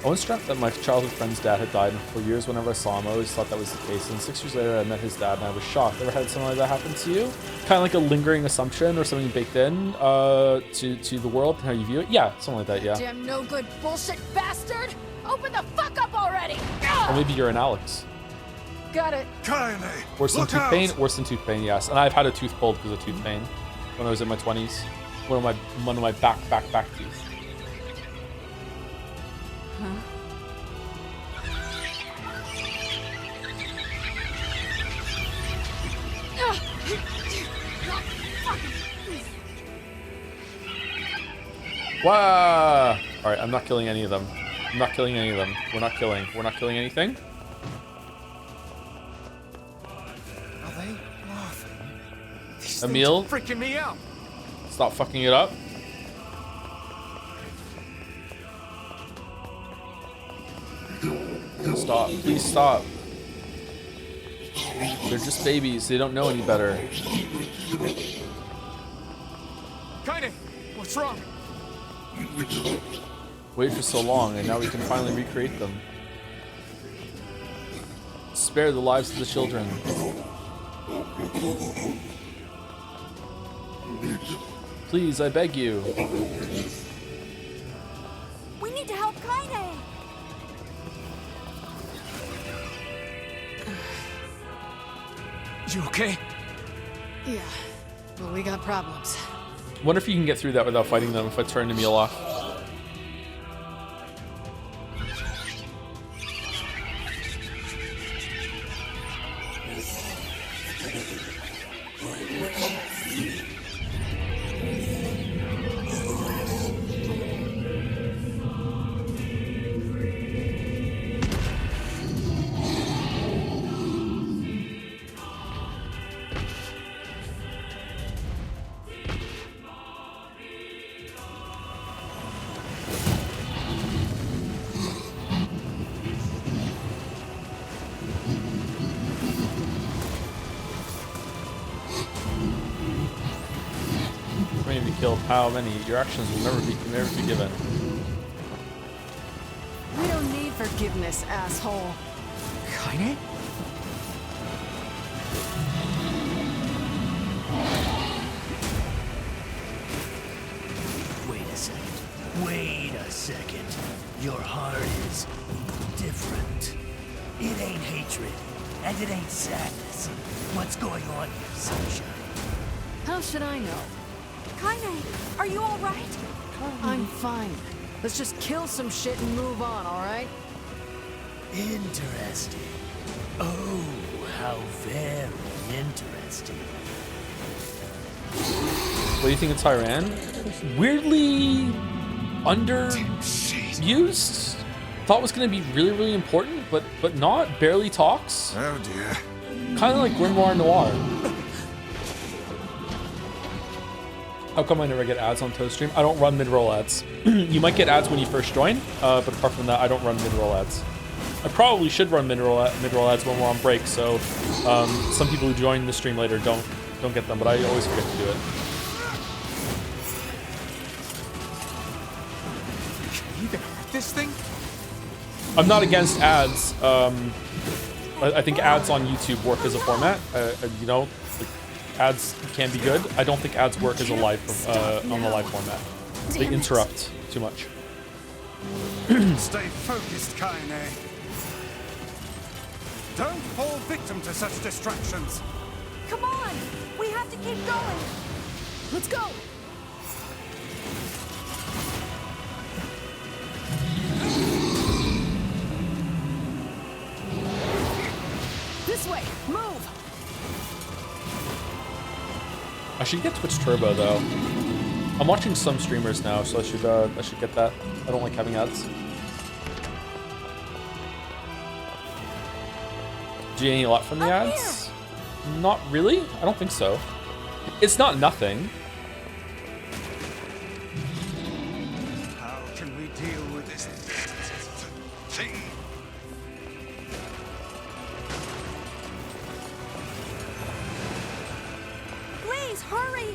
I once dreamt that my childhood friend's dad had died, and for years whenever I saw him, I always thought that was the case. And 6 years later, I met his dad, and I was shocked. Ever had something like that happen to you? Kind of like a lingering assumption or something baked in to the world and how you view it? Yeah, something like that, yeah. Damn no good bullshit bastard! Open the fuck up already! Or maybe you're an Alex. Got it. Kaine! Worse than tooth pain? Worse than tooth pain, yes. And I've had a tooth pulled because of tooth pain when I was in my 20s. One of my back teeth. Huh? Wow! Alright, I'm not killing any of them. I'm not killing any of them. We're not killing anything. Are they laughing? These Emil, things are freaking me out. Stop fucking it up. Stop. Please stop. They're just babies. They don't know any better. Kaine, what's wrong? Waited for so long, and now we can finally recreate them. Spare the lives of the children. Please, I beg you. We need to help Kaine. You okay? Yeah, but we got problems. Wonder if you can get through that without fighting them if I turn Emil off. Killed how many? Your actions will never be forgiven. We don't need forgiveness, asshole. Kaine? Wait a second. Wait a second. Your heart is different. It ain't hatred, and it ain't sadness. What's going on here, sunshine? How should I know? Kaine, are you alright? I'm fine. Let's just kill some shit and move on, alright? Interesting. Oh, how very interesting. What do you think of Tyran? Weirdly underused. Thought was going to be really, really important, but not. Barely talks. Oh dear. Kind of like Grimoire Noir. How come I never get ads on Toad stream? I don't run mid-roll ads. You might get ads when you first join, but apart from that, I don't run mid-roll ads. I probably should run mid-roll ads when we're on break, so some people who join the stream later don't get them, but I always forget to do it. Can you even hurt this thing? I'm not against ads. I think ads on YouTube work as a format. You know, like, ads can be good. I don't think ads work as a live on the live format. They interrupt too much. Stay focused, Kaine. Don't fall victim to such distractions. Come on! We have to keep going! Let's go! This way! Move! I should get Twitch Turbo though. I'm watching some streamers now, so I should get that. I don't like having ads. Do you gain a lot from the ads? Not really. I don't think so. It's not nothing. How can we deal with this thing? Please, hurry!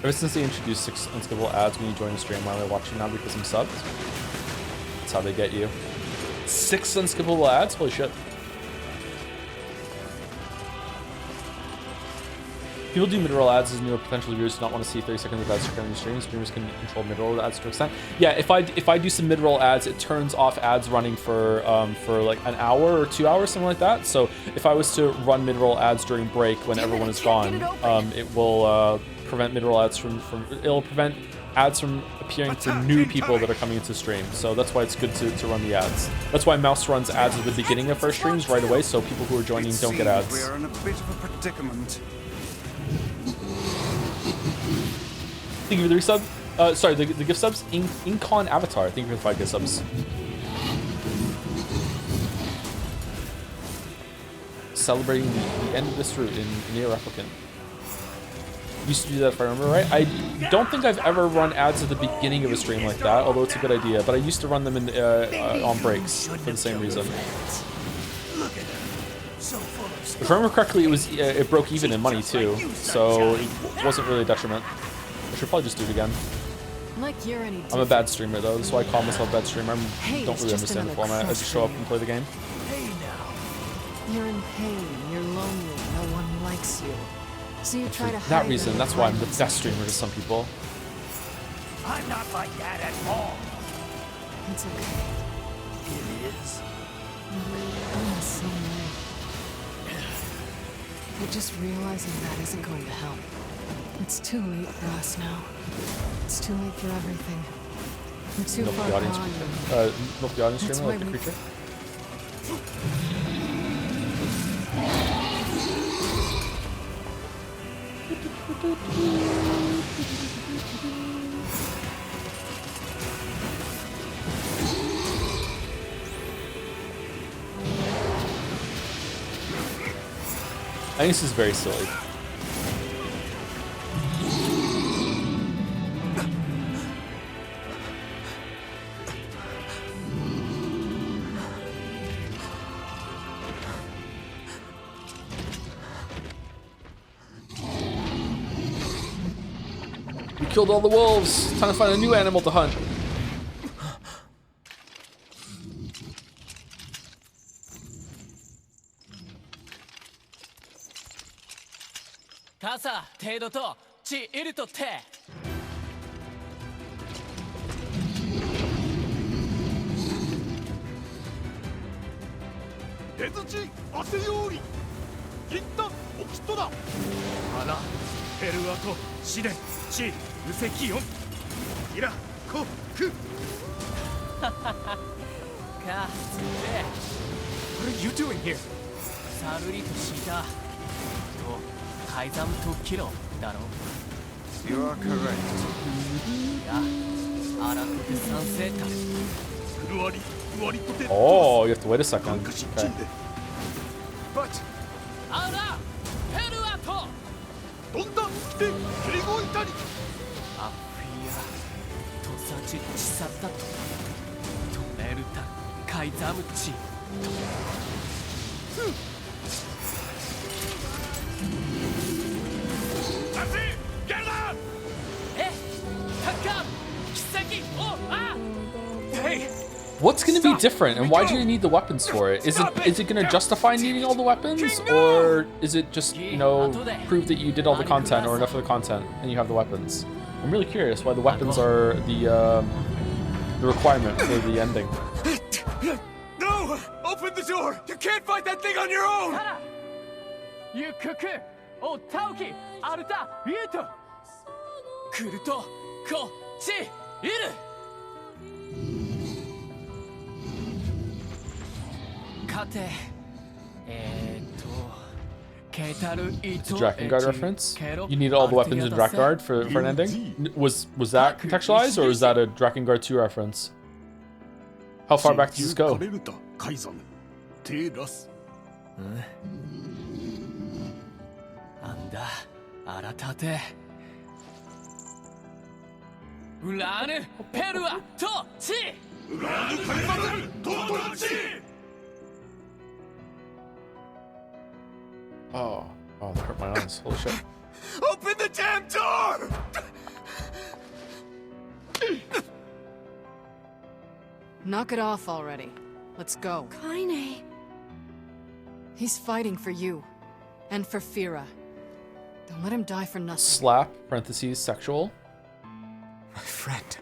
Ever since they introduced 6 unskippable ads when you join the stream, why am I watching now? Because I'm subbed. That's how they get you. 6 unskippable ads? Holy shit. People do mid-roll ads as newer potential viewers do not want to see 30 seconds of ads on your stream. Streamers can control mid-roll ads to an extent. Yeah, if I do some mid-roll ads, it turns off ads running for like an hour or 2 hours, something like that. So if I was to run mid-roll ads during break when everyone is gone, it will prevent mid-roll ads it'll prevent ads from appearing for new people that are coming into stream. So that's why it's good to run the ads. That's why Mouse runs ads at the beginning of first streams right away, so people who are joining don't get ads. We are in a bit of a predicament. Thank you for the resub. Sorry, the gift subs. Incon Avatar. Thank you for the 5 gift subs. Celebrating the end of this route in Nier Replicant. Used to do that if I remember right. I don't think I've ever run ads at the begining of a stream like that, although it's a good idea. But I used to run them on breaks for the same reason. If I remember correctly, it broke even in money too, so it wasn't really a detriment. I should probably just do it again. Like you're any I'm a bad streamer though, that's why I call myself a bad streamer. I don't really understand the format. I just show up and play the game. You're in pain, you're lonely, no one likes you. So you try to For that reason, that's why I'm the best streamer to some people. I'm not like that at all. It's okay. It is. I'm the same way. But just realizing that isn't going to help. It's too late for us now. It's too late for everything. We're too far gone. Milk the audience streamer like the creature. I think this is very silly. We killed all the wolves. Time to find a new animal to hunt. Kasa, tedo to, chi iru to te. Ezuchi, aseyori. Gintan, okito da. Hana, Perua to, shiden, chi, useki on. Ira, ko, ku. Katsude. What are you doing here? Saruri to shita. To, kaizam to kiro, daro. You are correct. Ya, arakute sansei taru. Furuari, furuari to te. Oh, you have to wait a second. Okay. But Ara, Perua. What's going to be different, and why do you need the weapons for it? Is it going to justify needing all the weapons, or is it just, you know, prove that you did all the content or enough of the content and you have the weapons? I'm really curious why the weapons are the requirement for the ending. No! Open the door! You can't fight that thing on your own! It's a Drakengard reference. You need all the weapons in Drakengard for an ending. Was that contextualized, or is that a Drakengard 2 reference? How far back does this go? Oh, that hurt my eyes. Holy shit. Open the damn door! Knock it off already. Let's go. Kaine. He's fighting for you. And for Fira. Don't let him die for nothing. Slap, parentheses, sexual. My friend.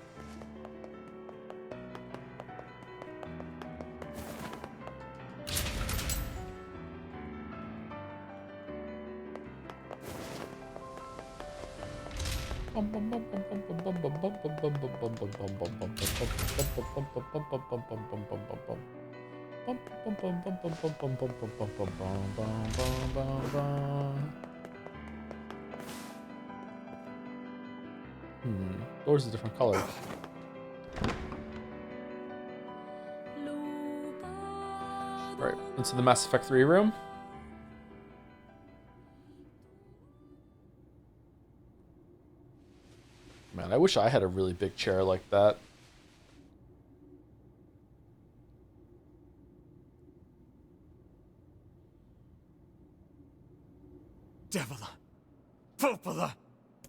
Door's a different color. Right, into the Mass Effect 3 room. Man, I wish I had a really big chair like that. Devila. Popola.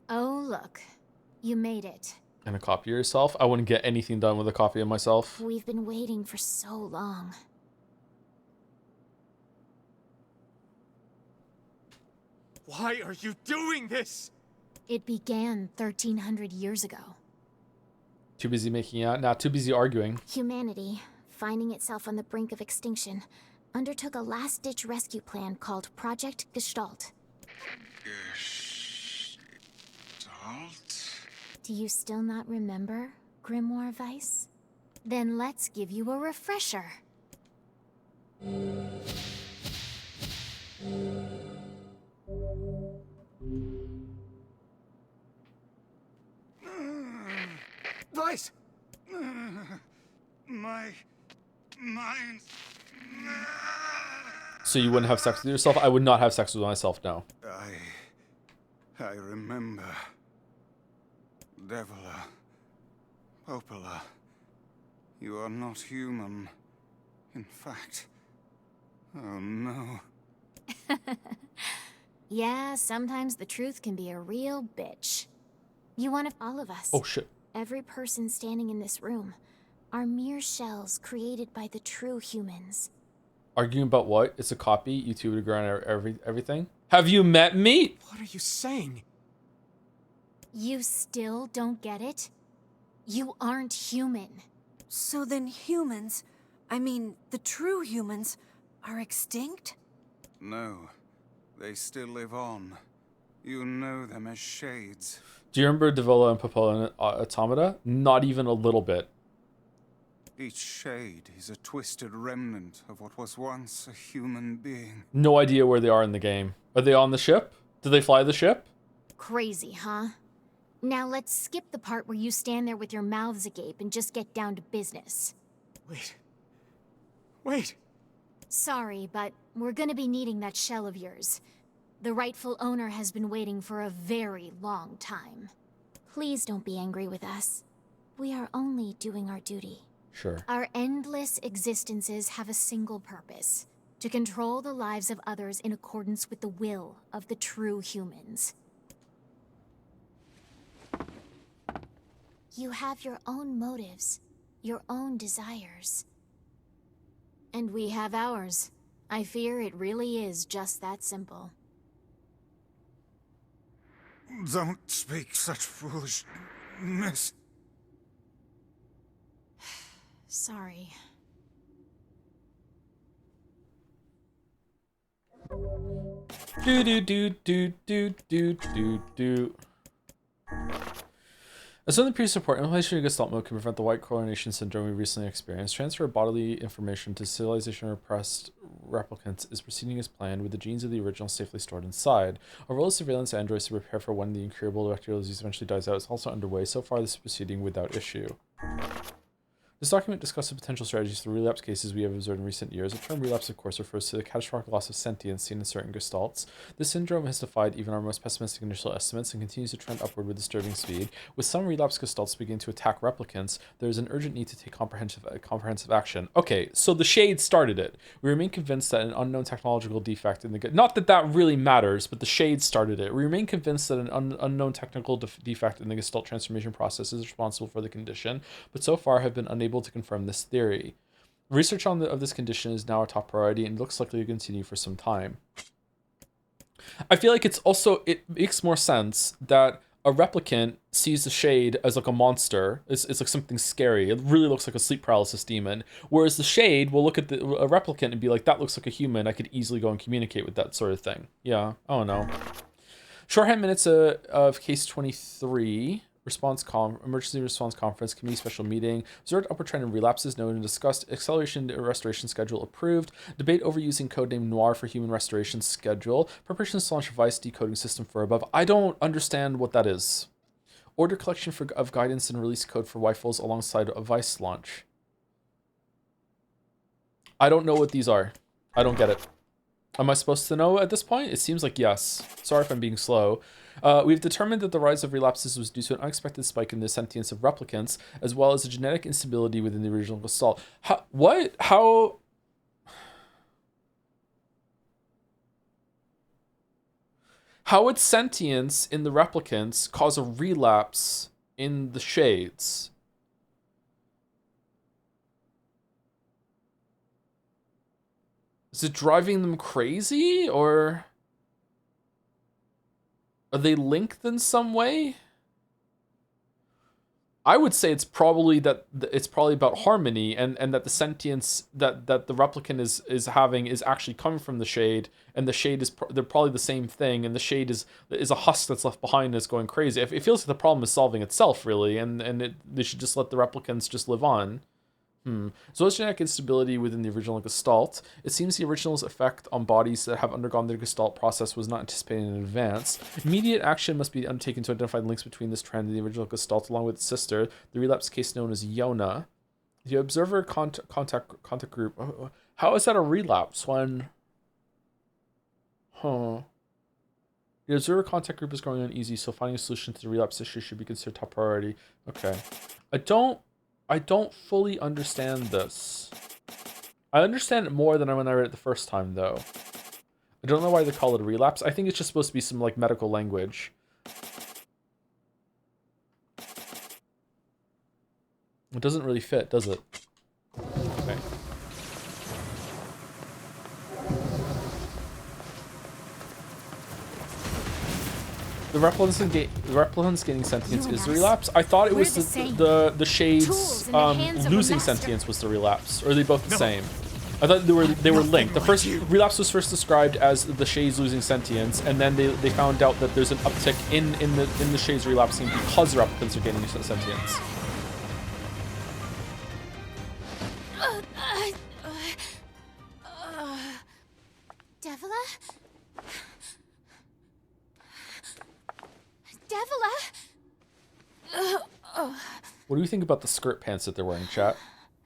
Oh, look. You made it. And a copy of yourself? I wouldn't get anything done with a copy of myself. We've been waiting for so long. Why are you doing this? It began 1,300 years ago. Too busy making out? Nah, too busy arguing. Humanity, finding itself on the brink of extinction, undertook a last-ditch rescue plan called Project Gestalt. Gestalt? Do you still not remember, Grimoire Weiss? Then let's give you a refresher. Weiss! My mind. So you wouldn't have sex with yourself? I would not have sex with myself, no. I remember. Devila. Popola. You are not human. In fact. Oh no. Yeah, sometimes the truth can be a real bitch. You want all of us. Oh shit. Every person standing in this room are mere shells created by the true humans. Arguing about what? It's a copy. You two would agree on everything. Have you met me? What are you saying? You still don't get it? You aren't human. So then humans, I mean, the true humans, are extinct? No. They still live on. You know them as shades. Do you remember Devila and Popola and Automata? Not even a little bit. Each shade is a twisted remnant of what was once a human being. No idea where they are in the game. Are they on the ship? Do they fly the ship? Crazy, huh? Now let's skip the part where you stand there with your mouths agape and just get down to business. Wait. Sorry, but we're gonna be needing that shell of yours. The rightful owner has been waiting for a very long time. Please don't be angry with us. We are only doing our duty. Sure. Our endless existences have a single purpose: to control the lives of others in accordance with the will of the true humans. You have your own motives, your own desires. And we have ours. I fear it really is just that simple. Don't speak such foolishness. Sorry. Do. As in the previous report, implementation of Gestalt mode can prevent the white coronation syndrome we recently experienced. Transfer of bodily information to civilization repressed replicants is proceeding as planned, with the genes of the original safely stored inside. A role of surveillance androids to prepare for when the incurable bacterial disease eventually dies out is also underway. So far, this is proceeding without issue. This document discusses potential strategies for relapse cases we have observed in recent years. The term relapse, of course, refers to the catastrophic loss of sentience seen in certain gestalts. This syndrome has defied even our most pessimistic initial estimates and continues to trend upward with disturbing speed. With some relapse gestalts beginning to attack replicants, there is an urgent need to take comprehensive action. Okay, so the Shade started it. We remain convinced that an unknown technological defect in the... Not that that really matters, but the Shade started it. We remain convinced that an unknown technical defect in the gestalt transformation process is responsible for the condition, but so far have been unable to confirm this theory. Research of this condition is now a top priority and looks likely to continue for some time. I feel like it makes more sense that a replicant sees the Shade as like a monster. It's like something scary. It really looks like a sleep paralysis demon. Whereas the Shade will look at a replicant and be like, that looks like a human. I could easily go and communicate with that sort of thing. Yeah, I don't know. Shorthand minutes of case 23. Emergency response conference committee special meeting. Observed upward trend in relapses noted and discussed. Acceleration restoration schedule approved. Debate over using codename Noir for human restoration schedule. Preparations to launch a Vice decoding system for above. I don't understand what that is. Order collection of guidance and release code for rifles alongside a Vice launch. I don't know what these are. I don't get it. Am I supposed to know at this point? It seems like yes. Sorry if I'm being slow. We've determined that the rise of relapses was due to an unexpected spike in the sentience of replicants, as well as a genetic instability within the original gestalt. How would sentience in the replicants cause a relapse in the Shades? Is it driving them crazy, or are they linked in some way? I would say it's probably about harmony, and that the sentience that the replicant is having is actually coming from the Shade, and the Shade they're probably the same thing, and the Shade is a husk that's left behind that's going crazy. It feels like the problem is solving itself really, and they should just let the replicants just live on. So as genetic instability within the original gestalt, it seems the original's effect on bodies that have undergone their gestalt process was not anticipated in advance. Immediate action must be undertaken to identify links between this trend and the original gestalt, along with its sister, the relapse case known as Yona. The observer contact group. How is that a relapse when? The observer contact group is growing uneasy, so finding a solution to the relapse issue should be considered top priority. Okay, I don't fully understand this. I understand it more than when I read it the first time, though. I don't know why they call it a relapse. I think it's just supposed to be some, like, medical language. It doesn't really fit, does it? Okay. The replicants gaining sentience is the relapse. I thought it was the Shades losing sentience was the relapse, or are they both the same? I thought they were linked. The first relapse was first described as the Shades losing sentience, and then they found out that there's an uptick in the Shades relapsing because the replicants are gaining sentience. Devila? What do you think about the skirt pants that they're wearing, chat?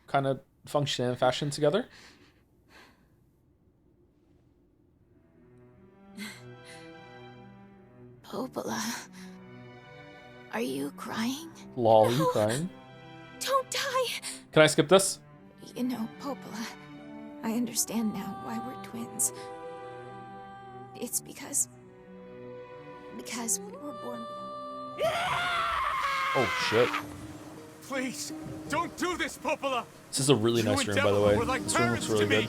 Kind of function and fashion together? Popola, are you crying? Lol, are you crying? Don't die! Can I skip this? You know, Popola, I understand now why we're twins. It's because we were born. Oh shit. Please, don't do this, Popola! This is a really nice room, by the way. This room looks really good.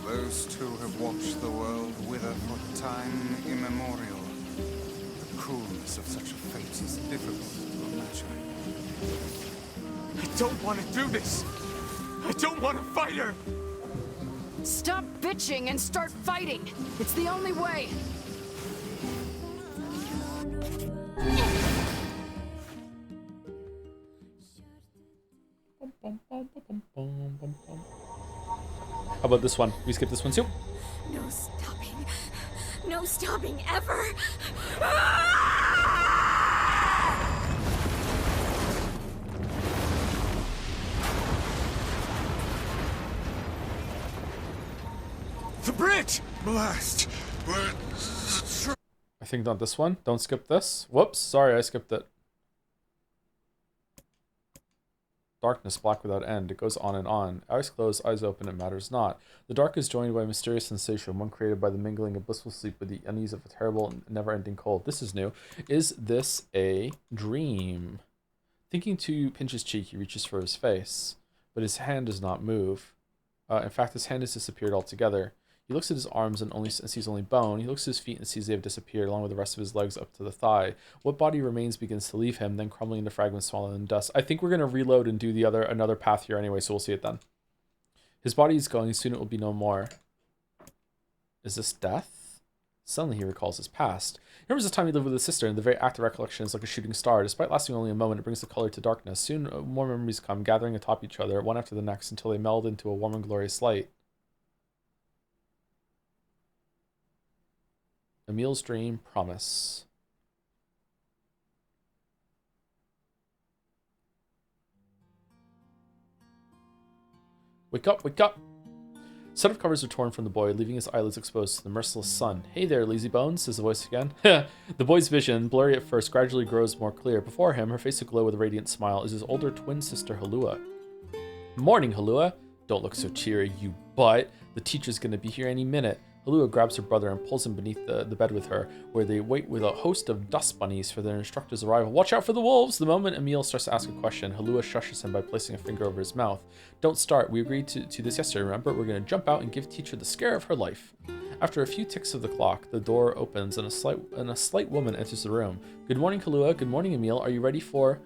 Those two have watched the world wither for time immemorial. The cruelness of such a fate is difficult to imagine. I don't want to do this! I don't want to fight her! Stop bitching and start fighting! It's the only way! How about this one? We skip this one too? No stopping. No stopping ever. The bridge! Blast! I think not this one. Don't skip this. Whoops, sorry, I skipped it. Darkness, black without end. It goes on and on. Eyes closed, eyes open, it matters not. The dark is joined by a mysterious sensation, one created by the mingling of blissful sleep with the unease of a terrible and never-ending cold. This is new. Is this a dream? Thinking to pinch his cheek, he reaches for his face, but his hand does not move. In fact, his hand has disappeared altogether. He looks at his arms and sees only bone. He looks at his feet and sees they have disappeared, along with the rest of his legs up to the thigh. What body remains begins to leave him, then crumbling into fragments, swallowed in dust. I think we're going to reload and do another path here anyway, so we'll see it then. His body is going, soon it will be no more. Is this death? Suddenly he recalls his past. He remembers the time he lived with his sister, and the very act of recollection is like a shooting star. Despite lasting only a moment, it brings the color to darkness. Soon more memories come, gathering atop each other, one after the next, until they meld into a warm and glorious light. Emil's dream, promise. Wake up, wake up! Set of covers are torn from the boy, leaving his eyelids exposed to the merciless sun. Hey there, lazy bones, says the voice again. The boy's vision, blurry at first, gradually grows more clear. Before him, her face aglow with a radiant smile, is his older twin sister, Halua. Morning, Halua. Don't look so cheery, you butt. The teacher's gonna be here any minute. Halua grabs her brother and pulls him beneath the bed with her, where they wait with a host of dust bunnies for their instructor's arrival. Watch out for the wolves! The moment Emil starts to ask a question, Halua shushes him by placing a finger over his mouth. Don't start. We agreed to this yesterday, remember? We're going to jump out and give teacher the scare of her life. After a few ticks of the clock, the door opens and a slight woman enters the room. Good morning, Halua. Good morning, Emil. Are you ready for...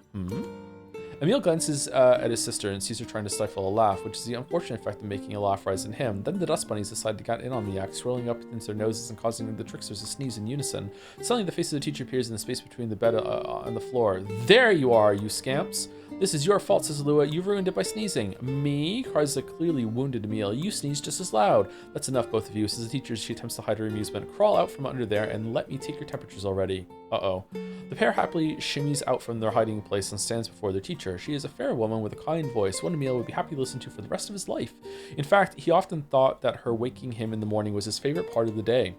Emil glances at his sister and sees her trying to stifle a laugh, which is the unfortunate effect of making a laugh rise in him. Then the dust bunnies decide to get in on the act, swirling up into their noses and causing the tricksters to sneeze in unison. Suddenly, the face of the teacher appears in the space between the bed and the floor. There you are, you scamps! This is your fault, says Lua. You ruined it by sneezing. Me? Cries the clearly wounded Emil. You sneezed just as loud. That's enough, both of you, says the teacher as she attempts to hide her amusement. Crawl out from under there and let me take your temperatures already. Uh-oh. The pair happily shimmies out from their hiding place and stands before their teacher. She is a fair woman with a kind voice, one Emil would be happy to listen to for the rest of his life. In fact, he often thought that her waking him in the morning was his favorite part of the day.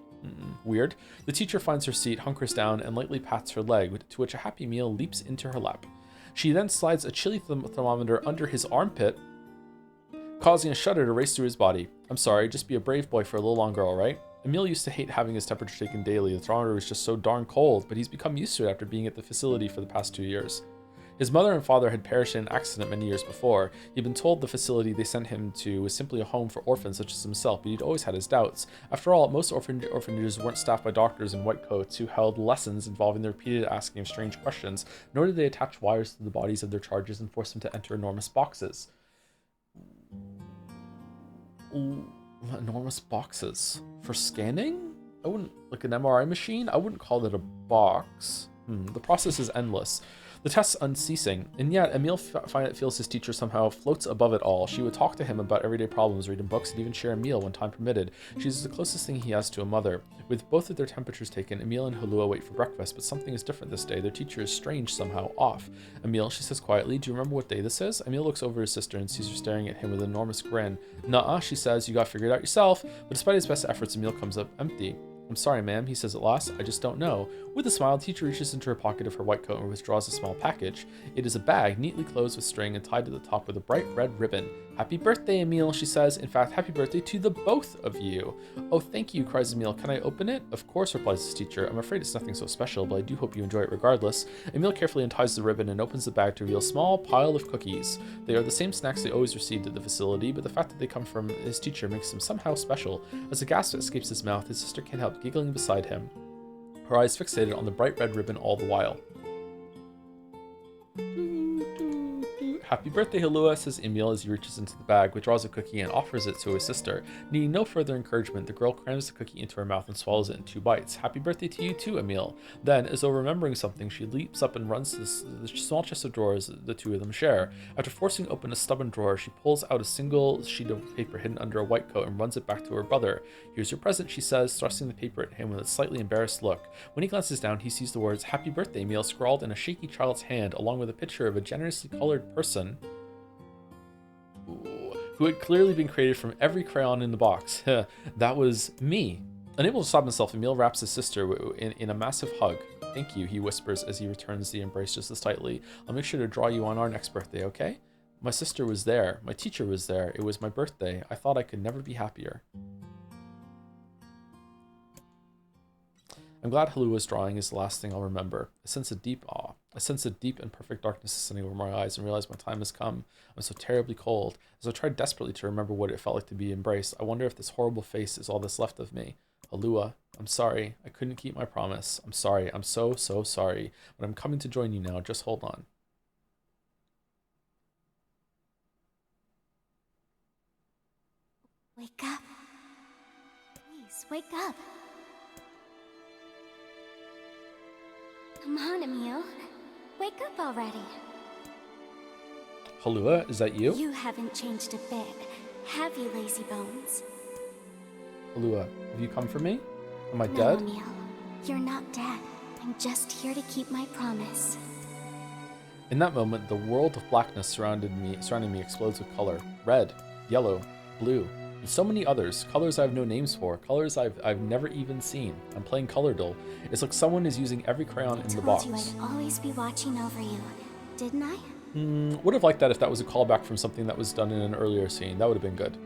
Weird. The teacher finds her seat, hunkers down, and lightly pats her leg, to which a happy Emil leaps into her lap. She then slides a chilly thermometer under his armpit, causing a shudder to race through his body. I'm sorry, just be a brave boy for a little longer, alright? Emil used to hate having his temperature taken daily. The thermometer was just so darn cold, but he's become used to it after being at the facility for the past 2 years. His mother and father had perished in an accident many years before. He'd been told the facility they sent him to was simply a home for orphans such as himself, but he'd always had his doubts. After all, most orphanages weren't staffed by doctors in white coats who held lessons involving the repeated asking of strange questions, nor did they attach wires to the bodies of their charges and force them to enter enormous boxes. Enormous boxes? For scanning? I wouldn't, like an MRI machine? I wouldn't call it a box. The process is endless. The tests unceasing, and yet Emil feels his teacher somehow floats above it all. She would talk to him about everyday problems, read him books, and even share a meal when time permitted. She's the closest thing he has to a mother. With both of their temperatures taken, Emil and Halua wait for breakfast, but something is different this day. Their teacher is strange, somehow off. Emil, she says quietly, do you remember what day this is? Emil looks over his sister and sees her staring at him with an enormous grin. Nuh-uh, she says, you got figured out yourself. But despite his best efforts, Emil comes up empty. I'm sorry, ma'am, he says at last. I just don't know. With a smile, the teacher reaches into her pocket of her white coat and withdraws a small package. It is a bag, neatly closed with string and tied to the top with a bright red ribbon. Happy birthday, Emile, she says. In fact, happy birthday to the both of you. Oh, thank you, cries Emile. Can I open it? Of course, replies his teacher. I'm afraid it's nothing so special, but I do hope you enjoy it regardless. Emile carefully unties the ribbon and opens the bag to reveal a small pile of cookies. They are the same snacks they always received at the facility, but the fact that they come from his teacher makes them somehow special. As a gasp escapes his mouth, his sister can't help giggling beside him, her eyes fixated on the bright red ribbon all the while. Happy birthday, Halua, says Emile as he reaches into the bag, withdraws a cookie and offers it to his sister. Needing no further encouragement, the girl crams the cookie into her mouth and swallows it in 2 bites. Happy birthday to you too, Emile. Then, as though remembering something, she leaps up and runs to the small chest of drawers the two of them share. After forcing open a stubborn drawer, she pulls out a single sheet of paper hidden under a white coat and runs it back to her brother. Here's your present, she says, thrusting the paper at him with a slightly embarrassed look. When he glances down, he sees the words, Happy birthday, Emile, scrawled in a shaky child's hand, along with a picture of a generously colored person who had clearly been created from every crayon in the box. That was me. Unable to stop himself, Emile wraps his sister in a massive hug. Thank you, he whispers as he returns the embrace just as tightly. I'll make sure to draw you on our next birthday, okay? My sister was there. My teacher was there. It was my birthday. I thought I could never be happier. I'm glad Halua's drawing is the last thing I'll remember. I sense a deep awe. I sense a deep and perfect darkness descending over my eyes and realize my time has come. I'm so terribly cold. As I try desperately to remember what it felt like to be embraced, I wonder if this horrible face is all that's left of me. Halua, I'm sorry. I couldn't keep my promise. I'm sorry. I'm so, so sorry. But I'm coming to join you now. Just hold on. Wake up. Please, wake up. Come on, Emile. Wake up already. Halua, is that you? You haven't changed a bit, have you, lazy bones? Halua, have you come for me? Am I No, dead? Emile. You're not dead. I'm just here to keep my promise. In that moment, the world of blackness surrounding me explodes with color. Red, yellow, blue, and so many others. Colors I have no names for. Colors I've never even seen. I'm playing Color Dull. It's like someone is using every crayon in the box. I told you I'd always be watching over you, didn't I? Would have liked that if that was a callback from something that was done in an earlier scene. That would have been good.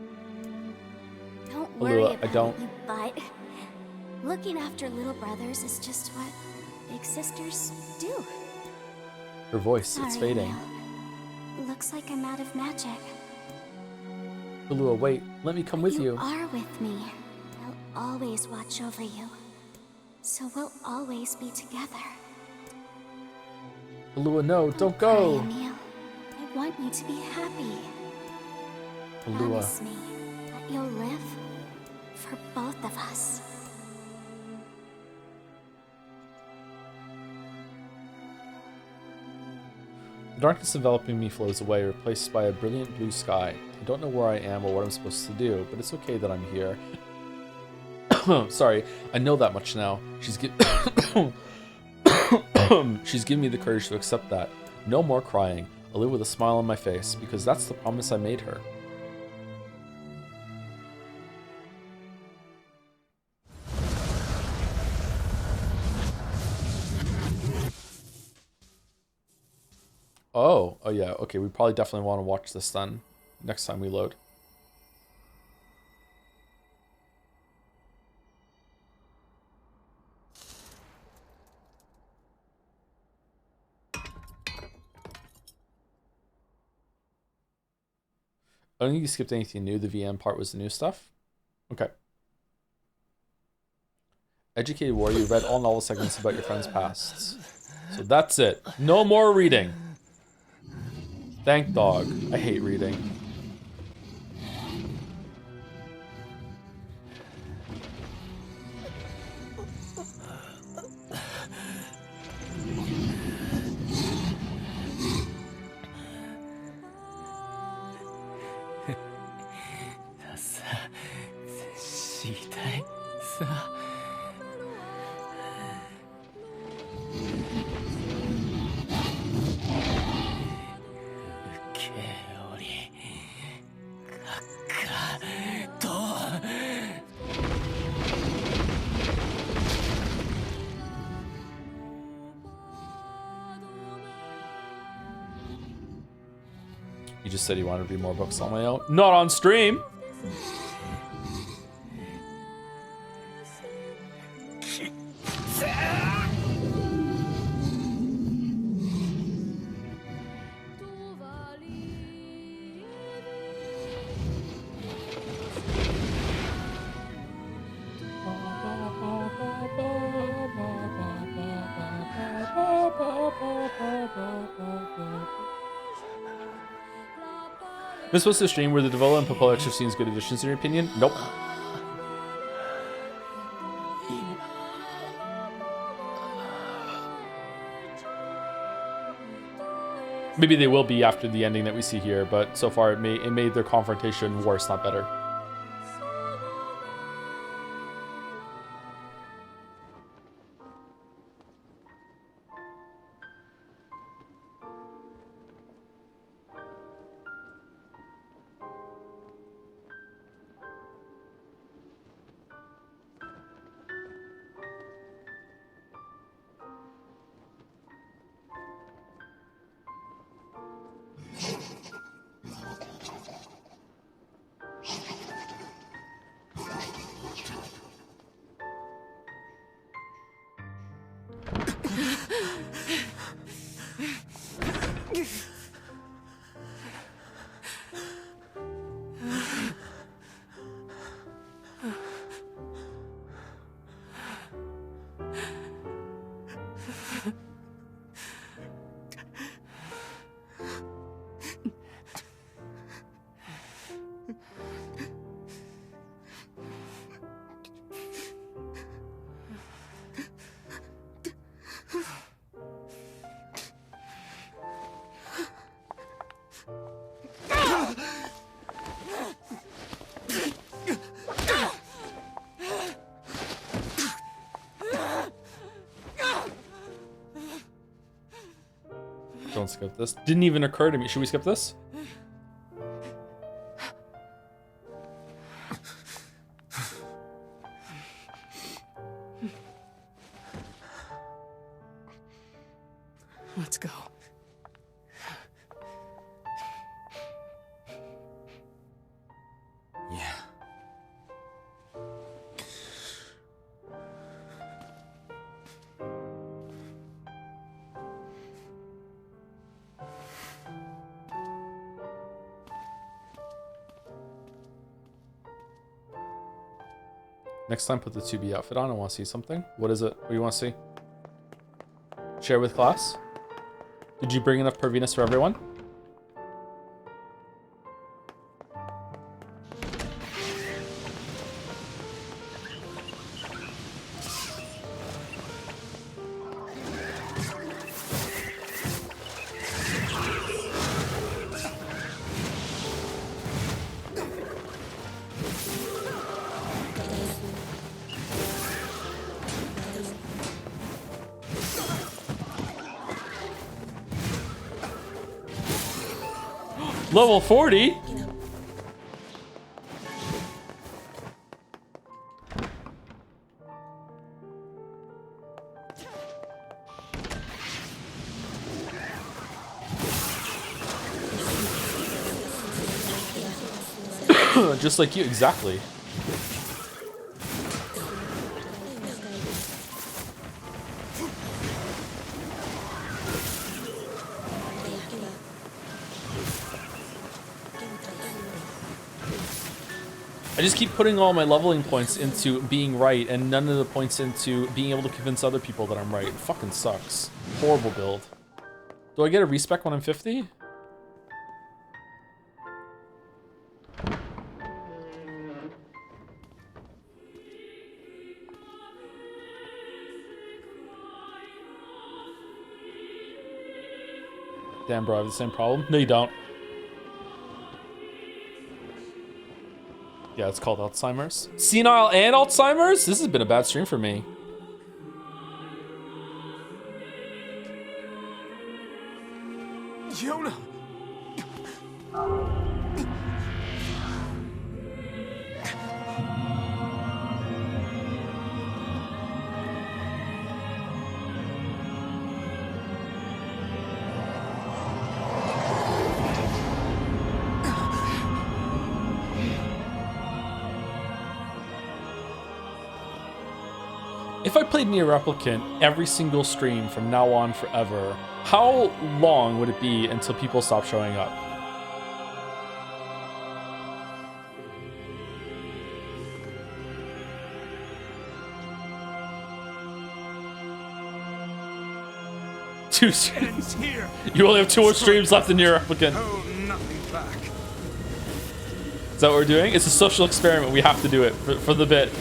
Don't worry Halua, about I don't. it, you butt. Looking after little brothers is just what big sisters do. Her voice, Sorry, it's fading. Emile. Looks like I'm out of magic. Halua, wait, let me come with you. You are with me. I'll always watch over you. So we'll always be together. Halua, no, don't go. Cry, Emile. I want you to be happy. Halua. Promise me that you'll live for both of us. The darkness enveloping me flows away, replaced by a brilliant blue sky. I don't know where I am or what I'm supposed to do, but it's okay that I'm here. Sorry, I know that much now. She's given me the courage to accept that. No more crying. I'll live with a smile on my face, because that's the promise I made her. Oh yeah, okay, we probably definitely want to watch this then, next time we load. I don't think you skipped anything new. The VM part was the new stuff. Okay. Educated warrior, you read all novel segments about your friend's pasts. So that's it. No more reading. Thank dog. I hate reading. just said he wanted to read more books on my own. Not on stream. Am I supposed to stream where the Devola and Popola extra scenes good additions in your opinion? Nope. Maybe they will be after the ending that we see here, but so far it made their confrontation worse, not better. Don't skip this. Didn't even occur to me. Should we skip this? Let's go. Yeah. Next time, put the 2B outfit on. I want to see something. What is it? What do you want to see? Share with class? Did you bring enough Pervinus for everyone? Level 40? Just like you, exactly. I just keep putting all my leveling points into being right and none of the points into being able to convince other people that I'm right. It fucking sucks. Horrible build. Do I get a respec when I'm 50? Damn, bro, I have the same problem. No, you don't. Yeah, it's called Alzheimer's. Senile and Alzheimer's? This has been a bad stream for me. Yona! If I played Nier Replicant every single stream from now on forever, how long would it be until people stop showing up? Two streams. You only have 2 more streams left in Nier Replicant. Is that what we're doing? It's a social experiment. We have to do it for the bit.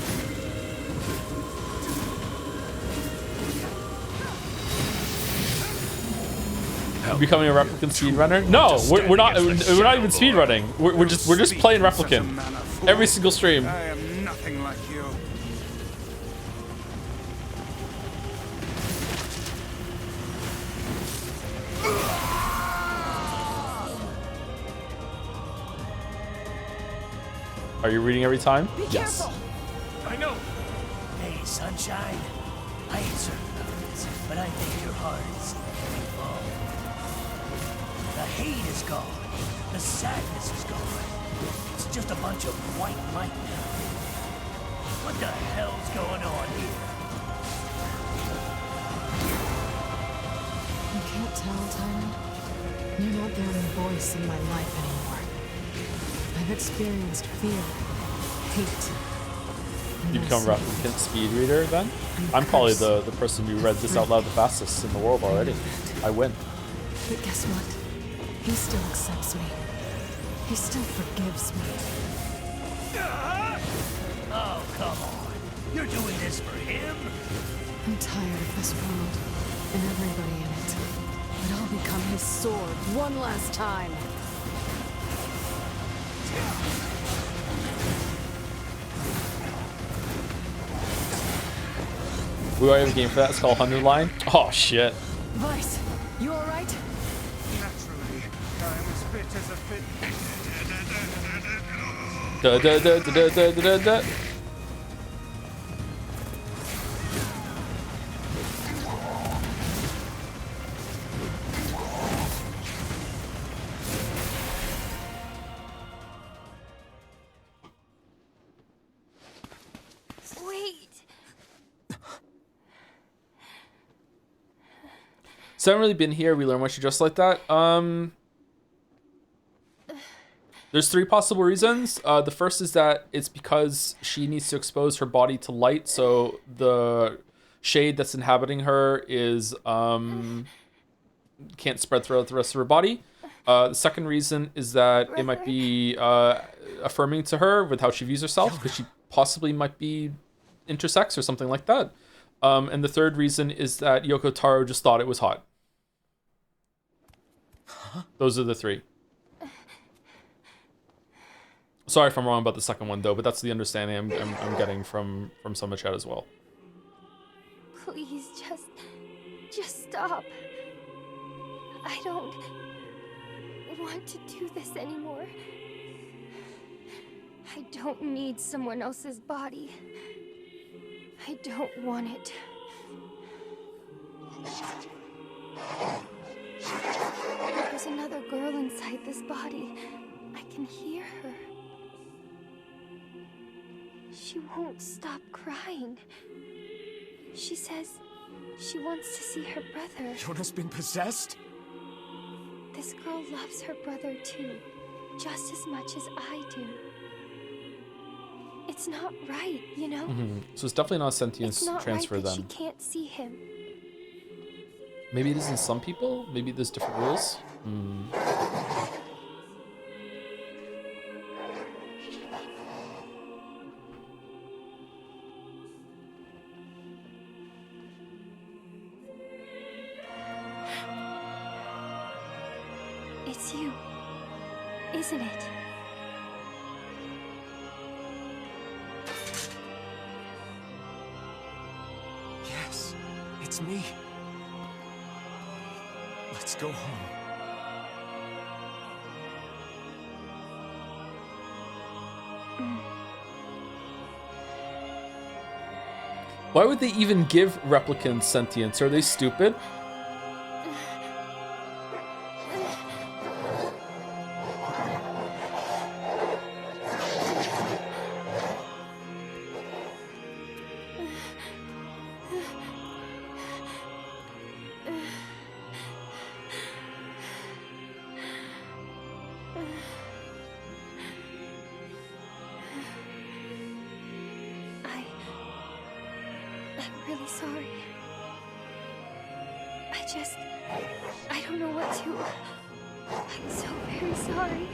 Becoming a Replicant speedrunner? No, we're not even speedrunning. We're just playing Replicant every single stream. I am nothing like you. Are you reading every time? Be Yes. careful. I know. Hey, sunshine. I ain't certain of this, but I think your heart is full. The hate is gone. The sadness is gone. It's just a bunch of white light now. What the hell's going on here? You can't tell, Tyrant. You're not the only voice in my life anymore. I've experienced fear, hate. You become a Replicant speed reader then? I'm probably the person who read this out loud the fastest in the world already. I win. But guess what? He still accepts me. He still forgives me. Oh, come on. You're doing this for him? I'm tired of this world and everybody in it. But I'll become his sword one last time. We already have a game for that. It's called 100 Line. Oh shit. Vice, you alright? Naturally, I am as fit as a fit. Da da da da da da da da. Wait. So I haven't really been here. We learn what you just like that. There's 3 possible reasons. The first is that it's because she needs to expose her body to light, so the shade that's inhabiting her is can't spread throughout the rest of her body. The second reason is that it might be affirming to her with how she views herself, because she possibly might be intersex or something like that. And the third reason is that Yoko Taro just thought it was hot. Those are the 3. Sorry if I'm wrong about the second one though, but that's the understanding I'm getting from some of chat as well. Please, just stop. I don't want to do this anymore. I don't need someone else's body. I don't want it. There's another girl inside this body. I can hear her. She won't stop crying. She says she wants to see her brother. Yona's been possessed? This girl loves her brother too, just as much as I do. It's not right, you know? So it's definitely not a sentience It's not transfer right that then. she can't see him. Maybe it is in some people. Maybe there's different rules. It's you, isn't it? Yes, it's me. Let's go home. Why would they even give replicants sentience? Are they stupid? really sorry. I don't know what to... I'm so very sorry.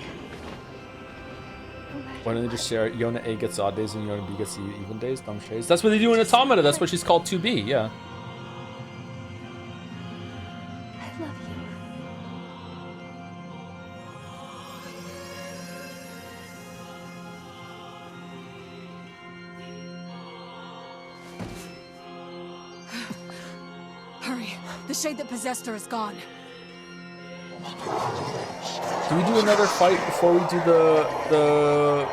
Why don't they just share Yona A gets odd days and Yona B gets even days? Dumb shades. That's what they do in Automata. That's what she's called 2B, yeah. I love you. Hurry. The shade that possessed her is gone. Do we do another fight before we do the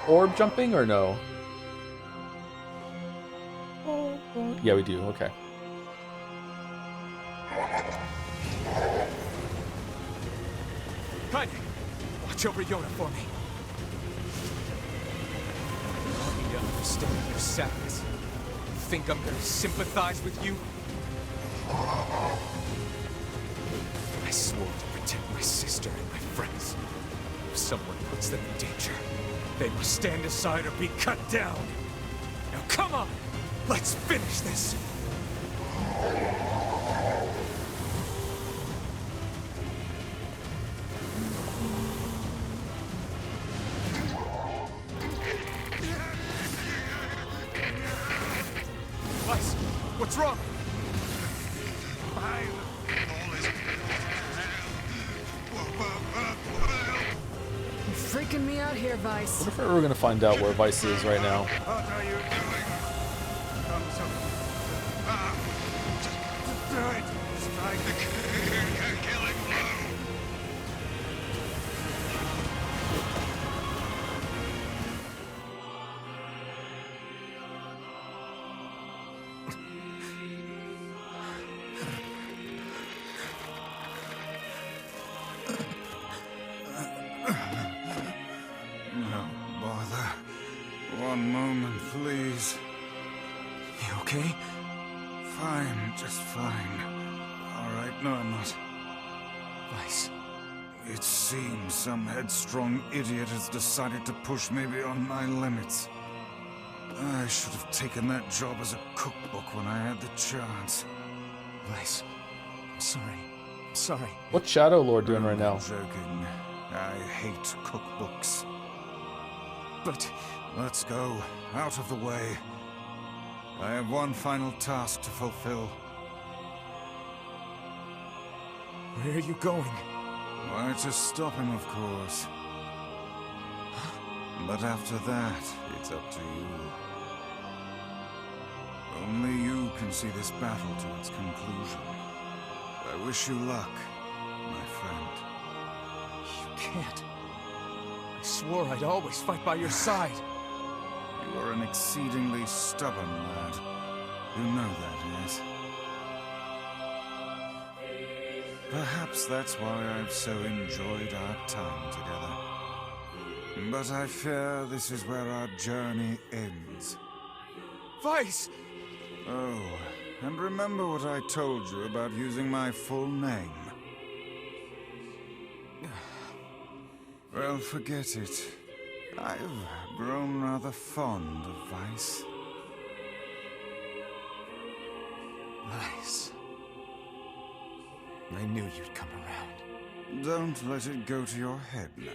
orb jumping or no? Yeah, we do. Okay. Kaine, watch over Yona for me. I need to understand your sadness. You think I'm gonna sympathize with you? I swore to protect my sister and my friends. If someone puts them in danger, they must stand aside or be cut down. Now come on, let's finish this. Weiss, what's wrong? You're freaking me out here, Vice. I wonder if we're gonna find out where Vice is right now. What are you doing? Come to... Just do it! Strike the killing blow! No bother. One moment, please. You okay? Fine, just fine. Alright, no, I'm not. Weiss. It seems some headstrong idiot has decided to push me beyond my limits. I should have taken that job as a cookbook when I had the chance. Weiss, I'm sorry. I'm sorry. What's Shadow Lord doing right now? I'm joking. I hate cookbooks. But... Let's go. Out of the way. I have one final task to fulfill. Where are you going? Why, to stop him, of course. But after that, it's up to you. Only you can see this battle to its conclusion. I wish you luck, my friend. You can't. I swore I'd always fight by your side. You are an exceedingly stubborn lad. You know that, yes? Perhaps that's why I've so enjoyed our time together. But I fear this is where our journey ends. Weiss! Oh, and remember what I told you about using my full name. Well, forget it. I've grown rather fond of Weiss. Weiss. I knew you'd come around. Don't let it go to your head now.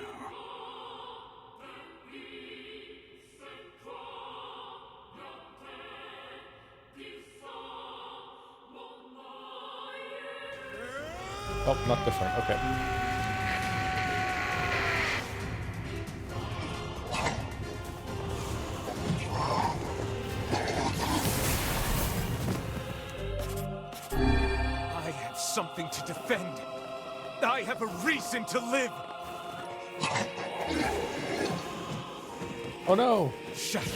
Oh, not different. Okay. I have something to defend. I have a reason to live. Oh no! Shut up.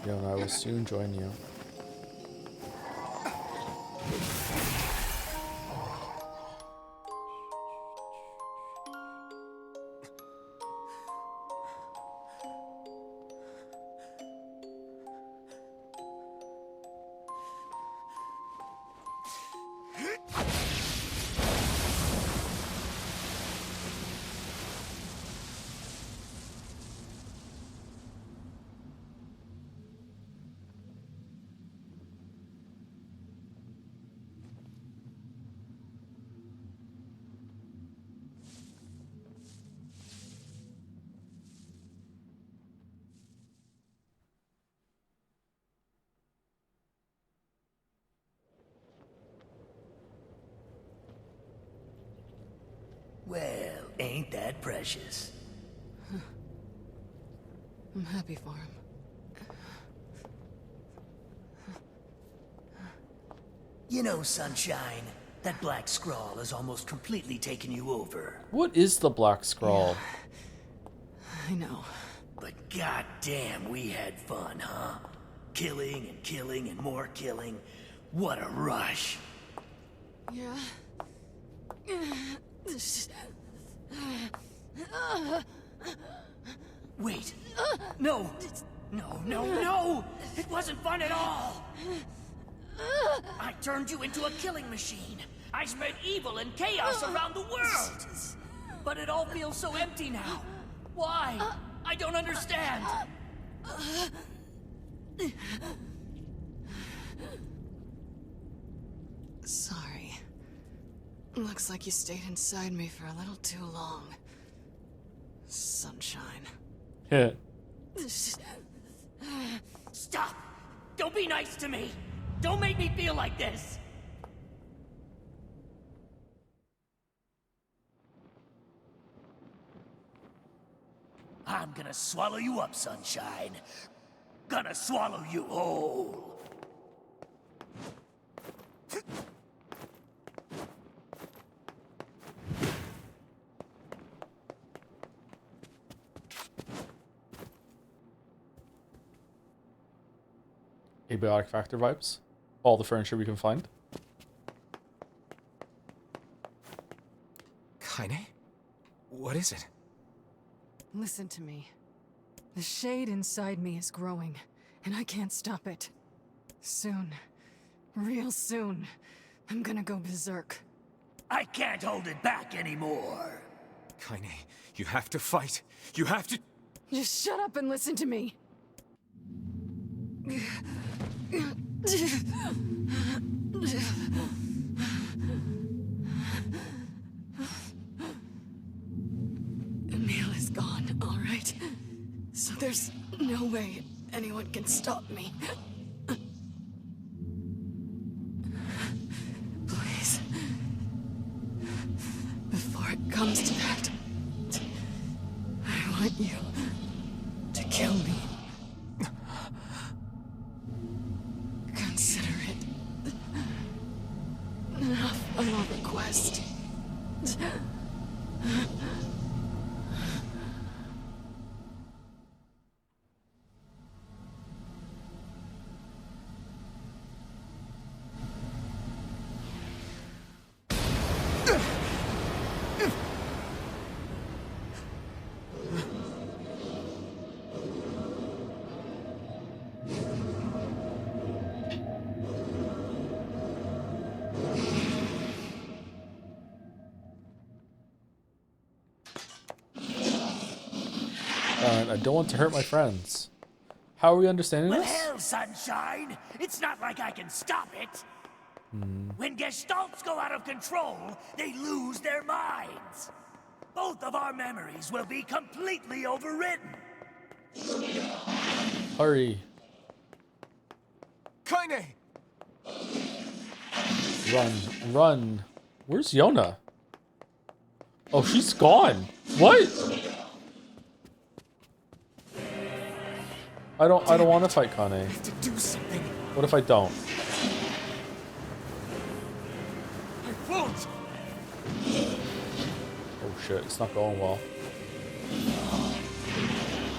Yo, and I will soon join you. ain't that precious. I'm happy for him. You know, Sunshine, that black scrawl has almost completely taken you over. What is the black scrawl? I know. But goddamn, we had fun, huh? Killing and killing and more killing. What a rush. Yeah. Wait. No. No. It wasn't fun at all. I turned you into a killing machine. I spread evil and chaos around the world. But it all feels so empty now. Why? I don't understand. Sorry. Looks like you stayed inside me for a little too long. Sunshine. Yeah. Stop! Don't be nice to me! Don't make me feel like this! I'm gonna swallow you up, Sunshine. Gonna swallow you whole. Abiotic Factor vibes. All the furniture we can find. Kaine? What is it? Listen to me. The shade inside me is growing, and I can't stop it. Soon, real soon, I'm gonna go berserk. I can't hold it back anymore. Kaine, you have to fight. You have to... Just shut up and listen to me. Emil is gone, all right? So there's no way anyone can stop me. Please. Before it comes to that, I want you to kill me. Consider it a final request. I don't want to hurt my friends. How are we understanding Well, this? hell, Sunshine! It's not like I can stop it! When Gestalts go out of control, they lose their minds. Both of our memories will be completely overwritten. Hurry. Kaine! Run. Where's Yona? Oh, she's gone. What? I don't want to fight Kaine. I have to do something. What if I don't? I won't. Oh shit, it's not going well.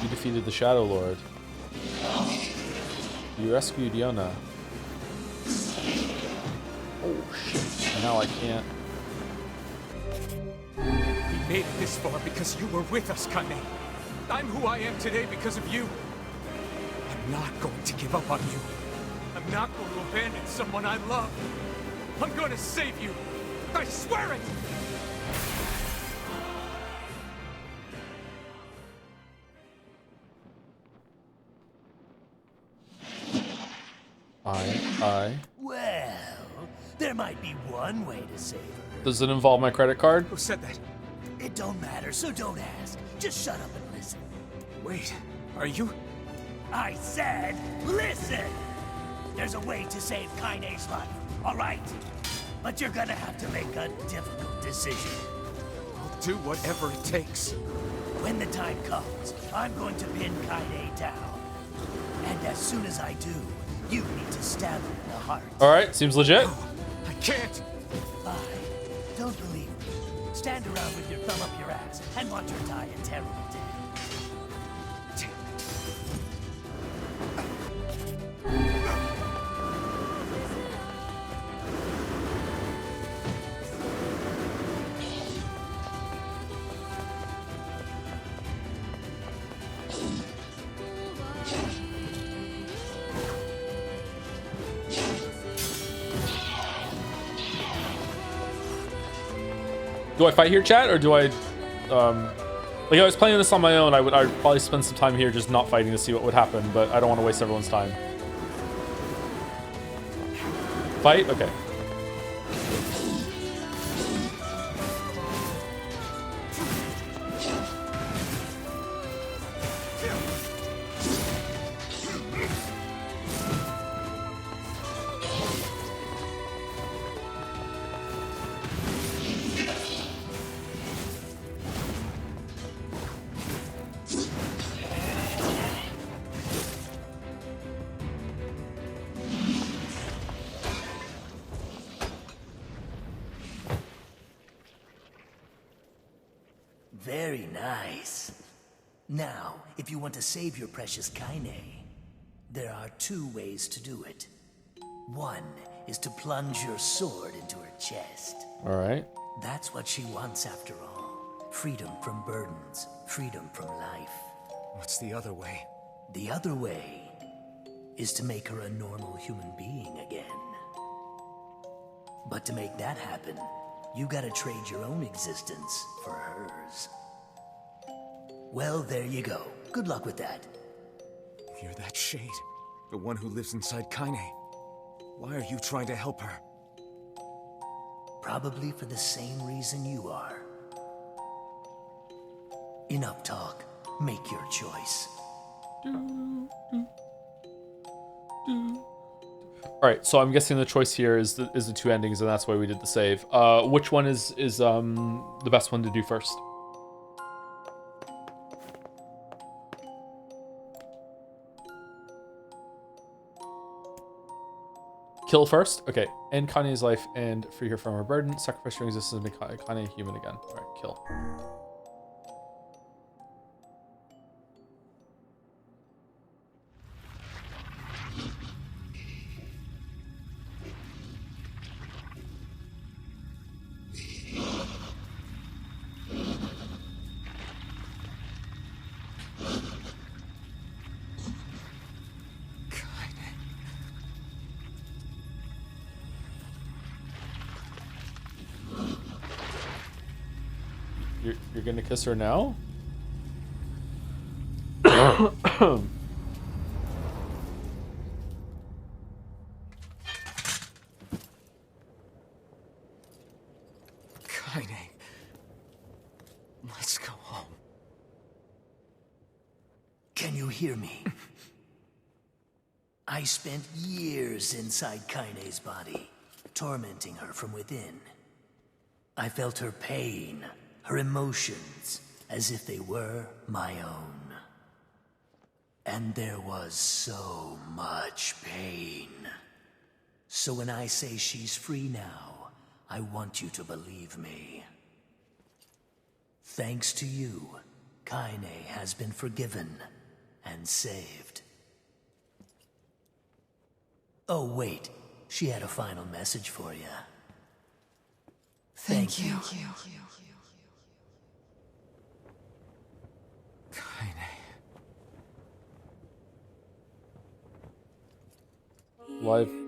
You defeated the Shadow Lord. You rescued Yona. Oh shit, now I can't. We made it this far because you were with us, Kaine. I'm who I am today because of you. I'm not going to give up on you. I'm not going to abandon someone I love. I'm going to save you. I swear it! Well, there might be one way to save her. Does it involve my credit card? Who said that? It don't matter, so don't ask. Just shut up and listen. Wait, are you? I said, listen! There's a way to save Kaine's life, all right? But you're gonna have to make a difficult decision. I'll do whatever it takes. When the time comes, I'm going to pin Kaine down. And as soon as I do, you need to stab him in the heart. Alright, seems legit. I can't! Don't believe me. Stand around with your thumb up your ass and watch her die a terrible death. Do I fight here, chat, or do I, like, I was playing this on my own, I'd probably spend some time here just not fighting to see what would happen, but I don't want to waste everyone's time. Fight? Okay. Very nice. Now, if you want to save your precious Kaine, there are two ways to do it. One is to plunge your sword into her chest. Alright. That's what she wants after all. Freedom from burdens, freedom from life. What's the other way? The other way is to make her a normal human being again. But to make that happen, you gotta trade your own existence for hers. Well, there you go. Good luck with that. You're that shade. The one who lives inside Kaine. Why are you trying to help her? Probably for the same reason you are. Enough talk. Make your choice. Alright, so I'm guessing the choice here is the two endings, and that's why we did the save. Which one is the best one to do first? Kill first? Okay. End Kanye's life and free her from her burden. Sacrifice your existence and make Kanye human again. Alright, kill. You're gonna kiss her now? Kaine. Let's go home. Can you hear me? I spent years inside Kaine's body, tormenting her from within. I felt her pain, her emotions, as if they were my own. And there was so much pain. So when I say she's free now, I want you to believe me. Thanks to you, Kaine has been forgiven and saved. Oh wait, she had a final message for you. Thank you.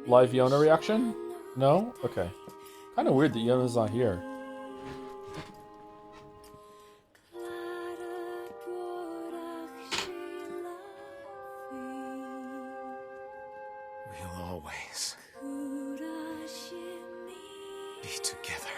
Live Yona reaction? No? Okay. Kind of weird that Yona's not here. We'll always be together.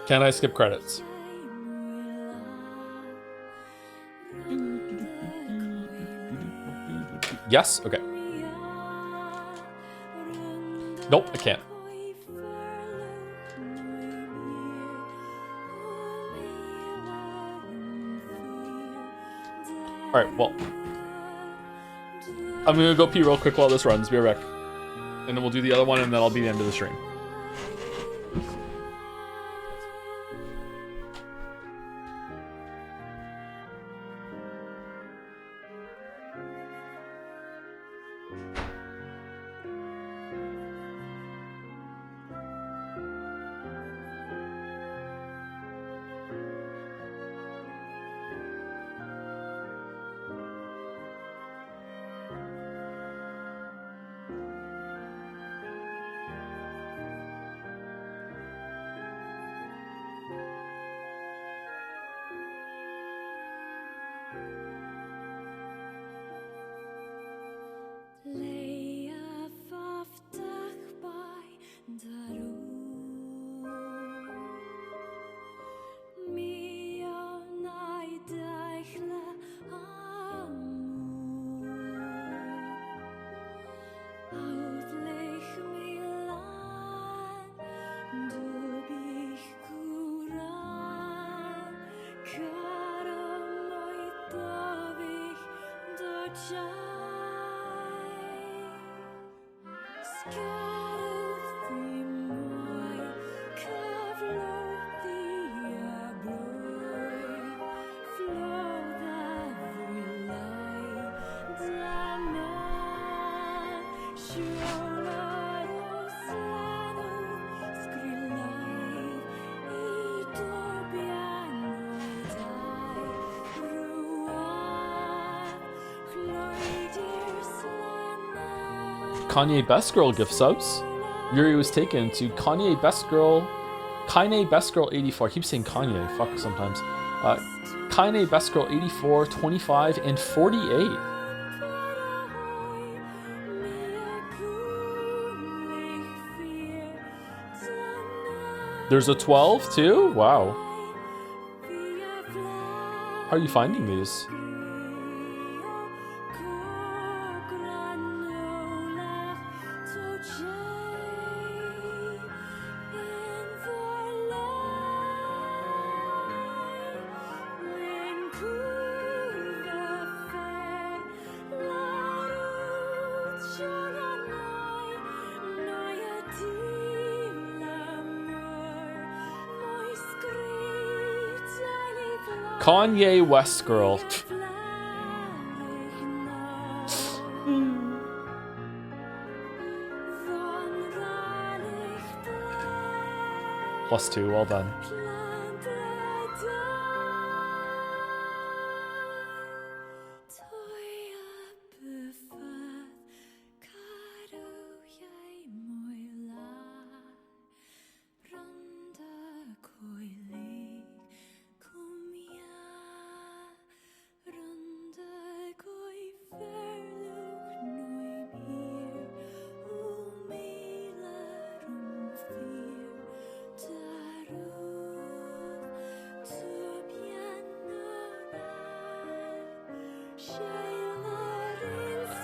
Can I skip credits? Yes? Okay. Nope, I can't. Alright, well. I'm gonna go pee real quick while this runs. Be right back. And then we'll do the other one, and then I'll be the end of the stream. Kanye Best Girl gift subs. Yuri was taken to Kanye Best Girl 84. I keep saying Kanye, fuck sometimes. Kanye Best Girl 84, 25, and 48. There's a 12 too? Wow. How are you finding these? Kanye West Girl. +2, well done.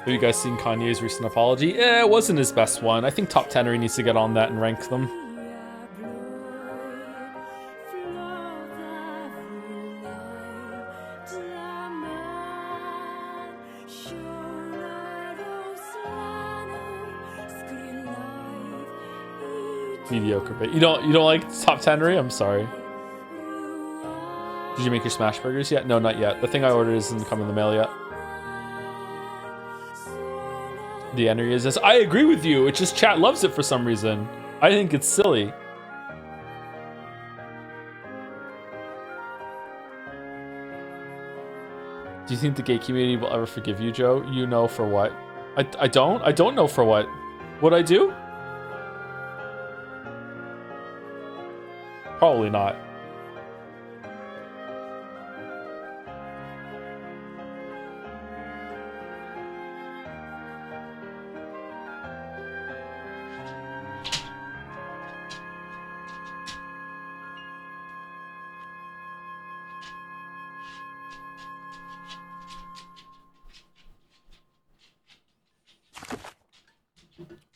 Have you guys seen Kanye's recent apology? It wasn't his best one. I think Top Tenery needs to get on that and rank them. Mediocre, but you don't like Top Tenery? I'm sorry. Did you make your smash burgers yet? No, not yet. The thing I ordered isn't come in the mail yet. The entry is this. I agree with you. It's just chat loves it for some reason. I think it's silly. Do you think the gay community will ever forgive you, Joe? You know for what? I don't. I don't know for what. What'd I do? Probably not.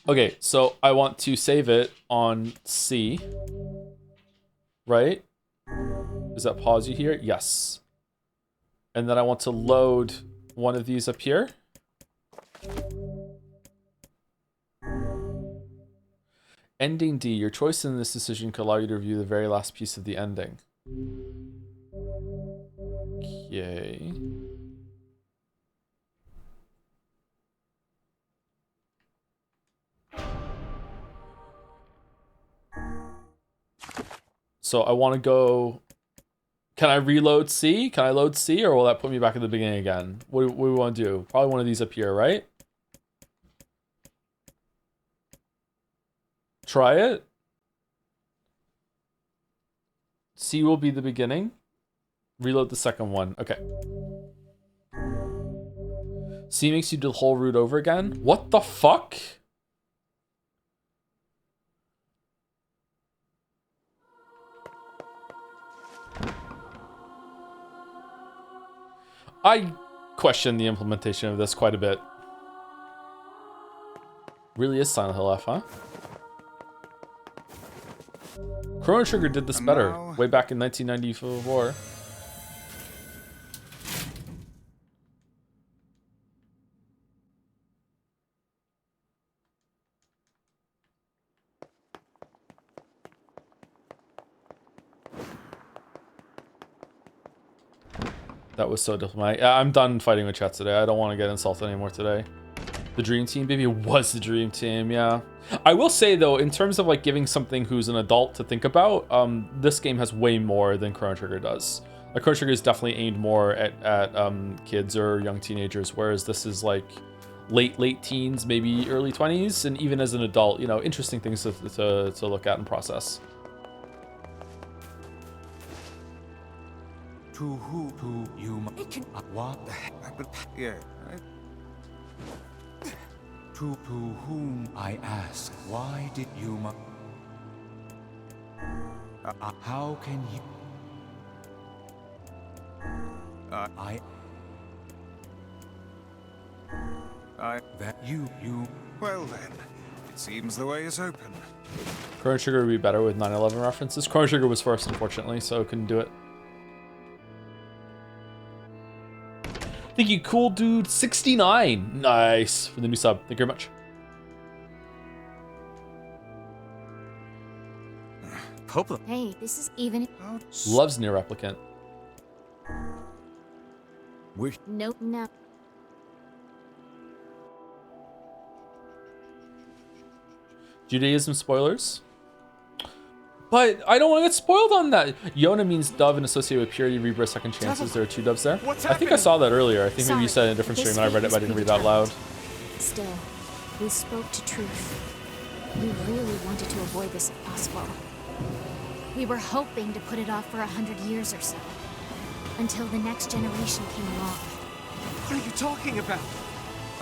Okay, so I want to save it on C. Right? Does that pause you here? Yes. And then I want to load one of these up here. Ending D. Your choice in this decision could allow you to review the very last piece of the ending. Okay. So I want to go... Can I reload C? Can I load C, or will that put me back at the beginning again? What do we want to do? Probably one of these up here, right? Try it. C will be the beginning. Reload the second one. Okay. C makes you do the whole route over again? What the fuck? I question the implementation of this quite a bit. Really is Silent Hill F, huh? Chrono Trigger did this better way back in 1994. That was so diplomatic. I'm done fighting with chat today. I don't want to get insulted anymore today. The dream team, baby, was the dream team, yeah. I will say though, in terms of like giving something who's an adult to think about, this game has way more than Chrono Trigger does. Like Chrono Trigger is definitely aimed more at kids or young teenagers, whereas this is like late teens, maybe early 20s, and even as an adult, you know, interesting things to look at and process. To who? To you? What the heck? Yeah. To whom I ask? Why did you? How can you? That you. Well then, it seems the way is open. Chrono Trigger would be better with 9/11 references. Chrono Trigger was first, unfortunately, so I couldn't do it. Thank you, cool dude 69. Nice for the new sub. Thank you very much. Hey, this is even. Loves Nier Replicant. Nope, no. Judaism spoilers. But I don't want to get spoiled on that. Yona means dove and associated with purity, rebirth, second chances. There are 2 doves there. I think I saw that earlier. I think maybe you said it in a different stream and I read it, but I didn't read it out loud. Still, we spoke to truth. We really wanted to avoid this if possible. We were hoping to put it off for 100 years or so. Until the next generation came along. What are you talking about?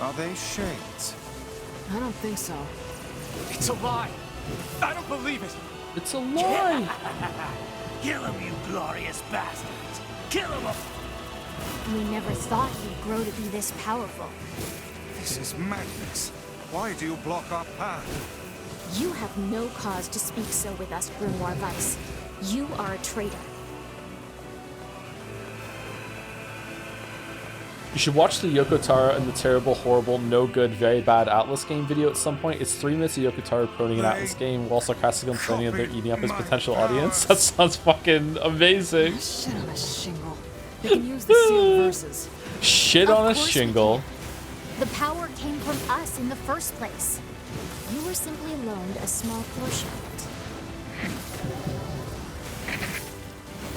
Are they shades? I don't think so. It's a lie. I don't believe it. It's a lie. Kill him, you glorious bastards. Kill him. We never thought you'd grow to be this powerful. This is madness. Why do you block our path? You have no cause to speak so with us, Grimoire Weiss. You are a traitor. You should watch the Yoko Taro and the terrible, horrible, no good, very bad Atlas game video at some point. It's 3 minutes of Yoko Taro promoting an Atlas game while sarcastically complaining that they're eating up his potential audience. That sounds fucking amazing. Shit on a shingle. They can use the sealed verses. Shit on a shingle. The power came from us in the first place. You were simply loaned a small portion of it.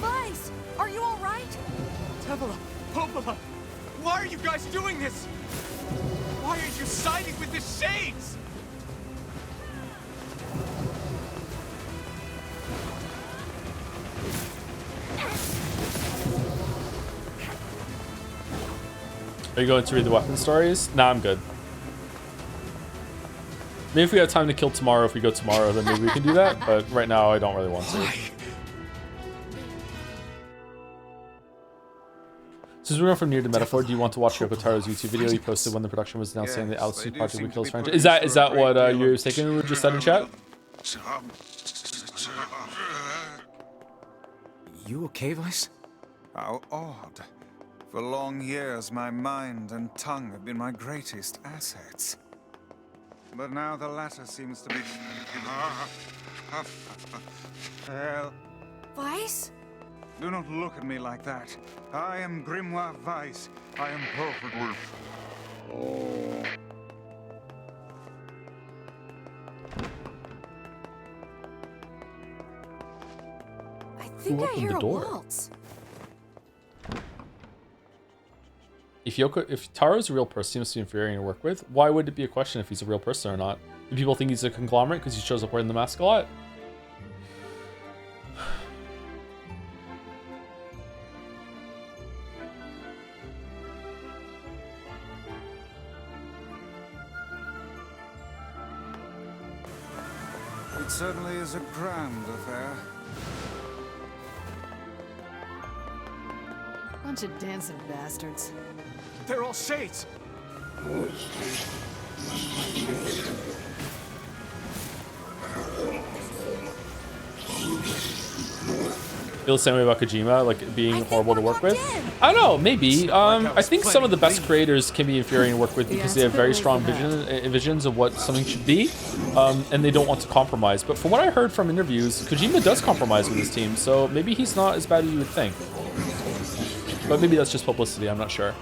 Weiss, are you all right? Tevola, Popola, why are you guys doing this? Why are you siding with the Shades? Are you going to read the weapon stories? Nah, I'm good. Maybe if we have time to kill tomorrow, if we go tomorrow, then maybe we can do that. But right now, I don't really want to. So Since we're going from Nier to metaphor, do you want to watch Yoko Taro's YouTube video he posted when the production was announced saying the Alice Project would kill his franchise? Is that what you're thinking? Just said in chat? You okay, Vice? How odd. For long years, my mind and tongue have been my greatest assets. But now the latter seems to be... Well... Vice? Do not look at me like that. I am Grimoire Vice. I am perfectly... Oh... I think I hear a waltz. If Taro's a real person, he must be infuriating to work with. Why would it be a question if he's a real person or not? Do people think he's a conglomerate because he shows up wearing the mask a lot? It certainly is a grand affair. Bunch of dancing bastards. They're all shades. Feel the same way about Kojima, like being horrible to work with? I don't know, maybe. I think some of the best creators can be infuriating to work with because they have very strong visions of what something should be, and they don't want to compromise. But from what I heard from interviews, Kojima does compromise with his team, so maybe he's not as bad as you would think. But maybe that's just publicity, I'm not sure.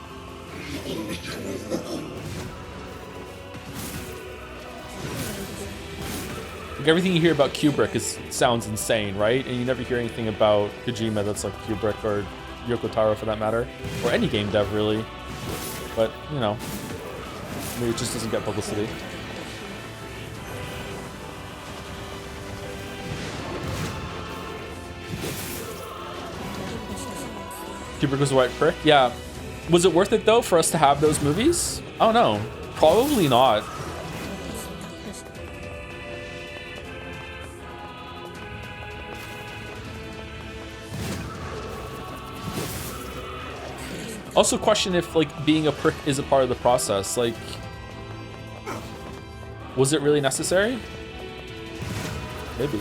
Like everything you hear about Kubrick sounds insane, right? And you never hear anything about Kojima that's like Kubrick or Yoko Taro for that matter. Or any game dev really. But, you know, maybe it just doesn't get publicity. Kubrick was a white prick? Yeah. Was it worth it though for us to have those movies? I don't know. Probably not. Also question if like being a prick is a part of the process. Like, was it really necessary? Maybe.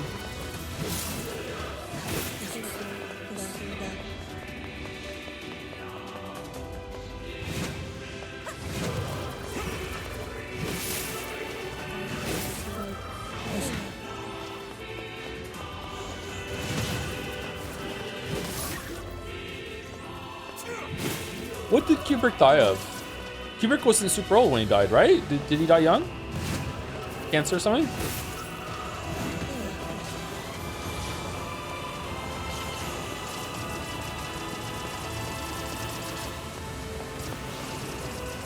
What did Kubrick die of? Kubrick wasn't super old when he died, right? Did he die young? Cancer or something?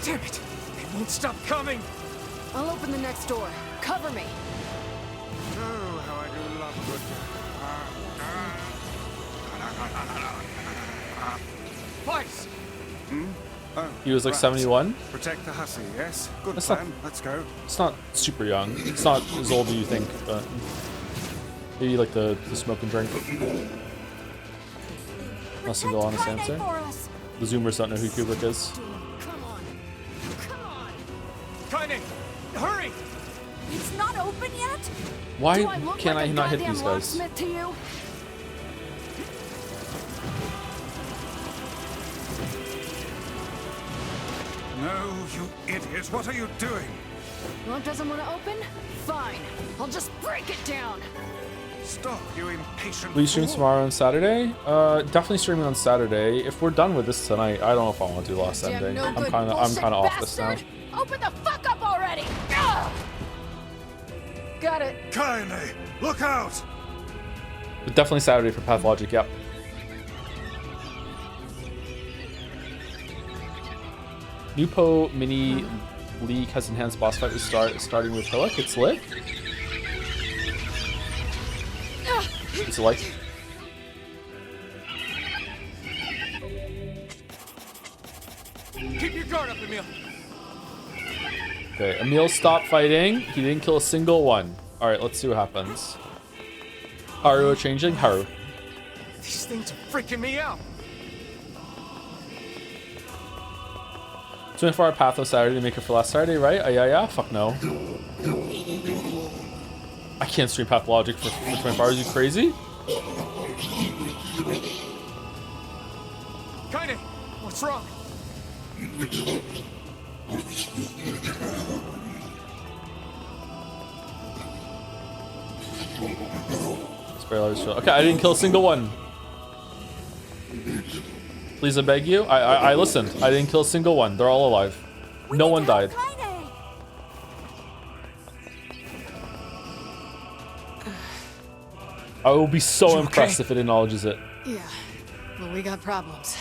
Damn it! It won't stop coming! I'll open the next door. Cover me. Oh, how I do love a good... Vice! Oh, He was like right. 71. Protect the hussy, yes? Good That's plan. not- Let's go. It's not super young. It's not as old as you think, but maybe like the smoke and drink. Not single honest answer. The Zoomers don't know who Kubrick is. Kaine! Hurry! It's not open yet? Why Do I look can't like I a not hit goddamn these guys? locksmith to you? No, you idiot. What are you doing? Lock doesn't want to open? Fine. I'll just break it down. Stop, you impatient Will you stream fool. tomorrow on Saturday? Definitely streaming on Saturday. If we're done with this tonight, I don't know if I want to do last Damn ending. no I'm good kind of bullshit off this now. bastard! Open the fuck up already! Ugh! Got it. Kaine, look out! But definitely Saturday for Pathologic. Yep. Nupo Mini League has enhanced boss fight with starting with Hillock. It's lit. It's like. Keep your guard up, Emil! Okay, Emil stopped fighting. He didn't kill a single one. All right, let's see what happens. Haru changing. Haru. These things are freaking me out! 24-hour Pathos Saturday to make it for last Saturday, right? Yeah. Fuck no. I can't stream Pathologic for 24 hours. You crazy? Kaine, what's wrong? Okay, I didn't kill a single one. Please, I beg you. I listened. I didn't kill a single one. They're all alive. No one died. I will be so impressed if it acknowledges it. Yeah, but we got problems.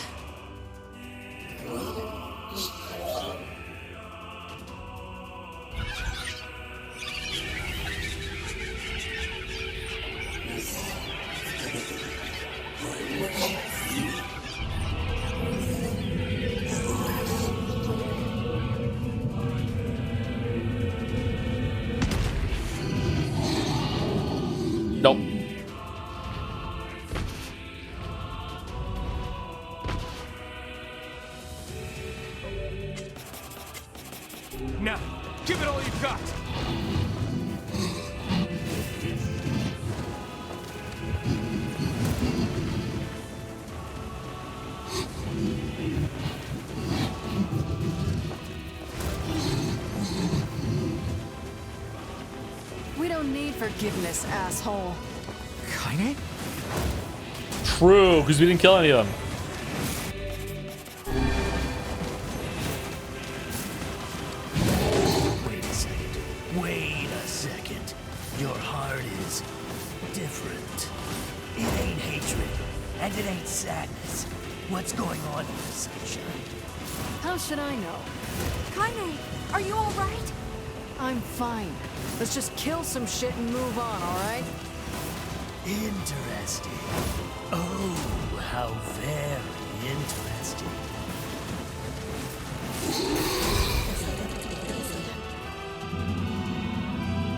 Nope. Now, give it all you've got. We don't need forgiveness, asshole. Kaine? True, because we didn't kill any of them. Wait a second. Wait a second. Your heart is different. It ain't hatred, and it ain't sadness. What's going on here, Sunshine? How should I know? Kaine, are you alright? I'm fine. Let's just kill some shit and move on, alright? Interesting. Oh, how very interesting.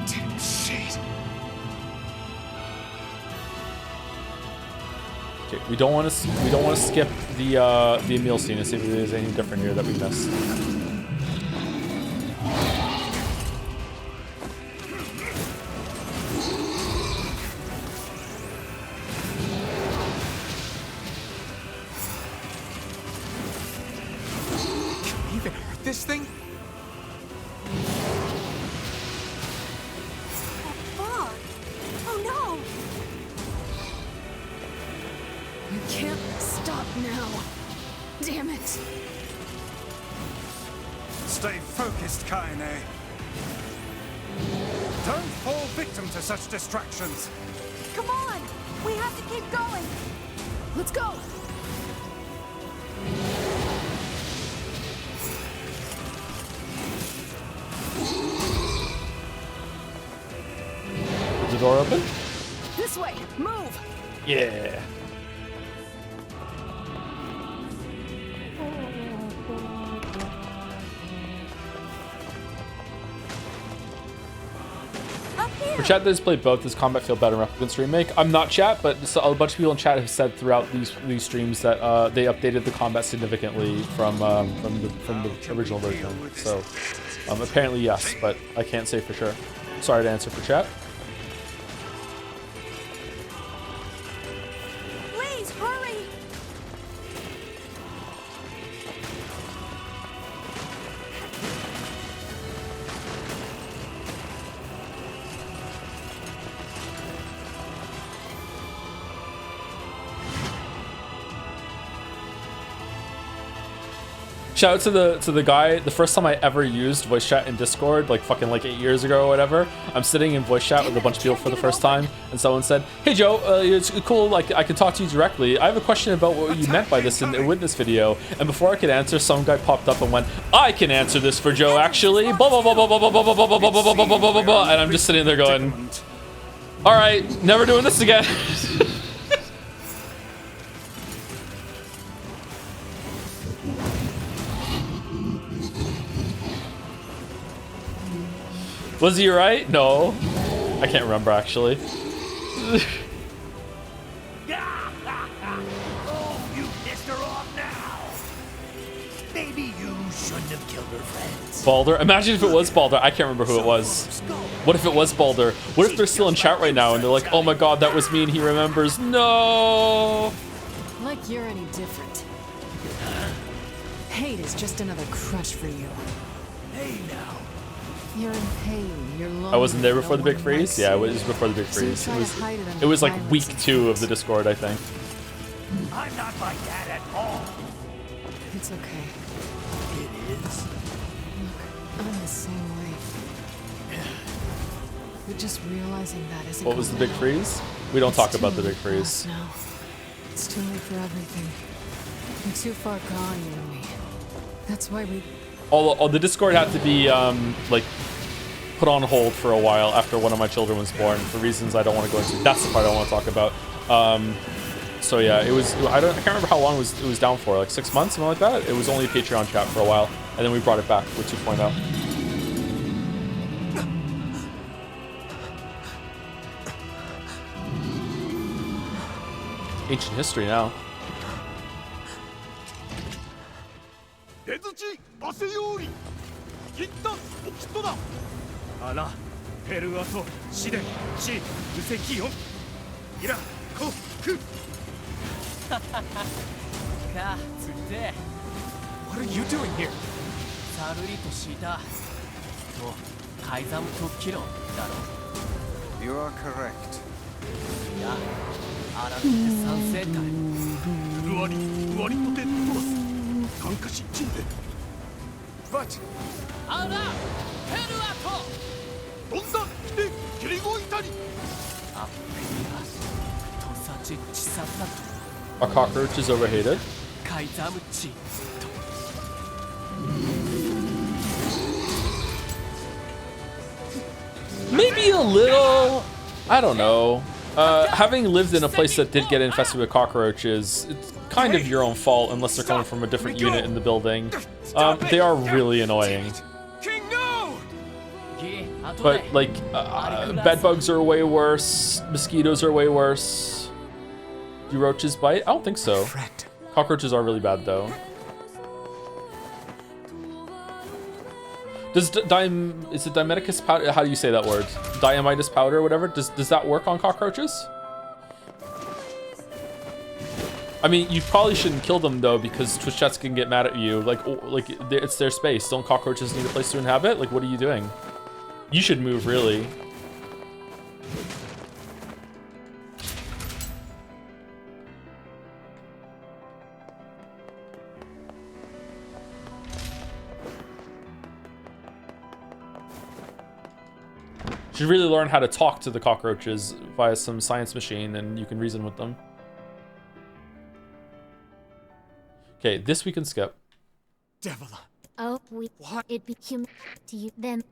Damn shit. Okay, we don't want to skip the Emil scene and see if there's anything different here that we missed. This thing? Fog. Oh no! You can't stop now. Damn it. Stay focused, Kaine. Don't fall victim to such distractions. Come on! We have to keep going! Let's go! Is the door open? This way! Move! Yeah. For chat that has played both, does combat feel better in Replicant's remake? I'm not chat, but a bunch of people in chat have said throughout these streams that they updated the combat significantly from the original version. So apparently yes, but I can't say for sure. Sorry to answer for chat. Please, hurry! Shout out to the guy. The first time I ever used voice chat in Discord, like fucking like 8 years ago or whatever, I'm sitting in voice chat with a bunch of people for the first time, and someone said, "Hey Joe, it's cool. Like I can talk to you directly. I have a question about what you meant by this in the witness video." And before I could answer, some guy popped up and went, "I can answer this for Joe, actually." Blah blah blah blah blah blah blah blah blah blah blah blah blah blah blah. And I'm just sitting there going, "All right, never doing this again." Was he right? No. I can't remember, actually. Oh, you pissed her off now. Maybe you should shouldn't have killed her friends. Balder? Imagine if it was Balder. I can't remember who it was. What if it was Balder? What if they're still in chat right now and they're like, oh my god, that was me and he remembers. No! Like you're any different. Hate is just another crutch for you. Hey now. You're in pain. You're lonely. I wasn't there before no the big one freeze? likes Yeah, it you. was before the big So you freeze. try to hide it under It was like violence week and 2 of the Discord, I think. I'm not like that at all. It's okay. It is. Look, I'm the same way. But just realizing that isn't. What was the big freeze? We don't talk about the big freeze. No, it's too late for everything. We're too far gone, you and me. That's why we. All the Discord had to be like put on hold for a while after one of my children was born for reasons I don't want to go into. That's the part I want to talk about. So yeah, it was. I can't remember how long it was down for. Like 6 months, something like that. It was only a Patreon chat for a while, and then we brought it back with 2.0. Ancient history now. 出土汗より一旦おきっとだ穴ペルアトシデンチウセキヨンイラコフかつって What are you doing here? さるりとしたと改ざんとキロだろ You are correct. いや荒くて賛成隊ルワリとてトロス感化しチンデ But あらペルアトどんだでキリゴイタリアッペリアスとさちちさったと A cockroach is overhated. 改ざむち Maybe a little. I don't know. Having lived in a place that did get infested with cockroaches, it's kind of your own fault unless they're coming from a different unit in the building. They are really annoying. But like, bed bugs are way worse. Mosquitoes are way worse. Do roaches bite? I don't think so. Cockroaches are really bad though. Does is it Dimeticus powder? How do you say that word? Diamitis powder or whatever? Does that work on cockroaches? I mean, you probably shouldn't kill them though, because Twitch chats can get mad at you. Like it's their space. Don't cockroaches need a place to inhabit? Like, what are you doing? You should move, really. You should really learn how to talk to the cockroaches via some science machine, and you can reason with them. Okay, this we can skip. Devil. Oh, it be human to you then.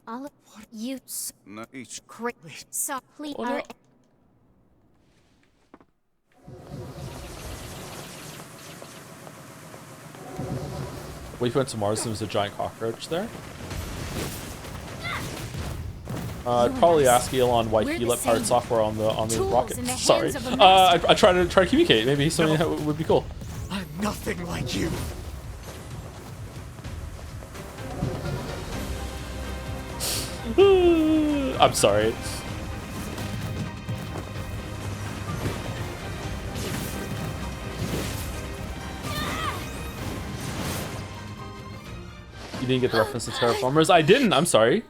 All of you great so please are What if you went to Mars and there was a giant cockroach there? I'd probably ask Elon why he let pirate software on the rocket. Sorry. I try to communicate. Maybe something that would be cool. I'm nothing like you. I'm sorry. You didn't get the reference to Terraformers? I didn't, I'm sorry.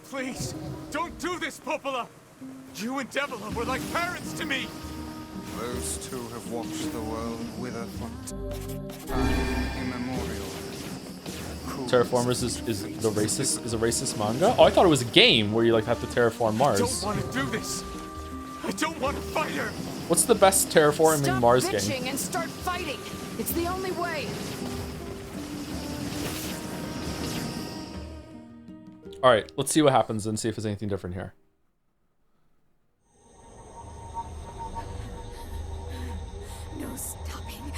Please, don't do this, Popola! You and Devila were like parents to me! Those two have watched the world wither for time immemorial. Terraformers is a racist manga? Oh, I thought it was a game where you like have to terraform Mars. I don't want to do this! I don't want to fight her! What's the best terraforming Stop Mars bitching game? and start fighting. It's the only way. All right, let's see what happens and see if there's anything different here. No stopping.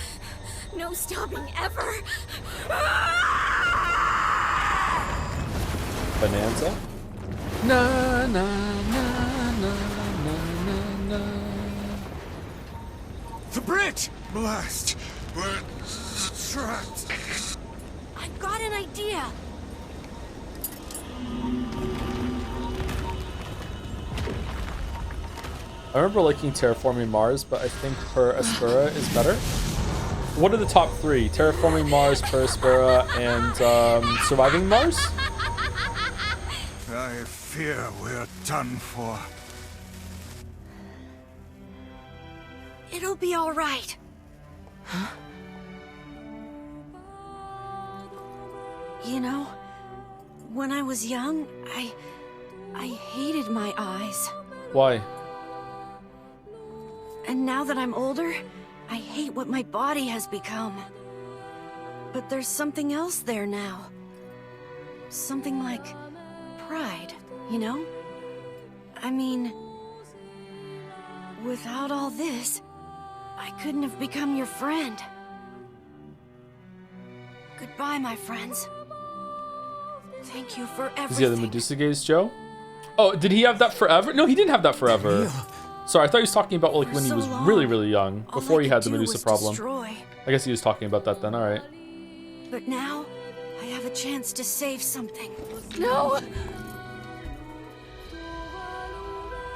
No stopping ever. Bonanza. Na na na na na na. The bridge! Blast! We're trapped. I've got an idea. I remember liking Terraforming Mars, but I think Per Aspera is better. What are the top three? Terraforming Mars, Per Aspera, and Surviving Mars? I fear we're done for. It'll be all right. You know, when I was young, I hated my eyes. Why? And now that I'm older, I hate what my body has become. But there's something else there now. Something like pride, you know? I mean, without all this, I couldn't have become your friend. Goodbye, my friends. Thank you for everything. Does he have the Medusa gaze, Joe? Oh, did he have that forever? No, he didn't have that forever. Sorry, I thought he was talking about like when he was really, really young, before he had the Medusa problem. I guess he was talking about that then, alright. But now, I have a chance to save something. No!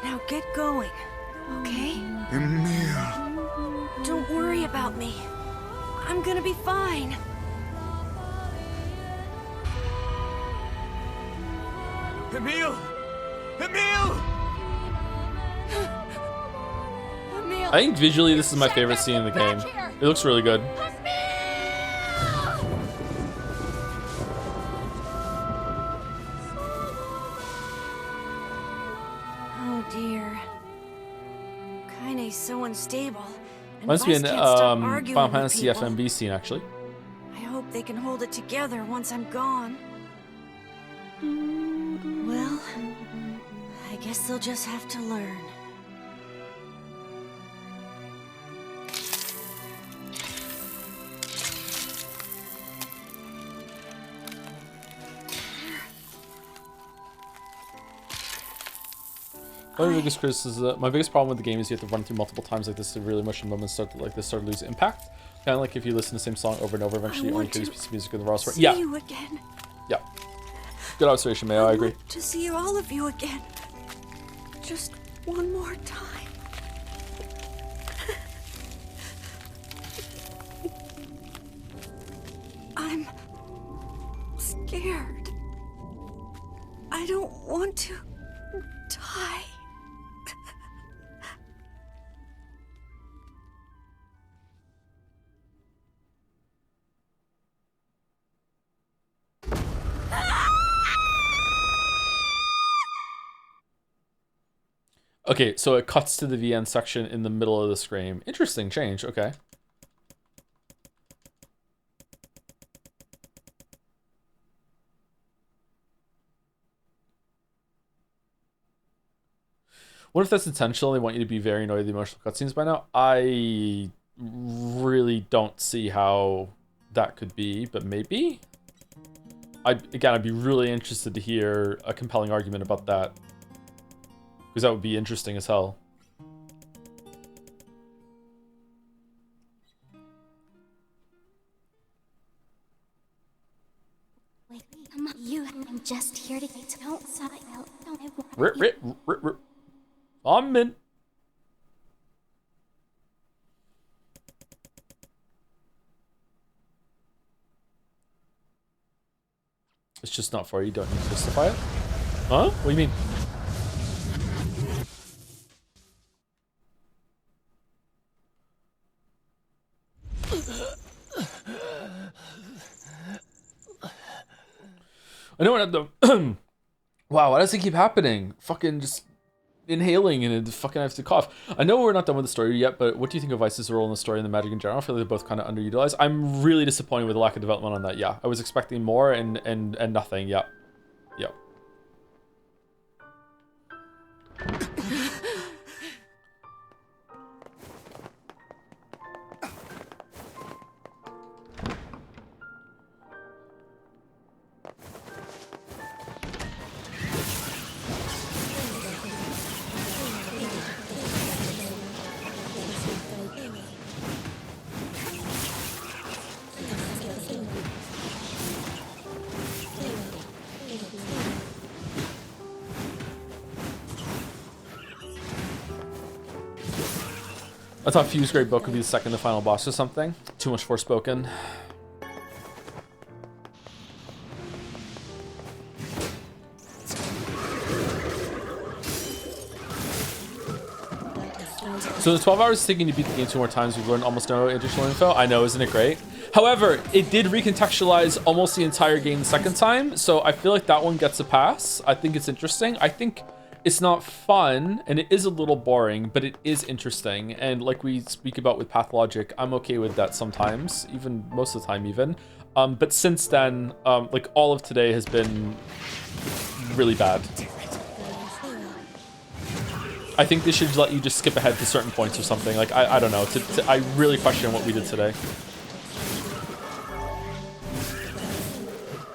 Now get going, okay? Emil. Don't worry about me. I'm gonna be fine. Emil! Emil! I think visually this is my favorite scene in the game. It looks really good. Oh dear. Kaine's so unstable. And Must be Vice an can't stop arguing Final with Fantasy people. FMV scene actually. I hope they can hold it together once I'm gone. Well, I guess they'll just have to learn. My biggest criticism, my biggest problem with the game is you have to run through multiple times like this to really emotional moments start to lose impact. Kind of like if you listen to the same song over and over, eventually you only hear this piece of music in the raw story. See Yeah, you again. yeah. Good observation, Mayo. I agree. To see all of you again. Just one more time. I'm scared. I don't want to die. Okay, so it cuts to the VN section in the middle of the screen. Interesting change, okay. What if that's intentional? They want you to be very annoyed at the emotional cutscenes by now? I really don't see how that could be, but maybe? I'd be really interested to hear a compelling argument about that. Because that would be interesting as hell. Wait, come on, I'm just here to get don't I'm in. It's just not for you. You don't need to justify it. Huh? What do you mean? I know what the wow, why does it keep happening? Fucking just inhaling and fucking have to cough. I know we're not done with the story yet, but what do you think of Vice's role in the story and the magic in general? I feel like they're both kind of underutilized. I'm really disappointed with the lack of development on that. Yeah, I was expecting more and nothing. Yeah, yeah. I thought Fuse Grade Book would be the second to final boss or something. Too much Forspoken. So in the 12 hours taking to beat the game 2 more times, we've learned almost no additional info. I know, isn't it great? However, it did recontextualize almost the entire game the second time, so I feel like that one gets a pass. I think it's interesting. I think it's not fun, and it is a little boring, but it is interesting. And like we speak about with Pathologic, I'm okay with that sometimes, even most of the time even. But since then, like all of today has been really bad. I think they should let you just skip ahead to certain points or something. Like, I don't know. I really question what we did today.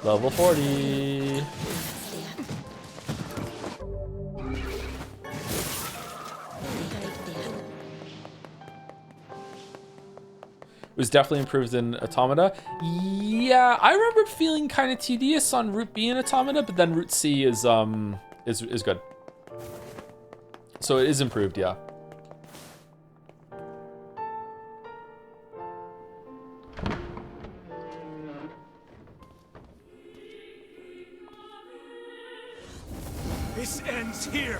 Level 40. It was definitely improved in Automata. Yeah, I remember feeling kind of tedious on Route B in Automata, but then Route C is good. So it is improved, yeah. This ends here.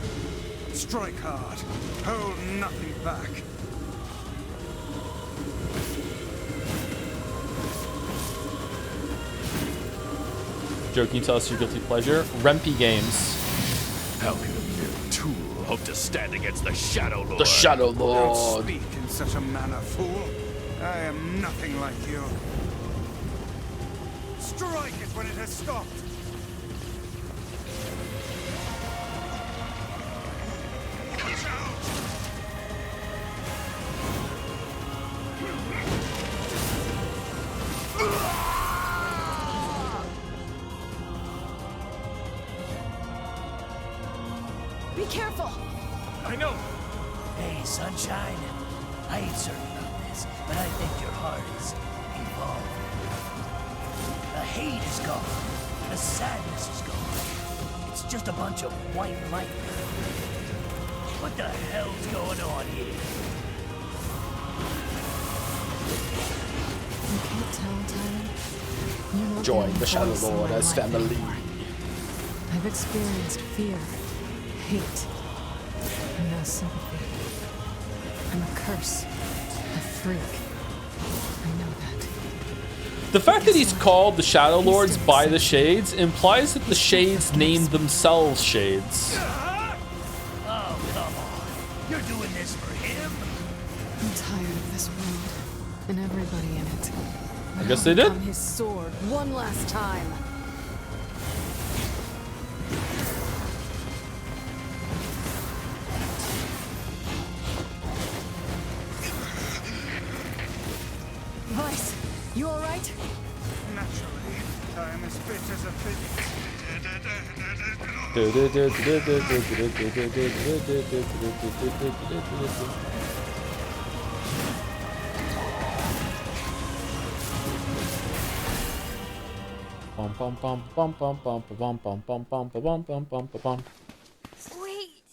Strike hard. Hold nothing back. Joe, can you tell us your guilty pleasure? Rempy games. How can a mere tool hope to stand against the Shadow Lord? The Shadow Lord. Don't speak in such a manner, fool. I am nothing like you. Strike it when it has stopped. Watch out! Be careful! I know! Hey, Sunshine. I ain't certain about this, but I think your heart is involved. The hate is gone. The sadness is gone. It's just a bunch of white light. What the hell's going on here? You can't tell, Tyler. You're not Join only the Shadow voice in Lord my as life. family. I've experienced fear, hate, and now sympathy. I'm a curse, a freak. I know that. The fact that he's called the Shadow Lords by the Shades implies that the Shades named themselves Shades. Oh, come on. You're doing this for him? I'm tired of this world and everybody in it. I guess they did. On his sword one last time. Vice, you all right? Naturally, I am as fit as a fish. Wait.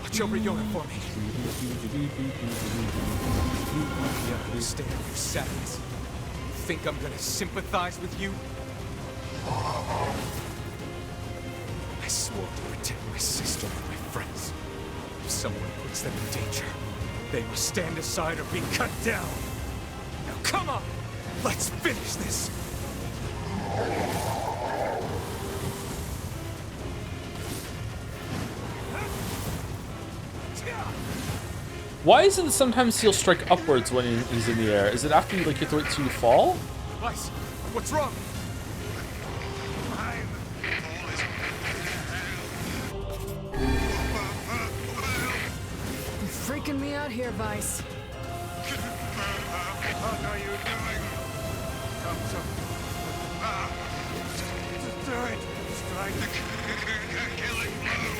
Watch over Yona for me. You understand your sadness. You think I'm gonna sympathize with you? I swore to protect my sister and my friends. If someone puts them in danger, they must stand aside or be cut down. Now come on! Let's finish this! Why isn't it sometimes he'll strike upwards when he's in the air? Is it after you like you have to wait till you fall? Vice, what's wrong? You're freaking me out here, Vice. What are you doing? Come to... Do it! Strike the killing blow!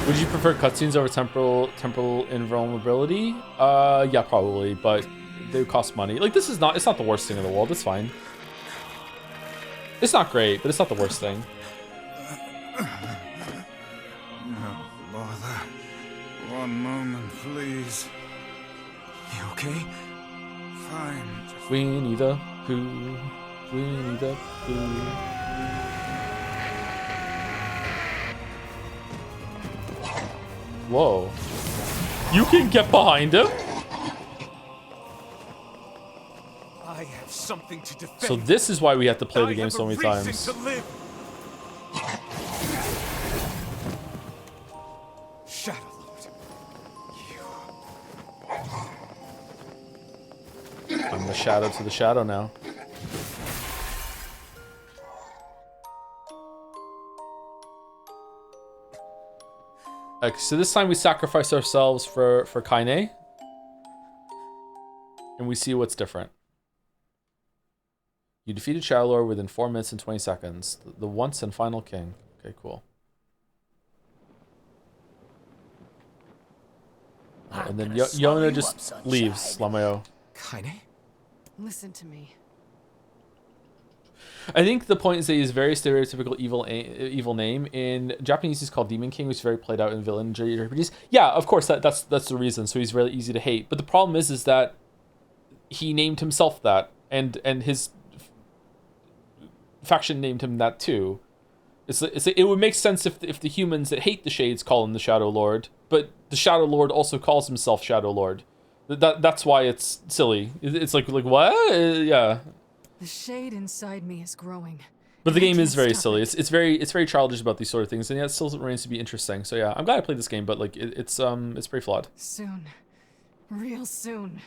Would you prefer cutscenes over temporal invulnerability? Yeah, probably, but they would cost money. Like, this is not, it's not the worst thing in the world, it's fine. It's not great, but it's not the worst thing. No bother. One moment, please. You okay? Fine. Winnie the Pooh. Winnie the Pooh. Whoa. You can get behind him? I have something to defend. So this is why we have to play the game so many times. Shadow Lord. I'm the shadow to the shadow now. Okay, so this time we sacrifice ourselves for Kaine. And we see what's different. You defeated Shadow Lord within 4 minutes and 20 seconds. The once and final king. Okay, cool. And then Yona just leaves, Lamayo. Kaine? Listen to me. I think the point is that he's very stereotypical evil name. In Japanese, he's called Demon King, which is very played out in villain JRPGs. Yeah, of course, that's the reason. So he's really easy to hate. But the problem is that he named himself that, and his faction named him that too. It would make sense if the humans that hate the Shades call him the Shadow Lord, but the Shadow Lord also calls himself Shadow Lord. That's why it's silly. It's like what? Yeah. The shade inside me is growing. But the game is very silly. It's very childish about these sort of things, and yet it still remains to be interesting. So yeah, I'm glad I played this game, but like it's pretty flawed. Soon, real soon,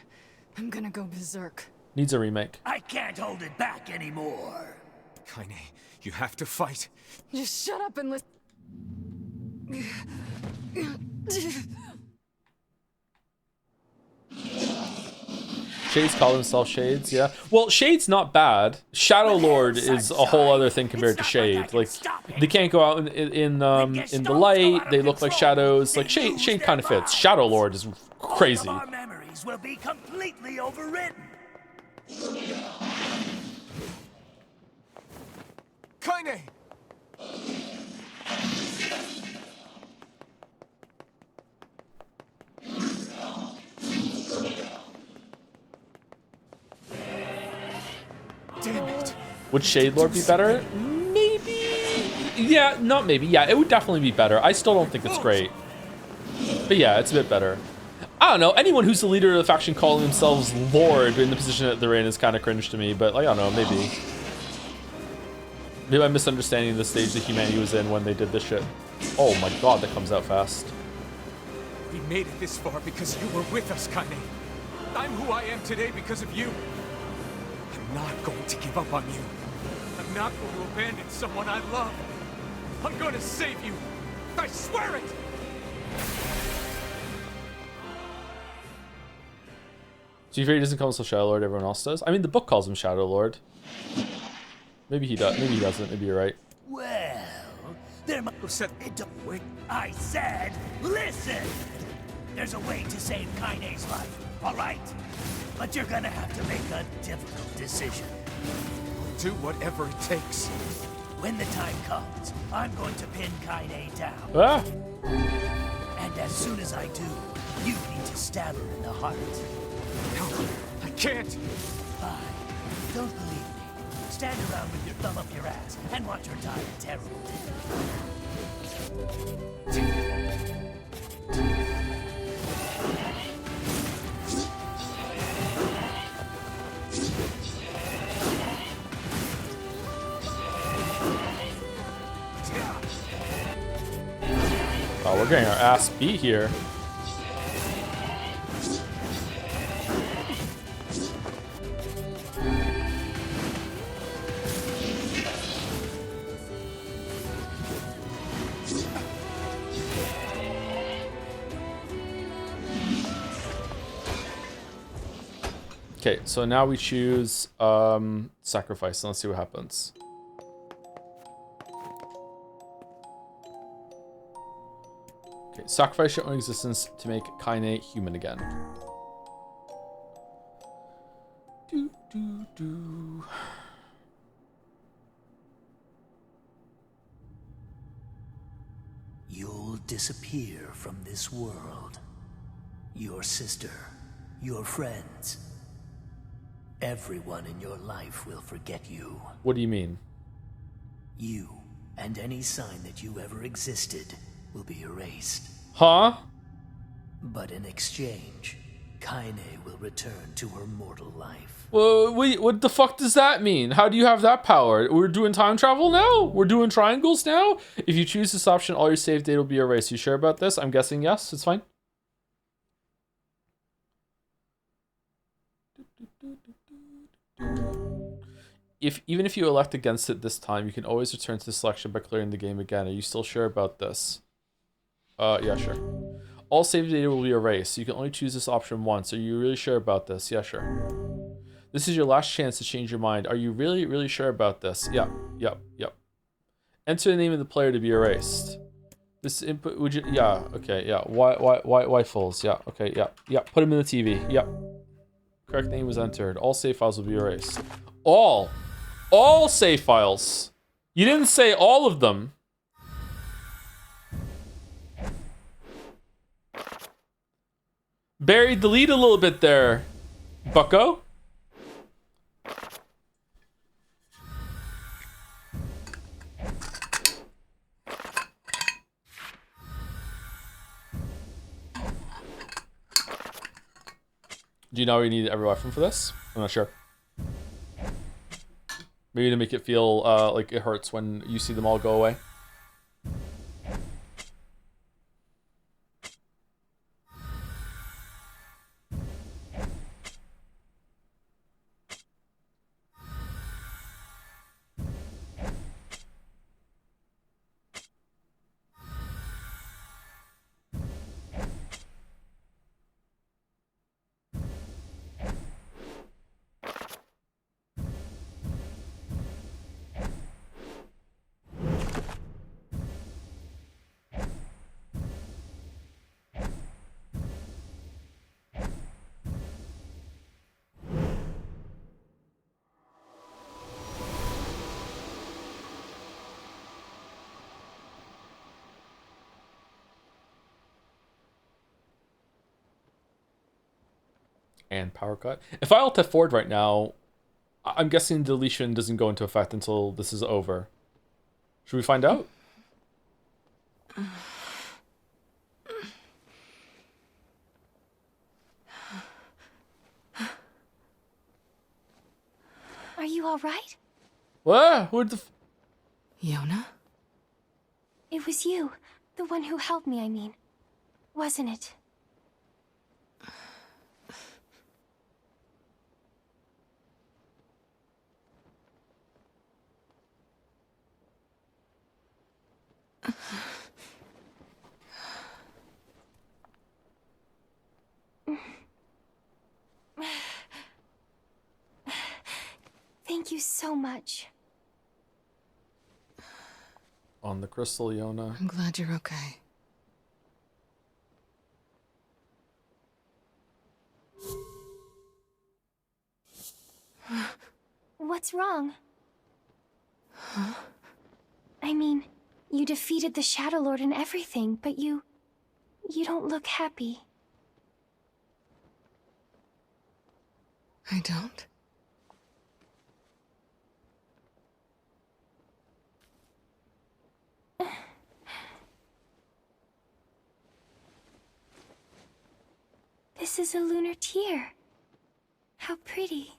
I'm gonna go berserk. Needs a remake. I can't hold it back anymore. Kaine, you have to fight. Just shut up and listen. Shades call themselves Shades, yeah. Well, Shade's not bad. Shadow Lord is a whole other thing compared to Shade. Like, they can't go out in the light. They look like shadows. Like Shade kind of fits. Shadow Lord is crazy. Our memories will be completely overwritten. Kaine! Damn it. Would Shade Lord be better? Maybe. Yeah, not maybe. Yeah, it would definitely be better. I still don't think it's great. But yeah, it's a bit better. I don't know. Anyone who's the leader of the faction calling themselves Lord in the position that they're in is kind of cringe to me. But like, I don't know, maybe. Maybe I'm misunderstanding the stage that humanity was in when they did this shit. Oh my god, that comes out fast. We made it this far because you were with us, Kaine. I'm who I am today because of you. I'm not going to give up on you. I'm not going to abandon someone I love. I'm going to save you. I swear it! So you figure he doesn't call himself Shadow Lord, everyone else does? I mean, the book calls him Shadow Lord. Maybe he does. Maybe he doesn't. Maybe you're right. Well, there must wait. I said, listen! There's a way to save Kaine's life, all right? But you're gonna have to make a difficult decision. I'll do whatever it takes. When the time comes, I'm going to pin Kaine down. Ah! And as soon as I do, you need to stab her in the heart. No, I can't. Fine. Don't believe me. Stand around with your thumb up your ass and watch her die a terrible Oh, we're getting our ass beat here. Okay, so now we choose sacrifice, and let's see what happens. Okay, sacrifice your own existence to make Kaine human again. Do, do, do. will disappear from this world. Your sister, your friends, everyone in your life will forget you. What do you mean? You and any sign that you ever existed will be erased. Huh? But in exchange, Kaine will return to her mortal life. Well, wait, what the fuck does that mean? How do you have that power? We're doing time travel now? We're doing triangles now? If you choose this option, all your save data will be erased. You sure about this? I'm guessing yes, it's fine. Even if you elect against it this time, you can always return to the selection by clearing the game again. Are you still sure about this? Yeah, sure. All save data will be erased. You can only choose this option once. Are you really sure about this? Yeah, sure. This is your last chance to change your mind. Are you really, really sure about this? Yep. Enter the name of the player to be erased. This input, would you, yeah, okay, yeah. Why fools? Yeah, okay, yeah. Put him in the TV. Yep. Correct name was entered. All save files will be erased. All save files. You didn't say all of them. Buried the lead a little bit there, bucko. Do you know we need every weapon for this? I'm not sure. Maybe to make it feel like it hurts when you see them all go away. And power cut. If I alt F forward right now, I'm guessing deletion doesn't go into effect until this is over. Should we find out? Are you all right? What? What the? Yona? It was you, the one who helped me, I mean. Wasn't it? Thank you so much. On the crystal, Yona. I'm glad you're okay. What's wrong? Huh? I mean, you defeated the Shadow Lord and everything, but you don't look happy. I don't? This is a lunar tear. How pretty.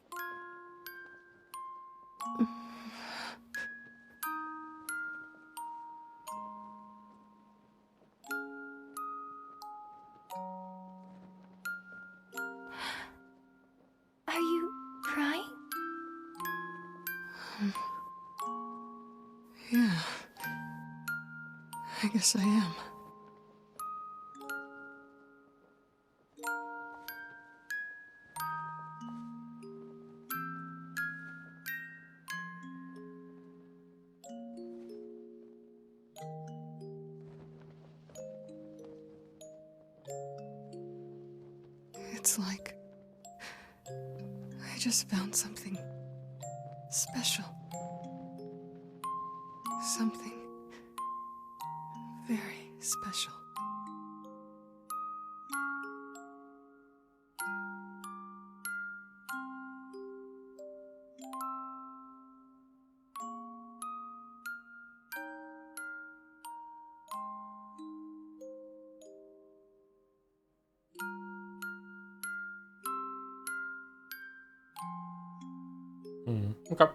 Are you crying? Yeah. I guess I am. It's like I just found something special. Something very special. Okay.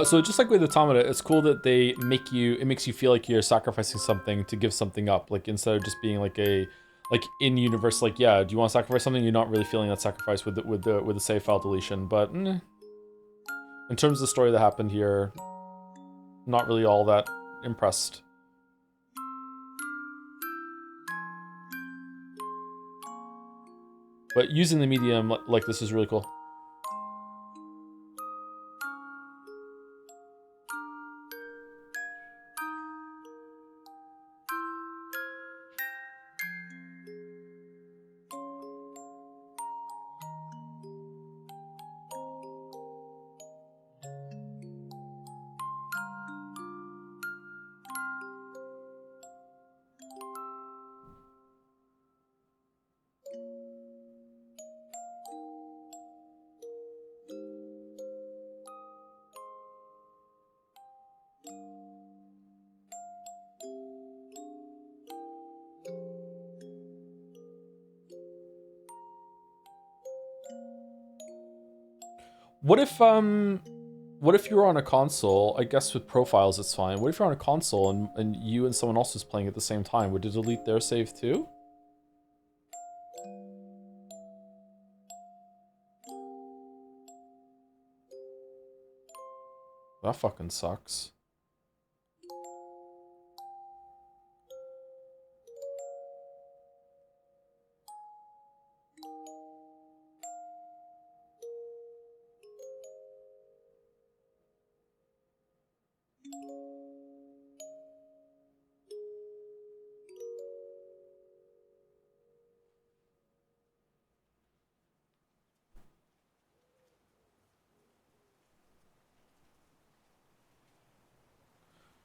So just like with Automata, it's cool that it makes you feel like you're sacrificing something to give something up. Like instead of just being like in universe, like, yeah, do you want to sacrifice something? You're not really feeling that sacrifice with the save file deletion. But in terms of the story that happened here, not really all that impressed. But using the medium like this is really cool. What if you were on a console? I guess with profiles it's fine. What if you're on a console and you and someone else is playing at the same time? Would it delete their save too? That fucking sucks.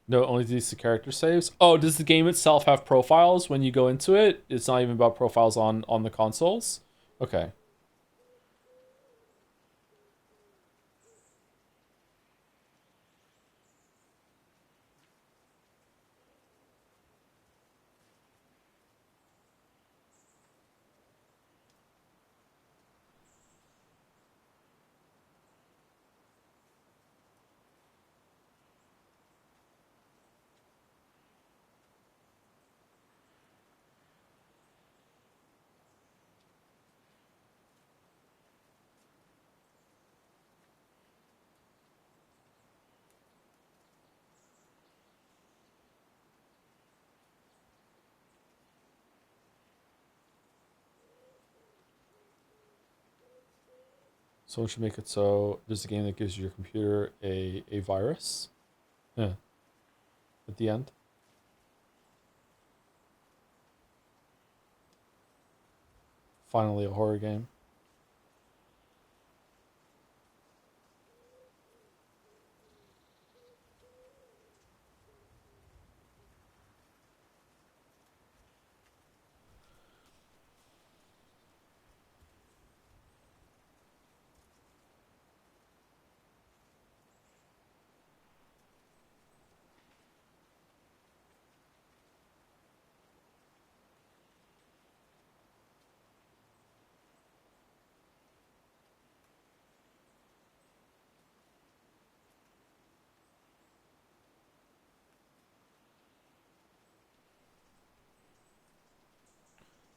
No, only deletes the character saves. Oh, does the game itself have profiles when you go into it? It's not even about profiles on the consoles? Okay. Someone should make it so there's a game that gives your computer a virus. Yeah. At the end. Finally a horror game.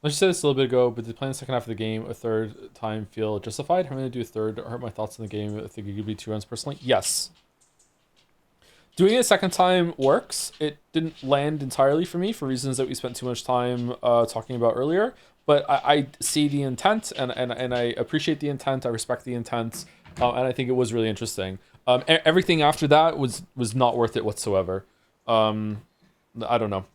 Like you said this a little bit ago, but did playing the second half of the game a third time feel justified? Having to do a third hurt my thoughts on the game. I think it could be 2 runs personally. Yes. Doing it a second time works. It didn't land entirely for me for reasons that we spent too much time talking about earlier. But I see the intent and I appreciate the intent. I respect the intent. And I think it was really interesting. Everything after that was not worth it whatsoever. I don't know.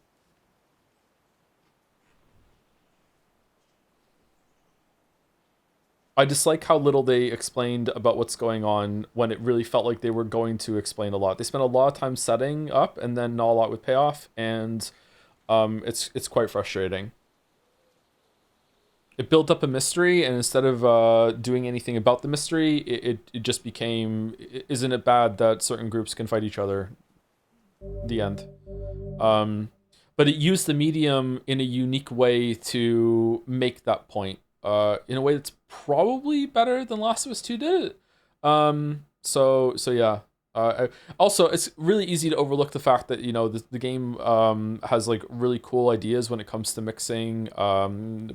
I dislike how little they explained about what's going on when it really felt like they were going to explain a lot. They spent a lot of time setting up and then not a lot with payoff, and it's quite frustrating. It built up a mystery, and instead of doing anything about the mystery, it just became, isn't it bad that certain groups can fight each other? The end. But it used the medium in a unique way to make that point. In a way that's probably better than Last of Us 2 did it. So yeah. Also, it's really easy to overlook the fact that, you know, the game has like really cool ideas when it comes to mixing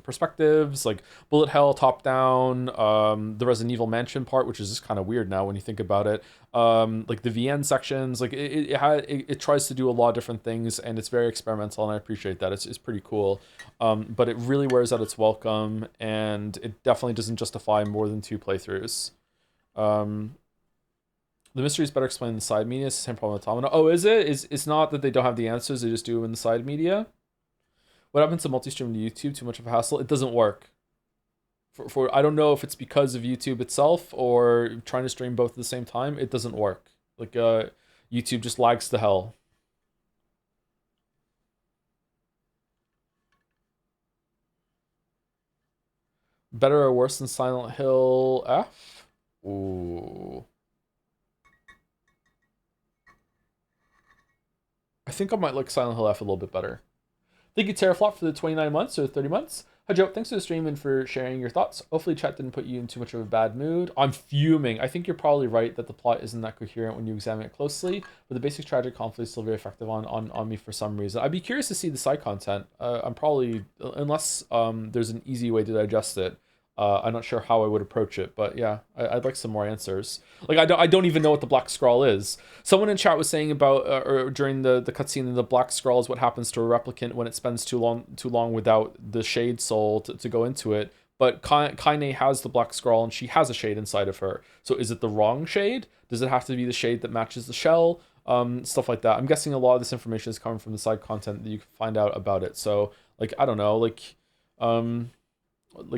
perspectives, like bullet hell, top down, the Resident Evil Mansion part, which is just kind of weird now when you think about it. Like the VN sections, like it tries to do a lot of different things, and it's very experimental, and I appreciate that. It's pretty cool. But it really wears out its welcome, and it definitely doesn't justify more than 2 playthroughs. The mystery is better explained in the side media. It's the same problem with Automata. Oh, is it? It's not that they don't have the answers, they just do it in the side media? What happens to multi-stream to YouTube? Too much of a hassle? It doesn't work. For I don't know if it's because of YouTube itself or trying to stream both at the same time. It doesn't work. Like, YouTube just lags to hell. Better or worse than Silent Hill F? Ooh. I think I might like Silent Hill F a little bit better. Thank you, Terraflop, for the 29 months or 30 months. Hi, Joe. Thanks for the stream and for sharing your thoughts. Hopefully, chat didn't put you in too much of a bad mood. I'm fuming. I think you're probably right that the plot isn't that coherent when you examine it closely, but the basic tragic conflict is still very effective on me for some reason. I'd be curious to see the side content. I'm probably, unless there's an easy way to digest it, I'm not sure how I would approach it, but yeah, I'd like some more answers. Like, I don't even know what the Black Scroll is. Someone in chat was saying about, or during the cutscene, in the Black Scroll is what happens to a replicant when it spends too long without the Shade Soul to go into it. But Kaine has the Black Scroll, and she has a Shade inside of her. So is it the wrong Shade? Does it have to be the Shade that matches the shell? Stuff like that. I'm guessing a lot of this information is coming from the side content that you can find out about it. So, like, I don't know, like,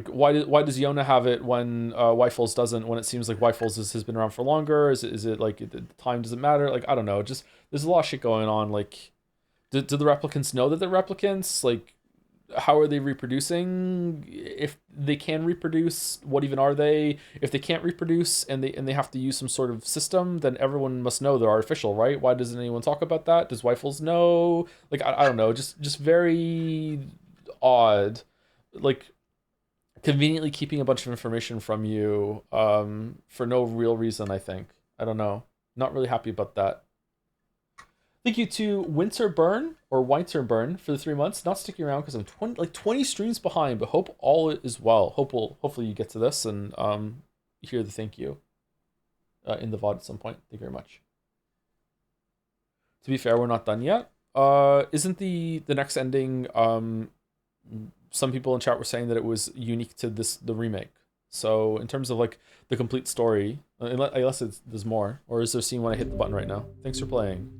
why does Yona have it when Wyfels doesn't, when it seems like Wyfels has been around for longer? Is it like the time doesn't matter? Like, I don't know, just there's a lot of shit going on. Like, do the replicants know that they're replicants? Like, how are they reproducing? If they can reproduce, what even are they? If they can't reproduce and they have to use some sort of system, then everyone must know they're artificial, right? Why doesn't anyone talk about that? Does Wyfels know? Like, I don't know, just very odd. Like, conveniently keeping a bunch of information from you for no real reason, I think. I don't know. Not really happy about that. Thank you to Winterburn or Winterburn for the 3 months. Not sticking around because I'm 20 streams behind, but hope all is well. Hopefully you get to this and hear the thank you in the VOD at some point. Thank you very much. To be fair, we're not done yet. Isn't the next ending some people in chat were saying that it was unique to the remake. So in terms of like the complete story, unless there's more, or is there a scene when I hit the button right now? Thanks for playing.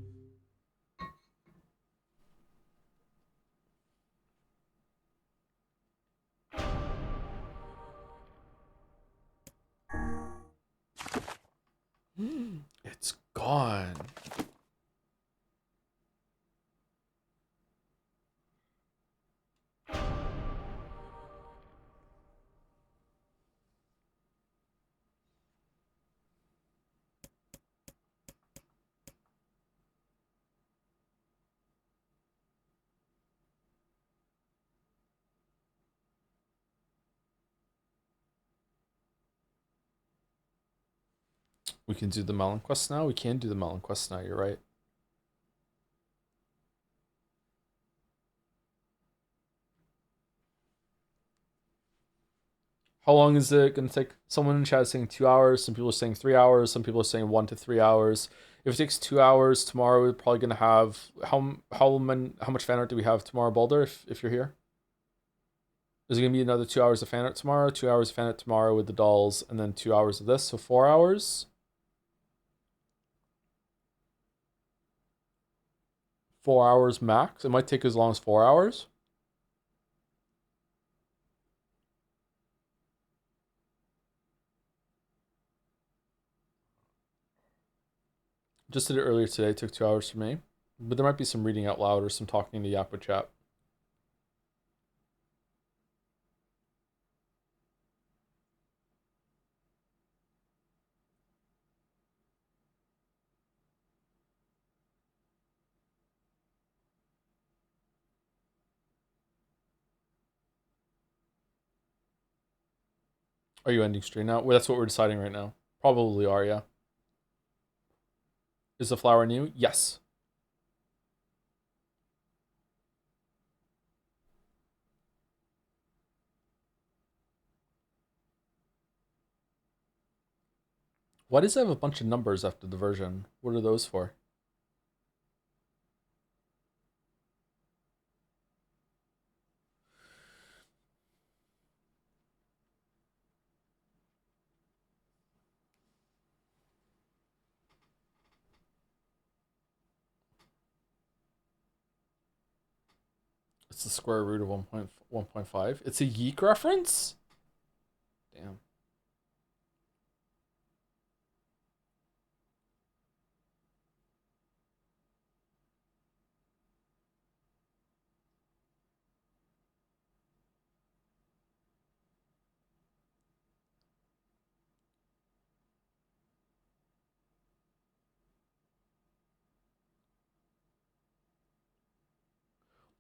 It's gone. We can do the Melon Quest now? We can do the Melon Quest now, you're right. How long is it going to take? Someone in chat is saying 2 hours. Some people are saying 3 hours. Some people are saying 1 to 3 hours. If it takes 2 hours, tomorrow we're probably going to have... How much fan art do we have tomorrow, Boulder, if you're here? Is it going to be another 2 hours of fan art tomorrow? 2 hours of fan art tomorrow with the dolls, and then 2 hours of this, so 4 hours? 4 hours max? It might take as long as 4 hours. Just did it earlier today. It took 2 hours for me. But there might be some reading out loud or some talking to Yappa chat. Are you ending stream now? Well, that's what we're deciding right now. Probably are, yeah. Is the flower new? Yes. Why does it have a bunch of numbers after the version? What are those for? It's the square root of 1.1.5. It's a Yeek reference? Damn.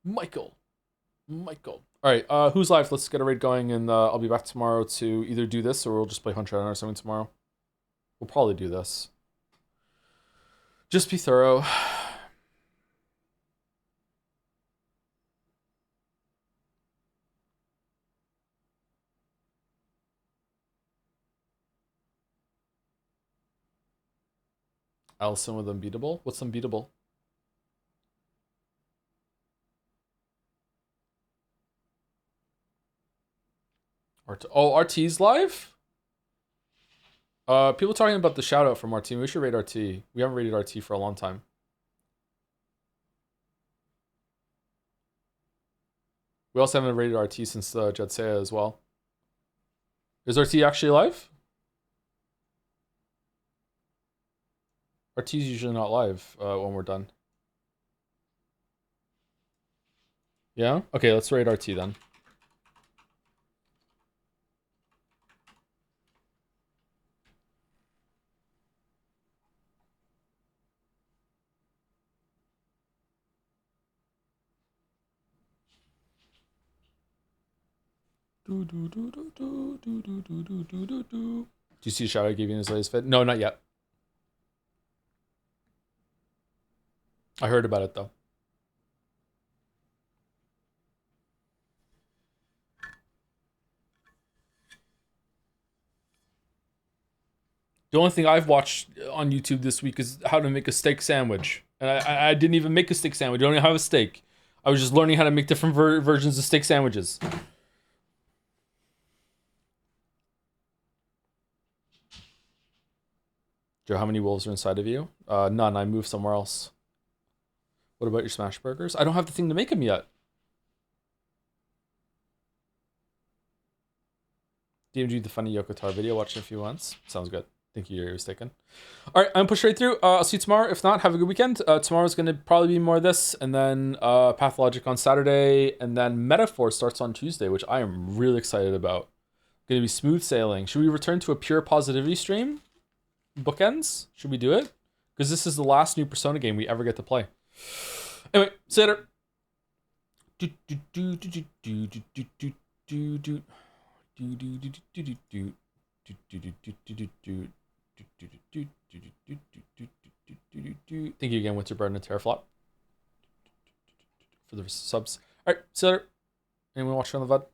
Michael. All right, who's live? Let's get a raid going, and I'll be back tomorrow to either do this or we'll just play Hunter or something tomorrow. We'll probably do this. Just be thorough. Allison with unbeatable. What's unbeatable? Oh, RT's live? People talking about the shout out from RT. We should raid RT. We haven't raided RT for a long time. We also haven't raided RT since Jetsea as well. Is RT actually live? RT's usually not live when we're done. Yeah? Okay, let's raid RT then. Do you see the shout I gave you in his latest vid? No, not yet. I heard about it though. The only thing I've watched on YouTube this week is how to make a steak sandwich. And I didn't even make a steak sandwich. I don't even have a steak. I was just learning how to make different versions of steak sandwiches. Joe, how many wolves are inside of you? None. I moved somewhere else. What about your smash burgers? I don't have the thing to make them yet. DMG the funny Yokotar video. Watch it a few once. Sounds good. Thank you, you're mistaken. All right, I'm push right through. I'll see you tomorrow. If not, have a good weekend. Tomorrow's going to probably be more of this, and then Pathologic on Saturday, and then Metaphor starts on Tuesday, which I am really excited about. Going to be smooth sailing. Should we return to a pure positivity stream? Bookends? Should we do it? Because this is the last new Persona game we ever get to play. Anyway, see you later. Thank you again, Winter Bird and Terraflop, for the subs. Alright, see you later. Anyone watching on the VOD?